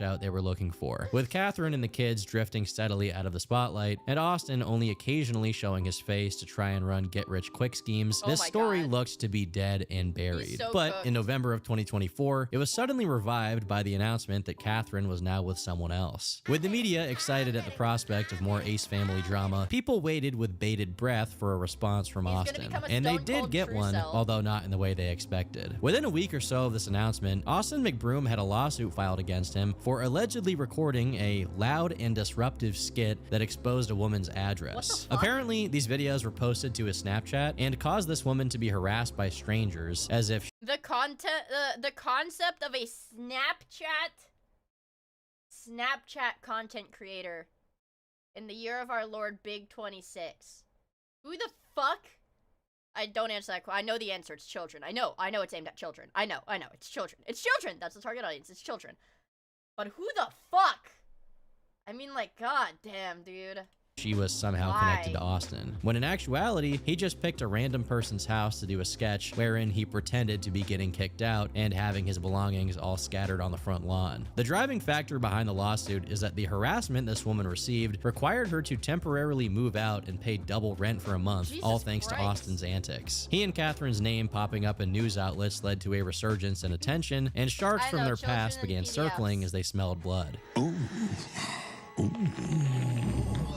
Out they were looking for, with Catherine and the kids drifting steadily out of the spotlight, and Austin only occasionally showing his face to try and run get-rich-quick schemes. This story looked to be dead and buried. But in November of 2024, it was suddenly revived by the announcement that Catherine was now with someone else. With the media excited at the prospect of more Ace family drama, people waited with bated breath for a response from Austin, and they did get one, although not in the way they expected. Within a week or so of this announcement, Austin McBroom had a lawsuit filed against him for allegedly recording a loud and disruptive skit that exposed a woman's address. Apparently, these videos were posted to his Snapchat and caused this woman to be harassed by strangers as if the concept of a Snapchat content creator in the year of our Lord Big 26. Who the fuck? I don't answer that question. I know the answer. It's children. I know it's aimed at children. I know. It's children. It's children. That's the target audience. It's children. But who the fuck? I mean, like, god damn, dude. she was somehow connected to Austin, when in actuality, he just picked a random person's house to do a sketch wherein he pretended to be getting kicked out and having his belongings all scattered on the front lawn. The driving factor behind the lawsuit is that the harassment this woman received required her to temporarily move out and pay double rent for a month, all thanks to Austin's antics. He and Catherine's name popping up in news outlets led to a resurgence in attention, and sharks from their past began circling as they smelled blood.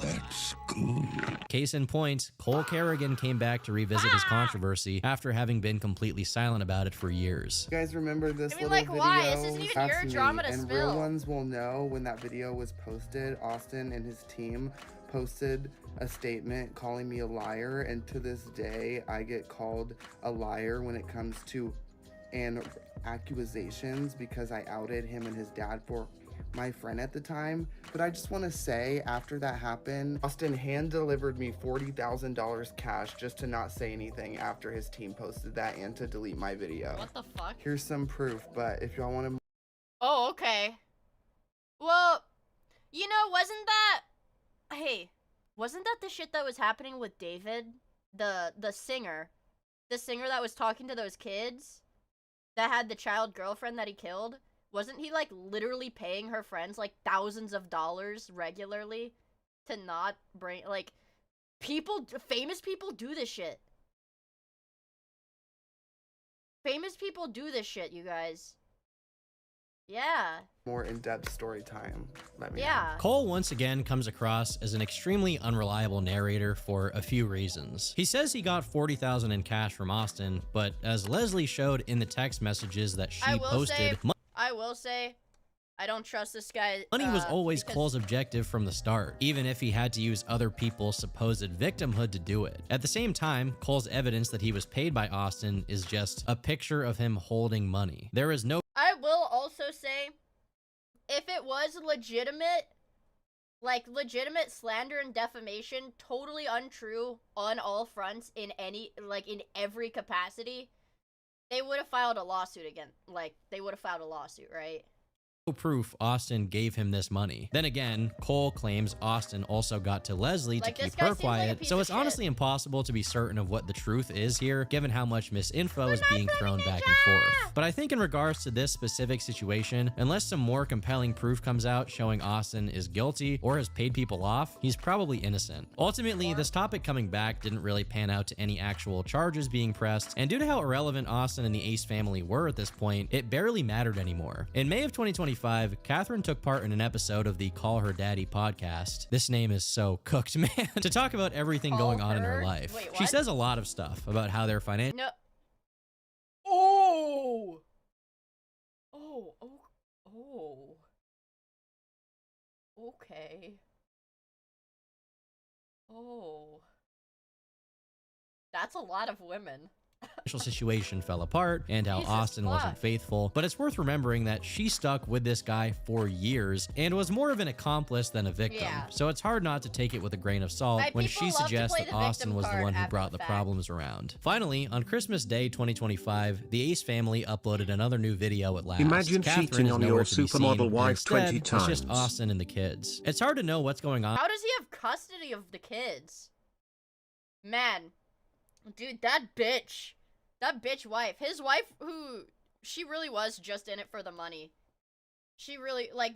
That's good. Case in point, Cole Kerrigan came back to revisit his controversy after having been completely silent about it for years. You guys remember this little like, video? why? This isn't even your drama to and spill. Real ones will know when that video was posted. Austin and his team posted a statement calling me a liar, and to this day, I get called a liar when it comes to accusations because I outed him and his dad for my friend at the time. But I just want to say, after that happened, Austin hand-delivered me $40,000 cash just to not say anything after his team posted that and to delete my video. What the fuck? Here's some proof, but if y'all want to... Oh, okay. Well, you know, wasn't that the shit that was happening with David? The singer that was talking to those kids that had the child girlfriend that he killed? Wasn't he, like, literally paying her friends, like, thousands of dollars regularly to not bring, like, famous people do this shit. Famous people do this shit, you guys. Yeah. More in-depth story time. Let me know. Cole once again comes across as an extremely unreliable narrator for a few reasons. He says he got $40,000 in cash from Austin, but as Leslie showed in the text messages that she posted, I will say, I don't trust this guy. money was always Cole's objective from the start, even if he had to use other people's supposed victimhood to do it. At the same time, Cole's evidence that he was paid by Austin is just a picture of him holding money. There is no... I will also say, if it was legitimate, like legitimate slander and defamation, totally untrue on all fronts in every capacity, they would have filed a lawsuit again. Like, they would have filed a lawsuit, right? No proof Austin gave him this money. Then again, Cole claims Austin also got to Leslie to keep her quiet, so it's honestly impossible to be certain of what the truth is here, given how much misinfo is being thrown back and forth. But I think in regards to this specific situation, unless some more compelling proof comes out showing Austin is guilty or has paid people off, he's probably innocent. Ultimately, this topic coming back didn't really pan out to any actual charges being pressed, and due to how irrelevant Austin and the Ace family were at this point, it barely mattered anymore. In May of 2025, Catherine took part in an episode of the Call Her Daddy podcast. This name is so cooked, man. To talk about everything going on in her life. Wait, she says a lot of stuff about how their financial... No. Oh! Oh, oh, oh. Okay. Oh. That's a lot of women. situation fell apart and how Austin wasn't faithful, but it's worth remembering that she stuck with this guy for years and was more of an accomplice than a victim. So it's hard not to take it with a grain of salt when she suggests that Austin was the one who brought the problems around. Finally, on Christmas Day 2025, the Ace family uploaded another new video at last. Imagine Catherine cheating is on nowhere your to be supermodel seen, wife instead, 20 it's times. just Austin and the kids. It's hard to know what's going on. How does he have custody of the kids? Man, dude, that bitch wife, his wife, who, she really was just in it for the money. She really, like,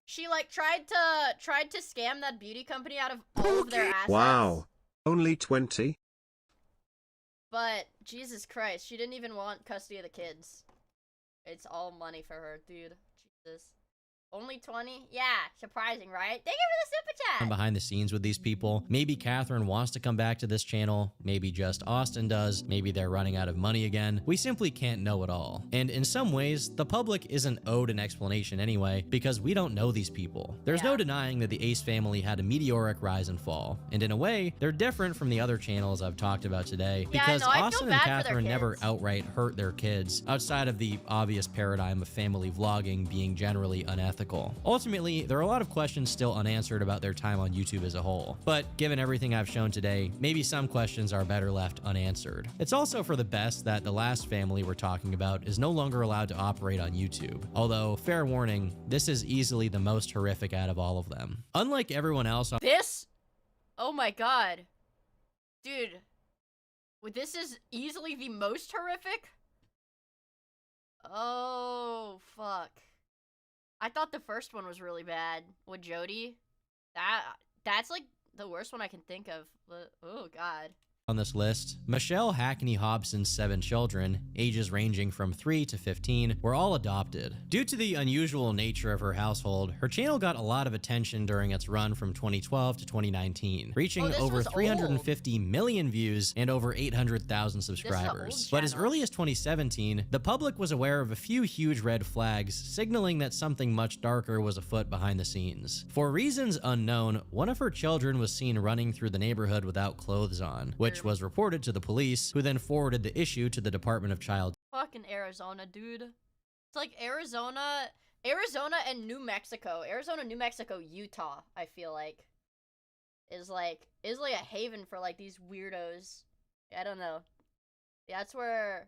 she, like, tried to scam that beauty company out of all of their assets. Wow. Only 20? But, Jesus Christ, she didn't even want custody of the kids. It's all money for her, dude. Jesus. Only 20? Yeah, surprising, right? Thank you for the super chat! Behind the scenes with these people. Maybe Catherine wants to come back to this channel. Maybe just Austin does. Maybe they're running out of money again. We simply can't know it all. And in some ways, the public isn't owed an explanation anyway, because we don't know these people. There's no denying that the Ace family had a meteoric rise and fall. And in a way, they're different from the other channels I've talked about today, because Austin and Catherine never outright hurt their kids, outside of the obvious paradigm of family vlogging being generally unethical. Ultimately, there are a lot of questions still unanswered about their time on YouTube as a whole, but given everything I've shown today, maybe some questions are better left unanswered. It's also for the best that the last family we're talking about is no longer allowed to operate on YouTube, although, fair warning, this is easily the most horrific out of all of them. Unlike everyone else on my god. Dude. This is easily the most horrific? Oh, fuck. I thought the first one was really bad with Jody. That's like the worst one I can think of. Oh, god. On this list, Michelle Hackney Hobson's 7 children, ages ranging from 3 to 15, were all adopted. Due to the unusual nature of her household, her channel got a lot of attention during its run from 2012 to 2019, reaching over 350 million views and over 800,000 subscribers. But as early as 2017, the public was aware of a few huge red flags, signaling that something much darker was afoot behind the scenes. For reasons unknown, one of her children was seen running through the neighborhood without clothes on, which was reported to the police, who then forwarded the issue to the Department of Child. Fucking Arizona, dude. It's like Arizona and New Mexico. Arizona, New Mexico, Utah, I feel like is like a haven for like these weirdos. I don't know. Yeah, that's where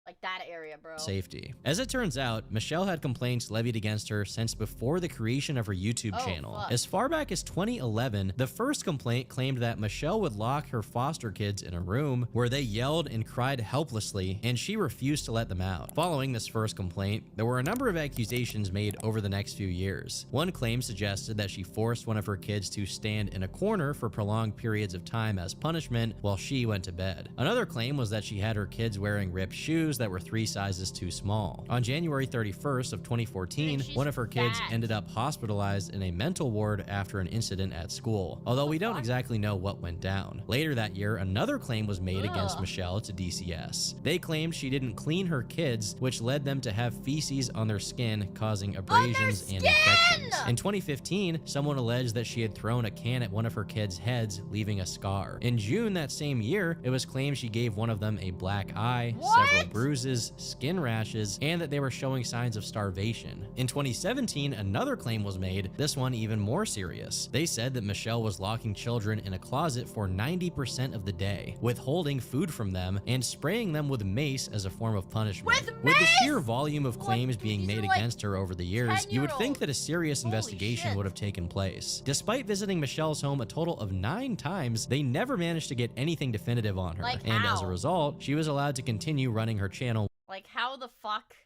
like that area, bro. Safety. As it turns out, Michelle had complaints levied against her since before the creation of her YouTube channel. Fuck. As far back as 2011, the first complaint claimed that Michelle would lock her foster kids in a room where they yelled and cried helplessly, and she refused to let them out. Following this first complaint, there were a number of accusations made over the next few years. One claim suggested that she forced one of her kids to stand in a corner for prolonged periods of time as punishment while she went to bed. Another claim was that she had her kids wearing ripped shoes that were 3 sizes too small. On January 31st of 2014, one of her kids ended up hospitalized in a mental ward after an incident at school, although we don't exactly know what went down. Later that year, another claim was made against Michelle to DCS. They claimed she didn't clean her kids, which led them to have feces on their skin, causing abrasions and infections. In 2015, someone alleged that she had thrown a can at one of her kids' heads, leaving a scar. In June that same year, it was claimed she gave one of them a black eye, several bruises, skin rashes, and that they were showing signs of starvation. In 2017, another claim was made, this one even more serious. They said that Michelle was locking children in a closet for 90% of the day, withholding food from them, and spraying them with mace as a form of punishment. With the sheer volume of claims being made against her over the years, you would think that a serious investigation would have taken place. Despite visiting Michelle's home a total of 9 times, they never managed to get anything definitive on her, and as a result, she was allowed to continue running her channel. Like, how the fuck?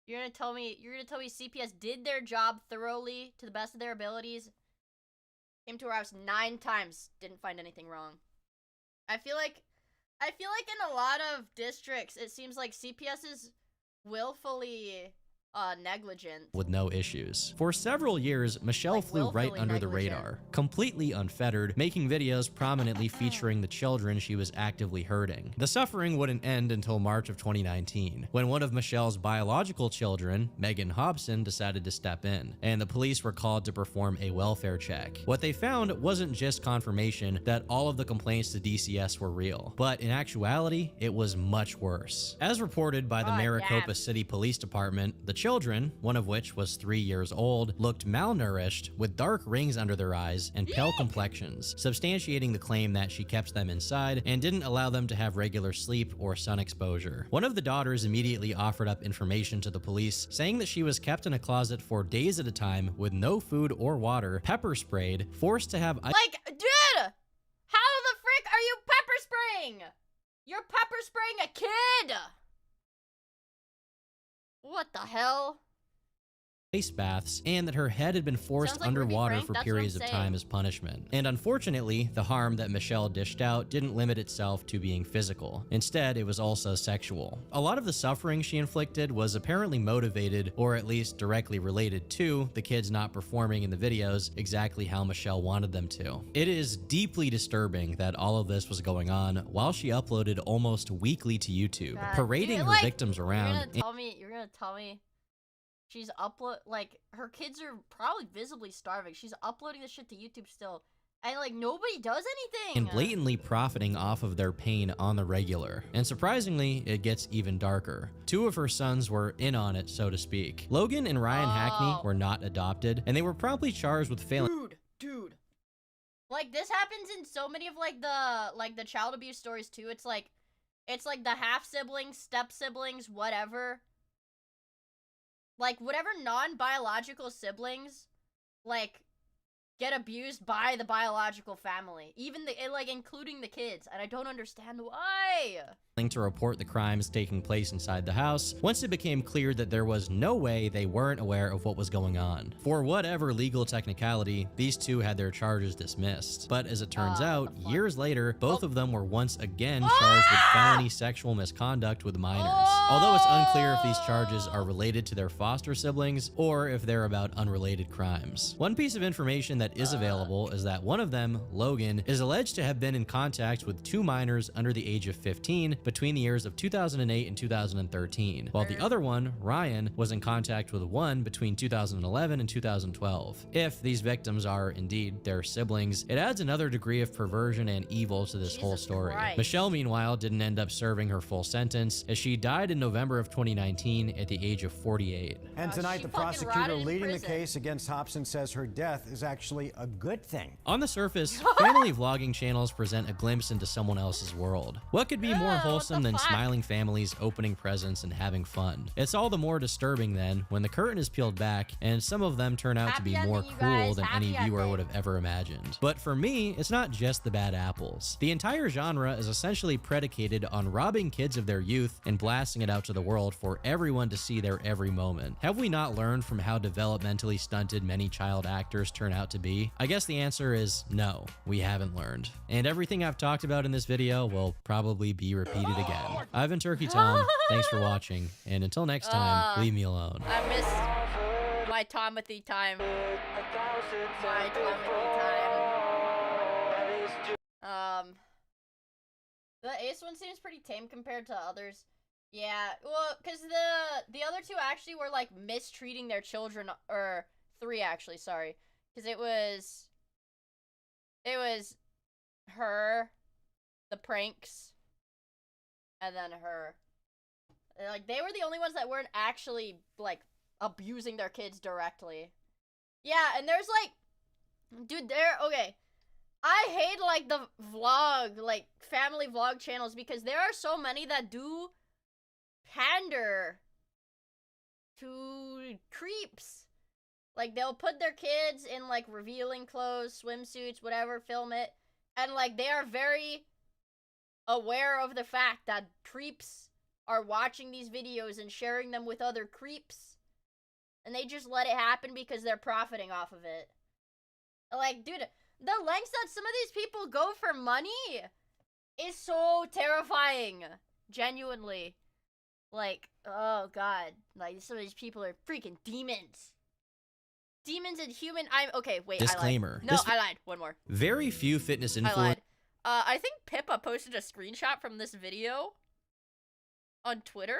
You're gonna tell me CPS did their job thoroughly to the best of their abilities? Came to her house 9 times, didn't find anything wrong. I feel like in a lot of districts, it seems like CPS is willfully negligent. With no issues. For several years, Michelle flew right under the radar, completely unfettered, making videos prominently featuring the children she was actively hurting. The suffering wouldn't end until March of 2019, when one of Michelle's biological children, Megan Hobson, decided to step in, and the police were called to perform a welfare check. What they found wasn't just confirmation that all of the complaints to DCS were real, but in actuality, it was much worse. As reported by the Maricopa City Police Department, the children, one of which was 3 years old, looked malnourished with dark rings under their eyes and pale complexions, substantiating the claim that she kept them inside and didn't allow them to have regular sleep or sun exposure. One of the daughters immediately offered up information to the police, saying that she was kept in a closet for days at a time with no food or water, pepper sprayed, forced to have like, dude! How the frick are you pepper spraying? You're pepper spraying a kid! What the hell? Ice baths, and that her head had been forced underwater for periods of time as punishment. And unfortunately, the harm that Michelle dished out didn't limit itself to being physical. Instead, it was also sexual. A lot of the suffering she inflicted was apparently motivated, or at least directly related to, the kids not performing in the videos exactly how Michelle wanted them to. It is deeply disturbing that all of this was going on while she uploaded almost weekly to YouTube, parading her victims around. You're gonna tell me she's her kids are probably visibly starving. She's uploading this shit to YouTube still, and like nobody does anything. And blatantly profiting off of their pain on the regular. And surprisingly, it gets even darker. 2 of her sons were in on it, so to speak. Logan and Ryan Hackney were not adopted, and they were promptly charged with failing. Dude. Like this happens in so many of the child abuse stories too. It's like the half siblings, step siblings, whatever. Like, whatever non-biological siblings, like, get abused by the biological family, even like including the kids, and I don't understand why. To report the crimes taking place inside the house once it became clear that there was no way they weren't aware of what was going on. For whatever legal technicality, these two had their charges dismissed. But as it turns out, years later, both of them were once again charged with felony sexual misconduct with minors. Although it's unclear if these charges are related to their foster siblings or if they're about unrelated crimes. One piece of information that is available is that one of them, Logan, is alleged to have been in contact with 2 minors under the age of 15 between the years of 2008 and 2013, while the other one, Ryan, was in contact with one between 2011 and 2012. If these victims are indeed their siblings, it adds another degree of perversion and evil to this whole story. Michelle, meanwhile, didn't end up serving her full sentence, as she died in November of 2019 at the age of 48. And tonight, the prosecutor leading the case against Hobson says her death is actually a good thing. On the surface, family vlogging channels present a glimpse into someone else's world. What could be more wholesome than smiling families opening presents and having fun? It's all the more disturbing then when the curtain is peeled back and some of them turn out to be more cruel than any viewer would have ever imagined. But for me, it's not just the bad apples. The entire genre is essentially predicated on robbing kids of their youth and blasting it out to the world for everyone to see their every moment. Have we not learned from how developmentally stunted many child actors turn out to be? I guess the answer is no, we haven't learned. And everything I've talked about in this video will probably be repeated again. I've been Turkey Tom, thanks for watching, and until next time, leave me alone. I missed my Tomothy time. My Tomothy time. The Ace one seems pretty tame compared to others. Yeah, well, because the other two actually were, like, mistreating their children, or 3 actually, sorry. Because it was her, the pranks, and then her. Like, they were the only ones that weren't actually, like, abusing their kids directly. Yeah, and there's, like, dude, okay. I hate, like, the vlog, like, family vlog channels, because there are so many that do pander to creeps. Like, they'll put their kids in, like, revealing clothes, swimsuits, whatever, film it, and, like, they are very aware of the fact that creeps are watching these videos and sharing them with other creeps, and they just let it happen because they're profiting off of it. Like, dude, the lengths that some of these people go for money is so terrifying. Genuinely. Like, oh god. Like, some of these people are freaking demons. Demons and human. Okay, wait. Disclaimer. I lied. No, I lied. One more. Very few fitness I influencers. lied. I think Pippa posted a screenshot from this video on Twitter.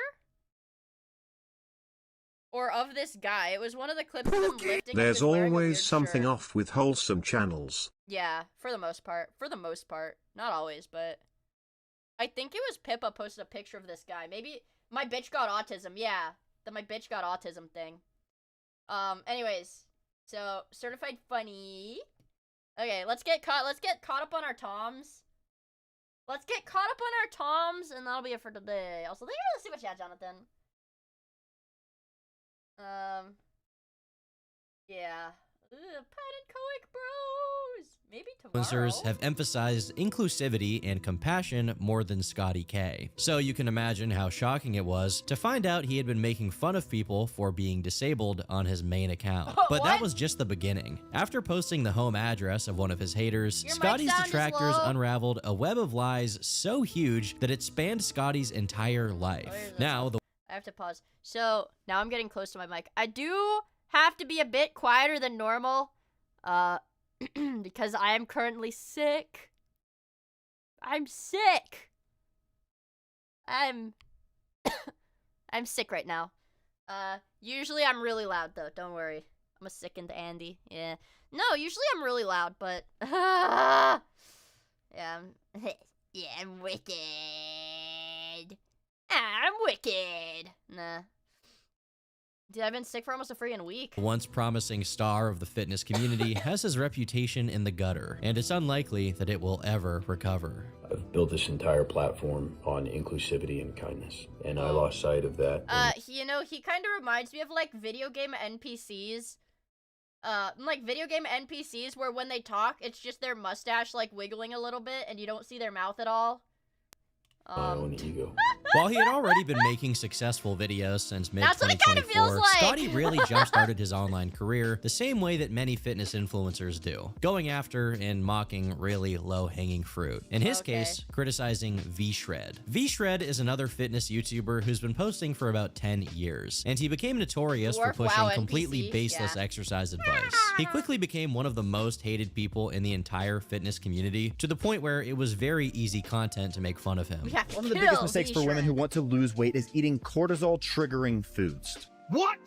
Or of this guy. It was one of the clips of him lifting. There's always something off with wholesome channels. Yeah, for the most part. For the most part. Not always, but I think it was Pippa posted a picture of this guy. Maybe my bitch got autism. Yeah, the my bitch got autism thing. Anyways, so certified funny. Okay, let's get caught up on our toms. Let's get caught up on our toms, and that'll be it for today. Also, thank you for the super chat, Jonathan. Yeah. Pat and Coic Bros. Maybe tomorrow. Influencers have emphasized inclusivity and compassion more than Scotty K. So you can imagine how shocking it was to find out he had been making fun of people for being disabled on his main account. But that was just the beginning. After posting the home address of one of his haters, Scotty's detractors unraveled a web of lies so huge that it spanned Scotty's entire life. Now, I have to pause. So, now I'm getting close to my mic. I do have to be a bit quieter than normal, because I am currently sick. I'm sick. I'm sick right now. Usually I'm really loud, though. Don't worry. I'm a sickened Andy. Yeah. No, usually I'm really loud, but... yeah, I'm wicked. I'm wicked. Nah. Dude, I've been sick for almost a freaking week. Once promising star of the fitness community has his reputation in the gutter, and it's unlikely that it will ever recover. I've built this entire platform on inclusivity and kindness, and I lost sight of that. You know, he kind of reminds me of, like, video game NPCs like video game NPCs where when they talk, it's just their mustache like wiggling a little bit and you don't see their mouth at all. My own ego. While he had already been making successful videos since That's what it kinda feels mid-2024, like. Scotty really jump-started his online career the same way that many fitness influencers do, going after and mocking really low-hanging fruit. In his case, criticizing V-Shred. V-Shred is another fitness YouTuber who's been posting for about 10 years, and he became notorious for pushing completely baseless exercise advice. He quickly became one of the most hated people in the entire fitness community, to the point where it was very easy content to make fun of him. One of the biggest mistakes for women who want to lose weight is eating cortisol-triggering foods. What?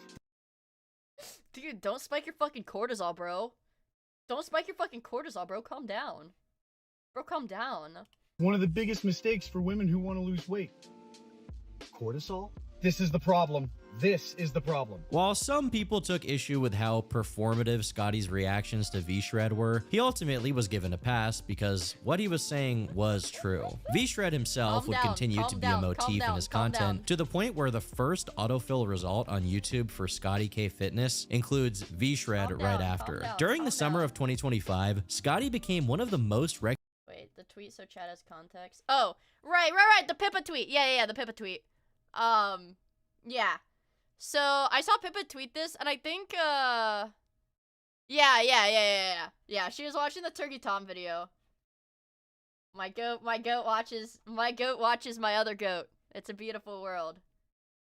Dude, don't spike your fucking cortisol, bro. Don't spike your fucking cortisol, bro. Calm down. Bro, calm down. One of the biggest mistakes for women who want to lose weight. Cortisol? This is the problem. This is the problem. While some people took issue with how performative Scotty's reactions to V-Shred were, he ultimately was given a pass because what he was saying was true. V-Shred himself would continue to be a motif in his content, to the point where the first autofill result on YouTube for Scotty K Fitness includes V-Shred right after. During the summer of 2025, Scotty became one of the most Wait, the tweet so chat has context. Oh, right, the Pippa tweet. Yeah, the Pippa tweet. Yeah. So, I saw Pippa tweet this, and I think, yeah, she was watching the Turkey Tom video. My goat watches my other goat. It's a beautiful world.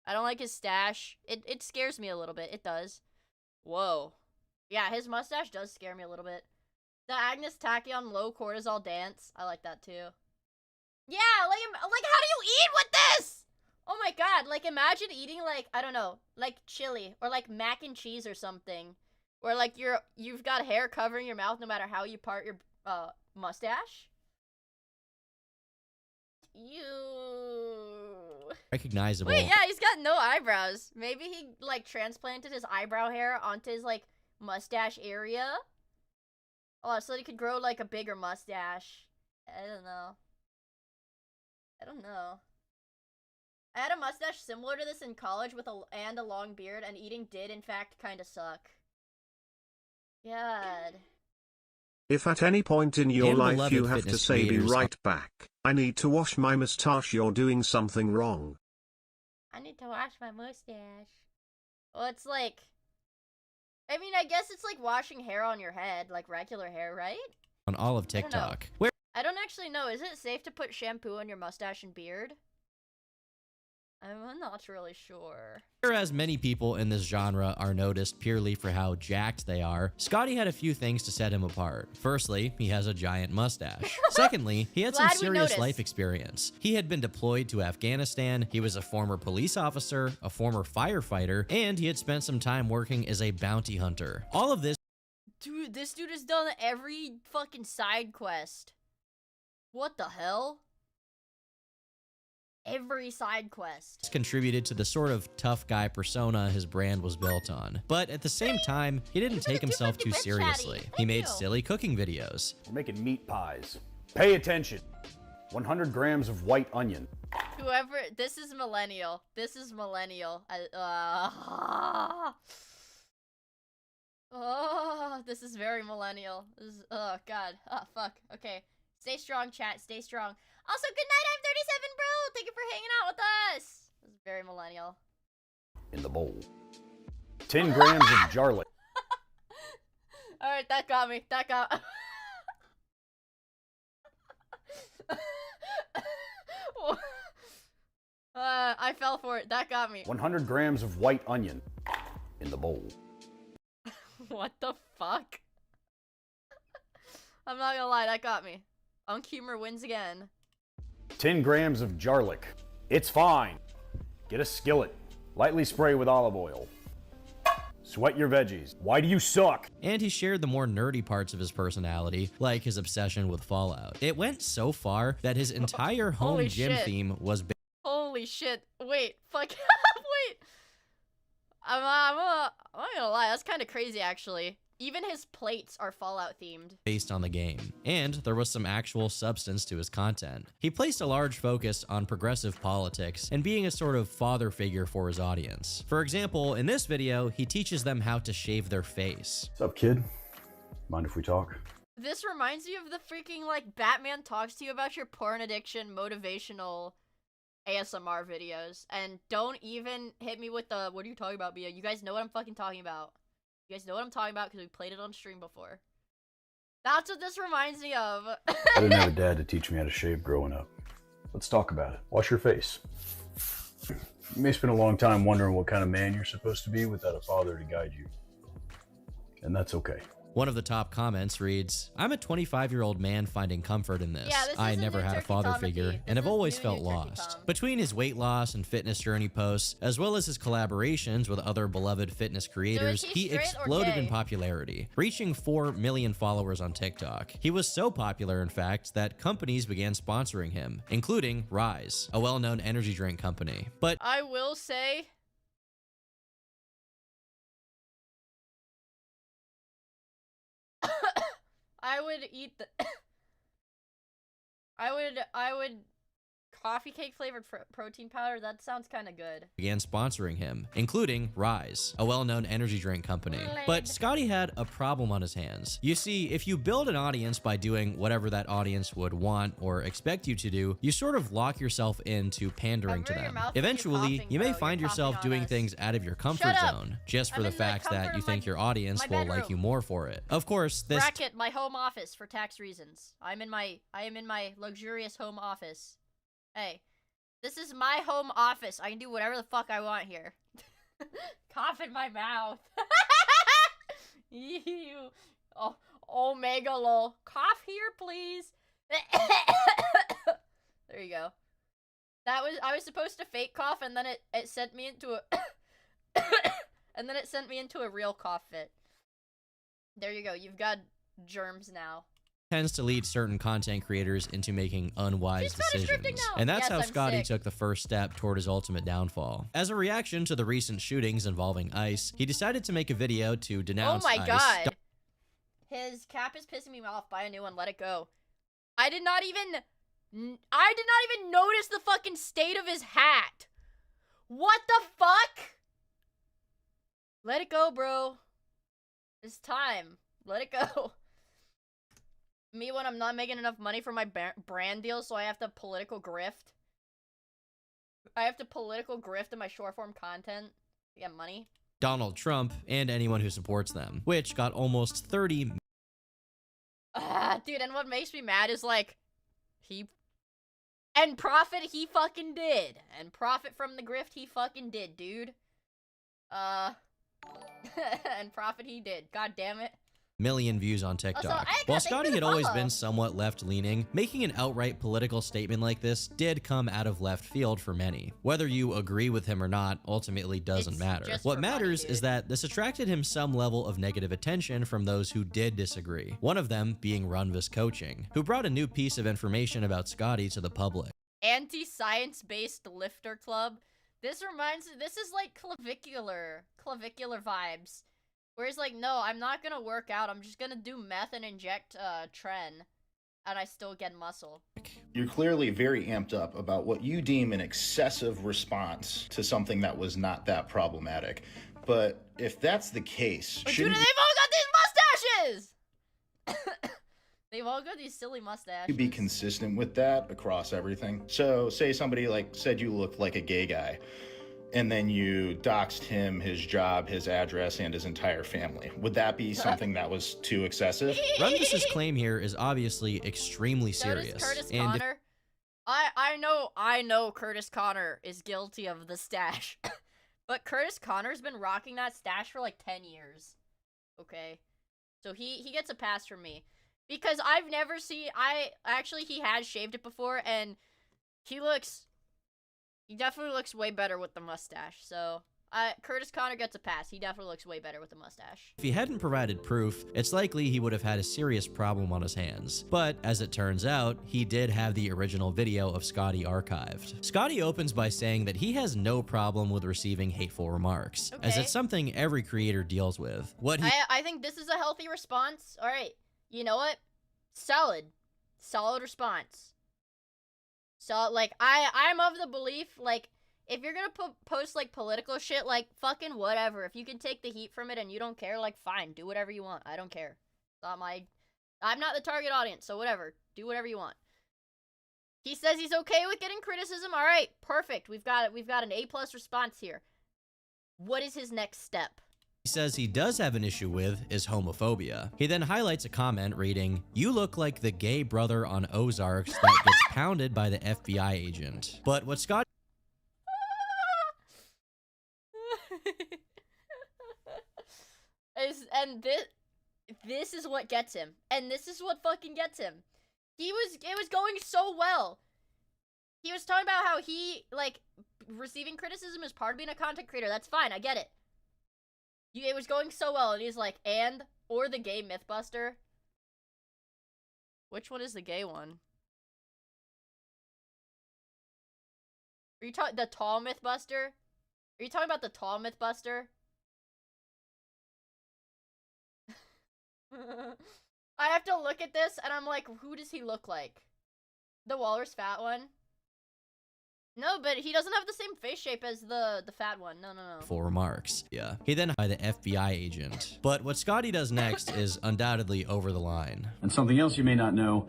I don't like his stash. It scares me a little bit. It does. Whoa. Yeah, his mustache does scare me a little bit. The Agnes Tachyon low cortisol dance. I like that, too. Yeah, like, how do you eat with this? Oh my god, like imagine eating like, I don't know, like chili or like mac and cheese or something. Where like you've got hair covering your mouth no matter how you part your mustache. recognizable. Wait, yeah, he's got no eyebrows. Maybe he like transplanted his eyebrow hair onto his like mustache area. Oh, so he could grow like a bigger mustache. I don't know. I had a mustache similar to this in college with a long beard, and eating did, in fact, kind of suck. God. If at any point in your And life beloved you have to fitness say be creators- right back, I need to wash my mustache, you're doing something wrong. I need to wash my mustache. Well, it's like... I mean, I guess it's like washing hair on your head, like regular hair, right? on all of I don't know. TikTok, where I don't actually know. Is it safe to put shampoo on your mustache and beard? I'm not really sure. whereas many people in this genre are noticed purely for how jacked they are, Scotty had a few things to set him apart. Firstly, he has a giant mustache. Secondly, he had some Glad we serious noticed. life experience. He had been deployed to Afghanistan, he was a former police officer, a former firefighter, and he had spent some time working as a bounty hunter. All of this Dude, this dude has done every fucking side quest. What the hell? Every side quest. contributed to the sort of tough guy persona his brand was built on. But at the same time, he didn't take himself too seriously. He made silly cooking videos. We're making meat pies. Pay attention. 100 grams of white onion. Whoever, this is millennial. This is millennial. Oh, this is very millennial. This is, oh god. Oh fuck. Okay. Stay strong, chat. Stay strong. Also, good night. I'm 37, bro. Thank you for hanging out with us. This is very millennial. In the bowl. 10 grams of garlic. All right, that got me. That got. I fell for it. That got me. 100 grams of white onion. In the bowl. What the fuck? I'm not gonna lie, that got me. Unk humor wins again. 10 grams of garlic. It's fine. Get a skillet. Lightly spray with olive oil. Sweat your veggies. Why do you suck? And he shared the more nerdy parts of his personality, like his obsession with Fallout. It went so far that his entire home Holy gym shit. theme was Holy shit. Wait, fuck. Wait. I'm not gonna lie, that's kind of crazy actually. Even his plates are Fallout themed. Based on the game, and there was some actual substance to his content. He placed a large focus on progressive politics and being a sort of father figure for his audience. For example, in this video, he teaches them how to shave their face. What's up, kid? Mind if we talk? This reminds me of the freaking, like, Batman talks to you about your porn addiction motivational ASMR videos. And don't even hit me with the, what are you talking about, Mia? You guys know what I'm fucking talking about. You guys know what I'm talking about because we played it on stream before. That's what this reminds me of. I didn't have a dad to teach me how to shave growing up. Let's talk about it. Wash your face. You may spend a long time wondering what kind of man you're supposed to be without a father to guide you. And that's okay. One of the top comments reads, "I'm a 25-year-old man finding comfort in this. I never had a father figure and have always felt lost." Between his weight loss and fitness journey posts, as well as his collaborations with other beloved fitness creators, he exploded in popularity, reaching 4 million followers on TikTok. He was so popular, in fact, that companies began sponsoring him, including Rise, a well-known energy drink company. But I will say, I would eat the I would coffee cake flavored protein powder. That sounds kind of good. Began sponsoring him, including Rise, a well-known energy drink company. But Scotty had a problem on his hands. You see, if you build an audience by doing whatever that audience would want or expect you to do, you sort of lock yourself into pandering to them. Eventually, you may find yourself doing things out of your comfort zone, just for the fact that you think your audience will like you more for it. Of course, this bracket my home office for tax reasons. I am in my luxurious home office. Hey, this is my home office. I can do whatever the fuck I want here. Cough in my mouth. Ew. Oh, omega lol. Cough here, please. There you go. I was supposed to fake cough, and then it sent me into a and then it sent me into a real cough fit. There you go. You've got germs now. Tends to lead certain content creators into making unwise decisions. And that's how Scotty took the first step toward his ultimate downfall. As a reaction to the recent shootings involving ICE, he decided to make a video to denounce ICE. Oh my god. His cap is pissing me off. Buy a new one. Let it go. I did not even notice the fucking state of his hat. What the fuck? Let it go, bro. It's time. Let it go. Me when I'm not making enough money for my brand deal, so I have to political grift. I have to political grift in my short form content to get money. Donald Trump and anyone who supports them, which got almost 30. Dude, and what makes me mad is like, and profit he fucking did. And profit from the grift he fucking did, dude. And profit he did. God damn it. Million views on TikTok. While Scotty had always been somewhat left-leaning, making an outright political statement like this did come out of left field for many. Whether you agree with him or not ultimately doesn't matter. What matters is that this attracted him some level of negative attention from those who did disagree. One of them being Runvis Coaching, who brought a new piece of information about Scotty to the public. Anti-science-based lifter club. This is like clavicular vibes. Whereas, like, no, I'm not gonna work out. I'm just gonna do meth and inject tren, and I still get muscle. You're clearly very amped up about what you deem an excessive response to something that was not that problematic. But if that's the case, dude, they've all got these mustaches! They've all got these silly mustaches. You be consistent with that across everything. So, say somebody, like, said you looked like a gay guy, and then you doxed him, his job, his address, and his entire family. Would that be something that was too excessive? Runvis's claim here is obviously extremely serious. Curtis Connor. I know Curtis Connor is guilty of the stash. But Curtis Connor's been rocking that stash for like 10 years. Okay. So he gets a pass from me. Because I've never seen, he has shaved it before, and he definitely looks way better with the mustache, so Curtis Connor gets a pass. He definitely looks way better with a mustache. If he hadn't provided proof, it's likely he would have had a serious problem on his hands. But as it turns out, he did have the original video of Scotty archived. Scotty opens by saying that he has no problem with receiving hateful remarks, as it's something every creator deals with. I think this is a healthy response. All right, you know what? Solid response. So like I'm of the belief, like, if you're gonna post like political shit, like, fucking whatever. If you can take the heat from it and you don't care, like, fine, do whatever you want. I don't care. I'm not the target audience, so whatever. Do whatever you want. He says he's okay with getting criticism. All right, perfect. We've got an A+ response here. What is his next step? He says he does have an issue with is homophobia. He then highlights a comment reading, "You look like the gay brother on Ozarks that gets pounded by the FBI agent." But what Scott this is what gets him. And this is what fucking gets him. It was going so well. He was talking about how he, like, receiving criticism is part of being a content creator. That's fine, I get it. It was going so well, and he's like, or the gay Mythbuster. Which one is the gay one? Are you talking the tall Mythbuster? Are you talking about the tall Mythbuster? I have to look at this, and I'm like, who does he look like? The walrus fat one? No, but he doesn't have the same face shape as the fat one. No. for remarks. Yeah. He then by the FBI agent. But what Scotty does next is undoubtedly over the line. And something else you may not know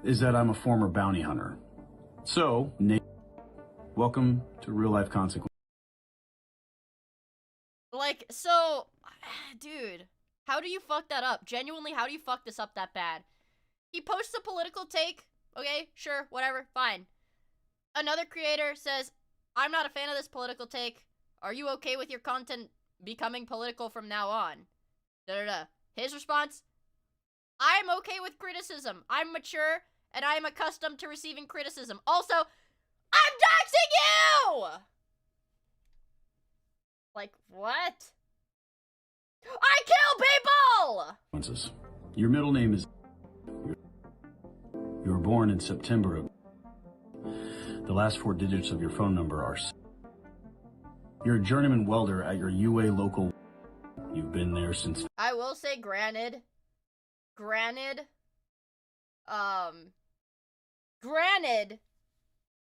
is that I'm a former bounty hunter. So, welcome to real life consequences. Like, so, dude, how do you fuck that up? Genuinely, how do you fuck this up that bad? He posts a political take. Okay, sure, whatever, fine. Another creator says, I'm not a fan of this political take. Are you okay with your content becoming political from now on? His response, I'm okay with criticism. I'm mature, and I'm accustomed to receiving criticism. Also, I'm doxing you! Like, what? I kill people! Your middle name is... You were born in September of... The last 4 digits of your phone number are... You're a journeyman welder at your UA local... You've been there since... I will say, granted,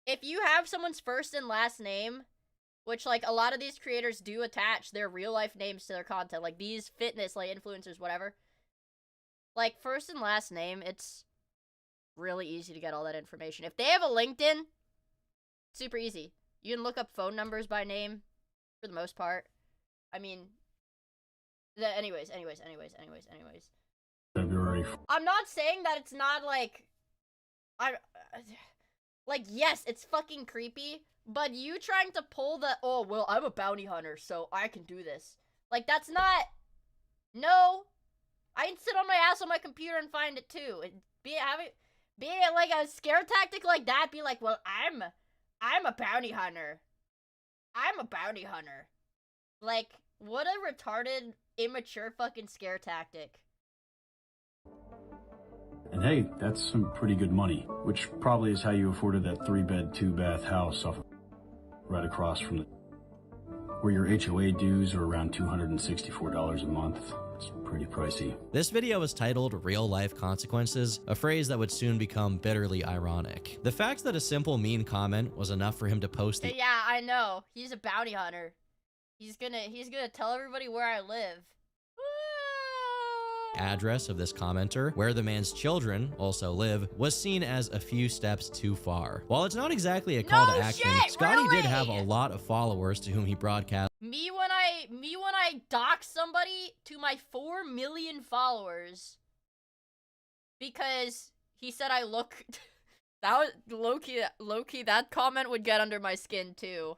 if you have someone's first and last name, which, like, a lot of these creators do attach their real-life names to their content, like, these fitness, like, influencers, whatever. Like, first and last name, it's really easy to get all that information. If they have a LinkedIn, super easy. You can look up phone numbers by name, for the most part. I mean, anyways. February. I'm not saying that it's not, like, like, yes, it's fucking creepy, but you trying to pull the, oh, well, I'm a bounty hunter, so I can do this. Like, that's not, no. I can sit on my ass on my computer and find it, too. Be it like a scare tactic like that, be like, well, I'm a bounty hunter. I'm a bounty hunter. Like, what a retarded, immature fucking scare tactic. And hey, that's some pretty good money, which probably is how you afforded that 3-bed, 2-bath house right across from where your HOA dues are around $264 a month. It's pretty pricey. This video is titled Real Life Consequences, a phrase that would soon become bitterly ironic. The fact that a simple mean comment was enough for him to post the Yeah, I know. He's a bounty hunter. He's gonna tell everybody where I live. address of this commenter, where the man's children also live, was seen as a few steps too far. While it's not exactly a call to action, Scotty did have a lot of followers to whom he broadcast. Me when I dox somebody to my 4 million followers because he said I look that was low-key that comment would get under my skin too.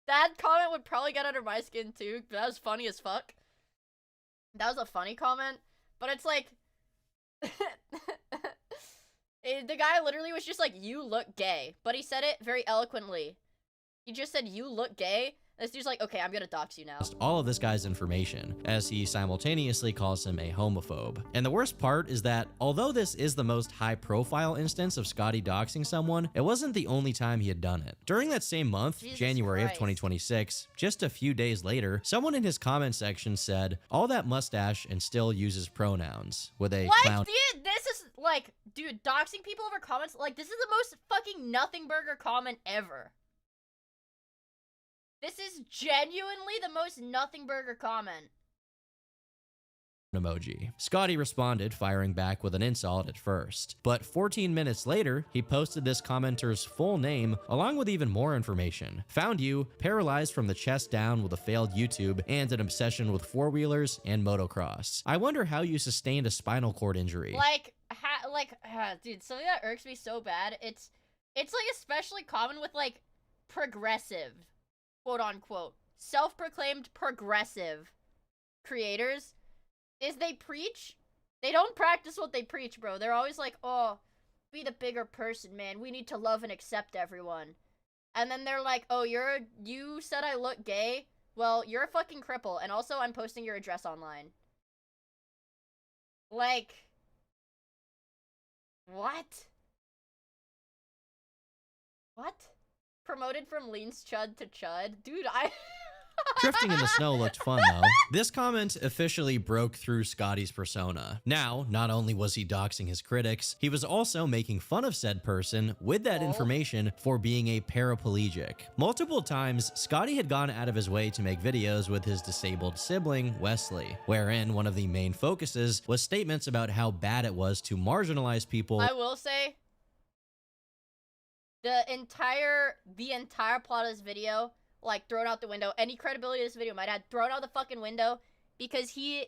That comment would probably get under my skin too. That was funny as fuck. That was a funny comment, but it's like, the guy literally was just like, you look gay, but he said it very eloquently. He just said, you look gay, This dude's like, okay, I'm gonna dox you now. All of this guy's information, as he simultaneously calls him a homophobe. And the worst part is that, although this is the most high-profile instance of Scotty doxing someone, it wasn't the only time he had done it. During that same month, January of 2026, just a few days later, someone in his comment section said, "All that mustache and still uses pronouns," with a clown. Dude, this is like, dude, doxing people over comments, like, this is the most fucking nothing burger comment ever. This is genuinely the most nothing burger comment. Emoji. Scotty responded, firing back with an insult at first. But 14 minutes later, he posted this commenter's full name, along with even more information. Found you, paralyzed from the chest down with a failed YouTube and an obsession with four-wheelers and motocross. I wonder how you sustained a spinal cord injury. Dude, something that irks me so bad, it's like especially common with like progressive, quote unquote, self-proclaimed progressive creators, is they don't practice what they preach, bro. They're always like, oh, be the bigger person, man. We need to love and accept everyone. And then they're like, oh, you said I look gay? Well, you're a fucking cripple, and also I'm posting your address online. Like, what? What? Promoted from Leans Chud to Chud? Dude, Drifting in the snow looked fun, though. This comment officially broke through Scotty's persona. Now, not only was he doxing his critics, he was also making fun of said person with that information for being a paraplegic. Multiple times, Scotty had gone out of his way to make videos with his disabled sibling, Wesley, wherein one of the main focuses was statements about how bad it was to marginalize people. I will say, the entire plot of this video, like, thrown out the window. Any credibility of this video might have thrown out the fucking window because he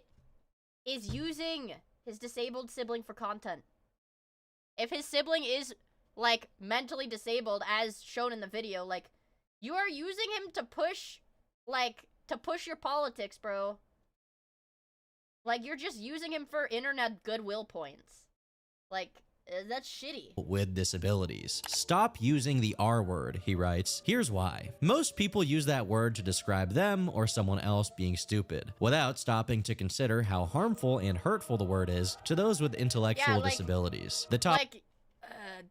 is using his disabled sibling for content. If his sibling is, like, mentally disabled, as shown in the video, like, you are using him to push, your politics, bro. Like, you're just using him for internet goodwill points. Like, that's shitty. With disabilities. Stop using the R word, he writes. Here's why. Most people use that word to describe them or someone else being stupid, without stopping to consider how harmful and hurtful the word is to those with intellectual disabilities. The top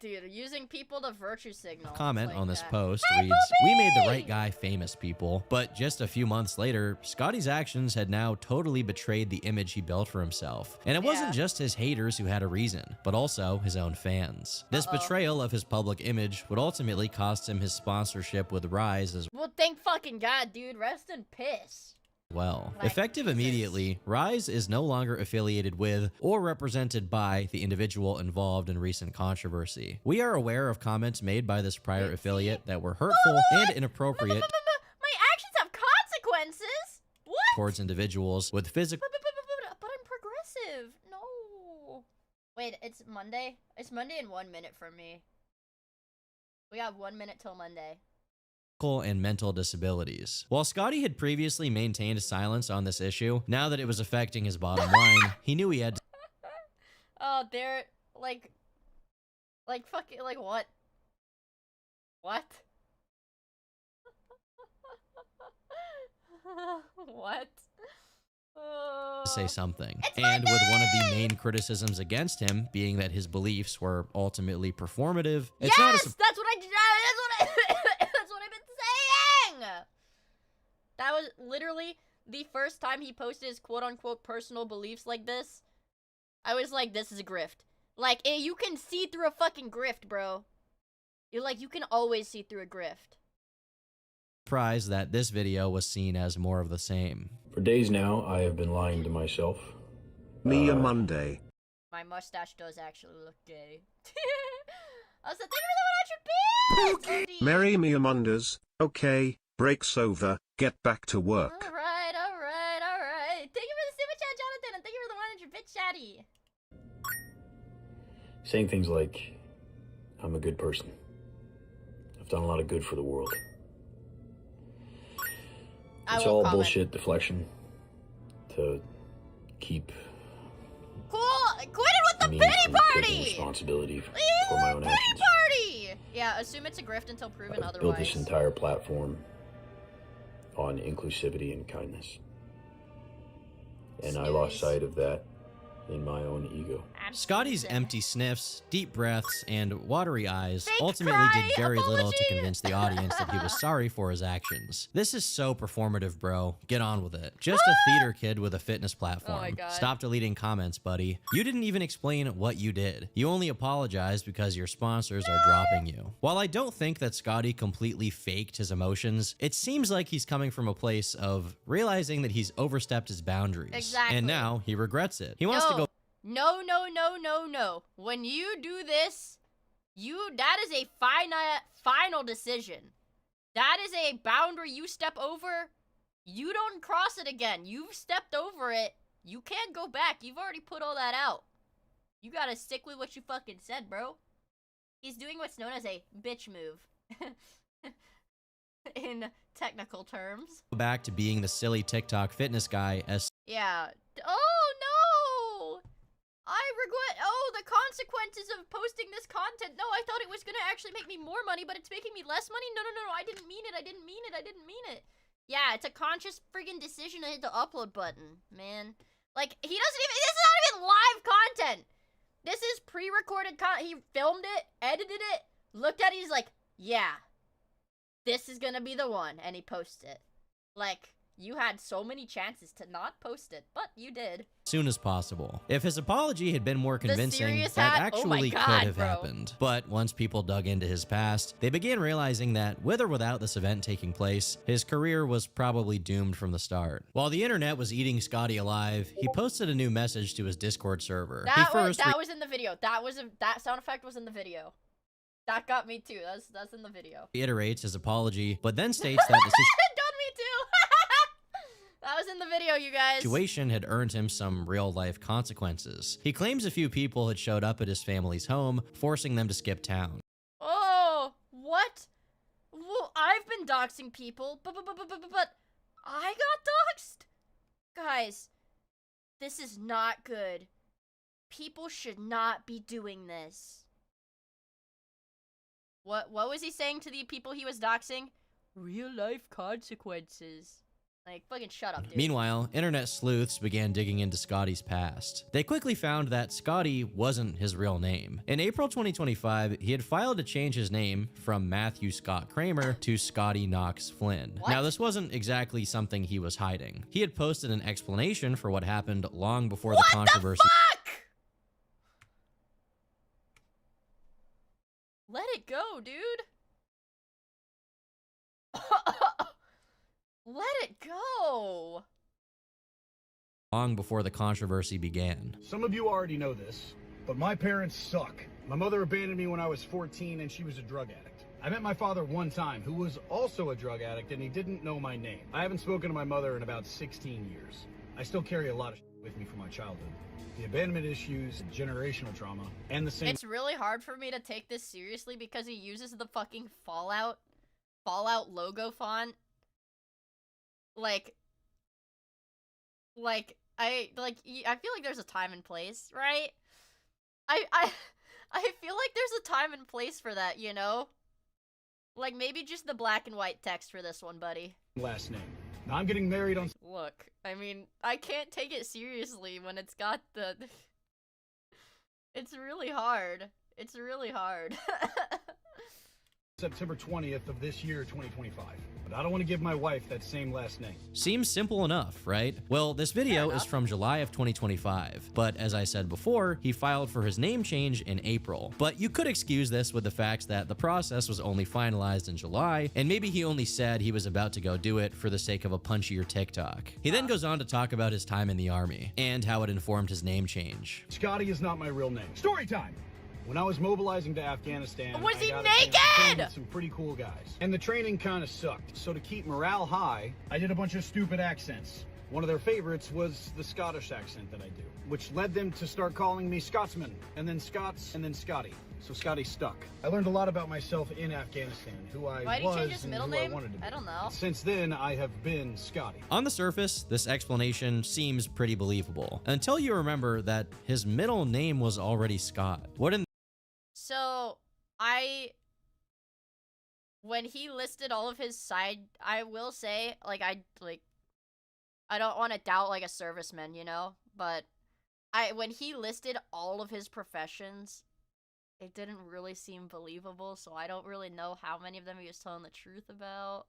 dude, using people to virtue signal. Comment on this post reads, "We made the right guy famous, people." But just a few months later, Scotty's actions had now totally betrayed the image he built for himself. And it wasn't just his haters who had a reason, but also his own fans. This betrayal of his public image would ultimately cost him his sponsorship with Rise as well. Thank fucking God, dude. Rest in piss. Well, effective immediately, Rise is no longer affiliated with or represented by the individual involved in recent controversy. We are aware of comments made by this prior affiliate that were hurtful and inappropriate. My actions have consequences? What? Towards individuals with physical. But I'm progressive. No. Wait, it's Monday? It's Monday in 1 minute for me. We got 1 minute till Monday. And mental disabilities. While Scotty had previously maintained silence on this issue, now that it was affecting his bottom line, he knew he had to. Oh, they're like fucking, like what? What? What? Say something. And with one of the main criticisms against him being that his beliefs were ultimately performative. Yes, that's what I've been saying. That was literally the first time he posted his quote-unquote personal beliefs like this. I was like, this is a grift. Like, you can see through a fucking grift, bro. You can always see through a grift. Surprised that this video was seen as more of the same. For days now, I have been lying to myself. Miia Monday. My mustache does actually look gay. I was like, thank you for the 100 bits! Merry Miia Mondays. Okay, break's over. Get back to work. Alright. Thank you for the super chat, Jonathan, and thank you for the 100 bits, Chatty. Saying things like, I'm a good person. I've done a lot of good for the world. It's all bullshit deflection to keep. Cool. Quit it with the pity party. Responsibility for my own actions. Pity party. Yeah, assume it's a grift until proven otherwise. Built this entire platform on inclusivity and kindness. And I lost sight of that in my own ego. Scotty's empty sniffs, deep breaths, and watery eyes ultimately did very little to convince the audience that he was sorry for his actions. This is so performative, bro. Get on with it. Just a theater kid with a fitness platform. Oh my God. Stop deleting comments, buddy. You didn't even explain what you did. You only apologized because your sponsors are dropping you. While I don't think that Scotty completely faked his emotions, it seems like he's coming from a place of realizing that he's overstepped his boundaries. Exactly. And now he regrets it. He wants to go. No, no, no, no, no. When you do this, that is a final decision. That is a boundary you step over. You don't cross it again. You've stepped over it. You can't go back. You've already put all that out. You gotta stick with what you fucking said, bro. He's doing what's known as a bitch move. In technical terms. Back to being the silly TikTok fitness guy as Yeah. Oh no! I regret the consequences of posting this content. No, I thought it was gonna actually make me more money, but it's making me less money. No, no, no, no, I didn't mean it. I didn't mean it. I didn't mean it. Yeah, it's a conscious friggin' decision to hit the upload button, man. Like, he doesn't even, this is not even live content. This is pre-recorded content. He filmed it, edited it, looked at it, he's like, yeah, this is gonna be the one, and he posts it. Like, you had so many chances to not post it, but you did. soon as possible. If his apology had been more convincing, that actually could have happened. But once people dug into his past, they began realizing that with or without this event taking place, his career was probably doomed from the start. While the internet was eating Scotty alive, he posted a new message to his Discord server. That was in the video. That sound effect was in the video. That got me too. That's in the video. Reiterates his apology, but then states that the that was in the video, you guys. situation had earned him some real-life consequences. He claims a few people had showed up at his family's home, forcing them to skip town. Oh, what? Well, I've been doxing people, but I got doxed? Guys, this is not good. People should not be doing this. What was he saying to the people he was doxing? Real-life consequences. Like, fucking shut up, dude. Meanwhile, internet sleuths began digging into Scotty's past. They quickly found that Scotty wasn't his real name. In April 2025, he had filed to change his name from Matthew Scott Kramer to Scotty Knox Flynn. What? Now, this wasn't exactly something he was hiding. He had posted an explanation for what happened long before the controversy. Let it go, dude. Let it go. Long before the controversy began. Some of you already know this, but my parents suck. My mother abandoned me when I was 14 and she was a drug addict. I met my father one time who was also a drug addict and he didn't know my name. I haven't spoken to my mother in about 16 years. I still carry a lot of with me from my childhood. The abandonment issues, generational trauma, and the same. It's really hard for me to take this seriously because he uses the fucking Fallout logo font. I feel like there's a time and place, right? I feel like there's a time and place for that, you know? Like, maybe just the black and white text for this one, buddy. Last name. Now I'm getting married on... Look, I mean, I can't take it seriously when it's got the... It's really hard. It's really hard. September 20th of this year, 2025. But I don't want to give my wife that same last name. Seems simple enough, right? Well, this video is from July of 2025, but as I said before, he filed for his name change in April. But you could excuse this with the fact that the process was only finalized in July, and maybe he only said he was about to go do it for the sake of a punchier TikTok. He then goes on to talk about his time in the army, and how it informed his name change. Scotty is not my real name. Story time! When I was mobilizing to Afghanistan, was he I got naked? a chance to train with some pretty cool guys. And the training kind of sucked. So to keep morale high, I did a bunch of stupid accents. One of their favorites was the Scottish accent that I do, which led them to start calling me Scotsman, and then Scots, and then Scotty. So Scotty stuck. I learned a lot about myself in Afghanistan, who I Why did he change was his and middle who name? I wanted to be. I don't know. Since then, I have been Scotty. On the surface, this explanation seems pretty believable, until you remember that his middle name was already Scott. What in So, when he listed all of his side, I will say, like, I don't want to doubt, like, a serviceman, you know? But when he listed all of his professions, it didn't really seem believable, so I don't really know how many of them he was telling the truth about.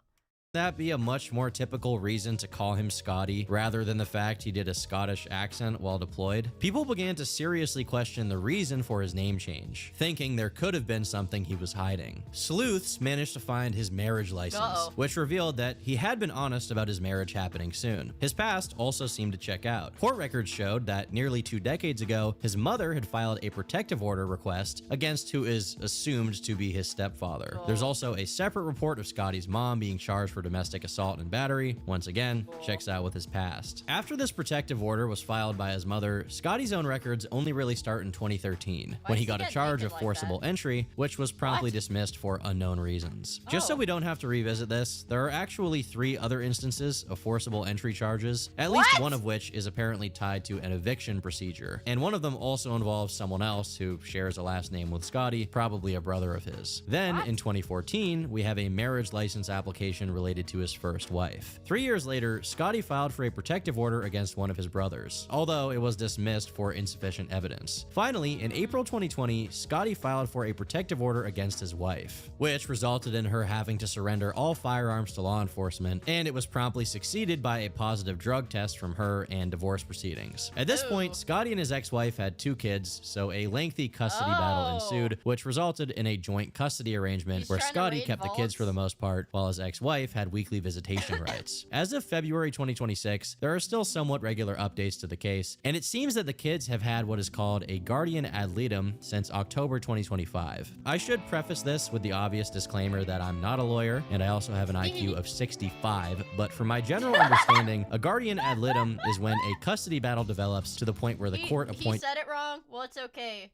That be a much more typical reason to call him Scotty rather than the fact he did a Scottish accent while deployed? People began to seriously question the reason for his name change, thinking there could have been something he was hiding. Sleuths managed to find his marriage license, which revealed that he had been honest about his marriage happening soon. His past also seemed to check out. Court records showed that nearly 2 decades ago, his mother had filed a protective order request against who is assumed to be his stepfather. There's also a separate report of Scotty's mom being charged for domestic assault and battery. Once again, checks out with his past. After this protective order was filed by his mother, Scotty's own records only really start in 2013, when he got a charge of forcible entry, which was promptly dismissed for unknown reasons. Just so we don't have to revisit this, there are actually 3 other instances of forcible entry charges, at least one of which is apparently tied to an eviction procedure, and one of them also involves someone else who shares a last name with Scotty, probably a brother of his. Then, in 2014, we have a marriage license application related to his first wife. 3 years later, Scotty filed for a protective order against one of his brothers, although it was dismissed for insufficient evidence. Finally, in April 2020, Scotty filed for a protective order against his wife, which resulted in her having to surrender all firearms to law enforcement, and it was promptly succeeded by a positive drug test from her and divorce proceedings. At this point, Scotty and his ex-wife had 2 kids, so a lengthy custody battle ensued, which resulted in a joint custody arrangement where Scotty kept the kids for the most part, while his ex-wife had weekly visitation rights. As of February 2026, there are still somewhat regular updates to the case, and it seems that the kids have had what is called a guardian ad litem since October 2025. I should preface this with the obvious disclaimer that I'm not a lawyer, and I also have an IQ of 65, but from my general understanding, a guardian ad litem is when a custody battle develops to the point where the court appoints— He said it wrong? Well, it's okay.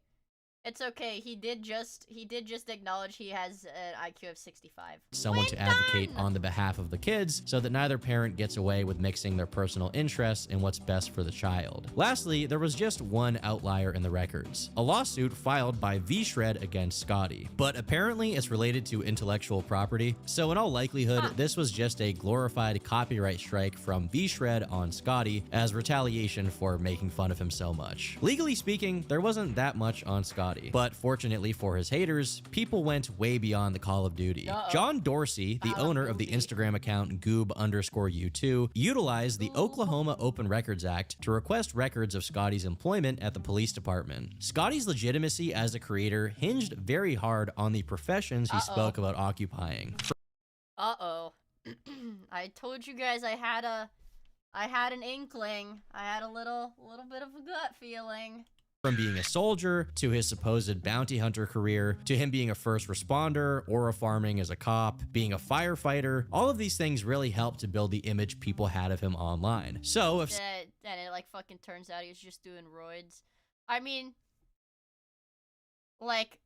It's okay. He did just acknowledge he has an IQ of 65. Someone to advocate on the behalf of the kids so that neither parent gets away with mixing their personal interests in what's best for the child. Lastly, there was just one outlier in the records, a lawsuit filed by V-Shred against Scotty, but apparently it's related to intellectual property, so in all likelihood, this was just a glorified copyright strike from V-Shred on Scotty as retaliation for making fun of him so much. Legally speaking, there wasn't that much on Scotty, but fortunately for his haters, people went way beyond the Call of Duty. John Dorsey, the owner of the Instagram account goob_u2, utilized the Oklahoma Open Records Act to request records of Scotty's employment at the police department. Scotty's legitimacy as a creator hinged very hard on the professions he spoke about occupying. I told you guys I had an inkling. I had a little bit of a gut feeling. From being a soldier, to his supposed bounty hunter career, to him being a first responder, or farming as a cop, being a firefighter, all of these things really helped to build the image people had of him online. So if— and it like fucking turns out he was just doing roids. I mean, like,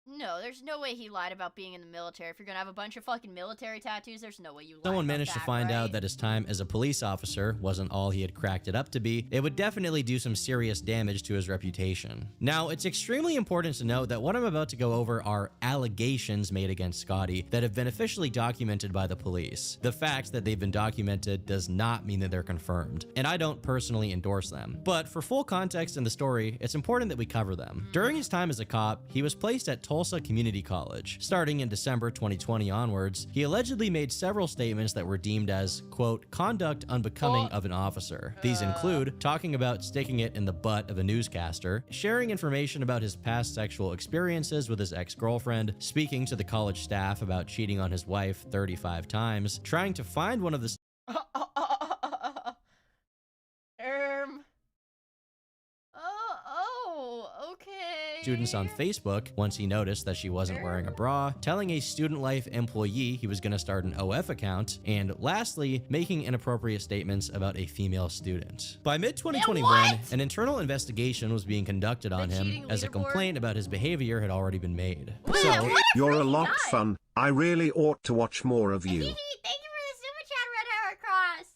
no, there's no way he lied about being in the military. If you're gonna have a bunch of fucking military tattoos, there's no way you lied someone about managed that, to find right? out that his time as a police officer wasn't all he had cracked it up to be, it would definitely do some serious damage to his reputation. Now, it's extremely important to note that what I'm about to go over are allegations made against Scotty that have been officially documented by the police. The fact that they've been documented does not mean that they're confirmed, and I don't personally endorse them. But for full context in the story, it's important that we cover them. During his time as a cop, he was placed at Tulsa Community College. Starting in December 2020 onwards, he allegedly made several statements that were deemed as, quote, conduct unbecoming of an officer. These include talking about sticking it in the butt of a newscaster, sharing information about his past sexual experiences with his ex-girlfriend, speaking to the college staff about cheating on his wife 35 times, trying to find one of the students on Facebook once he noticed that she wasn't wearing a bra, telling a student life employee he was going to start an OF account, and lastly, making inappropriate statements about a female student. By mid-2021, an internal investigation was being conducted on him as a complaint about his behavior had already been made. You're a lot fun. I really ought to watch more of you. Thank you for the super chat, Red Arrow Cross.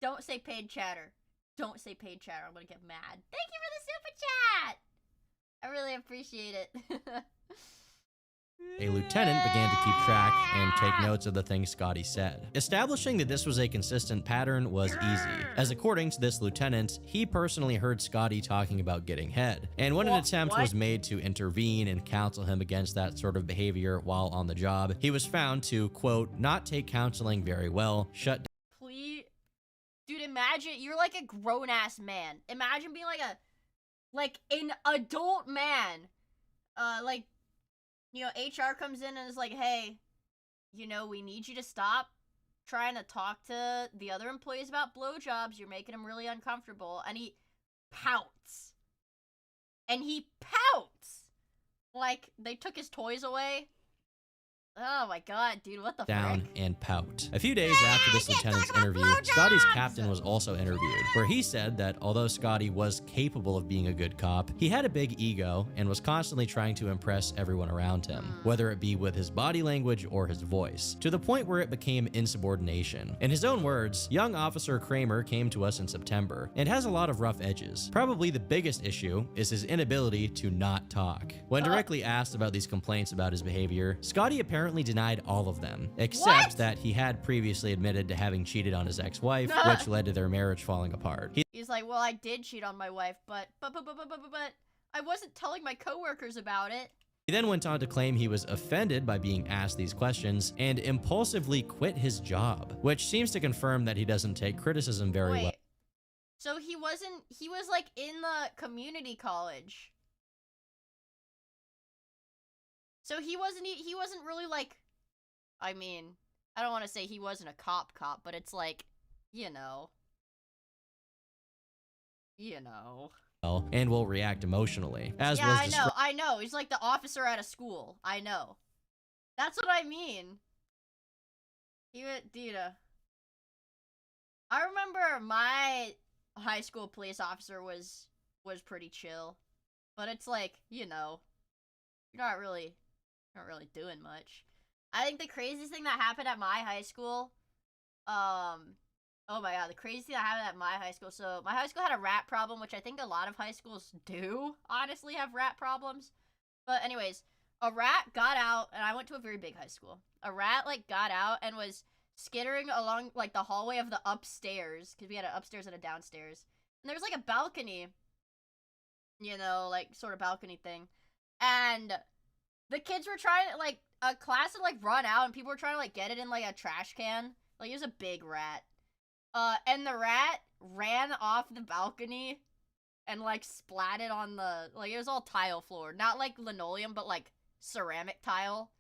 Don't say paid chatter. Don't say paid chatter. I'm gonna get mad. Thank you for the super chat. I really appreciate it. A lieutenant began to keep track and take notes of the things Scotty said. Establishing that this was a consistent pattern was easy, as according to this lieutenant, he personally heard Scotty talking about getting head. And when an attempt was made to intervene and counsel him against that sort of behavior while on the job, he was found to, quote, not take counseling very well, shut down. Please, dude, imagine you're like a grown-ass man. Imagine being like an adult man. Like, you know, HR comes in and is like, hey, you know, we need you to stop trying to talk to the other employees about blowjobs. You're making them really uncomfortable. And he pouts. And he pouts! Like, they took his toys away. Oh my god, dude, what the down frick? And pout. A few days after this lieutenant's interview, Scotty's captain was also interviewed, where he said that although Scotty was capable of being a good cop, he had a big ego and was constantly trying to impress everyone around him, whether it be with his body language or his voice, to the point where it became insubordination. In his own words, young Officer Kramer came to us in September and has a lot of rough edges. Probably the biggest issue is his inability to not talk. When directly asked about these complaints about his behavior, Scotty apparently denied all of them, except that he had previously admitted to having cheated on his ex-wife, which led to their marriage falling apart. He's like, well, I did cheat on my wife, but I wasn't telling my coworkers about it. He then went on to claim he was offended by being asked these questions and impulsively quit his job, which seems to confirm that he doesn't take criticism very well. So he was like in the community college. So he wasn't really like, I mean, I don't want to say he wasn't a cop, but it's like, you know. And will react emotionally, as yeah, was I know. He's like the officer at a school. I know. That's what I mean. Dude, I remember my high school police officer was pretty chill, but it's like, you know, you're not really doing much. I think the craziest thing that happened at my high school, oh my god, the craziest thing that happened at my high school, so my high school had a rat problem, which I think a lot of high schools do, honestly, have rat problems. But anyways, a rat got out, and I went to a very big high school. A rat, like, got out and was skittering along, like, the hallway of the upstairs, because we had an upstairs and a downstairs. And there was, like, a balcony, you know, like, sort of balcony thing. And the kids were trying to, like, a class had, like, run out, and people were trying to, like, get it in, like, a trash can. Like, it was a big rat. And the rat ran off the balcony and, like, splatted on the, like, it was all tile floor. Not, like, linoleum, but, like, ceramic tile.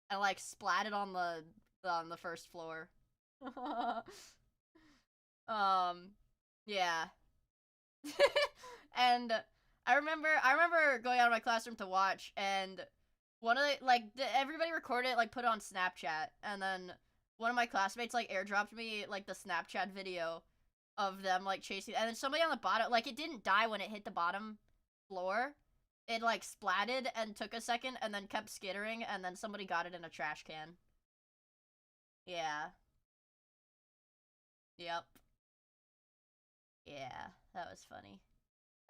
And, like, splatted on the first floor. Yeah. And I remember going out of my classroom to watch, and one of the, like, everybody recorded it, like, put it on Snapchat, and then one of my classmates, like, airdropped me, like, the Snapchat video of them, like, chasing, and then somebody on the bottom, like, it didn't die when it hit the bottom floor. It, like, splatted and took a second, and then kept skittering, and then somebody got it in a trash can. Yeah. Yep. Yeah, that was funny.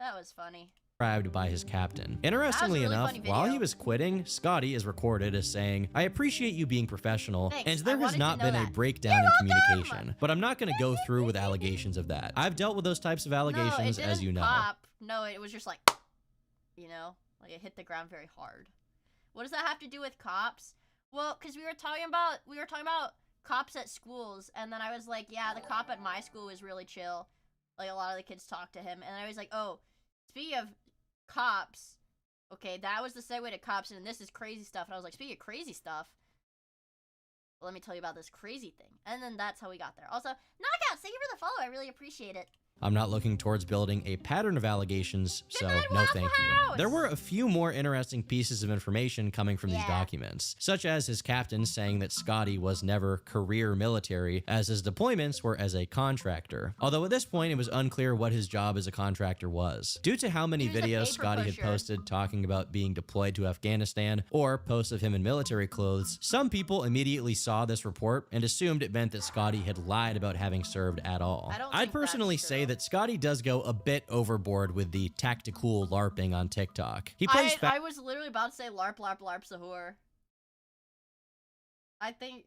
That was funny. Described by his captain. Interestingly enough, while he was quitting, Scotty is recorded as saying, I appreciate you being professional, and there has not been a breakdown in communication, but I'm not going to go through with allegations of that. I've dealt with those types of allegations, as you know. No, it was just like, you know, like it hit the ground very hard. What does that have to do with cops? Well, because we were talking about cops at schools, and then I was like, yeah, the cop at my school was really chill. Like, a lot of the kids talked to him, and I was like, oh, speaking of cops, okay, that was the segue to cops, and this is crazy stuff. And I was like, speaking of crazy stuff, let me tell you about this crazy thing. And then that's how we got there. Also, Knockout, thank you for the follow. I really appreciate it. I'm not looking towards building a pattern of allegations, so no thank you. There were a few more interesting pieces of information coming from these documents, such as his captain saying that Scotty was never career military, as his deployments were as a contractor. Although at this point, it was unclear what his job as a contractor was. Due to how many videos Scotty had posted talking about being deployed to Afghanistan, or posts of him in military clothes, some people immediately saw this report and assumed it meant that Scotty had lied about having served at all. I'd personally say that Scotty does go a bit overboard with the tactical LARPing on TikTok. He plays I was literally about to say LARP, LARP, LARP, Sahur. I think...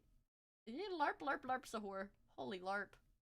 LARP, LARP, LARP, Sahur. Holy LARP.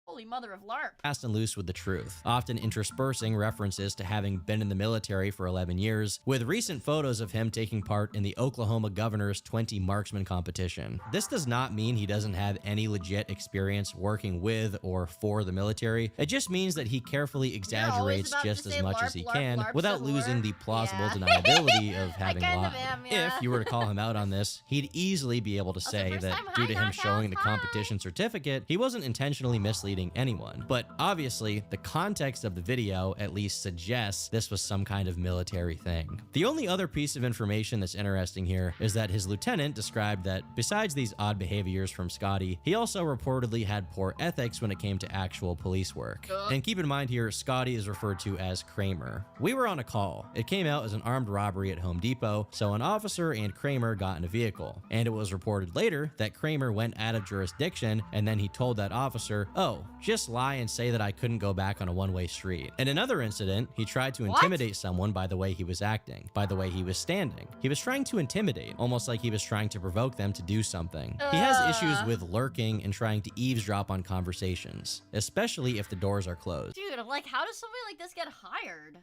Holy mother of LARP. Fast and loose with the truth, often interspersing references to having been in the military for 11 years, with recent photos of him taking part in the Oklahoma governor's 20 marksman competition. This does not mean he doesn't have any legit experience working with or for the military. It just means that he carefully exaggerates just as much as he can without losing the plausible deniability of having lied. If you were to call him out on this, he'd easily be able to say that due to him showing the competition certificate, he wasn't intentionally misleading anyone. But obviously, the context of the video at least suggests this was some kind of military thing. The only other piece of information that's interesting here is that his lieutenant described that besides these odd behaviors from Scotty, he also reportedly had poor ethics when it came to actual police work. And keep in mind here, Scotty is referred to as Kramer. We were on a call. It came out as an armed robbery at Home Depot, so an officer and Kramer got in a vehicle. And it was reported later that Kramer went out of jurisdiction, and then he told that officer, "Oh, just lie and say that I couldn't go back on a one-way street." In another incident, he tried to intimidate someone by the way he was acting, by the way he was standing. He was trying to intimidate, almost like he was trying to provoke them to do something. He has issues with lurking and trying to eavesdrop on conversations, especially if the doors are closed. Dude, like, how does somebody like this get hired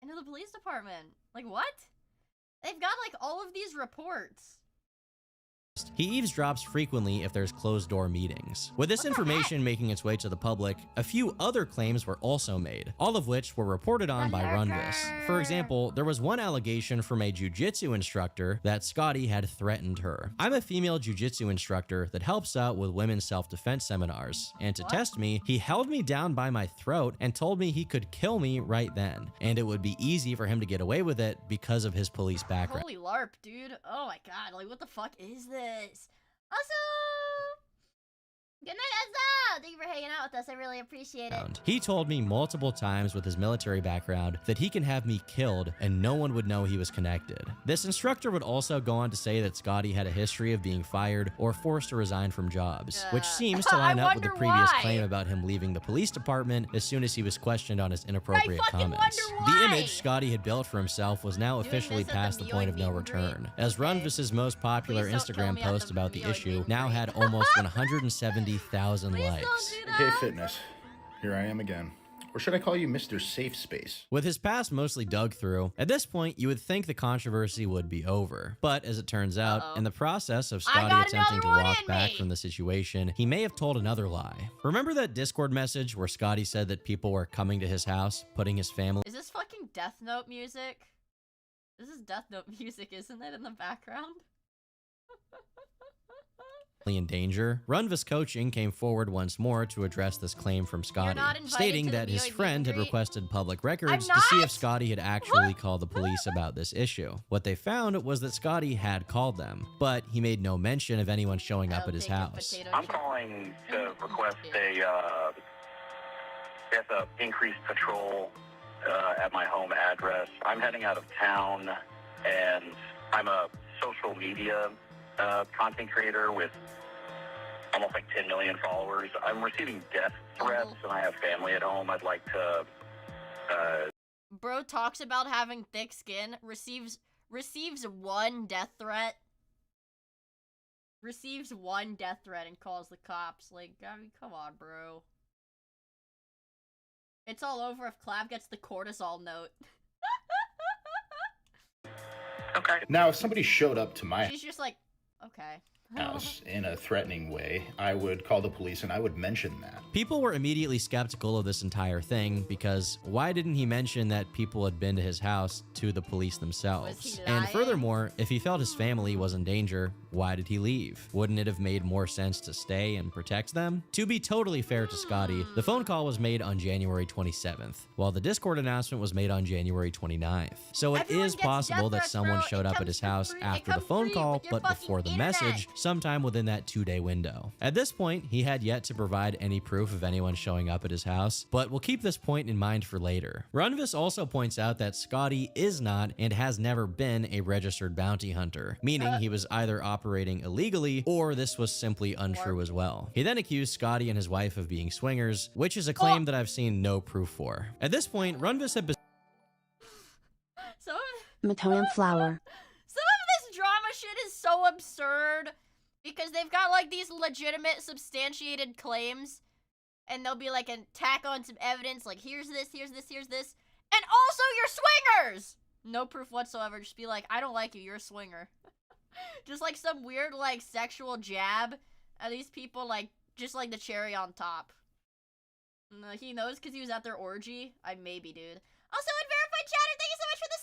into the police department? Like, what? They've got, like, all of these reports. He eavesdrops frequently if there's closed-door meetings. With this information making its way to the public, a few other claims were also made, all of which were reported on by Runvis. For example, there was one allegation from a jiu-jitsu instructor that Scotty had threatened her. "I'm a female jiu-jitsu instructor that helps out with women's self-defense seminars, and to test me, he held me down by my throat and told me he could kill me right then, and it would be easy for him to get away with it because of his police background." Holy LARP, dude. Oh my god, like, what the fuck is this? Also, good night, Ezra! Thank you for hanging out with us. I really appreciate it. He told me multiple times with his military background that he can have me killed and no one would know he was connected. This instructor would also go on to say that Scotty had a history of being fired or forced to resign from jobs, which seems to line up with the previous claim about him leaving the police department as soon as he was questioned on his inappropriate comments. The image Scotty had built for himself was now officially past the point of no return, as Runvis's most popular Instagram post about the issue now had almost 170,000 likes. Hey Fitness, here I am again. Or should I call you Mr. Safe Space? With his past mostly dug through, at this point you would think the controversy would be over. But as it turns out, in the process of Scotty attempting to walk back from the situation, he may have told another lie. Remember that Discord message where Scotty said that people were coming to his house, putting his family— Is this fucking Death Note music? This is Death Note music, isn't it, in the background? in danger? Runvis Coaching came forward once more to address this claim from Scotty, stating that his friend had requested public records to see if Scotty had actually called the police about this issue. What they found was that Scotty had called them, but he made no mention of anyone showing up at his house. I'm calling to request a increased patrol at my home address. I'm heading out of town, and I'm a social media content creator with almost like 10 million followers. I'm receiving death threats, and I have family at home. I'd like to... Bro talks about having thick skin, receives one death threat. Receives one death threat and calls the cops. Like, I mean, come on, bro. It's all over if Clav gets the cortisol note. Okay. Now, if somebody showed up to my She's just like, okay. house in a threatening way, I would call the police and I would mention that. People were immediately skeptical of this entire thing because why didn't he mention that people had been to his house to the police themselves? And furthermore, if he felt his family was in danger, why did he leave? Wouldn't it have made more sense to stay and protect them? To be totally fair to Scotty, the phone call was made on January 27th, while the Discord announcement was made on January 29th. So it is possible that someone showed up at his house after the phone call, but before the message, sometime within that 2-day window. At this point, he had yet to provide any proof of anyone showing up at his house, but we'll keep this point in mind for later. Runvis also points out that Scotty is not and has never been a registered bounty hunter, meaning he was either operating illegally or this was simply untrue as well. He then accused Scotty and his wife of being swingers, which is a claim that I've seen no proof for. At this point, Runvis had Matonian flower. Some of this drama shit is so absurd. Because they've got, like, these legitimate, substantiated claims. And they'll be like, and tack on some evidence, like, here's this, here's this, here's this. And also, you're swingers! No proof whatsoever. Just be like, I don't like you, you're a swinger. Just like some weird, like, sexual jab at these people, like, just like the cherry on top. He knows because he was at their orgy. Maybe, dude. Also, Unverified Chatter, thank you so much for the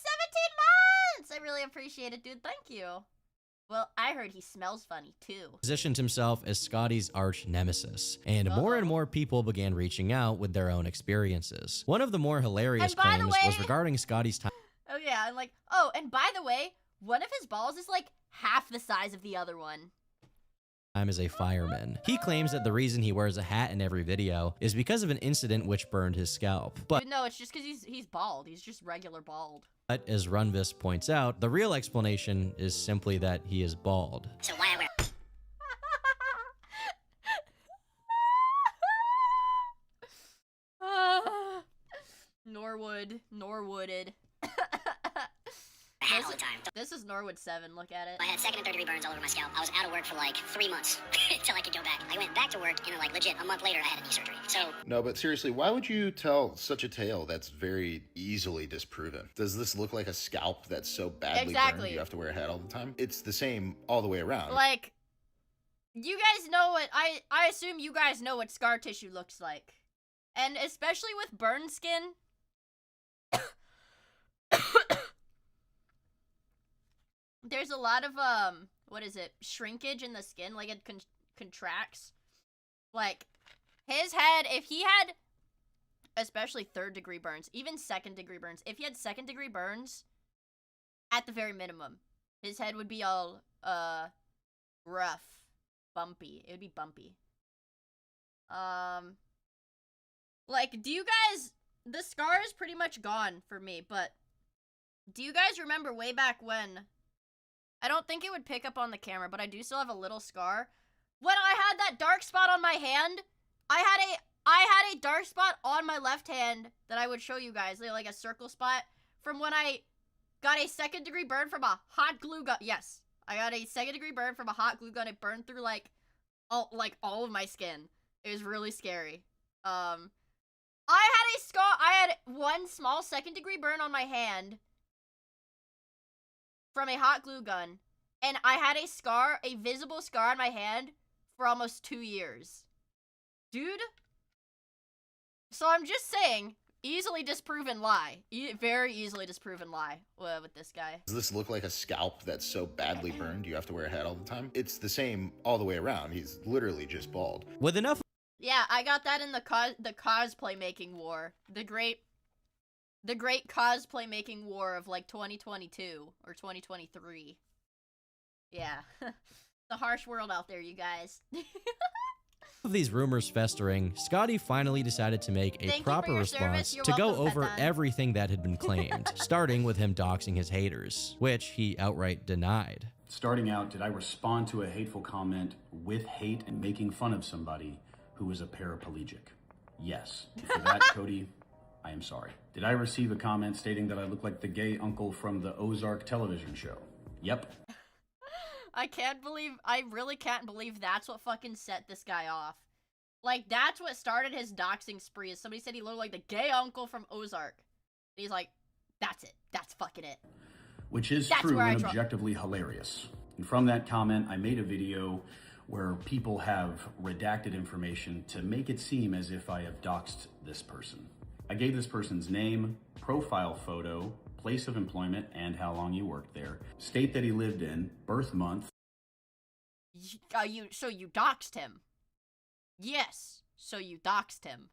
17 months! I really appreciate it, dude. Thank you. Well, I heard he smells funny, too. Positioned himself as Scotty's arch nemesis, and more people began reaching out with their own experiences. One of the more hilarious claims was regarding Scotty's time. Oh, yeah, and like, oh, and by the way, one of his balls is like half the size of the other one. As a fireman. He claims that the reason he wears a hat in every video is because of an incident which burned his scalp. But no, it's just because he's bald. He's just regular bald. But as Runvis points out, the real explanation is simply that he is bald. So why I wear Norwooded. All the time. This is Norwood 7, look at it. I had second and third degree burns all over my scalp. I was out of work for like 3 months until I could go back. I went back to work and like legit a month later I had a knee surgery. So No, but seriously, why would you tell such a tale that's very easily disproven? Does this look like a scalp that's so badly burned you have to wear a hat all the time? It's the same all the way around. Like, you guys know what, I assume you guys know what scar tissue looks like. And especially with burn skin. There's a lot of, what is it? Shrinkage in the skin, like it contracts. Like, his head, if he had, especially third-degree burns, even second-degree burns, if he had second-degree burns, at the very minimum, his head would be all, rough, bumpy. It would be bumpy. Like, do you guys, the scar is pretty much gone for me, but do you guys remember way back when, I don't think it would pick up on the camera, but I do still have a little scar. When I had that dark spot on my hand, I had a dark spot on my left hand that I would show you guys, like a circle spot, from when I got a second-degree burn from a hot glue gun. Yes, I got a second-degree burn from a hot glue gun. It burned through, like all of my skin. It was really scary. I had a scar. I had one small second-degree burn on my hand from a hot glue gun, and I had a scar, a visible scar on my hand for almost 2 years. Dude. So I'm just saying, easily disproven lie. Very easily disproven lie with this guy. Does this look like a scalp that's so badly burned you have to wear a hat all the time? It's the same all the way around. He's literally just bald. With enough... Yeah, I got that in the cosplay making war. The great cosplay making war of like 2022 or 2023. Yeah. The harsh world out there, you guys. Of these rumors festering, Scotty finally decided to make a proper response to go over everything that had been claimed, starting with him doxing his haters, which he outright denied. Starting out, did I respond to a hateful comment with hate and making fun of somebody who is a paraplegic? Yes. For that, Cody, I am sorry. Did I receive a comment stating that I look like the gay uncle from the Ozark television show? Yep. I really can't believe that's what fucking set this guy off. Like, that's what started his doxing spree, is somebody said he looked like the gay uncle from Ozark. And he's like, that's it. That's fucking it. Which is true and objectively hilarious. And from that comment, I made a video where people have redacted information to make it seem as if I have doxed this person. I gave this person's name, profile photo, place of employment, and how long he worked there, state that he lived in, birth month. So you doxed him? Yes, so you doxed him.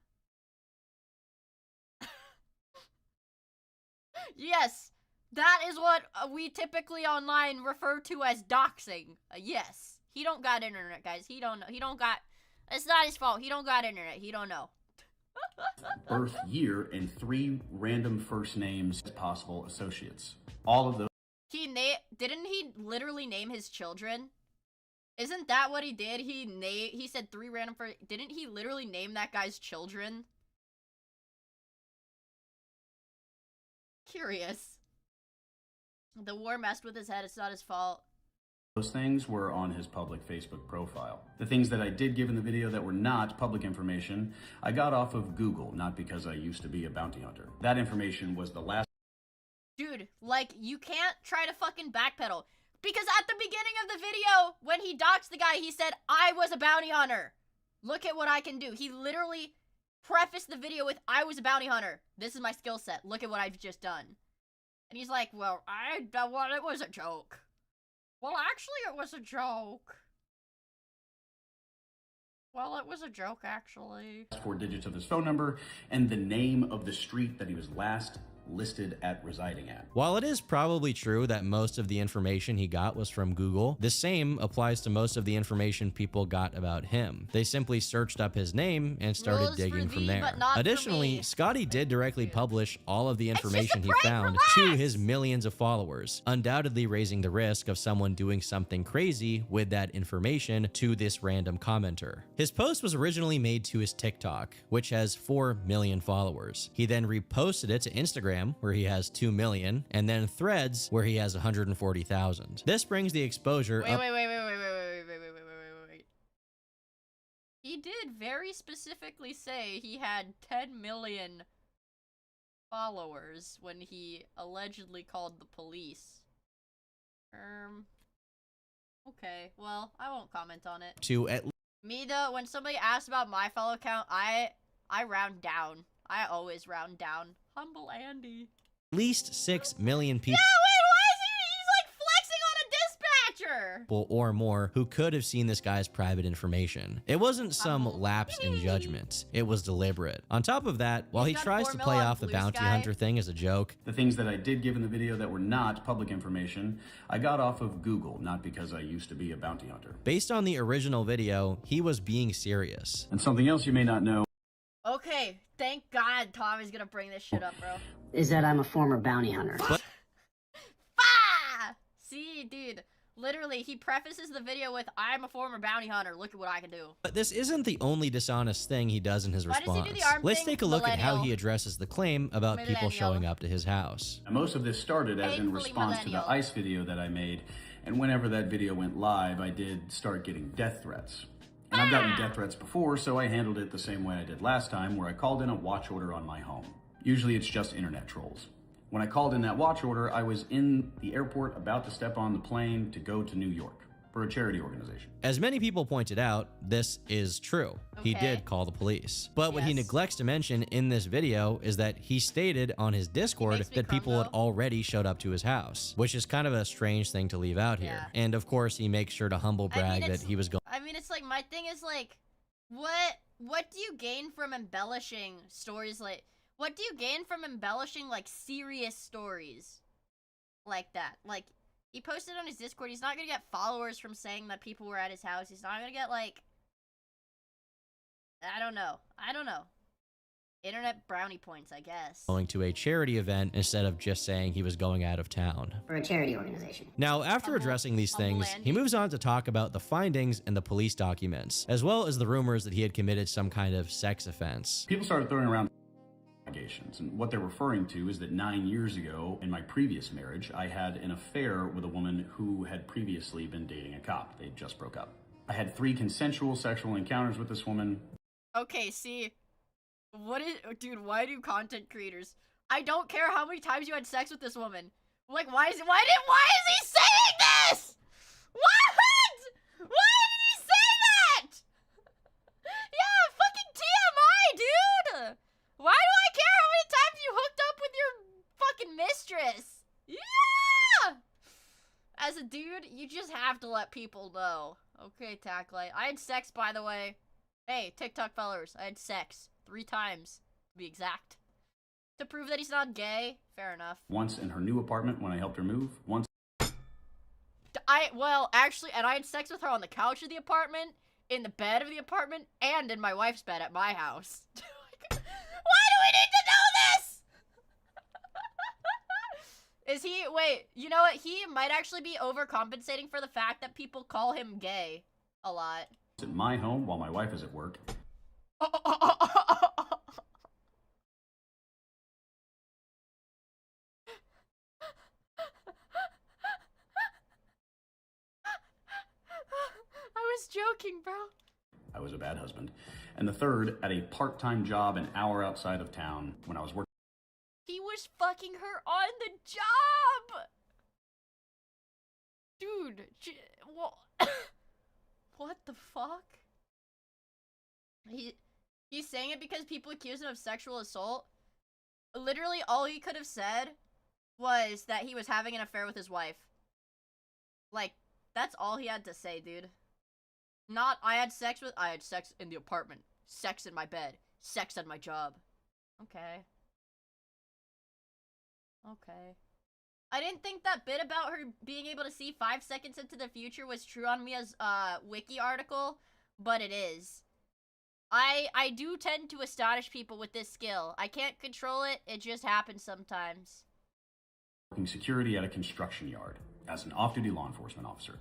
Yes, that is what we typically online refer to as doxing. Yes, he don't got internet, guys. He don't know. He don't got. It's not his fault. He don't got internet. He don't know. Birth year and 3 random first names as possible associates. All of those. Didn't he literally name his children? Isn't that what he did? He said 3 random first. Didn't he literally name that guy's children? Curious. The war messed with his head. It's not his fault. Those things were on his public Facebook profile. The things that I did give in the video that were not public information, I got off of Google, not because I used to be a bounty hunter. That information was the last... Dude, like, you can't try to fucking backpedal. Because at the beginning of the video, when he doxed the guy, he said, I was a bounty hunter. Look at what I can do. He literally prefaced the video with, I was a bounty hunter. This is my skill set. Look at what I've just done. And he's like, well, it was a joke. Well, actually, it was a joke. Well, it was a joke, actually. 4 digits of his phone number and the name of the street that he was last listed at residing at. While it is probably true that most of the information he got was from Google, the same applies to most of the information people got about him. They simply searched up his name and started digging from there. Additionally, Scotty did directly publish all of the information he found to his millions of followers, undoubtedly raising the risk of someone doing something crazy with that information to this random commenter. His post was originally made to his TikTok, which has 4 million followers. He then reposted it to Instagram, where he has 2 million, and then Threads, where he has 140,000. This brings the exposure up. Wait. He did very specifically say he had 10 million followers when he allegedly called the police. Okay, well, I won't comment on it. To at Me though, when somebody asks about my follow count, I round down. I always round down. Humble Andy. least 6 million people. He's like flexing on a dispatcher! Or more who could have seen this guy's private information. It wasn't some lapse in judgment. It was deliberate. On top of that, while he tries to play off the bounty hunter thing as a joke, the things that I did give in the video that were not public information, I got off of Google, not because I used to be a bounty hunter. Based on the original video, he was being serious. And something else you may not know. Okay, thank God Tommy's gonna bring this shit up, bro. Is that I'm a former bounty hunter. See, dude, literally, he prefaces the video with, I'm a former bounty hunter, look at what I can do. But this isn't the only dishonest thing he does in his response. Let's take a look at how he addresses the claim about people showing up to his house. And most of this started as in response to the ICE video that I made, and whenever that video went live, I did start getting death threats. And I've gotten death threats before, so I handled it the same way I did last time, where I called in a watch order on my home. Usually it's just internet trolls. When I called in that watch order, I was in the airport about to step on the plane to go to New York for a charity organization. As many people pointed out, this is true. He did call the police. But what he neglects to mention in this video is that he stated on his Discord that people had already showed up to his house, which is kind of a strange thing to leave out here. And of course, he makes sure to humble brag that he was going. I mean, it's like, my thing is like, what do you gain from embellishing stories like, what do you gain from embellishing like serious stories like that? Like, he posted on his Discord, he's not gonna get followers from saying that people were at his house. He's not gonna get, like, I don't know. Internet brownie points, I guess. Going to a charity event instead of just saying he was going out of town. For a charity organization. Now, after addressing these things, he moves on to talk about the findings in the police documents, as well as the rumors that he had committed some kind of sex offense. People started throwing around allegations, and what they're referring to is that 9 years ago, in my previous marriage, I had an affair with a woman who had previously been dating a cop. They just broke up. I had 3 consensual sexual encounters with this woman. Okay, see, dude, why do content creators, I don't care how many times you had sex with this woman. Like, why is he saying this? What? Why did he say that? Yeah, fucking TMI, dude. Why do I care how many times you hooked up with your fucking mistress? Yeah! As a dude, you just have to let people know. Okay, Tacklight. I had sex, by the way. Hey, TikTok followers, I had sex 3 times, to be exact. To prove that he's not gay, fair enough. Once in her new apartment when I helped her move. Once. Well, actually, and I had sex with her on the couch of the apartment, in the bed of the apartment, and in my wife's bed at my house. Why do we need to know this? Is he, wait, you know what? He might actually be overcompensating for the fact that people call him gay a lot. At my home while my wife is at work. was joking, bro. I was a bad husband. And the third, at a part-time job an hour outside of town when I was working. He was fucking her on the job! Dude, what the fuck? He's saying it because people accuse him of sexual assault? Literally, all he could have said was that he was having an affair with his wife. Like, that's all he had to say, dude. Not, I had sex in the apartment. Sex in my bed. Sex at my job. Okay. Okay. I didn't think that bit about her being able to see 5 seconds into the future was true on Mia's, wiki article, but it is. I do tend to astonish people with this skill. I can't control it, it just happens sometimes. Working security at a construction yard as an off-duty law enforcement officer.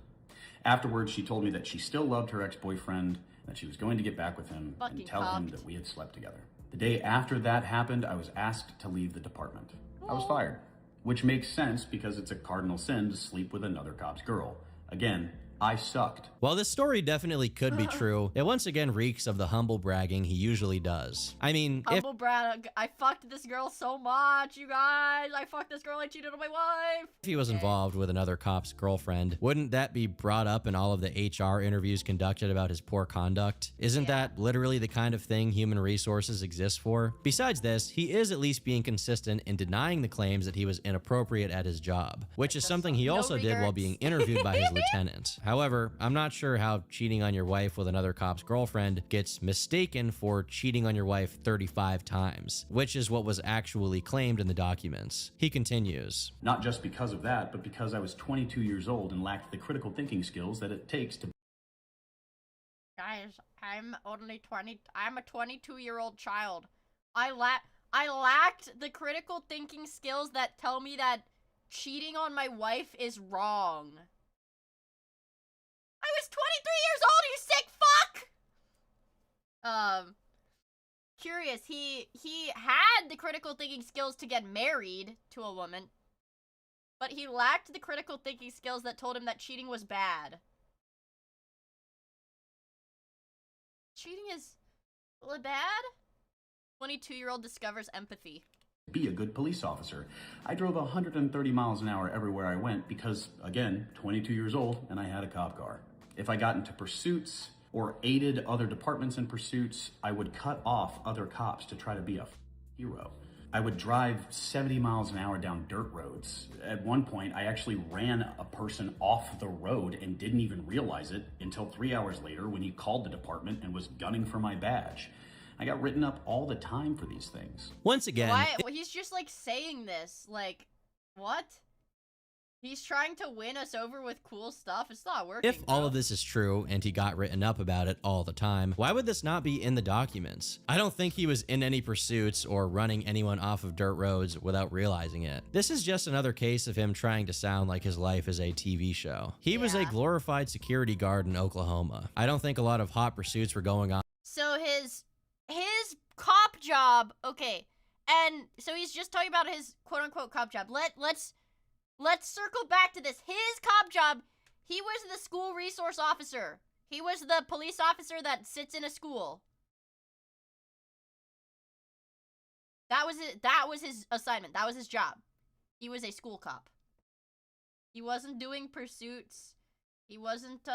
Afterwards, she told me that she still loved her ex-boyfriend, that she was going to get back with him and tell him that we had slept together. The day after that happened, I was asked to leave the department. I was fired, which makes sense because it's a cardinal sin to sleep with another cop's girl. Again, I sucked. While this story definitely could be true, it once again reeks of the humble bragging he usually does. I mean, humble brag, I fucked this girl so much, you guys. I fucked this girl, I cheated on my wife. If he was involved with another cop's girlfriend, wouldn't that be brought up in all of the HR interviews conducted about his poor conduct? Isn't that literally the kind of thing human resources exist for? Besides this, he is at least being consistent in denying the claims that he was inappropriate at his job, which is something he also did while being interviewed by his lieutenant. However, I'm not sure how cheating on your wife with another cop's girlfriend gets mistaken for cheating on your wife 35 times, which is what was actually claimed in the documents. He continues. Not just because of that, but because I was 22 years old and lacked the critical thinking skills that it takes to... Guys, I'm only 20. I'm a 22-year-old child. I lacked the critical thinking skills that tell me that cheating on my wife is wrong. I was 23 years old, you sick fuck! Curious, he had the critical thinking skills to get married to a woman, but he lacked the critical thinking skills that told him that cheating was bad. Cheating is bad? 22-year-old discovers empathy. Be a good police officer. I drove 130 miles an hour everywhere I went because, again, 22 years old and I had a cop car. If I got into pursuits or aided other departments in pursuits, I would cut off other cops to try to be a hero. I would drive 70 miles an hour down dirt roads. At one point, I actually ran a person off the road and didn't even realize it until 3 hours later when he called the department and was gunning for my badge. I got written up all the time for these things. Once again... Why? Well, he's just, like, saying this. Like, what? He's trying to win us over with cool stuff. It's not working. If all of this is true, and he got written up about it all the time, why would this not be in the documents? I don't think he was in any pursuits or running anyone off of dirt roads without realizing it. This is just another case of him trying to sound like his life is a TV show. He was a glorified security guard in Oklahoma. I don't think a lot of hot pursuits were going on. So his cop job, okay, and so he's just talking about his quote-unquote cop job. Let's circle back to this. His cop job, he was the school resource officer. He was the police officer that sits in a school. That was it. That was his assignment. That was his job. He was a school cop. He wasn't doing pursuits. He wasn't,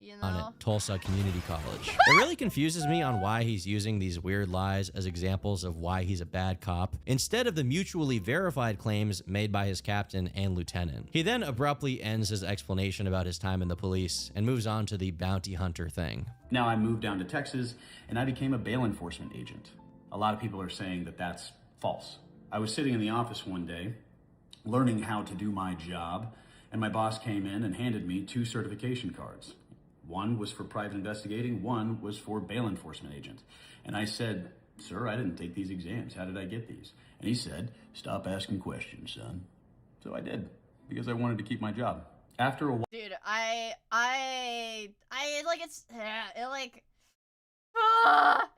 you know, at Tulsa Community College. It really confuses me on why he's using these weird lies as examples of why he's a bad cop, instead of the mutually verified claims made by his captain and lieutenant. He then abruptly ends his explanation about his time in the police and moves on to the bounty hunter thing. Now I moved down to Texas and I became a bail enforcement agent. A lot of people are saying that that's false. I was sitting in the office one day, learning how to do my job, and my boss came in and handed me 2 certification cards. One was for private investigating, one was for bail enforcement agent. And I said, "Sir, I didn't take these exams. How did I get these?" And he said, "Stop asking questions, son." So I did, because I wanted to keep my job. After a while... Dude, I like, it's, like,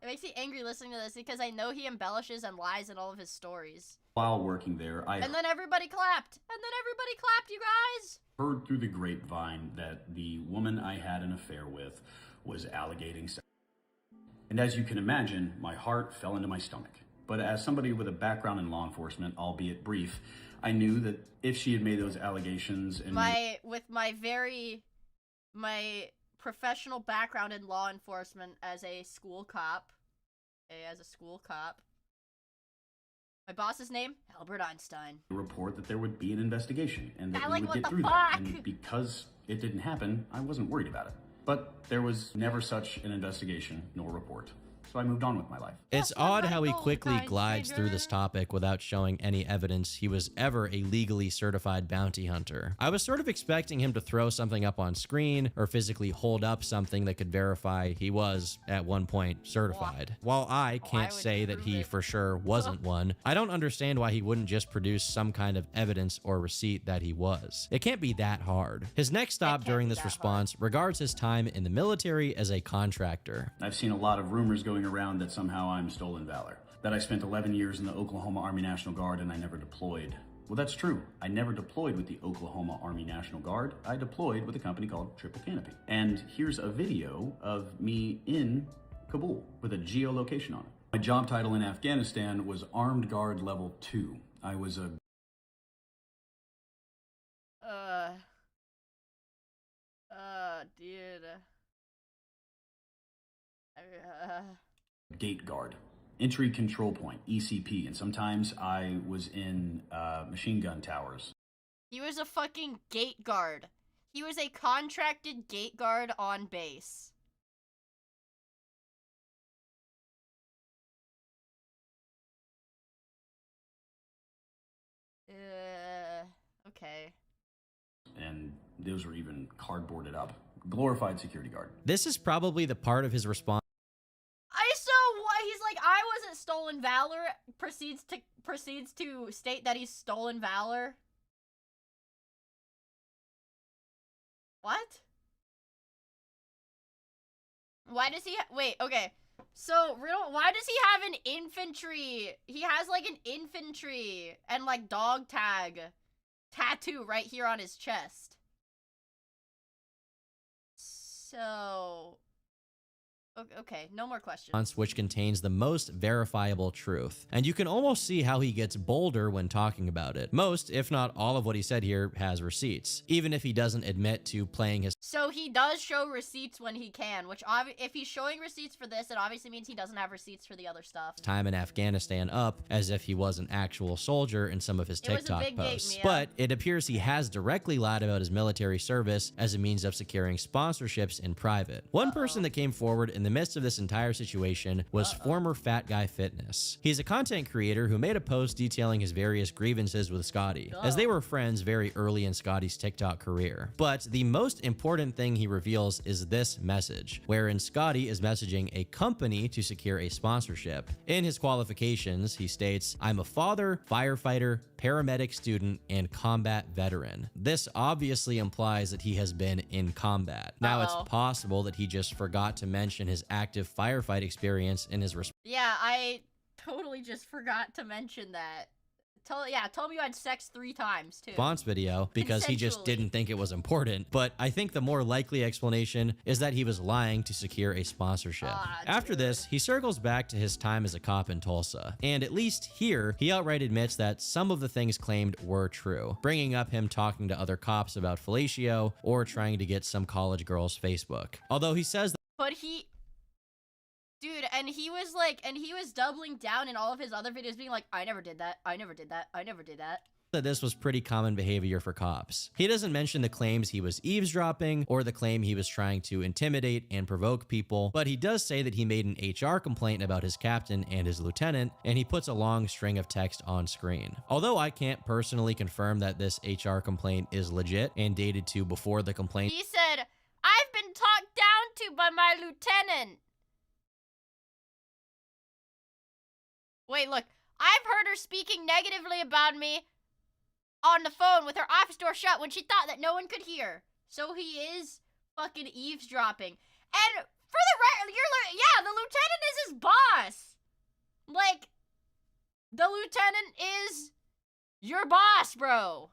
It makes me angry listening to this because I know he embellishes and lies in all of his stories. While working there, I And then everybody clapped. You guys. heard through the grapevine that the woman I had an affair with was alleging sex. And as you can imagine, my heart fell into my stomach. But as somebody with a background in law enforcement, albeit brief, I knew that if she had made those allegations and my professional background in law enforcement as a school cop. My boss's name, Albert Einstein. report that there would be an investigation and that Yeah, we like, would what get the through fuck? that. And because it didn't happen, I wasn't worried about it. But there was never such an investigation nor report. So I moved on with my life. It's odd how he quickly glides through this topic without showing any evidence he was ever a legally certified bounty hunter. I was sort of expecting him to throw something up on screen or physically hold up something that could verify he was, at one point, certified. While I can't say that he for sure wasn't one, I don't understand why he wouldn't just produce some kind of evidence or receipt that he was. It can't be that hard. His next stop during this response regards his time in the military as a contractor. I've seen a lot of rumors going around that somehow I'm stolen valor, that I spent 11 years in the Oklahoma Army National Guard and I never deployed. Well, that's true. I never deployed with the Oklahoma Army National Guard. I deployed with a company called Triple Canopy. And here's a video of me in Kabul with a geolocation on it. My job title in Afghanistan was Armed Guard Level 2. I was a Dude. gate guard, entry control point, ECP, and sometimes I was in machine gun towers. He was a fucking gate guard. He was a contracted gate guard on base. Okay. And those were even cardboarded up. Glorified security guard. This is probably the part of his response He's like, I wasn't stolen valor. Proceeds to state that he's stolen valor. What? Why does he wait, okay. So, why does he have an infantry? He has like an infantry and like dog tag tattoo right here on his chest. So, okay, no more questions. which contains the most verifiable truth. And you can almost see how he gets bolder when talking about it. Most, if not all of what he said here has receipts, even if he doesn't admit to playing his So he does show receipts when he can, which if he's showing receipts for this, it obviously means he doesn't have receipts for the other stuff. time in Afghanistan up as if he was an actual soldier in some of his TikTok posts. But it appears he has directly lied about his military service as a means of securing sponsorships in private. One person that came forward in the midst of this entire situation was former Fat Guy Fitness. He's a content creator who made a post detailing his various grievances with Scotty, as they were friends very early in Scotty's TikTok career. But the most important thing he reveals is this message, wherein Scotty is messaging a company to secure a sponsorship. In his qualifications, he states, "I'm a father, firefighter, paramedic student, and combat veteran." This obviously implies that he has been in combat. Now, it's possible that he just forgot to mention his active firefight experience in his response. Yeah, I totally just forgot to mention that. Tell me you had sex 3 times, too. Response video because he just didn't think it was important. But I think the more likely explanation is that he was lying to secure a sponsorship. After this, he circles back to his time as a cop in Tulsa. And at least here, he outright admits that some of the things claimed were true, bringing up him talking to other cops about fellatio or trying to get some college girl's Facebook. Although he says that But dude, and he was doubling down in all of his other videos being like, I never did that, I never did that, I never did that. this was pretty common behavior for cops. He doesn't mention the claims he was eavesdropping or the claim he was trying to intimidate and provoke people, but he does say that he made an HR complaint about his captain and his lieutenant, and he puts a long string of text on screen. Although I can't personally confirm that this HR complaint is legit and dated to before the complaint. He said, I've been talked down to by my lieutenant. Wait, look, I've heard her speaking negatively about me on the phone with her office door shut when she thought that no one could hear. So he is fucking eavesdropping. And For the record, yeah, the lieutenant is his boss. Like, the lieutenant is your boss, bro.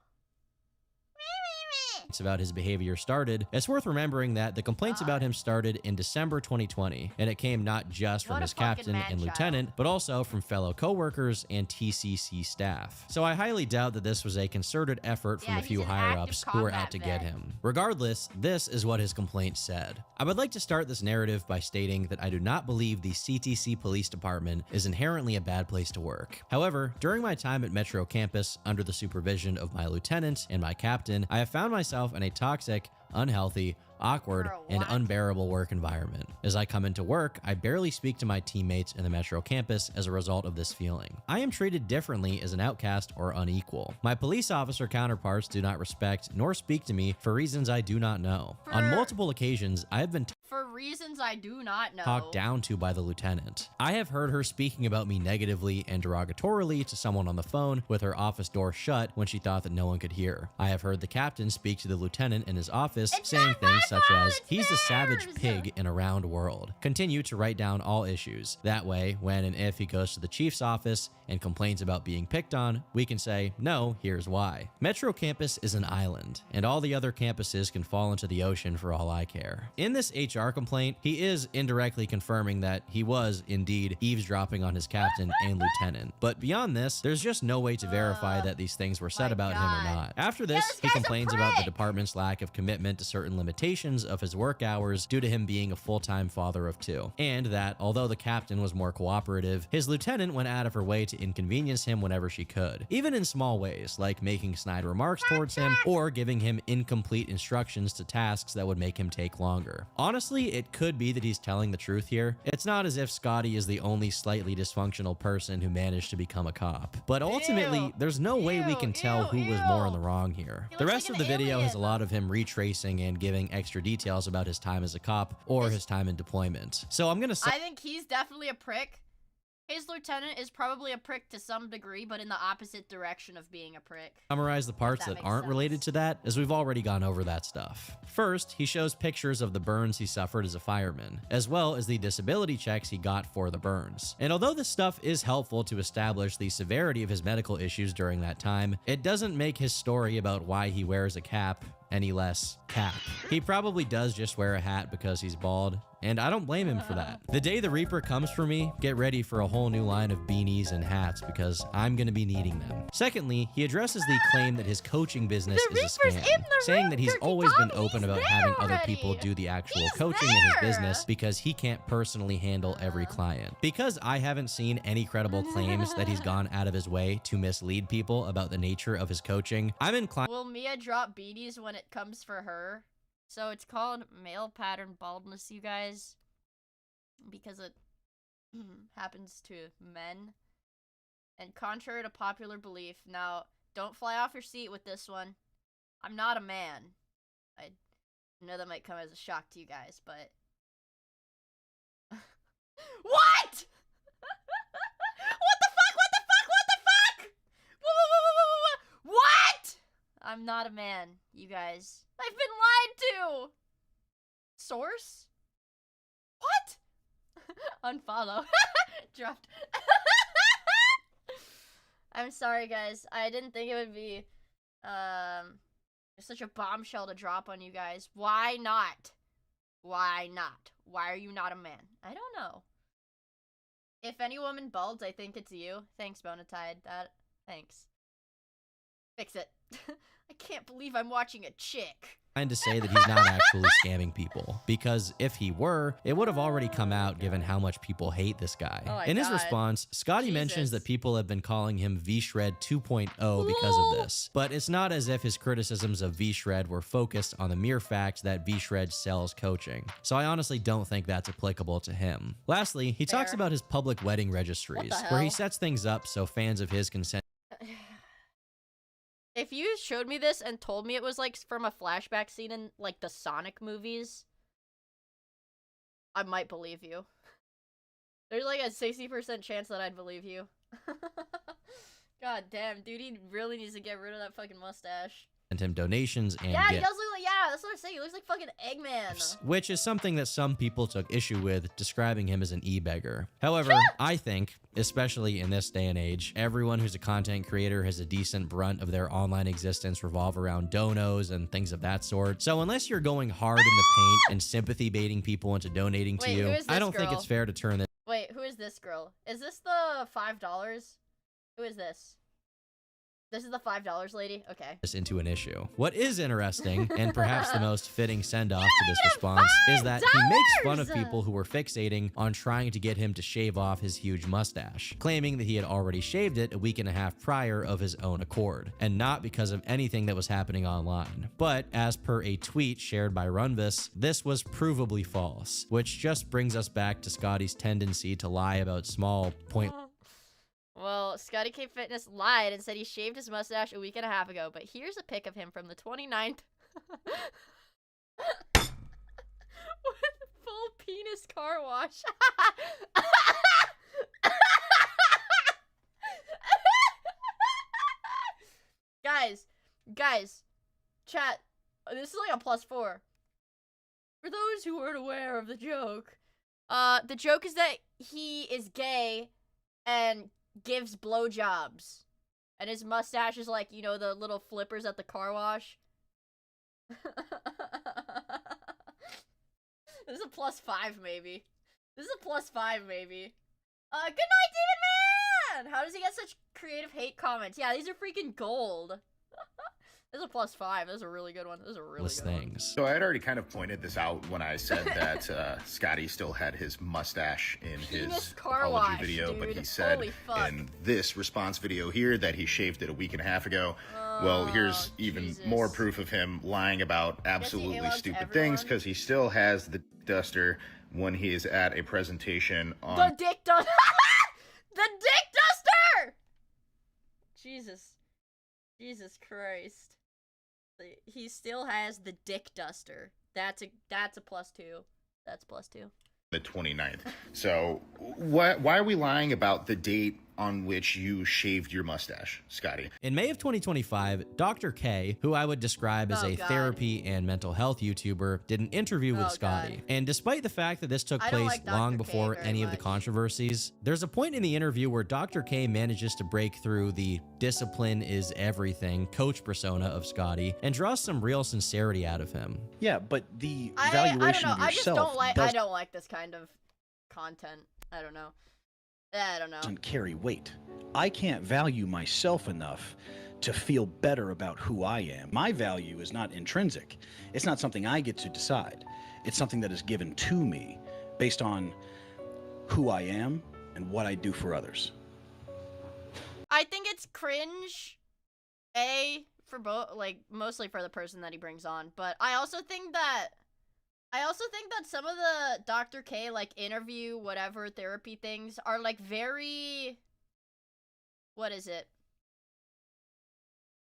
About his behavior started, it's worth remembering that the complaints about him started in December 2020, and it came not just from his captain and lieutenant, but also from fellow coworkers and TCC staff. So I highly doubt that this was a concerted effort from a few higher-ups who were out to get him. Regardless, this is what his complaint said. I would like to start this narrative by stating that I do not believe the CTC Police Department is inherently a bad place to work. However, during my time at Metro Campus, under the supervision of my lieutenant and my captain, I have found myself in a toxic, unhealthy, awkward, and unbearable work environment. As I come into work, I barely speak to my teammates in the Metro campus as a result of this feeling. I am treated differently as an outcast or unequal. My police officer counterparts do not respect nor speak to me for reasons I do not know. On multiple occasions, I have been for reasons I do not know. Talked down to by the lieutenant. I have heard her speaking about me negatively and derogatorily to someone on the phone with her office door shut when she thought that no one could hear. I have heard the captain speak to the lieutenant in his office saying things such as, "He's a savage pig in a round world." Continue to write down all issues. That way, when and if he goes to the chief's office and complains about being picked on, we can say, "No, here's why." Metro campus is an island, and all the other campuses can fall into the ocean for all I care. In this HR complaint, he is indirectly confirming that he was indeed eavesdropping on his captain and lieutenant. But beyond this, there's just no way to verify that these things were said about him or not. After this, he complains about the department's lack of commitment to certain limitations of his work hours due to him being a full-time father of two, and that although the captain was more cooperative, his lieutenant went out of her way to inconvenience him whenever she could, even in small ways like making snide remarks towards him or giving him incomplete instructions to tasks that would make him take longer. Honestly, it could be that he's telling the truth here. It's not as if Scotty is the only slightly dysfunctional person who managed to become a cop, but ultimately there's no way we can tell who was more in the wrong here. The rest of the video has a lot of him retracing and giving extra details about his time as a cop or his time in deployment. So I'm gonna say I think he's definitely a prick. His lieutenant is probably a prick to some degree, but in the opposite direction of being a prick. Summarize the parts that aren't related to that, as we've already gone over that stuff. First, he shows pictures of the burns he suffered as a fireman, as well as the disability checks he got for the burns. And although this stuff is helpful to establish the severity of his medical issues during that time, it doesn't make his story about why he wears a cap any less cap. He probably does just wear a hat because he's bald, and I don't blame him for that. The day the Reaper comes for me, get ready for a whole new line of beanies and hats because I'm gonna be needing them. Secondly, he addresses the claim that his coaching business is a scam, saying that he's always been open about having other people do the actual coaching in his business because he can't personally handle every client. Because I haven't seen any credible claims that he's gone out of his way to mislead people about the nature of his coaching, I'm inclined— Will Mia drop beanies when it comes for her? So it's called male pattern baldness, you guys, because it happens to men. And contrary to popular belief, now don't fly off your seat with this one. I'm not a man. I know that might come as a shock to you guys, but what? What the fuck? What the fuck? What the fuck? What? I'm not a man, you guys. I've been lied to! Source? What? Unfollow. Dropped. I'm sorry, guys. I didn't think it would be, such a bombshell to drop on you guys. Why not? Why not? Why are you not a man? I don't know. If any woman balds, I think it's you. Thanks, Bonatide. Thanks. Fix it. I can't believe I'm watching a chick. To say that he's not actually scamming people, because if he were, it would have already come out given how much people hate this guy. In his response, Scotty mentions that people have been calling him V-Shred 2.0 because of this, but it's not as if his criticisms of V-Shred were focused on the mere fact that V-Shred sells coaching, so I honestly don't think that's applicable to him. Lastly, he talks about his public wedding registries, where he sets things up so fans of his can send— If you showed me this and told me it was, like, from a flashback scene in, like, the Sonic movies, I might believe you. There's, like, a 60% chance that I'd believe you. God damn, dude, he really needs to get rid of that fucking mustache. send him donations and Yeah, he gifts. does look like, yeah, that's what I'm saying. He looks like fucking Eggman. Which is something that some people took issue with, describing him as an e-beggar. However, I think, especially in this day and age, everyone who's a content creator has a decent brunt of their online existence revolve around donos and things of that sort. So unless you're going hard in the paint and sympathy baiting people into donating to you, I don't think it's fair to turn this. Wait, who is this girl? Is this the $5? Who is this? This is the $5 lady? Okay. This into an issue. What is interesting, and perhaps the most fitting send-off to this response, is that he makes fun of people who were fixating on trying to get him to shave off his huge mustache, claiming that he had already shaved it a week and a half prior of his own accord, and not because of anything that was happening online. But as per a tweet shared by Runvis, this was provably false, which just brings us back to Scotty's tendency to lie about small, Well, Scotty K Fitness lied and said he shaved his mustache a week and a half ago, but here's a pic of him from the 29th. With full penis car wash. Guys, chat, this is like a +4. For those who weren't aware of the joke, the joke is that he is gay and gives blowjobs, and his mustache is like, you know, the little flippers at the car wash. This is a +5 maybe. This is a +5 maybe. Good night, Demon Man! How does he get such creative hate comments? Yeah, these are freaking gold. This is a +5. This is a really good one. This is a really good one. So I had already kind of pointed this out when I said that Scotty still had his mustache in his apology video, but he said in this response video here that he shaved it a week and a half ago. Well, here's even more proof of him lying about absolutely stupid things, because he still has the duster when he is at a presentation on the dick duster. The dick duster. Jesus Christ. He still has the dick duster. That's a +2. That's +2. The 29th. So why are we lying about the date on which you shaved your mustache, Scotty? In May of 2025, Dr. K, who I would describe as a therapy and mental health YouTuber, did an interview with Scotty. And despite the fact that this took place long before any of the controversies, there's a point in the interview where Dr. K manages to break through the discipline is everything coach persona of Scotty and draws some real sincerity out of him. Yeah, but the valuation of yourself I don't like this kind of content. I don't know. Doesn't carry weight. I can't value myself enough to feel better about who I am. My value is not intrinsic. It's not something I get to decide. It's something that is given to me based on who I am and what I do for others. I think it's cringe, for both, like, mostly for the person that he brings on, but I also think that some of the Dr. K, like, interview, whatever, therapy things are, like, very, what is it?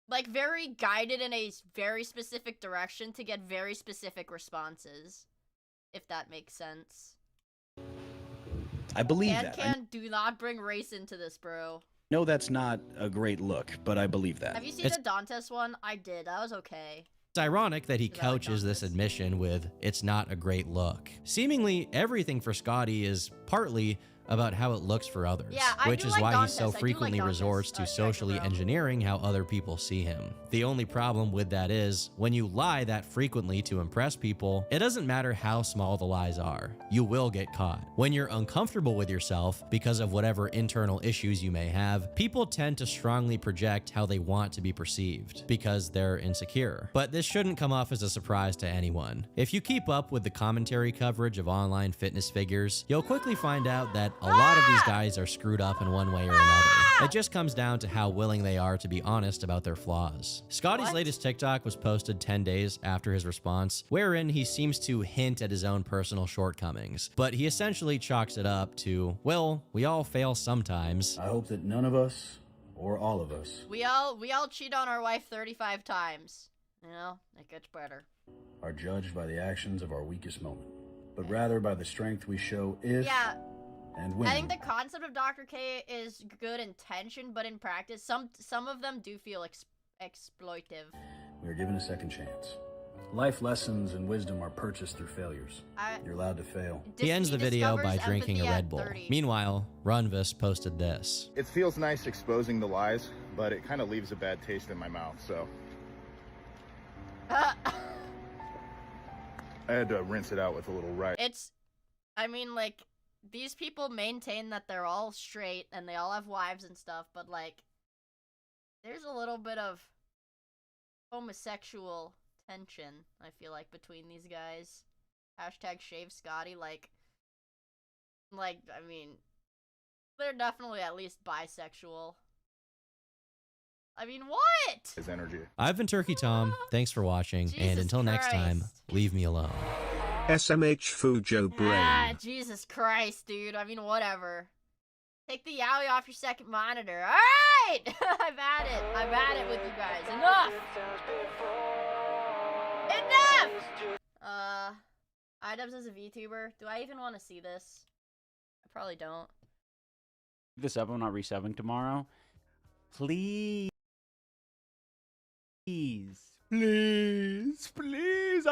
Like, very guided in a very specific direction to get very specific responses, if that makes sense. I believe that. Do not bring race into this, bro. No, that's not a great look, but I believe that. Have you seen the Dantes one? I did. That was okay. It's ironic that he couches this admission with, it's not a great look. Seemingly, everything for Scotty is partly about how it looks for others, which is why he so frequently resorts to socially engineering how other people see him. The only problem with that is, when you lie that frequently to impress people, it doesn't matter how small the lies are, you will get caught. When you're uncomfortable with yourself because of whatever internal issues you may have, people tend to strongly project how they want to be perceived, because they're insecure. But this shouldn't come off as a surprise to anyone. If you keep up with the commentary coverage of online fitness figures, you'll quickly find out that a lot of these guys are screwed up in one way or another. It just comes down to how willing they are to be honest about their flaws. Scotty's latest TikTok was posted 10 days after his response, wherein he seems to hint at his own personal shortcomings, but he essentially chalks it up to, well, we all fail sometimes. I hope that none of us, or all of us, we all cheat on our wife 35 times. You know, it gets better. Are judged by the actions of our weakest moment, but rather by the strength we show if and when. I think the concept of Dr. K is good intention, but in practice, some of them do feel exploitive. We are given a second chance. Life lessons and wisdom are purchased through failures. You're allowed to fail. He ends the video by drinking a Red Bull. Meanwhile, Runvis posted this. It feels nice exposing the lies, but it kind of leaves a bad taste in my mouth, so. I had to rinse it out with a little rice. I mean, like, these people maintain that they're all straight and they all have wives and stuff, but, like, there's a little bit of homosexual tension, I feel like, between these guys. Hashtag Shave Scotty, like, I mean, they're definitely at least bisexual. I mean, what? His energy. I've been Turkey Tom. Thanks for watching, and until next time, leave me alone. SMH Fujo Brain. Ah, Jesus Christ, dude. I mean, whatever. Take the yaoi off your second monitor. Alright! I've had it. I've had it with you guys. Enough! Enough! Idubs as a VTuber. Do I even want to see this? I probably don't. This up, I'm not resubbing tomorrow. Please. Please. Please. Please.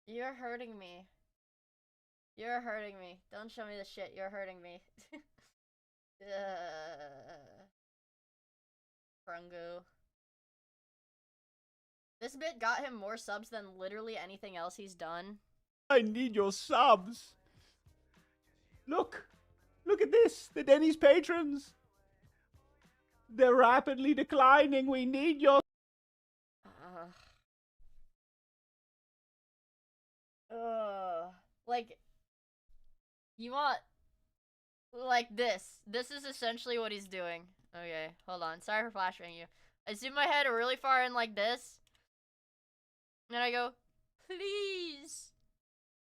You're hurting me. You're hurting me. Don't show me this shit. You're hurting me. Frungu. This bit got him more subs than literally anything else he's done. I need your subs. Look. Look at this. The Denny's patrons. They're rapidly declining. We need your... Like, you want, like this. This is essentially what he's doing. Okay, hold on. Sorry for flashing you. I zoom my head really far in like this. And I go, please.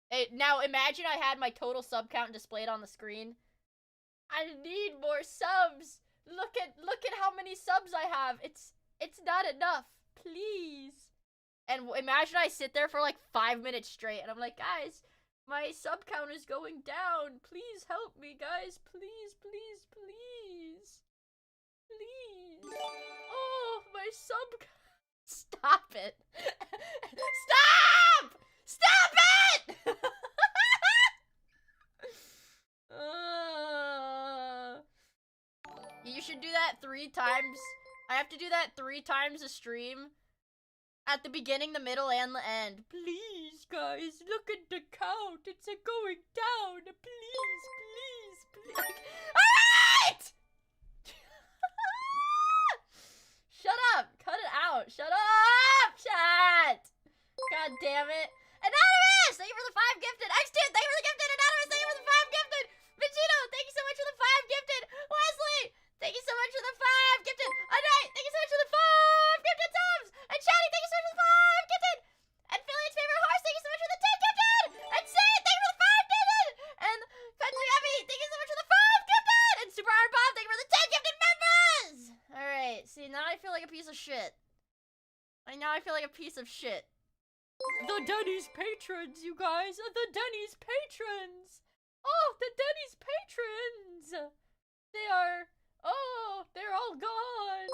Hey, now imagine I had my total sub count displayed on the screen. I need more subs. Look at how many subs I have. It's not enough. Please. And imagine I sit there for like 5 minutes straight and I'm like, guys, my sub count is going down. Please help me, guys. Please, please, please. Please. Oh, my sub... Stop it. Stop! Stop it! You should do that 3 times. I have to do that 3 times a stream. At the beginning, the middle, and the end. Please, guys, look at the count. It's going down. Please, please, please. Alright! Shut up. Cut it out. Shut up, chat. God damn it. Anonymous, thank you for the 5 gifted. X2, thank you for the gifted. Anonymous, thank you for the 5 gifted. Vegito, thank you so much for the 5 gifted. Wesley, thank you so much for the 5 gifted. Anite, thank you so much for the 5 gifted subs. And Chatty, thank you so much for the 5 gifted. And Philly's favorite horse, thank you so much for the 10 gifted. And Say, thank you for the 5 gifted. And Country Abby, thank you so much for the 5 gifted. And Super Iron Bob, thank you for the 10 gifted members. Alright, see, now I feel like a piece of shit. Now I feel like a piece of shit. The Denny's patrons, you guys. The Denny's patrons. Oh, the Denny's patrons. They are... Oh, they're all gone.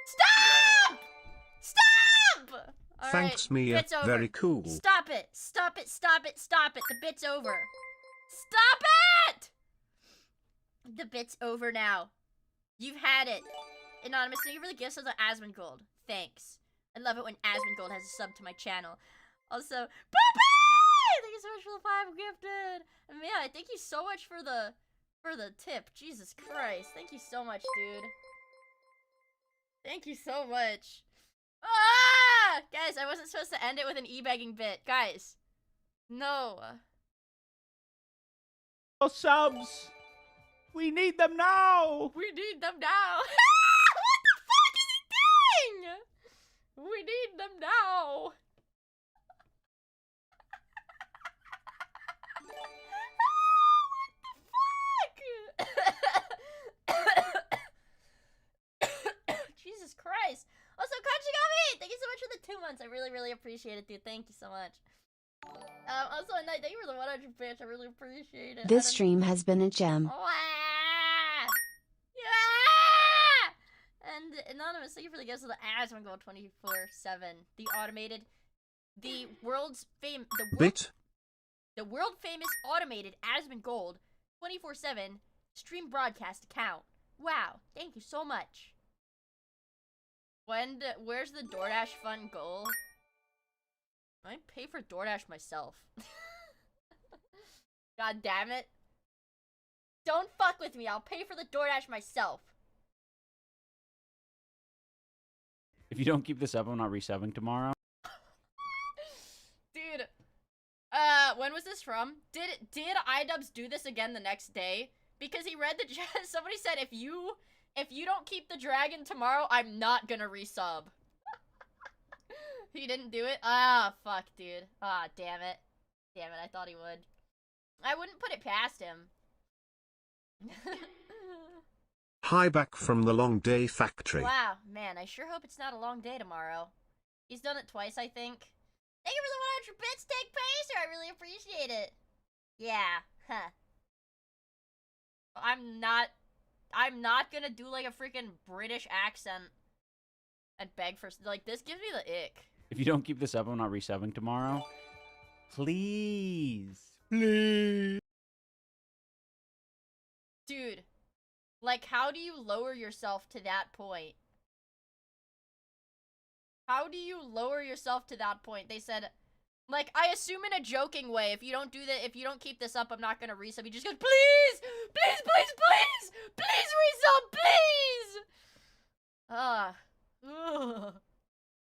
Stop! Stop! All Thanks, right, Mia. bit's over. Very cool. Stop it. Stop it. Stop it. Stop it. The bit's over. Stop it! The bit's over now. You've had it. Anonymous, thank you for the gifts of the Asmongold. Thanks. I love it when Asmongold has a sub to my channel. Also, Poopy! Thank you so much for the 5 gifted. And yeah, thank you so much for the tip. Jesus Christ. Thank you so much, dude. Thank you so much. Ah! Guys, I wasn't supposed to end it with an e-begging bit. Guys. No. Your subs. We need them now. We need them now. What the fuck is he doing? We need them now. Jesus Christ. Also, Kachigami, thank you so much for the 2 months. I really, really appreciate it, dude. Thank you so much. Also, Night, thank you for the 100 bits. I really appreciate it. This stream has been a gem. And Anonymous, thank you for the gifts of the Asmon Gold 24/7. The world famous automated Asmon Gold 24/7 stream broadcast account. Wow, thank you so much. Where's the DoorDash fund goal? I pay for DoorDash myself. God damn it. Don't fuck with me. I'll pay for the DoorDash myself. If you don't keep this up, I'm not resubbing tomorrow. Dude. When was this from? Did iDubbbz do this again the next day? Because he read the chat. Somebody said, if you don't keep the dragon tomorrow, I'm not gonna resub. He didn't do it? Ah, fuck, dude. Ah, damn it. Damn it, I thought he would. I wouldn't put it past him. Hi, back from the long day factory. Wow, man, I sure hope it's not a long day tomorrow. He's done it twice, I think. Thank you for the 100 bits, Take Pacer! I really appreciate it. Yeah, huh. I'm not gonna do like a freaking British accent and beg for, like, this gives me the ick. If you don't keep this up, I'm not resubbing tomorrow. Please. Please. Dude, like, how do you lower yourself to that point? How do you lower yourself to that point? They said, like, I assume in a joking way, if you don't keep this up, I'm not gonna resub. He just goes, please! Please, please, please! Please resub, please! Ugh.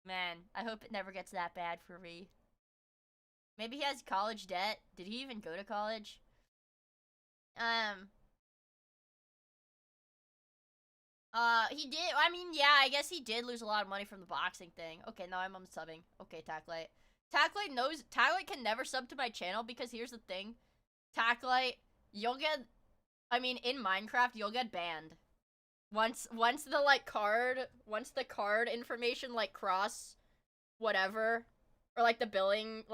Man, I hope it never gets that bad for me. Maybe he has college debt. Did he even go to college? He did. I mean, yeah, I guess he did lose a lot of money from the boxing thing. Okay, now I'm unsubbing. Okay, Tacklite. Tacklite can never sub to my channel because here's the thing. Tacklite, you'll get, I mean, in Minecraft, you'll get banned. Once the card information, like, cross whatever, or like the billing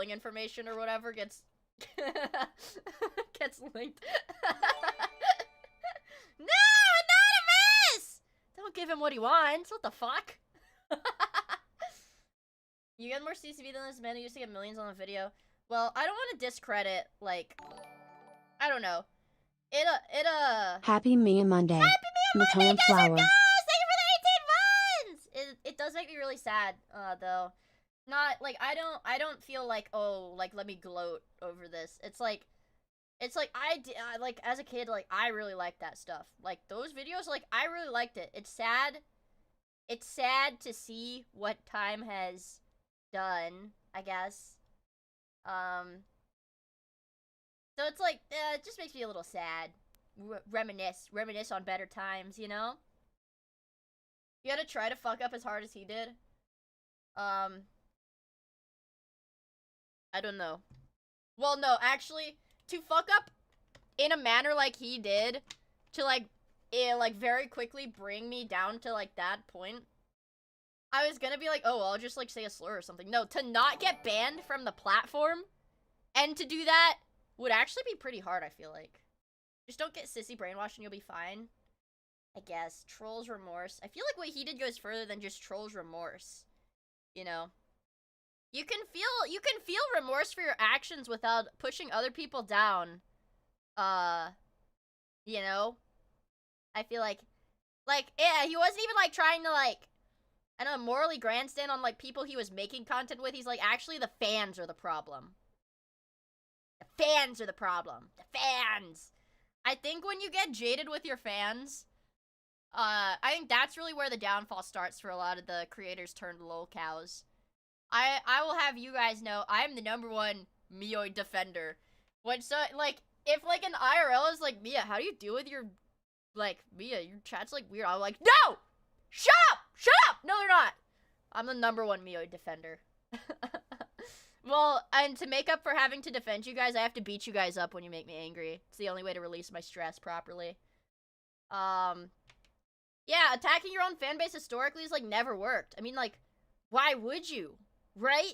information or whatever gets gets linked. No, Anonymous! Don't give him what he wants. What the fuck? You get more CCV than this man who used to get millions on a video. Well, I don't want to discredit, like, I don't know. Happy Miia Monday. Happy Miia Monday, Flower. Thank you for the 18 months! It does make me really sad, though. Not, like, I don't feel like, oh, like, let me gloat over this. It's like, like, as a kid, like, I really liked that stuff. Like, those videos, like, I really liked it. It's sad to see what time has done, I guess. So it's like, it just makes me a little sad. Reminisce on better times, you know? You gotta try to fuck up as hard as he did. I don't know. Well, no, actually, to fuck up in a manner like he did, to, like, very quickly bring me down to, like, that point, I was gonna be like, oh, I'll just, like, say a slur or something. No, to not get banned from the platform, and to do that would actually be pretty hard, I feel like. Just don't get sissy brainwashed and you'll be fine. I guess. Trolls remorse. I feel like what he did goes further than just trolls remorse. You know? You can feel remorse for your actions without pushing other people down. You know? I feel like, yeah, he wasn't even, like, trying to, like, I don't know, morally grandstand on, like, people he was making content with. He's like, actually, the fans are the problem. The fans are the problem. The fans! I think when you get jaded with your fans, I think that's really where the downfall starts for a lot of the creators turned lol cows. I will have you guys know, I'm the #1 Miia defender. When so, like, if, like, an IRL is like, Miia, how do you deal with your, like, Miia, your chat's, like, weird. I'm like, no! Shut up! Shut up! No, they're not! I'm the #1 Miia defender. Well, and to make up for having to defend you guys, I have to beat you guys up when you make me angry. It's the only way to release my stress properly. Yeah, attacking your own fan base historically has, like, never worked. I mean, like, why would you? Right?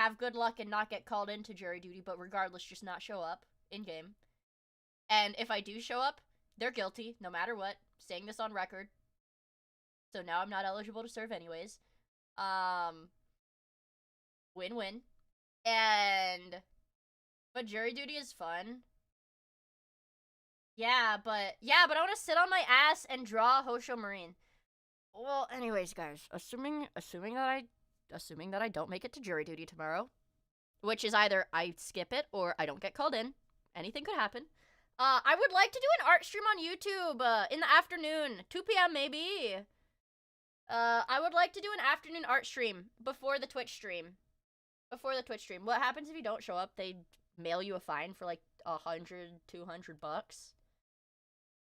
have good luck and not get called into jury duty, but regardless, just not show up in-game. And if I do show up, they're guilty, no matter what. Saying this on record. So now I'm not eligible to serve anyways. Win-win. But jury duty is fun. Yeah, but I want to sit on my ass and draw Hosho Marine. Well, anyways, guys, assuming that I don't make it to jury duty tomorrow, which is either I skip it or I don't get called in. Anything could happen. I would like to do an art stream on YouTube in the afternoon, 2 p.m. maybe. I would like to do an afternoon art stream before the Twitch stream. What happens if you don't show up? They mail you a fine for like 100, 200 bucks.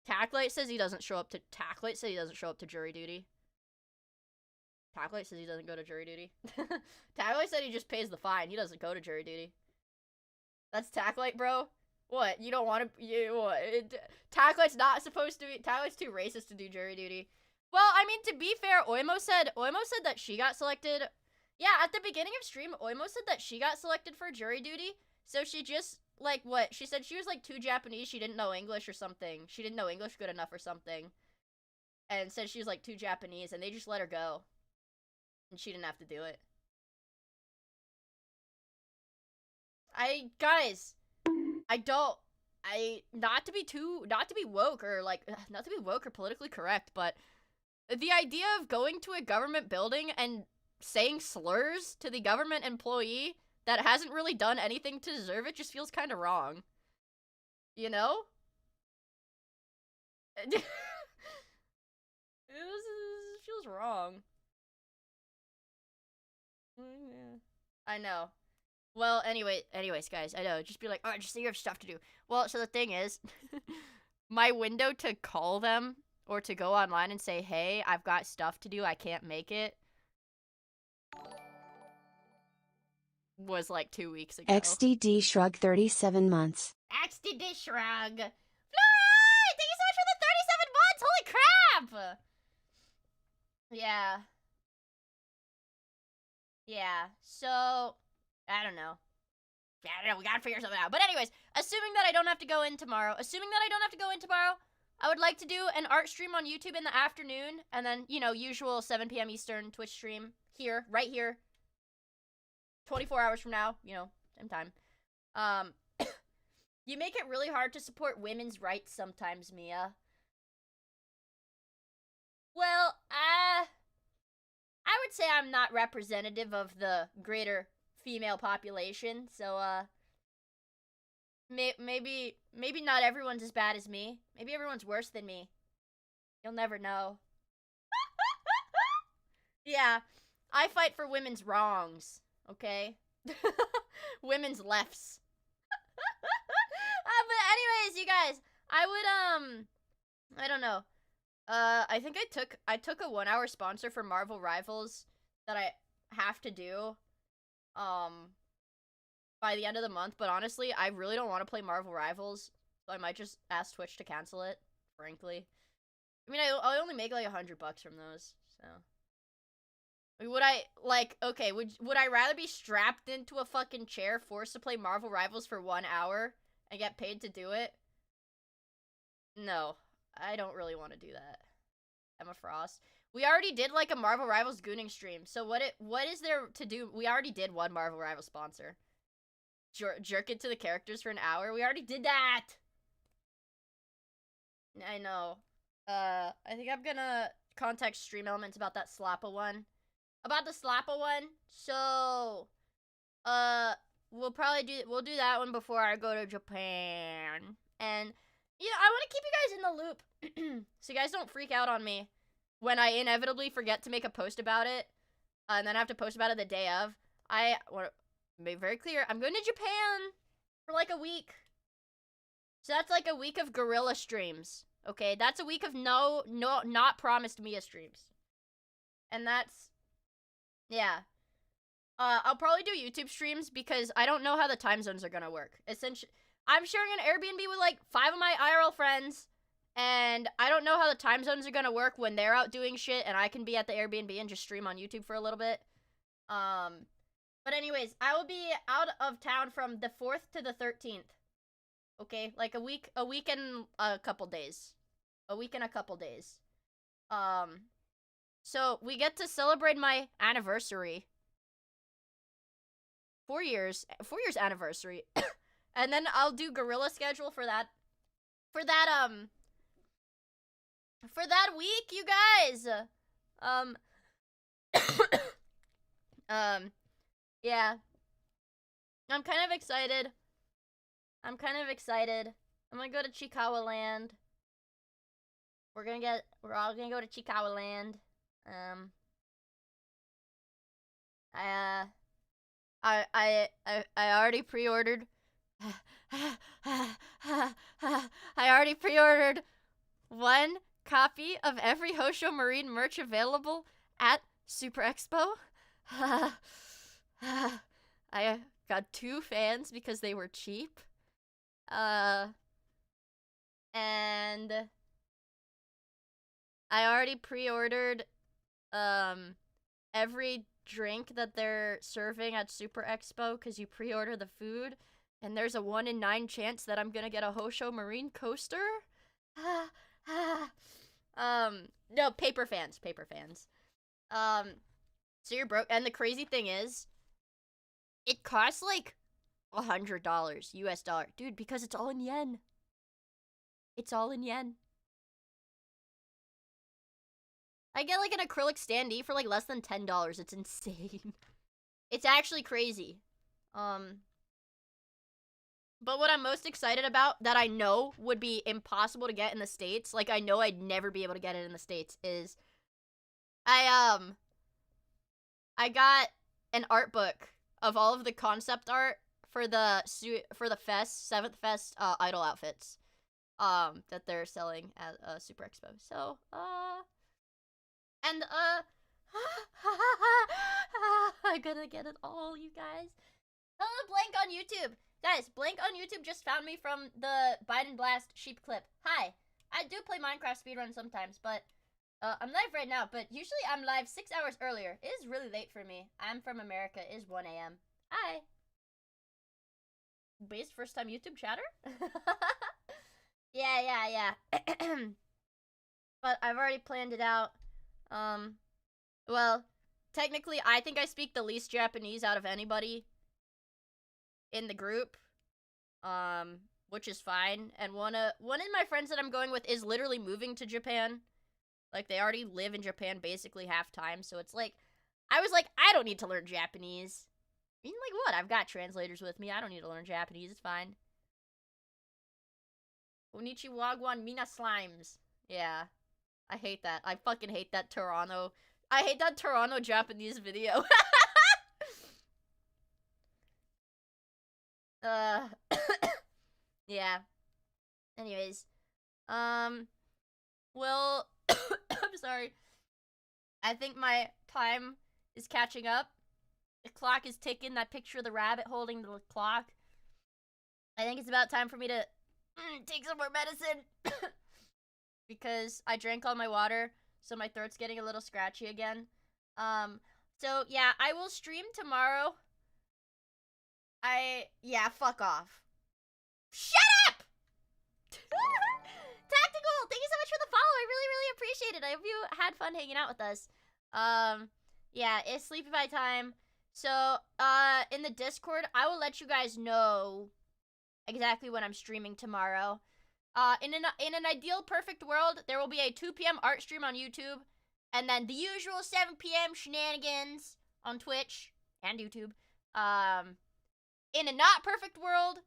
Tacklite says he doesn't show up to jury duty. Tacklite says he doesn't go to jury duty. Tacklite said he just pays the fine. He doesn't go to jury duty. That's Tacklite, bro. What? You don't want to? Tacklite's not supposed to be. Tacklite's too racist to do jury duty. Well, I mean, to be fair, Oimo said that she got selected. Yeah, at the beginning of stream, Oimo said that she got selected for jury duty. So she just, like, what? She said she was, like, too Japanese. She didn't know English or something. She didn't know English good enough or something. And said she was, like, too Japanese. And they just let her go. And she didn't have to do it. Not to be woke or politically correct, but the idea of going to a government building and saying slurs to the government employee that hasn't really done anything to deserve it just feels kind of wrong. You know? It feels wrong. I know. Well, anyways, guys, I know. Just be like, oh, just say you have stuff to do. Well, so the thing is, my window to call them or to go online and say, hey, I've got stuff to do, I can't make it, was like 2 weeks ago. XDD Shrug 37 months. XDD Shrug. Fly! Thank you so much for the 37 months! Holy crap! Yeah, so, I don't know, we gotta figure something out. But anyways, assuming that I don't have to go in tomorrow, I would like to do an art stream on YouTube in the afternoon, and then, you know, usual 7 p.m. Eastern Twitch stream here, right here, 24 hours from now, you know, same time. You make it really hard to support women's rights sometimes, Miia. Well, I would say I'm not representative of the greater female population, so, maybe not everyone's as bad as me. Maybe everyone's worse than me. You'll never know. Yeah, I fight for women's wrongs, okay? Women's lefts. But anyways, you guys, I don't know. I think I took a 1 hour sponsor for Marvel Rivals that I have to do, by the end of the month, but honestly, I really don't want to play Marvel Rivals, so I might just ask Twitch to cancel it, frankly. I mean, I only make like $100 from those, so. Would I, like, okay, would I rather be strapped into a fucking chair, forced to play Marvel Rivals for 1 hour, and get paid to do it? No, I don't really want to do that. Emma Frost. We already did, like, a Marvel Rivals gooning stream, so what is there to do? We already did one Marvel Rivals sponsor. Jerk it to the characters for an hour? We already did that! I know. I think I'm gonna contact Stream Elements about that SLOPPA one. So, we'll do that one before I go to Japan. And, yeah, I want to keep you guys in the loop, so you guys don't freak out on me when I inevitably forget to make a post about it, and then I have to post about it the day of. I want to make very clear, I'm going to Japan for like a week. So that's like a week of gorilla streams, okay? That's a week of not promised Miia streams. And that's, yeah. I'll probably do YouTube streams because I don't know how the time zones are gonna work. Essentially, I'm sharing an Airbnb with like 5 of my IRL friends, and I don't know how the time zones are gonna work when they're out doing shit and I can be at the Airbnb and just stream on YouTube for a little bit. But anyways, I will be out of town from the 4th to the 13th. Okay, like a week and a couple days. A week and a couple days. So we get to celebrate my anniversary. 4 years anniversary. And then I'll do guerrilla schedule for that. For that week, you guys. Yeah. I'm kind of excited. I'm gonna go to Chikawa Land. We're all gonna go to Chikawa Land. I already pre-ordered. I already pre-ordered 1 copy of every Hosho Marine merch available at Super Expo. I got 2 fans because they were cheap. And I already pre-ordered every drink that they're serving at Super Expo because you pre-order the food, and there's a 1 in 9 chance that I'm gonna get a Hosho Marine coaster. No, paper fans. So you're broke, and the crazy thing is, it costs like $100 US dollar, dude, because it's all in yen. It's all in yen. I get like an acrylic standee for like less than $10. It's insane. It's actually crazy. But what I'm most excited about that I know would be impossible to get in the States, like I know I'd never be able to get it in the States, is I got an art book of all of the concept art for the fest, 7th Fest idol outfits that they're selling at Super Expo. So, and I'm gonna get it all, you guys. Hello, Blank on YouTube. Guys, Blank on YouTube just found me from the Biden Blast sheep clip. Hi. I do play Minecraft speedrun sometimes, but I'm live right now, but usually I'm live 6 hours earlier. It is really late for me. I'm from America. It is 1 a.m. Hi. Based first time YouTube chatter? Yeah. But I've already planned it out. Well, technically, I think I speak the least Japanese out of anybody in the group, which is fine. And one of my friends that I'm going with is literally moving to Japan. Like, they already live in Japan basically half time, so it's like, I was like, I don't need to learn Japanese. I mean, like, what? I've got translators with me. I don't need to learn Japanese. It's fine. Onichi wagwan mina slimes. Yeah. I hate that. I fucking hate that Toronto. I hate that Toronto Japanese video. Yeah. Anyways. Well, I'm sorry. I think my time is catching up. The clock is ticking. That picture of the rabbit holding the clock. I think it's about time for me to take some more medicine. Because I drank all my water, so my throat's getting a little scratchy again. So yeah, I will stream tomorrow. Yeah, fuck off. Shut up! Tactical, thank you so much for the follow. I really, really appreciate it. I hope you had fun hanging out with us. Yeah, it's sleepy by time. So, in the Discord, I will let you guys know exactly when I'm streaming tomorrow. In an ideal perfect world, there will be a 2 p.m. art stream on YouTube, and then the usual 7 p.m. shenanigans on Twitch and YouTube. In a not perfect world,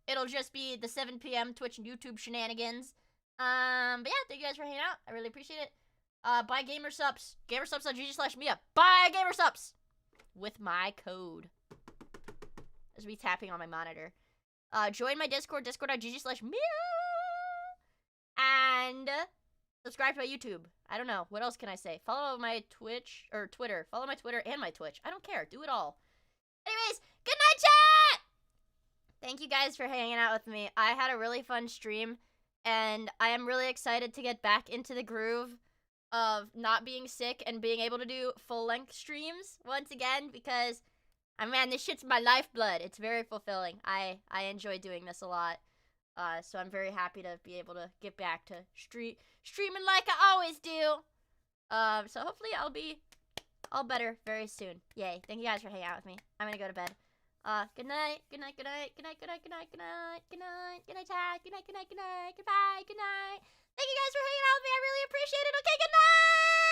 it'll just be the 7 p.m. Twitch and YouTube shenanigans. But yeah, thank you guys for hanging out. I really appreciate it. Buy Gamersubs. Gamersubs.gg/miia. Buy Gamersubs! With my code. As we tapping on my monitor. Join my Discord, discord.gg/miia. And subscribe to my YouTube. I don't know. What else can I say? Follow my Twitch, or Twitter. Follow my Twitter and my Twitch. I don't care. Do it all. Anyways, good night, chat! Thank you guys for hanging out with me. I had a really fun stream, and I am really excited to get back into the groove of not being sick and being able to do full-length streams once again, because Man, this shit's my lifeblood. It's very fulfilling. I enjoy doing this a lot. So I'm very happy to be able to get back to streaming like I always do. So hopefully I'll be all better very soon. Yay. Thank you guys for hanging out with me. I'm gonna go to bed. Good night. Good night. Good night. Good night. Good night. Good night. Good night. Good night. Good night, chat. Good night. Good night. Good night. Goodbye. Good night. Thank you guys for hanging out with me. I really appreciate it. Okay, good night.